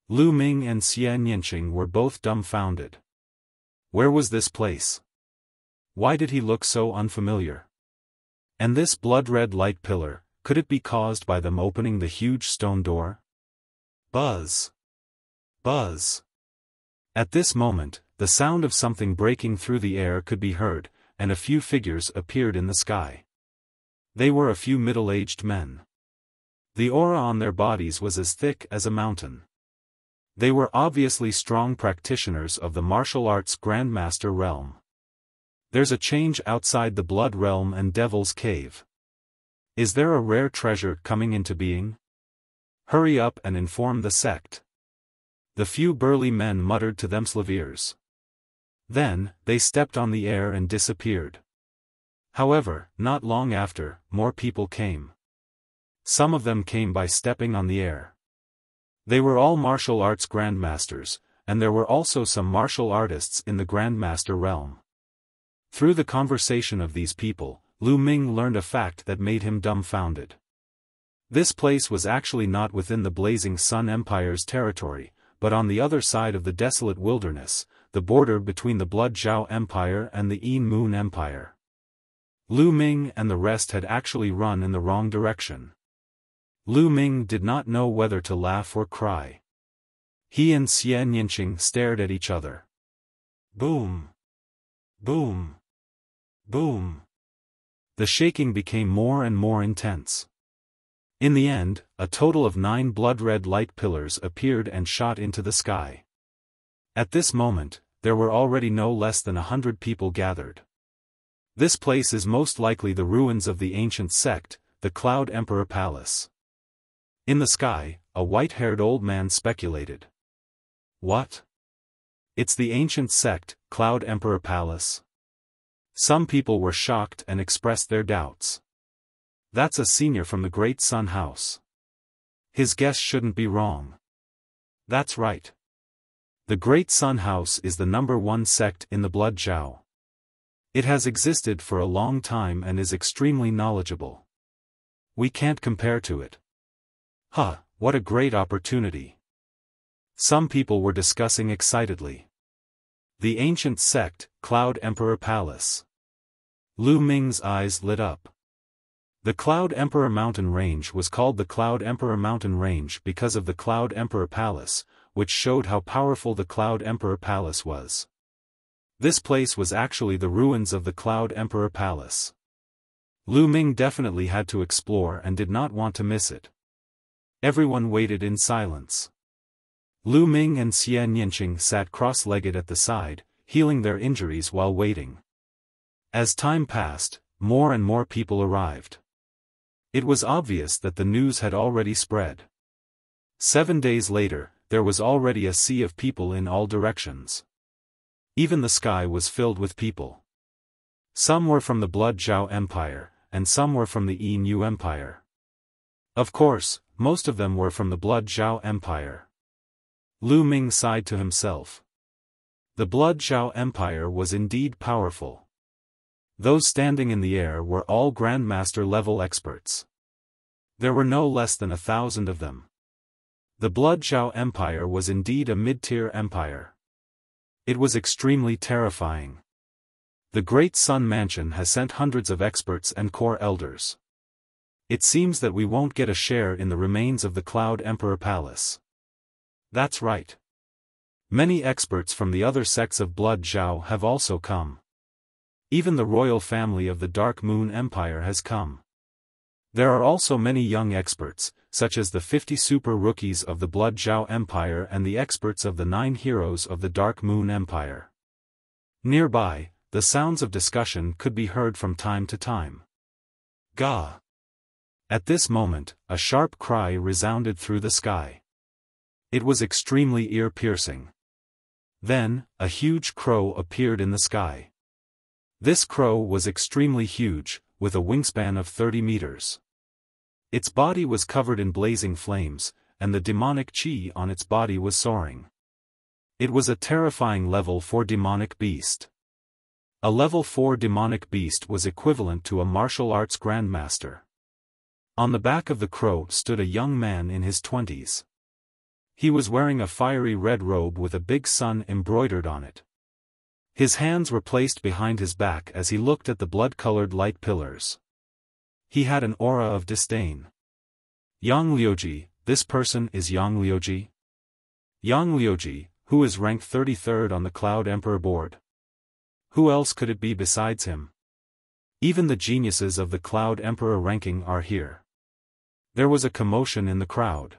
Lu Ming and Xianyanqing were both dumbfounded. Where was this place? Why did he look so unfamiliar? And this blood-red light pillar, could it be caused by them opening the huge stone door? Buzz! Buzz! At this moment, the sound of something breaking through the air could be heard, and a few figures appeared in the sky. They were a few middle-aged men. The aura on their bodies was as thick as a mountain. They were obviously strong practitioners of the martial arts Grandmaster realm. There's a change outside the Blood Realm and Devil's Cave. Is there a rare treasure coming into being? Hurry up and inform the sect. The few burly men muttered to themselves. Then, they stepped on the air and disappeared. However, not long after, more people came. Some of them came by stepping on the air. They were all martial arts grandmasters, and there were also some martial artists in the Grandmaster realm. Through the conversation of these people, Lu Ming learned a fact that made him dumbfounded. This place was actually not within the Blazing Sun Empire's territory, but on the other side of the desolate wilderness, the border between the Blood Zhao Empire and the Yin Moon Empire. Lu Ming and the rest had actually run in the wrong direction. Lu Ming did not know whether to laugh or cry. He and Xianyanqing stared at each other. Boom! Boom! Boom! The shaking became more and more intense. In the end, a total of 9 blood-red light pillars appeared and shot into the sky. At this moment, there were already no less than 100 people gathered. This place is most likely the ruins of the ancient sect, the Cloud Emperor Palace. In the sky, a white-haired old man speculated. What? It's the ancient sect, Cloud Emperor Palace? Some people were shocked and expressed their doubts. That's a senior from the Great Sun House. His guess shouldn't be wrong. That's right. The Great Sun House is the #1 sect in the Blood Zhao. It has existed for a long time and is extremely knowledgeable. We can't compare to it. Huh, what a great opportunity. Some people were discussing excitedly. The ancient sect, Cloud Emperor Palace. Lu Ming's eyes lit up. The Cloud Emperor Mountain Range was called the Cloud Emperor Mountain Range because of the Cloud Emperor Palace, which showed how powerful the Cloud Emperor Palace was. This place was actually the ruins of the Cloud Emperor Palace. Lu Ming definitely had to explore and did not want to miss it. Everyone waited in silence. Lu Ming and Xianyanqing sat cross-legged at the side, healing their injuries while waiting. As time passed, more and more people arrived. It was obvious that the news had already spread. 7 days later, there was already a sea of people in all directions. Even the sky was filled with people. Some were from the Blood Zhao Empire, and some were from the Yi Empire. Of course, most of them were from the Blood Zhao Empire. Lu Ming sighed to himself. The Blood Zhao Empire was indeed powerful. Those standing in the air were all Grandmaster-level experts. There were no less than 1,000 of them. The Blood Zhao Empire was indeed a mid-tier empire. It was extremely terrifying. The Great Sun Mansion has sent hundreds of experts and core elders. It seems that we won't get a share in the remains of the Cloud Emperor Palace. That's right. Many experts from the other sects of Blood Zhao have also come. Even the royal family of the Dark Moon Empire has come. There are also many young experts, such as the 50 super rookies of the Blood Zhao Empire and the experts of the 9 heroes of the Dark Moon Empire. Nearby, the sounds of discussion could be heard from time to time. Gah! At this moment, a sharp cry resounded through the sky. It was extremely ear-piercing. Then, a huge crow appeared in the sky. This crow was extremely huge, with a wingspan of 30 meters. Its body was covered in blazing flames, and the demonic chi on its body was soaring. It was a terrifying level 4 demonic beast. A level 4 demonic beast was equivalent to a martial arts grandmaster. On the back of the crow stood a young man in his 20s. He was wearing a fiery red robe with a big sun embroidered on it. His hands were placed behind his back as he looked at the blood-colored light pillars. He had an aura of disdain. Yang Liuji, this person is Yang Liuji? Yang Liuji, who is ranked 33rd on the Cloud Emperor board. Who else could it be besides him? Even the geniuses of the Cloud Emperor ranking are here. There was a commotion in the crowd.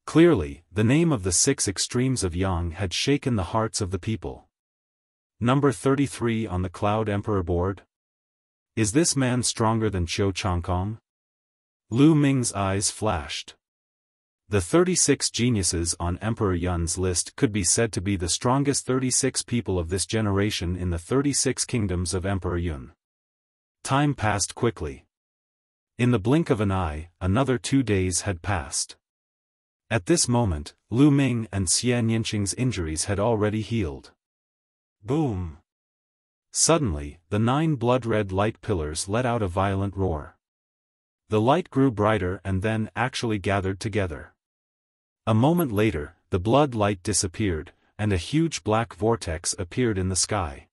Clearly, the name of the 6 extremes of Yang had shaken the hearts of the people. Number 33 on the Cloud Emperor board? Is this man stronger than Qiu Changkong? Lu Ming's eyes flashed. The 36 geniuses on Emperor Yun's list could be said to be the strongest 36 people of this generation in the 36 kingdoms of Emperor Yun. Time passed quickly. In the blink of an eye, another 2 days had passed. At this moment, Lu Ming and Xian Yinqing's injuries had already healed. Boom! Suddenly, the 9 blood-red light pillars let out a violent roar. The light grew brighter and then actually gathered together. A moment later, the blood light disappeared, and a huge black vortex appeared in the sky.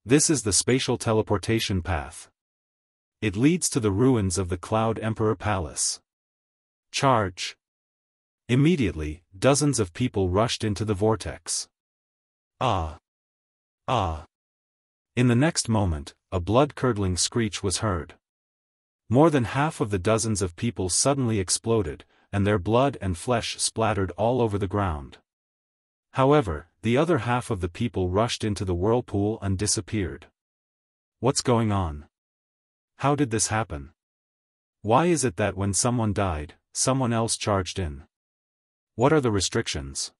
This is the spatial teleportation path. It leads to the ruins of the Cloud Emperor Palace. Charge! Immediately, dozens of people rushed into the vortex. Ah! Ah! In the next moment, a blood-curdling screech was heard. More than half of the dozens of people suddenly exploded, and their blood and flesh splattered all over the ground. However, the other half of the people rushed into the whirlpool and disappeared. What's going on? How did this happen? Why is it that when someone died, someone else charged in? What are the restrictions?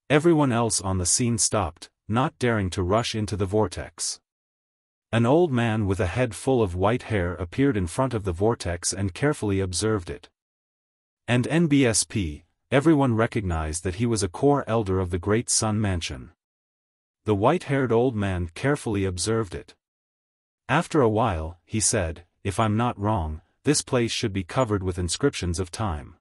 Everyone else on the scene stopped, not daring to rush into the vortex. An old man with a head full of white hair appeared in front of the vortex and carefully observed it. And NBSP, everyone recognized that he was a core elder of the Great Sun Mansion. The white-haired old man carefully observed it. After a while, he said, "If I'm not wrong, this place should be covered with inscriptions of time."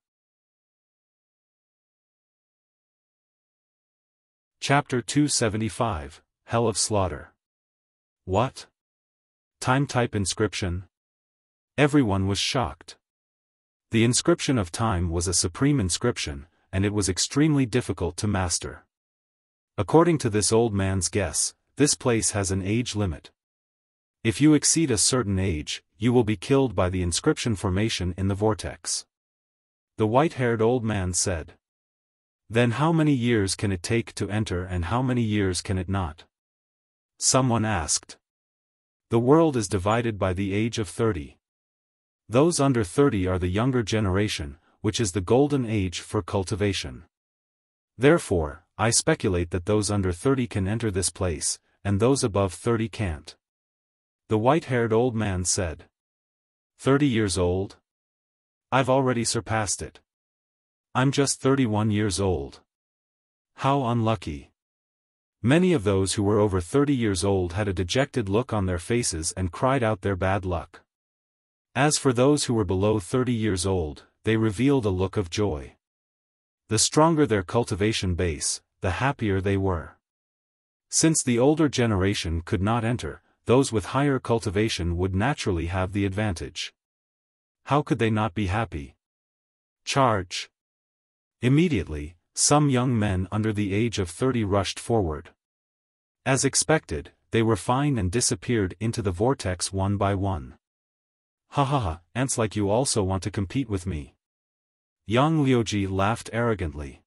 Chapter 275, Hell of Slaughter. What? Time-type inscription? Everyone was shocked. The inscription of time was a supreme inscription, and it was extremely difficult to master. According to this old man's guess, this place has an age limit. If you exceed a certain age, you will be killed by the inscription formation in the vortex. The white-haired old man said. Then how many years can it take to enter and how many years can it not? Someone asked. The world is divided by the age of 30. Those under 30 are the younger generation, which is the golden age for cultivation. Therefore, I speculate that those under 30 can enter this place, and those above 30 can't. The white-haired old man said. 30 years old? I've already surpassed it. I'm just 31 years old. How unlucky. Many of those who were over 30 years old had a dejected look on their faces and cried out their bad luck. As for those who were below 30 years old, they revealed a look of joy. The stronger their cultivation base, the happier they were. Since the older generation could not enter, those with higher cultivation would naturally have the advantage. How could they not be happy? Charge! Immediately, some young men under the age of 30 rushed forward. As expected, they were fine and disappeared into the vortex one by one. Ha ha ha, ants like you also want to compete with me. Young Liuji laughed arrogantly.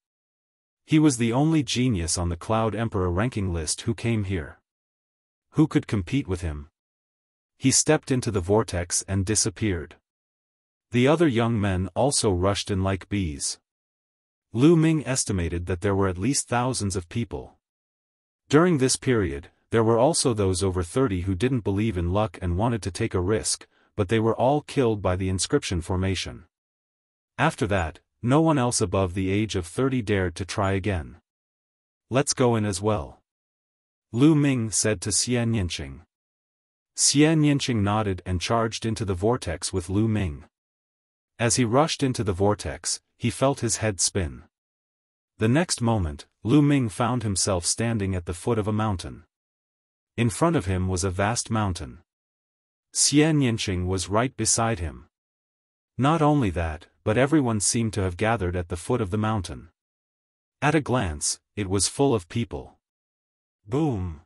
He was the only genius on the Cloud Emperor ranking list who came here. Who could compete with him? He stepped into the vortex and disappeared. The other young men also rushed in like bees. Lu Ming estimated that there were at least thousands of people. During this period, there were also those over 30 who didn't believe in luck and wanted to take a risk, but they were all killed by the inscription formation. After that, no one else above the age of 30 dared to try again. Let's go in as well. Lu Ming said to Xian Yinqing. Xian Yinqing nodded and charged into the vortex with Lu Ming. As he rushed into the vortex, he felt his head spin. The next moment, Lu Ming found himself standing at the foot of a mountain. In front of him was a vast mountain. Xian Yinqing was right beside him. Not only that, but everyone seemed to have gathered at the foot of the mountain. At a glance, it was full of people. Boom!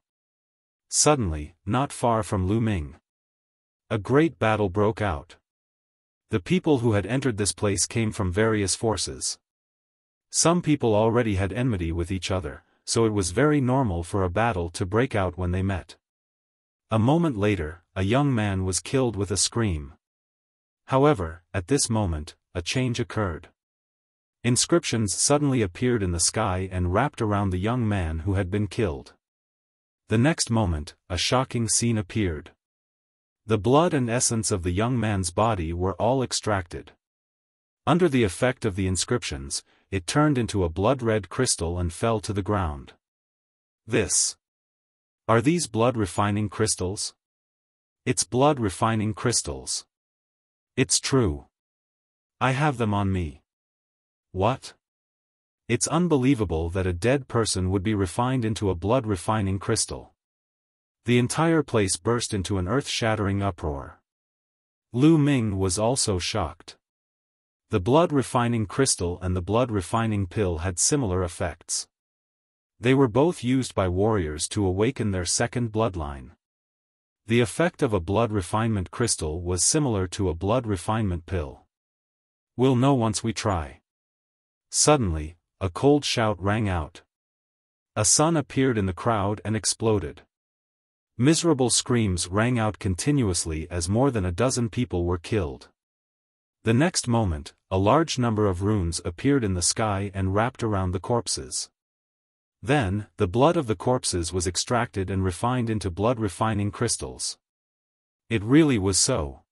Suddenly, not far from Lu Ming, a great battle broke out. The people who had entered this place came from various forces. Some people already had enmity with each other, so it was very normal for a battle to break out when they met. A moment later, a young man was killed with a scream. However, at this moment, a change occurred. Inscriptions suddenly appeared in the sky and wrapped around the young man who had been killed. The next moment, a shocking scene appeared. The blood and essence of the young man's body were all extracted. Under the effect of the inscriptions, it turned into a blood-red crystal and fell to the ground. Are these blood-refining crystals? It's blood-refining crystals. It's true. I have them on me. What? It's unbelievable that a dead person would be refined into a blood-refining crystal. The entire place burst into an earth-shattering uproar. Lu Ming was also shocked. The blood-refining crystal and the blood-refining pill had similar effects. They were both used by warriors to awaken their second bloodline. The effect of a blood refinement crystal was similar to a blood refinement pill. We'll know once we try. Suddenly, a cold shout rang out. A sun appeared in the crowd and exploded. Miserable screams rang out continuously as more than a dozen people were killed. The next moment, a large number of runes appeared in the sky and wrapped around the corpses. Then, the blood of the corpses was extracted and refined into blood-refining crystals. It really was so.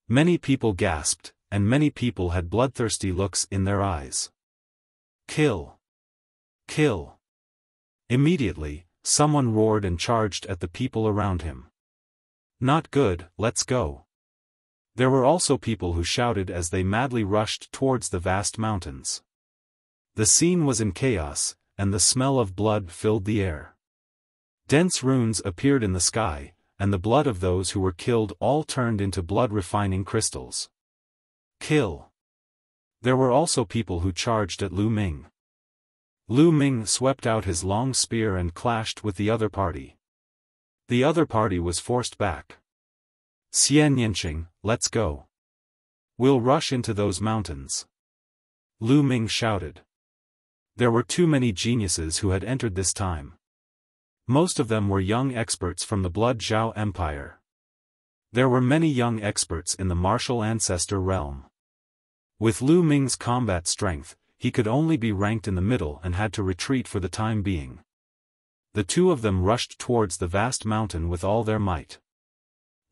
Many people gasped, and many people had bloodthirsty looks in their eyes. Kill! Kill! Immediately, someone roared and charged at the people around him. Not good, let's go. There were also people who shouted as they madly rushed towards the vast mountains. The scene was in chaos, and the smell of blood filled the air. Dense runes appeared in the sky, and the blood of those who were killed all turned into blood-refining crystals. Kill! There were also people who charged at Lu Ming. Lu Ming swept out his long spear and clashed with the other party. The other party was forced back. Xian Yinqing, let's go. We'll rush into those mountains. Lu Ming shouted. There were too many geniuses who had entered this time. Most of them were young experts from the Blood Zhao Empire. There were many young experts in the martial ancestor realm. With Lu Ming's combat strength, he could only be ranked in the middle and had to retreat for the time being. The two of them rushed towards the vast mountain with all their might.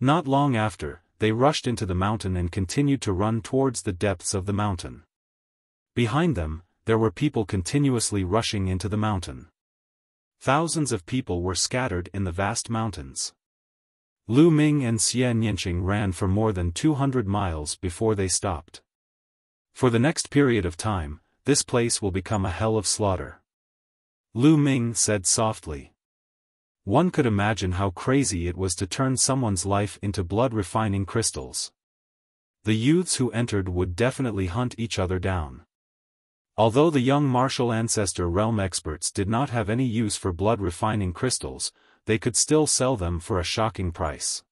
Not long after, they rushed into the mountain and continued to run towards the depths of the mountain. Behind them, there were people continuously rushing into the mountain. Thousands of people were scattered in the vast mountains. Lu Ming and Xian Yinqing ran for more than 200 miles before they stopped. For the next period of time, this place will become a hell of slaughter. Lu Ming said softly. One could imagine how crazy it was to turn someone's life into blood-refining crystals. The youths who entered would definitely hunt each other down. Although the young martial ancestor realm experts did not have any use for blood-refining crystals, they could still sell them for a shocking price.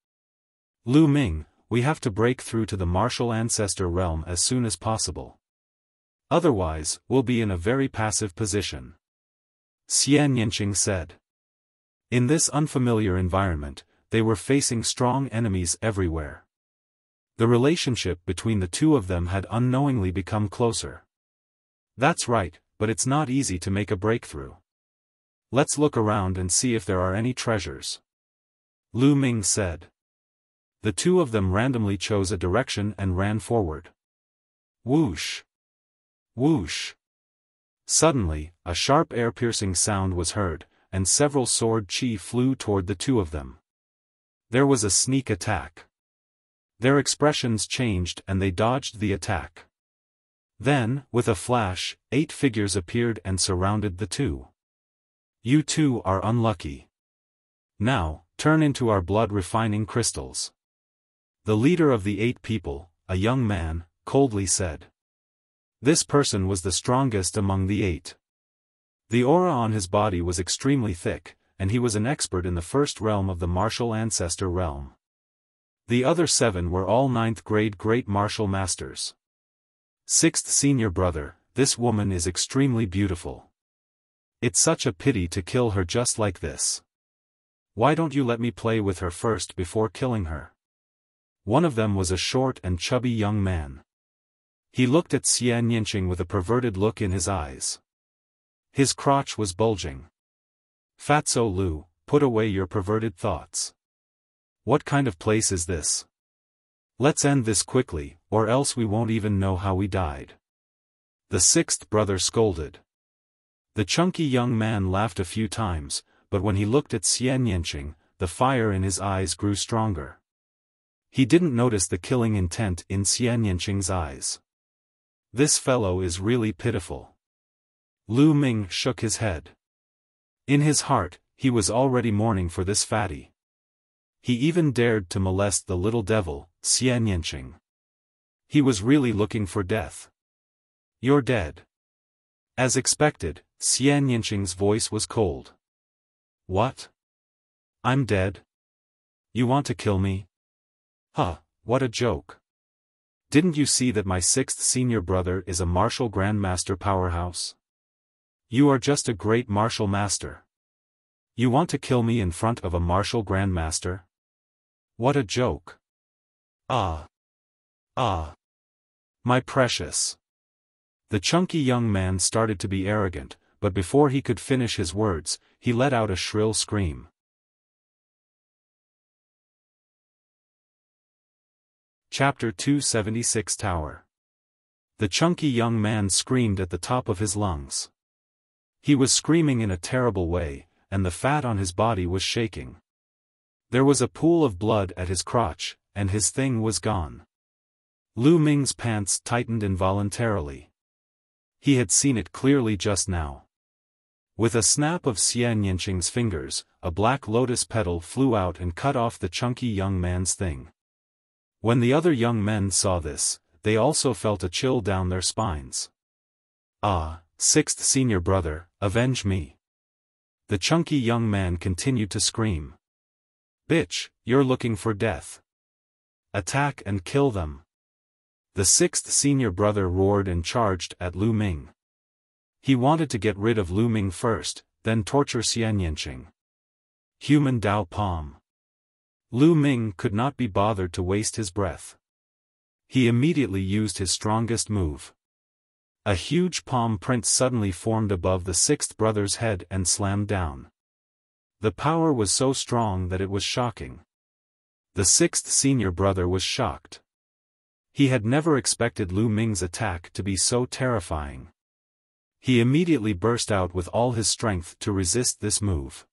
Lu Ming, we have to break through to the martial ancestor realm as soon as possible. Otherwise, we'll be in a very passive position. Xian Yinqing said. In this unfamiliar environment, they were facing strong enemies everywhere. The relationship between the two of them had unknowingly become closer. That's right, but it's not easy to make a breakthrough. Let's look around and see if there are any treasures. Lu Ming said. The two of them randomly chose a direction and ran forward. Whoosh! Whoosh! Suddenly, a sharp air-piercing sound was heard, and several sword chi flew toward the two of them. There was a sneak attack. Their expressions changed and they dodged the attack. Then, with a flash, 8 figures appeared and surrounded the two. You two are unlucky. Now, turn into our blood-refining crystals. The leader of the 8 people, a young man, coldly said. This person was the strongest among the 8. The aura on his body was extremely thick, and he was an expert in the first realm of the martial ancestor realm. The other 7 were all 9th grade great martial masters. 6th senior brother, this woman is extremely beautiful. It's such a pity to kill her just like this. Why don't you let me play with her first before killing her? One of them was a short and chubby young man. He looked at Xian Yinqing with a perverted look in his eyes. His crotch was bulging. Fatso Lu, put away your perverted thoughts. What kind of place is this? Let's end this quickly, or else we won't even know how we died. The 6th brother scolded. The chunky young man laughed a few times, but when he looked at Xian Yinqing, the fire in his eyes grew stronger. He didn't notice the killing intent in Xian Yinqing's eyes. This fellow is really pitiful. Lu Ming shook his head. In his heart, he was already mourning for this fatty. He even dared to molest the little devil, Xian Yinqing. He was really looking for death. You're dead. As expected, Xian Yinqing's voice was cold. What? I'm dead? You want to kill me? Huh, what a joke. Didn't you see that my 6th senior brother is a martial grandmaster powerhouse? You are just a great martial master. You want to kill me in front of a martial grandmaster? What a joke. Ah. Ah. My precious. The chunky young man started to be arrogant, but before he could finish his words, he let out a shrill scream. Chapter 276 Tower. The chunky young man screamed at the top of his lungs. He was screaming in a terrible way, and the fat on his body was shaking. There was a pool of blood at his crotch, and his thing was gone. Lu Ming's pants tightened involuntarily. He had seen it clearly just now. With a snap of Xian Yinqing's fingers, a black lotus petal flew out and cut off the chunky young man's thing. When the other young men saw this, they also felt a chill down their spines. Ah, 6th senior brother, avenge me. The chunky young man continued to scream. Bitch, you're looking for death. Attack and kill them. The 6th senior brother roared and charged at Lu Ming. He wanted to get rid of Lu Ming first, then torture Xian Yinqing. Human Dao Palm. Lu Ming could not be bothered to waste his breath. He immediately used his strongest move. A huge palm print suddenly formed above the sixth brother's head and slammed down. The power was so strong that it was shocking. The sixth senior brother was shocked. He had never expected Lu Ming's attack to be so terrifying. He immediately burst out with all his strength to resist this move.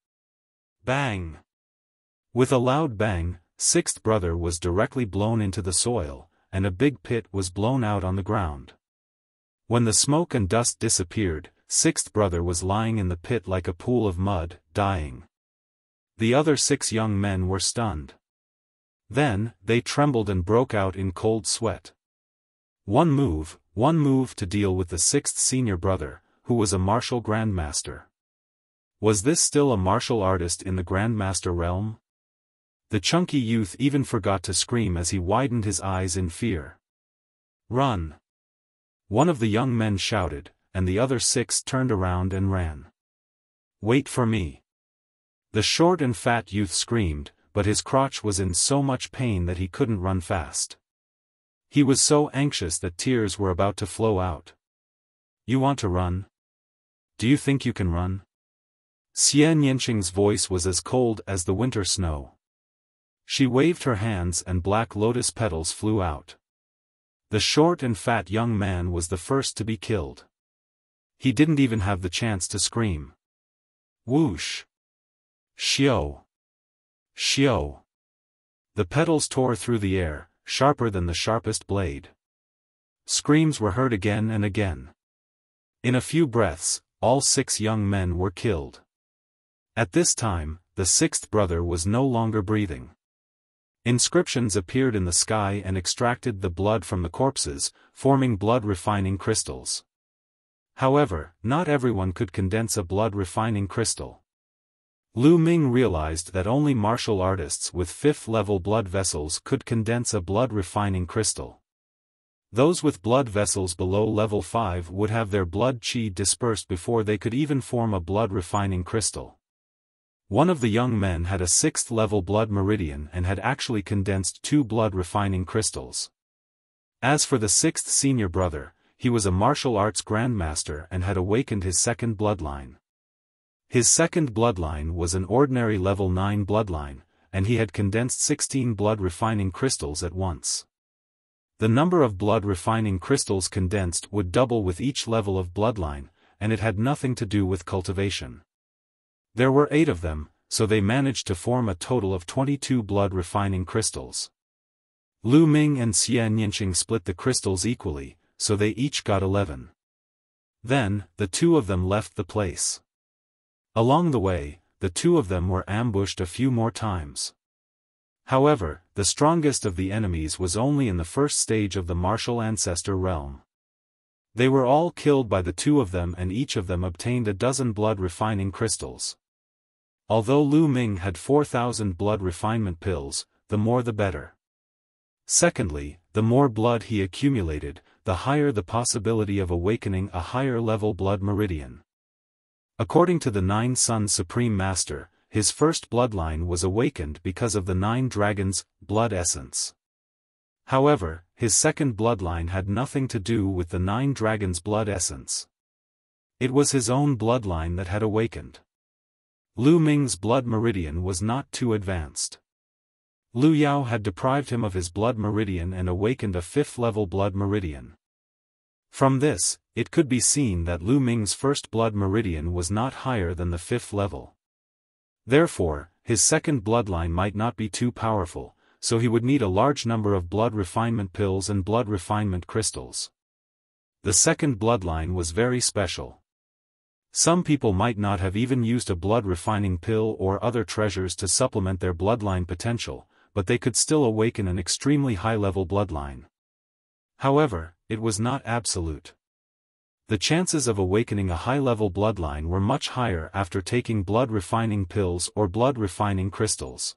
Bang! With a loud bang, sixth brother was directly blown into the soil, and a big pit was blown out on the ground. When the smoke and dust disappeared, sixth brother was lying in the pit like a pool of mud, dying. The other 6 young men were stunned. Then, they trembled and broke out in cold sweat. One move to deal with the sixth senior brother, who was a martial grandmaster. Was this still a martial artist in the grandmaster realm? The chunky youth even forgot to scream as he widened his eyes in fear. Run! One of the young men shouted, and the other 6 turned around and ran. Wait for me! The short and fat youth screamed, but his crotch was in so much pain that he couldn't run fast. He was so anxious that tears were about to flow out. You want to run? Do you think you can run? Xie Nianqing's voice was as cold as the winter snow. She waved her hands and black lotus petals flew out. The short and fat young man was the first to be killed. He didn't even have the chance to scream. Whoosh! Xiao! Xiao! The petals tore through the air, sharper than the sharpest blade. Screams were heard again and again. In a few breaths, all 6 young men were killed. At this time, the sixth brother was no longer breathing. Inscriptions appeared in the sky and extracted the blood from the corpses, forming blood-refining crystals. However, not everyone could condense a blood-refining crystal. Lu Ming realized that only martial artists with 5th-level blood vessels could condense a blood-refining crystal. Those with blood vessels below level 5 would have their blood qi dispersed before they could even form a blood-refining crystal. One of the young men had a 6th-level blood meridian and had actually condensed 2 blood-refining crystals. As for the 6th senior brother, he was a martial arts grandmaster and had awakened his 2nd bloodline. His 2nd bloodline was an ordinary level 9 bloodline, and he had condensed 16 blood-refining crystals at once. The number of blood-refining crystals condensed would double with each level of bloodline, and it had nothing to do with cultivation. There were 8 of them, so they managed to form a total of 22 blood-refining crystals. Lu Ming and Xie Nianqing split the crystals equally, so they each got 11. Then, the 2 of them left the place. Along the way, the 2 of them were ambushed a few more times. However, the strongest of the enemies was only in the first stage of the martial ancestor realm. They were all killed by the 2 of them and each of them obtained a dozen blood-refining crystals. Although Lu Ming had 4,000 blood refinement pills, the more the better. Secondly, the more blood he accumulated, the higher the possibility of awakening a higher-level blood meridian. According to the 9 Sun Supreme Master, his first bloodline was awakened because of the 9 dragons' blood essence. However, his 2nd bloodline had nothing to do with the 9 dragons' blood essence. It was his own bloodline that had awakened. Lu Ming's blood meridian was not too advanced. Lu Yao had deprived him of his blood meridian and awakened a 5th-level blood meridian. From this, it could be seen that Lu Ming's first blood meridian was not higher than the 5th level. Therefore, his 2nd bloodline might not be too powerful, so he would need a large number of blood refinement pills and blood refinement crystals. The 2nd bloodline was very special. Some people might not have even used a blood refining pill or other treasures to supplement their bloodline potential, but they could still awaken an extremely high-level bloodline. However, it was not absolute. The chances of awakening a high-level bloodline were much higher after taking blood-refining pills or blood-refining crystals.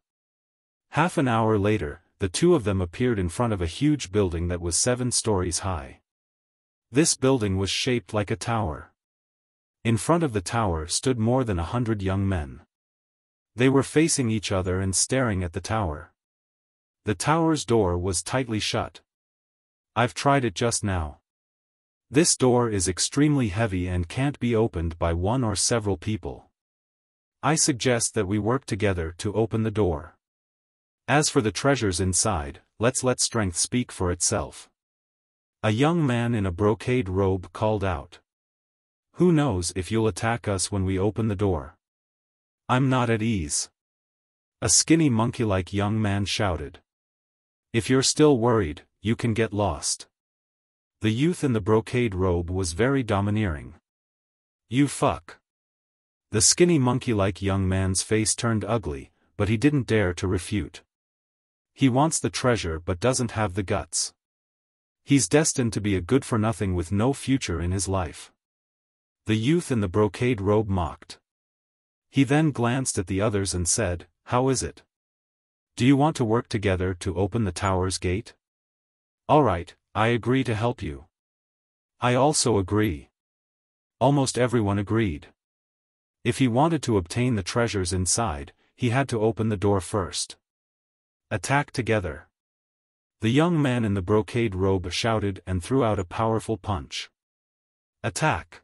Half an hour later, the 2 of them appeared in front of a huge building that was 7 stories high. This building was shaped like a tower. In front of the tower stood more than 100 young men. They were facing each other and staring at the tower. The tower's door was tightly shut. I've tried it just now. This door is extremely heavy and can't be opened by one or several people. I suggest that we work together to open the door. As for the treasures inside, let's let strength speak for itself. A young man in a brocade robe called out. Who knows if you'll attack us when we open the door? I'm not at ease. A skinny monkey-like young man shouted. If you're still worried, you can get lost. The youth in the brocade robe was very domineering. You fuck. The skinny monkey-like young man's face turned ugly, but he didn't dare to refute. He wants the treasure but doesn't have the guts. He's destined to be a good-for-nothing with no future in his life. The youth in the brocade robe mocked. He then glanced at the others and said, How is it? Do you want to work together to open the tower's gate? All right, I agree to help you. I also agree. Almost everyone agreed. If he wanted to obtain the treasures inside, he had to open the door first. Attack together. The young man in the brocade robe shouted and threw out a powerful punch. Attack.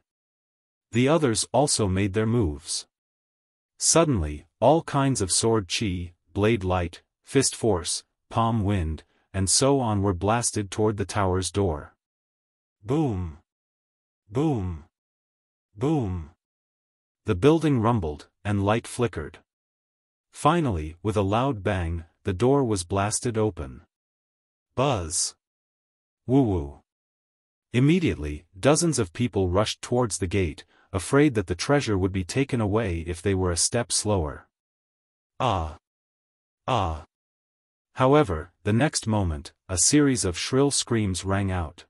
The others also made their moves. Suddenly, all kinds of sword chi, blade light, fist force, palm wind, and so on were blasted toward the tower's door. Boom! Boom! Boom! The building rumbled, and light flickered. Finally, with a loud bang, the door was blasted open. Buzz! Woo-woo! Immediately, dozens of people rushed towards the gate, afraid that the treasure would be taken away if they were a step slower. Ah! Ah! However, the next moment, a series of shrill screams rang out.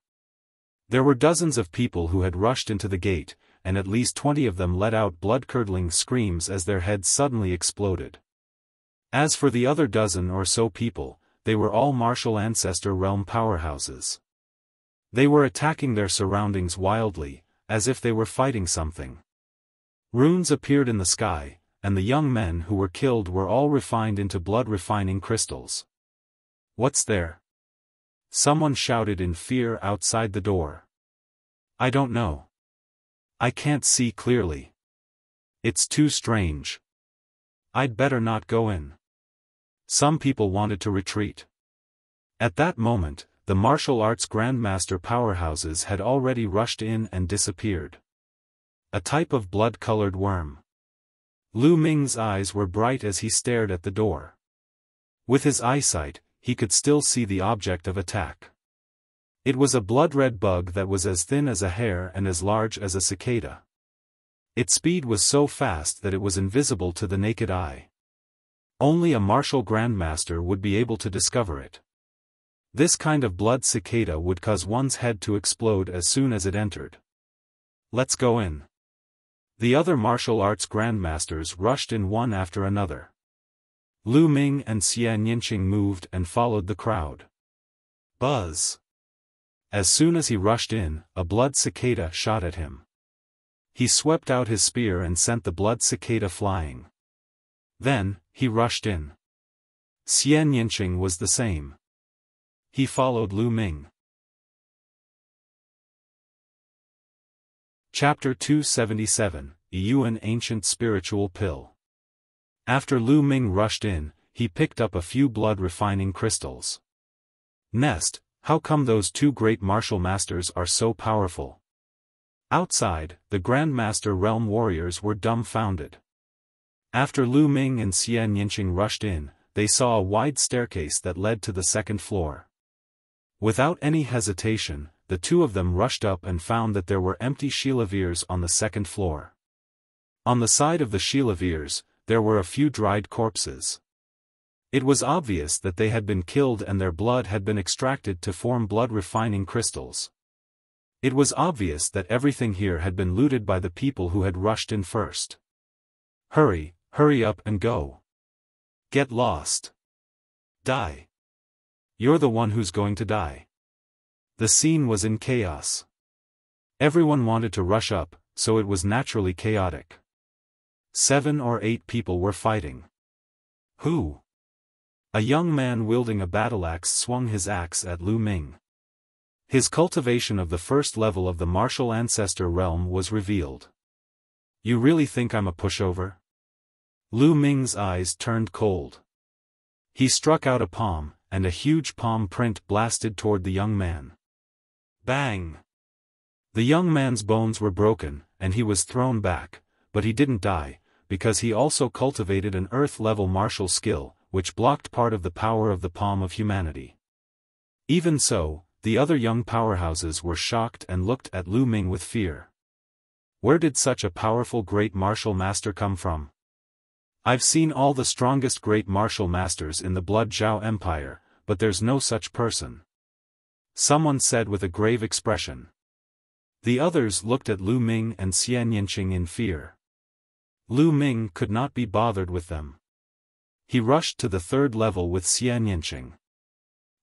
There were dozens of people who had rushed into the gate, and at least 20 of them let out blood-curdling screams as their heads suddenly exploded. As for the other dozen or so people, they were all martial ancestor realm powerhouses. They were attacking their surroundings wildly, as if they were fighting something. Runes appeared in the sky, and the young men who were killed were all refined into blood-refining crystals. What's there? Someone shouted in fear outside the door. I don't know. I can't see clearly. It's too strange. I'd better not go in. Some people wanted to retreat. At that moment, the martial arts grandmaster powerhouses had already rushed in and disappeared. A type of blood-colored worm. Lu Ming's eyes were bright as he stared at the door. With his eyesight, he could still see the object of attack. It was a blood-red bug that was as thin as a hair and as large as a cicada. Its speed was so fast that it was invisible to the naked eye. Only a martial grandmaster would be able to discover it. This kind of blood cicada would cause one's head to explode as soon as it entered. Let's go in. The other martial arts grandmasters rushed in one after another. Lu Ming and Xian Yinqing moved and followed the crowd. Buzz! As soon as he rushed in, a blood cicada shot at him. He swept out his spear and sent the blood cicada flying. Then, he rushed in. Xian Yinqing was the same. He followed Lu Ming. Chapter 277, Yuan Ancient Spiritual Pill. After Lu Ming rushed in, he picked up a few blood-refining crystals. Nest, how come those two great martial masters are so powerful? Outside, the Grandmaster Realm warriors were dumbfounded. After Lu Ming and Xian Yinqing rushed in, they saw a wide staircase that led to the second floor. Without any hesitation, the two of them rushed up and found that there were empty Shilavirs on the second floor. On the side of the Shilavirs, there were a few dried corpses. It was obvious that they had been killed and their blood had been extracted to form blood-refining crystals. It was obvious that everything here had been looted by the people who had rushed in first. Hurry, hurry up and go. Get lost. Die. You're the one who's going to die. The scene was in chaos. Everyone wanted to rush up, so it was naturally chaotic. 7 or 8 people were fighting. Who? A young man wielding a battle axe swung his axe at Lu Ming. His cultivation of the first level of the martial ancestor realm was revealed. You really think I'm a pushover? Lu Ming's eyes turned cold. He struck out a palm, and a huge palm print blasted toward the young man. Bang! The young man's bones were broken, and he was thrown back, but he didn't die, because he also cultivated an earth-level martial skill, which blocked part of the power of the palm of humanity. Even so, the other young powerhouses were shocked and looked at Lu Ming with fear. Where did such a powerful great martial master come from? I've seen all the strongest great martial masters in the Blood Zhao Empire, but there's no such person. Someone said with a grave expression. The others looked at Lu Ming and Xian Yinqing in fear. Lu Ming could not be bothered with them. He rushed to the third level with Xian Yinqing.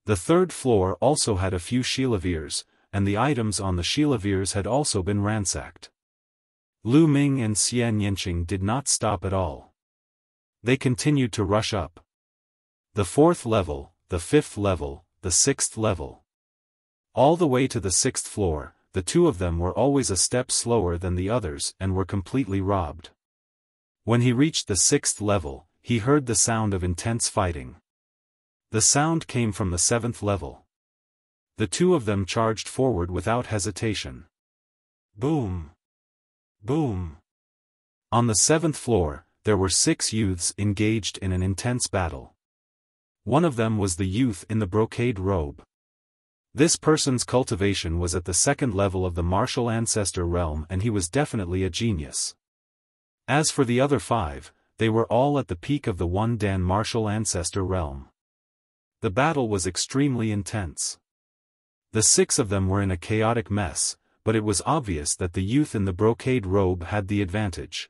The third floor also had a few Shilavirs, and the items on the Shilavirs had also been ransacked. Lu Ming and Xian Yinqing did not stop at all. They continued to rush up. The fourth level, the fifth level, the sixth level. All the way to the sixth floor, the two of them were always a step slower than the others and were completely robbed. When he reached the sixth level, he heard the sound of intense fighting. The sound came from the seventh level. The two of them charged forward without hesitation. Boom! Boom! On the seventh floor, there were 6 youths engaged in an intense battle. One of them was the youth in the brocade robe. This person's cultivation was at the second level of the martial ancestor realm and he was definitely a genius. As for the other 5, they were all at the peak of the One Dan martial ancestor realm. The battle was extremely intense. The 6 of them were in a chaotic mess, but it was obvious that the youth in the brocade robe had the advantage.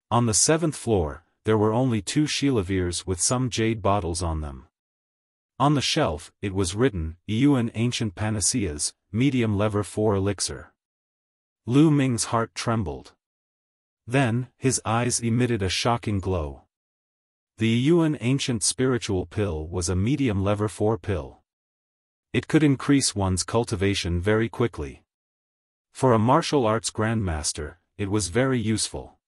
On the 7th floor, there were only 2 Shilavirs with some jade bottles on them. On the shelf, it was written, Yuan Ancient Panaceas, Medium Lever 4 Elixir. Lu Ming's heart trembled. Then, his eyes emitted a shocking glow. The Yuan Ancient Spiritual Pill was a medium lever 4 pill. It could increase one's cultivation very quickly. For a martial arts grandmaster, it was very useful.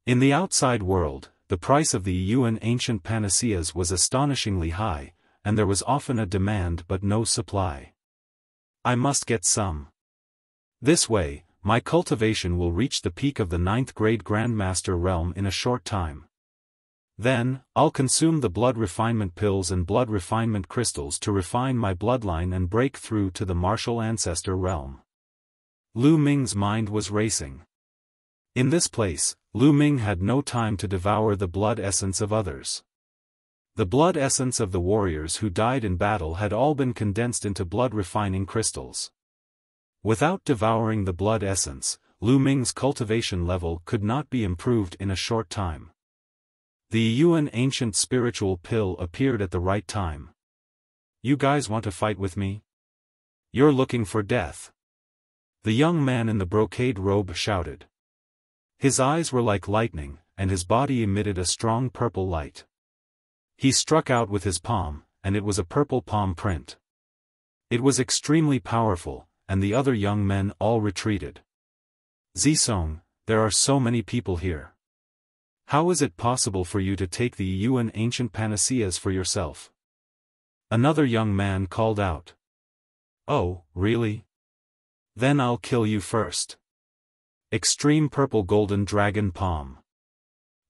In the outside world, the price of the Yuan Ancient Panaceas was astonishingly high, and there was often a demand but no supply. I must get some. This way, my cultivation will reach the peak of the 9th grade Grandmaster realm in a short time. Then, I'll consume the blood refinement pills and blood refinement crystals to refine my bloodline and break through to the martial ancestor realm. Lu Ming's mind was racing. In this place, Lu Ming had no time to devour the blood essence of others. The blood essence of the warriors who died in battle had all been condensed into blood refining crystals. Without devouring the blood essence, Lu Ming's cultivation level could not be improved in a short time. The Yuan Ancient Spiritual Pill appeared at the right time. You guys want to fight with me? You're looking for death. The young man in the brocade robe shouted. His eyes were like lightning, and his body emitted a strong purple light. He struck out with his palm, and it was a purple palm print. It was extremely powerful, and the other young men all retreated. Zisong, there are so many people here. How is it possible for you to take the Yuan Ancient Panaceas for yourself? Another young man called out. Oh, really? Then I'll kill you first. Extreme Purple Golden Dragon Palm.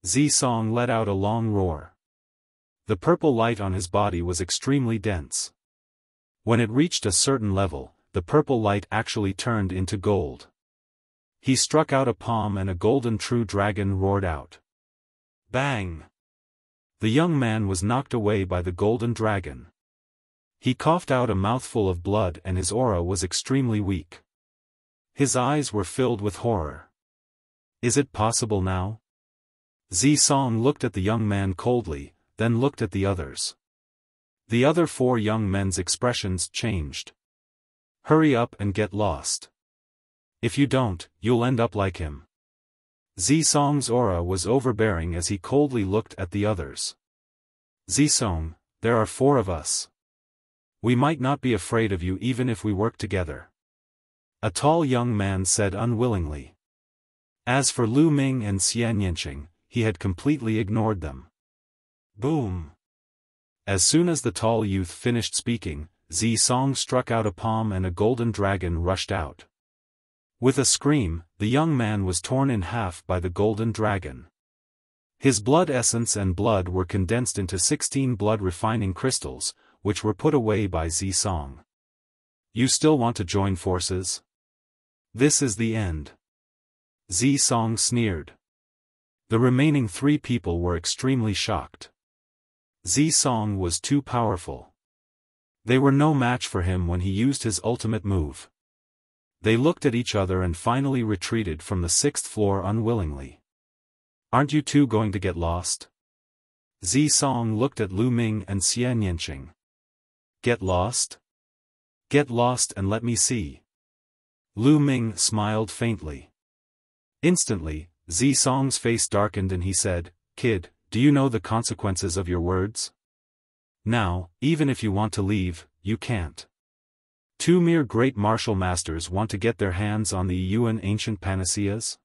Zisong let out a long roar. The purple light on his body was extremely dense. When it reached a certain level, the purple light actually turned into gold. He struck out a palm and a golden true dragon roared out. Bang! The young man was knocked away by the golden dragon. He coughed out a mouthful of blood and his aura was extremely weak. His eyes were filled with horror. Is it possible now? Zisong looked at the young man coldly, then looked at the others. The other 4 young men's expressions changed. Hurry up and get lost. If you don't, you'll end up like him. Zisong's aura was overbearing as he coldly looked at the others. Zisong, there are 4 of us. We might not be afraid of you even if we work together. A tall young man said unwillingly. As for Lu Ming and Xian Yanqing, he had completely ignored them. Boom! As soon as the tall youth finished speaking, Zi Song struck out a palm and a golden dragon rushed out. With a scream, the young man was torn in half by the golden dragon. His blood essence and blood were condensed into 16 blood-refining crystals, which were put away by Zi Song. You still want to join forces? This is the end. Zi Song sneered. The remaining 3 people were extremely shocked. Zi Song was too powerful. They were no match for him when he used his ultimate move. They looked at each other and finally retreated from the 6th floor unwillingly. Aren't you two going to get lost? Zi Song looked at Lu Ming and Xian Yanqing. Get lost? Get lost and let me see. Lu Ming smiled faintly. Instantly, Zi Song's face darkened and he said, Kid, do you know the consequences of your words? Now, even if you want to leave, you can't. 2 mere great martial masters want to get their hands on the Yuan ancient panaceas?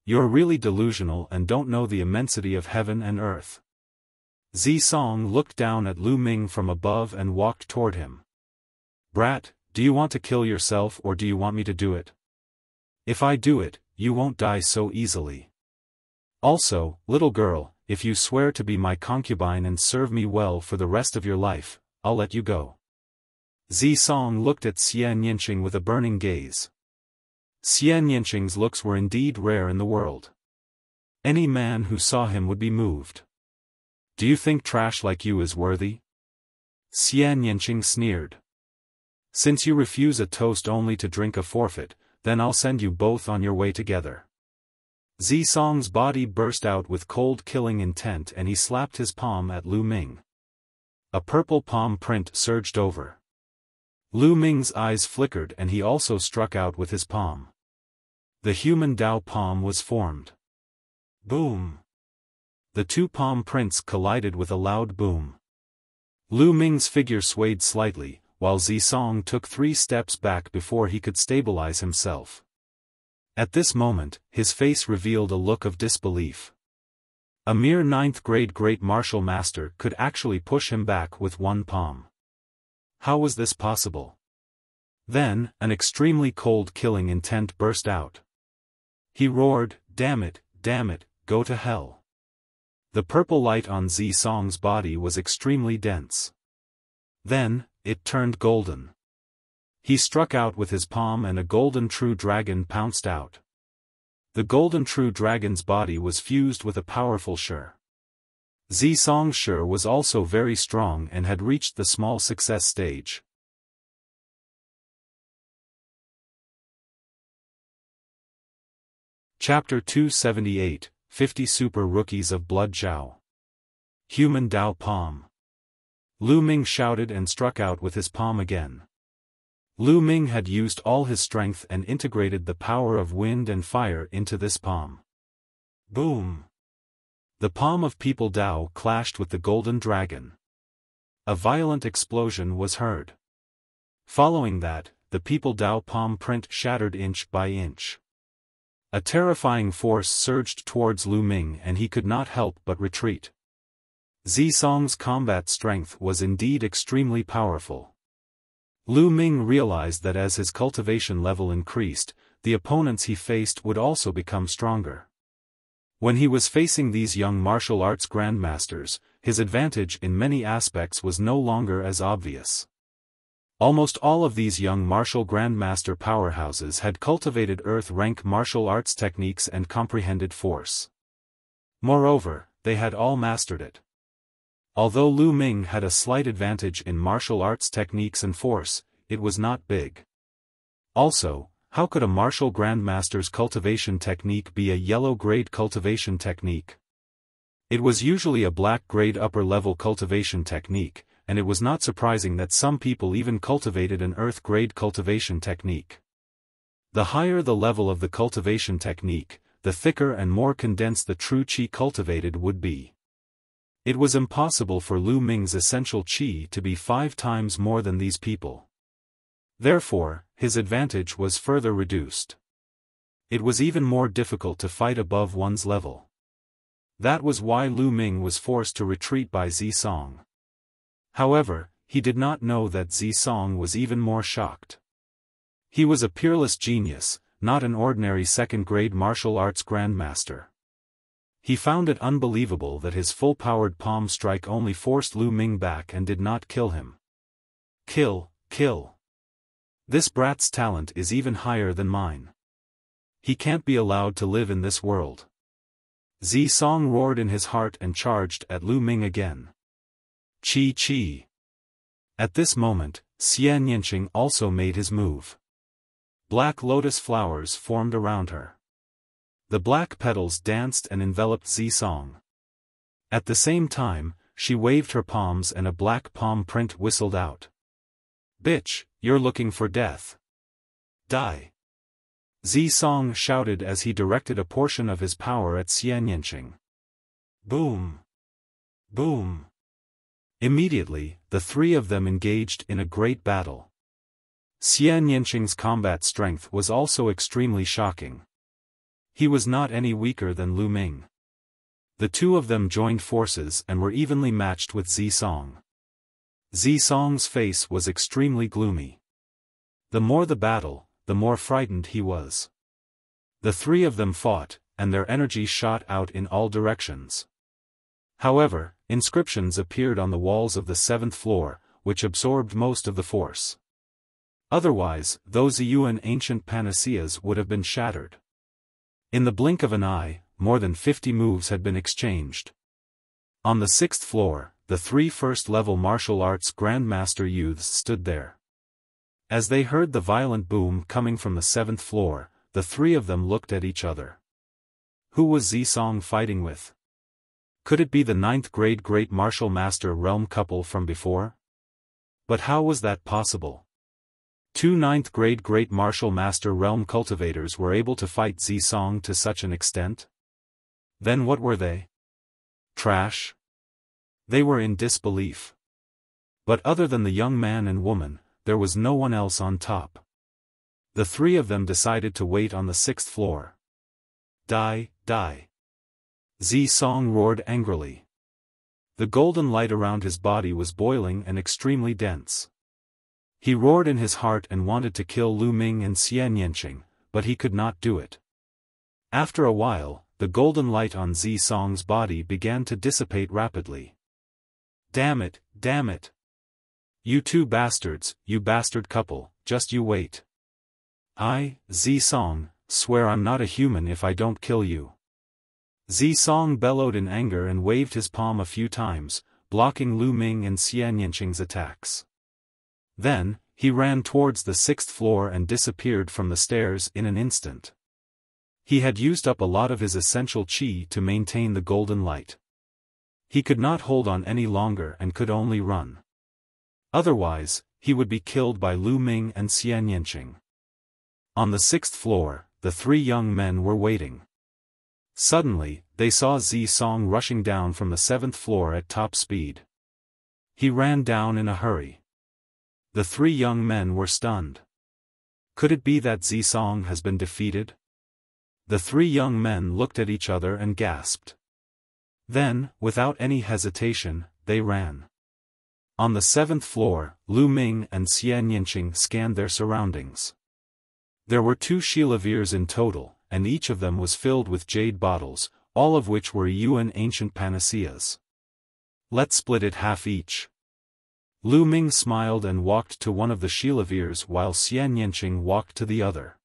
You're really delusional and don't know the immensity of heaven and earth. Zi Song looked down at Lu Ming from above and walked toward him. Brat, do you want to kill yourself or do you want me to do it? If I do it, you won't die so easily. Also, little girl, if you swear to be my concubine and serve me well for the rest of your life, I'll let you go. Zi Song looked at Xian Yanqing with a burning gaze. Xian Yanqing's looks were indeed rare in the world. Any man who saw him would be moved. Do you think trash like you is worthy? Xian Yanqing sneered. Since you refuse a toast only to drink a forfeit, then I'll send you both on your way together. Zi Song's body burst out with cold killing intent and he slapped his palm at Lu Ming. A purple palm print surged over. Lu Ming's eyes flickered and he also struck out with his palm. The human Dao palm was formed. Boom! The 2 palm prints collided with a loud boom. Lu Ming's figure swayed slightly, while Zi Song took 3 steps back before he could stabilize himself. At this moment, his face revealed a look of disbelief. A mere 9th grade great martial master could actually push him back with 1 palm. How was this possible? Then, an extremely cold killing intent burst out. He roared, damn it, go to hell. The purple light on Zi Song's body was extremely dense. Then, it turned golden. He struck out with his palm and a golden true dragon pounced out. The golden true dragon's body was fused with a powerful Shi. Zi Song's Shi was also very strong and had reached the small success stage. Chapter 278, 50 Super Rookies of Blood Zhao. Human Dao Palm. Lu Ming shouted and struck out with his palm again. Lu Ming had used all his strength and integrated the power of wind and fire into this palm. Boom! The palm of People Dao clashed with the golden dragon. A violent explosion was heard. Following that, the People Dao palm print shattered inch by inch. A terrifying force surged towards Lu Ming and he could not help but retreat. Zi Song's combat strength was indeed extremely powerful. Lu Ming realized that as his cultivation level increased, the opponents he faced would also become stronger. When he was facing these young martial arts grandmasters, his advantage in many aspects was no longer as obvious. Almost all of these young martial grandmaster powerhouses had cultivated earth-rank martial arts techniques and comprehended force. Moreover, they had all mastered it. Although Lu Ming had a slight advantage in martial arts techniques and force, it was not big. Also, how could a martial grandmaster's cultivation technique be a yellow-grade cultivation technique? It was usually a black-grade upper-level cultivation technique, and it was not surprising that some people even cultivated an earth-grade cultivation technique. The higher the level of the cultivation technique, the thicker and more condensed the true qi cultivated would be. It was impossible for Lu Ming's essential qi to be 5 times more than these people. Therefore, his advantage was further reduced. It was even more difficult to fight above one's level. That was why Lu Ming was forced to retreat by Zisong. However, he did not know that Zisong was even more shocked. He was a peerless genius, not an ordinary second-grade martial arts grandmaster. He found it unbelievable that his full-powered palm strike only forced Lu Ming back and did not kill him. Kill. This brat's talent is even higher than mine. He can't be allowed to live in this world. Zisong roared in his heart and charged at Lu Ming again. Chi. At this moment, Xian Yinqing also made his move. Black lotus flowers formed around her. The black petals danced and enveloped Zisong. At the same time, she waved her palms and a black palm print whistled out. Bitch, you're looking for death. Die. Zisong shouted as he directed a portion of his power at Xian Yinqing. Boom. Boom. Immediately, the 3 of them engaged in a great battle. Xian Yinqing's combat strength was also extremely shocking. He was not any weaker than Lu Ming. The 2 of them joined forces and were evenly matched with Zisong. Zisong's face was extremely gloomy. The more the battle, the more frightened he was. The 3 of them fought, and their energy shot out in all directions. However, inscriptions appeared on the walls of the 7th floor, which absorbed most of the force. Otherwise, those Yuan ancient panaceas would have been shattered. In the blink of an eye, more than 50 moves had been exchanged. On the 6th floor, the 3 first-level martial arts grandmaster youths stood there. As they heard the violent boom coming from the 7th floor, the 3 of them looked at each other. Who was Zisong fighting with? Could it be the 9th grade great martial master realm couple from before? But how was that possible? 2 9th grade great martial master realm cultivators were able to fight Zisong to such an extent? Then what were they? Trash? They were in disbelief. But other than the young man and woman, there was no one else on top. The 3 of them decided to wait on the 6th floor. Die. Zisong roared angrily. The golden light around his body was boiling and extremely dense. He roared in his heart and wanted to kill Lu Ming and Xian Yinqing, but he could not do it. After a while, the golden light on Zisong's body began to dissipate rapidly. Damn it. You 2 bastards, you bastard couple, just you wait. I, Zisong, swear I'm not a human if I don't kill you. Zisong bellowed in anger and waved his palm a few times, blocking Lu Ming and Xian Yinqing's attacks. Then, he ran towards the 6th floor and disappeared from the stairs in an instant. He had used up a lot of his essential qi to maintain the golden light. He could not hold on any longer and could only run. Otherwise, he would be killed by Lu Ming and Xian Yinqing. On the 6th floor, the 3 young men were waiting. Suddenly, they saw Zisong rushing down from the 7th floor at top speed. He ran down in a hurry. The 3 young men were stunned. Could it be that Zisong has been defeated? The 3 young men looked at each other and gasped. Then, without any hesitation, they ran. On the 7th floor, Lu Ming and Xian Yinqing scanned their surroundings. There were 2 Shilavirs in total, and each of them was filled with jade bottles, all of which were Yuan ancient panaceas. Let's split it half each. Lu Ming smiled and walked to one of the Shilavirs while Xian Yinqing walked to the other.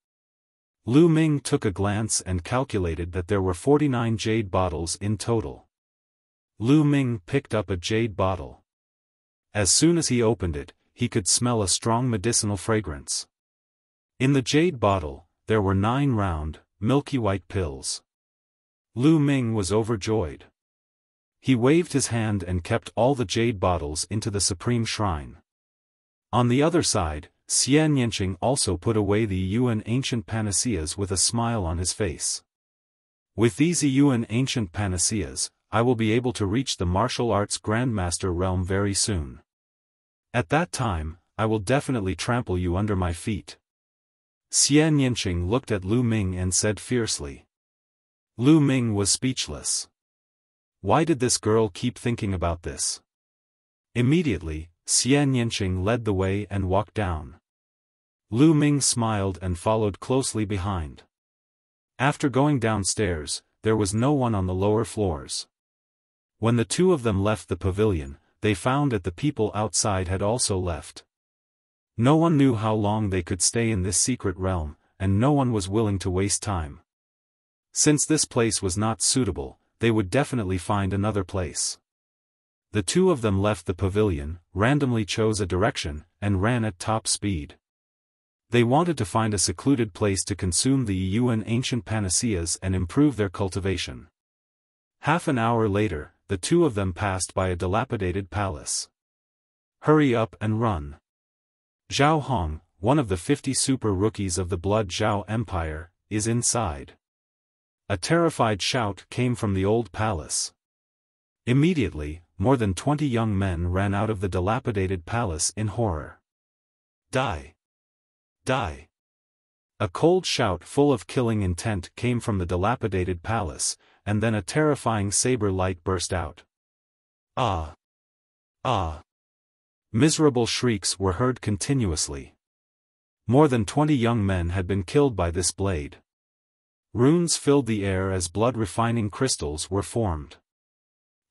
Lu Ming took a glance and calculated that there were 49 jade bottles in total. Lu Ming picked up a jade bottle. As soon as he opened it, he could smell a strong medicinal fragrance. In the jade bottle, there were 9 round, milky white pills. Lu Ming was overjoyed. He waved his hand and kept all the jade bottles into the supreme shrine. On the other side, Xian Yinqing also put away the Yuan ancient panaceas with a smile on his face. With these Yuan ancient panaceas, I will be able to reach the martial arts Grandmaster realm very soon. At that time, I will definitely trample you under my feet. Xian Yinqing looked at Lu Ming and said fiercely. Lu Ming was speechless. Why did this girl keep thinking about this? Immediately, Xian Yinqing led the way and walked down. Lu Ming smiled and followed closely behind. After going downstairs, there was no one on the lower floors. When the two of them left the pavilion, they found that the people outside had also left. No one knew how long they could stay in this secret realm, and no one was willing to waste time. Since this place was not suitable, they would definitely find another place. The two of them left the pavilion, randomly chose a direction, and ran at top speed. They wanted to find a secluded place to consume the Yuan ancient panaceas and improve their cultivation. Half an hour later, the two of them passed by a dilapidated palace. Hurry up and run. Zhao Hong, one of the 50 super rookies of the Blood Zhao Empire, is inside. A terrified shout came from the old palace. Immediately, more than 20 young men ran out of the dilapidated palace in horror. Die! Die! A cold shout full of killing intent came from the dilapidated palace, and then a terrifying saber light burst out. Ah! Ah! Miserable shrieks were heard continuously. More than 20 young men had been killed by this blade. Runes filled the air as blood-refining crystals were formed.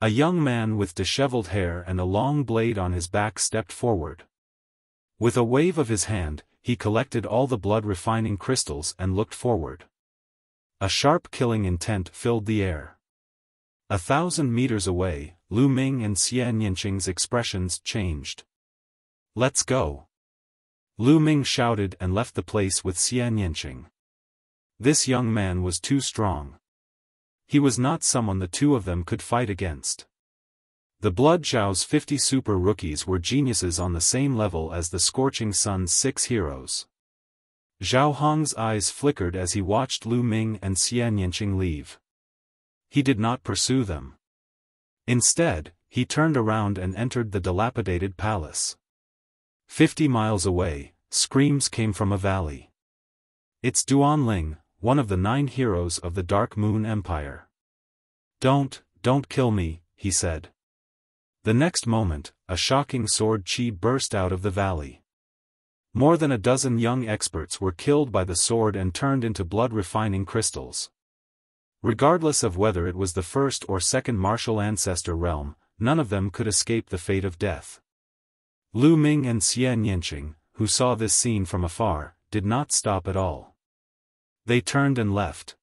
A young man with disheveled hair and a long blade on his back stepped forward. With a wave of his hand, he collected all the blood-refining crystals and looked forward. A sharp killing intent filled the air. 1,000 meters away, Lu Ming and Xian Yinqing's expressions changed. Let's go! Lu Ming shouted and left the place with Xian Yinqing. This young man was too strong. He was not someone the two of them could fight against. The Blood Zhao's 50 super rookies were geniuses on the same level as the Scorching Sun's 6 heroes. Zhao Hong's eyes flickered as he watched Lu Ming and Xian Yinqing leave. He did not pursue them. Instead, he turned around and entered the dilapidated palace. 50 miles away, screams came from a valley. It's Duanling, one of the 9 heroes of the Dark Moon Empire. Don't kill me, he said. The next moment, a shocking sword chi burst out of the valley. More than a dozen young experts were killed by the sword and turned into blood-refining crystals. Regardless of whether it was the first or second martial ancestor realm, none of them could escape the fate of death. Lu Ming and Xian Yinqing, who saw this scene from afar, did not stop at all. They turned and left.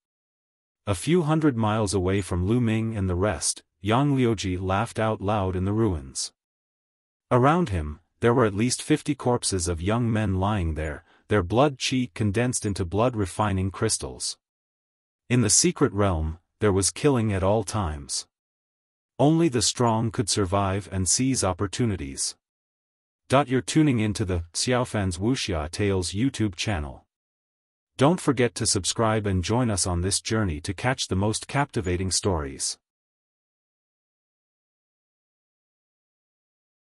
A few hundred miles away from Lu Ming and the rest, Yang Liuji laughed out loud in the ruins. Around him, there were at least 50 corpses of young men lying there, their blood chi condensed into blood-refining crystals. In the secret realm, there was killing at all times. Only the strong could survive and seize opportunities. You're tuning into the Xiaofan's Wuxia Tales YouTube channel. Don't forget to subscribe and join us on this journey to catch the most captivating stories.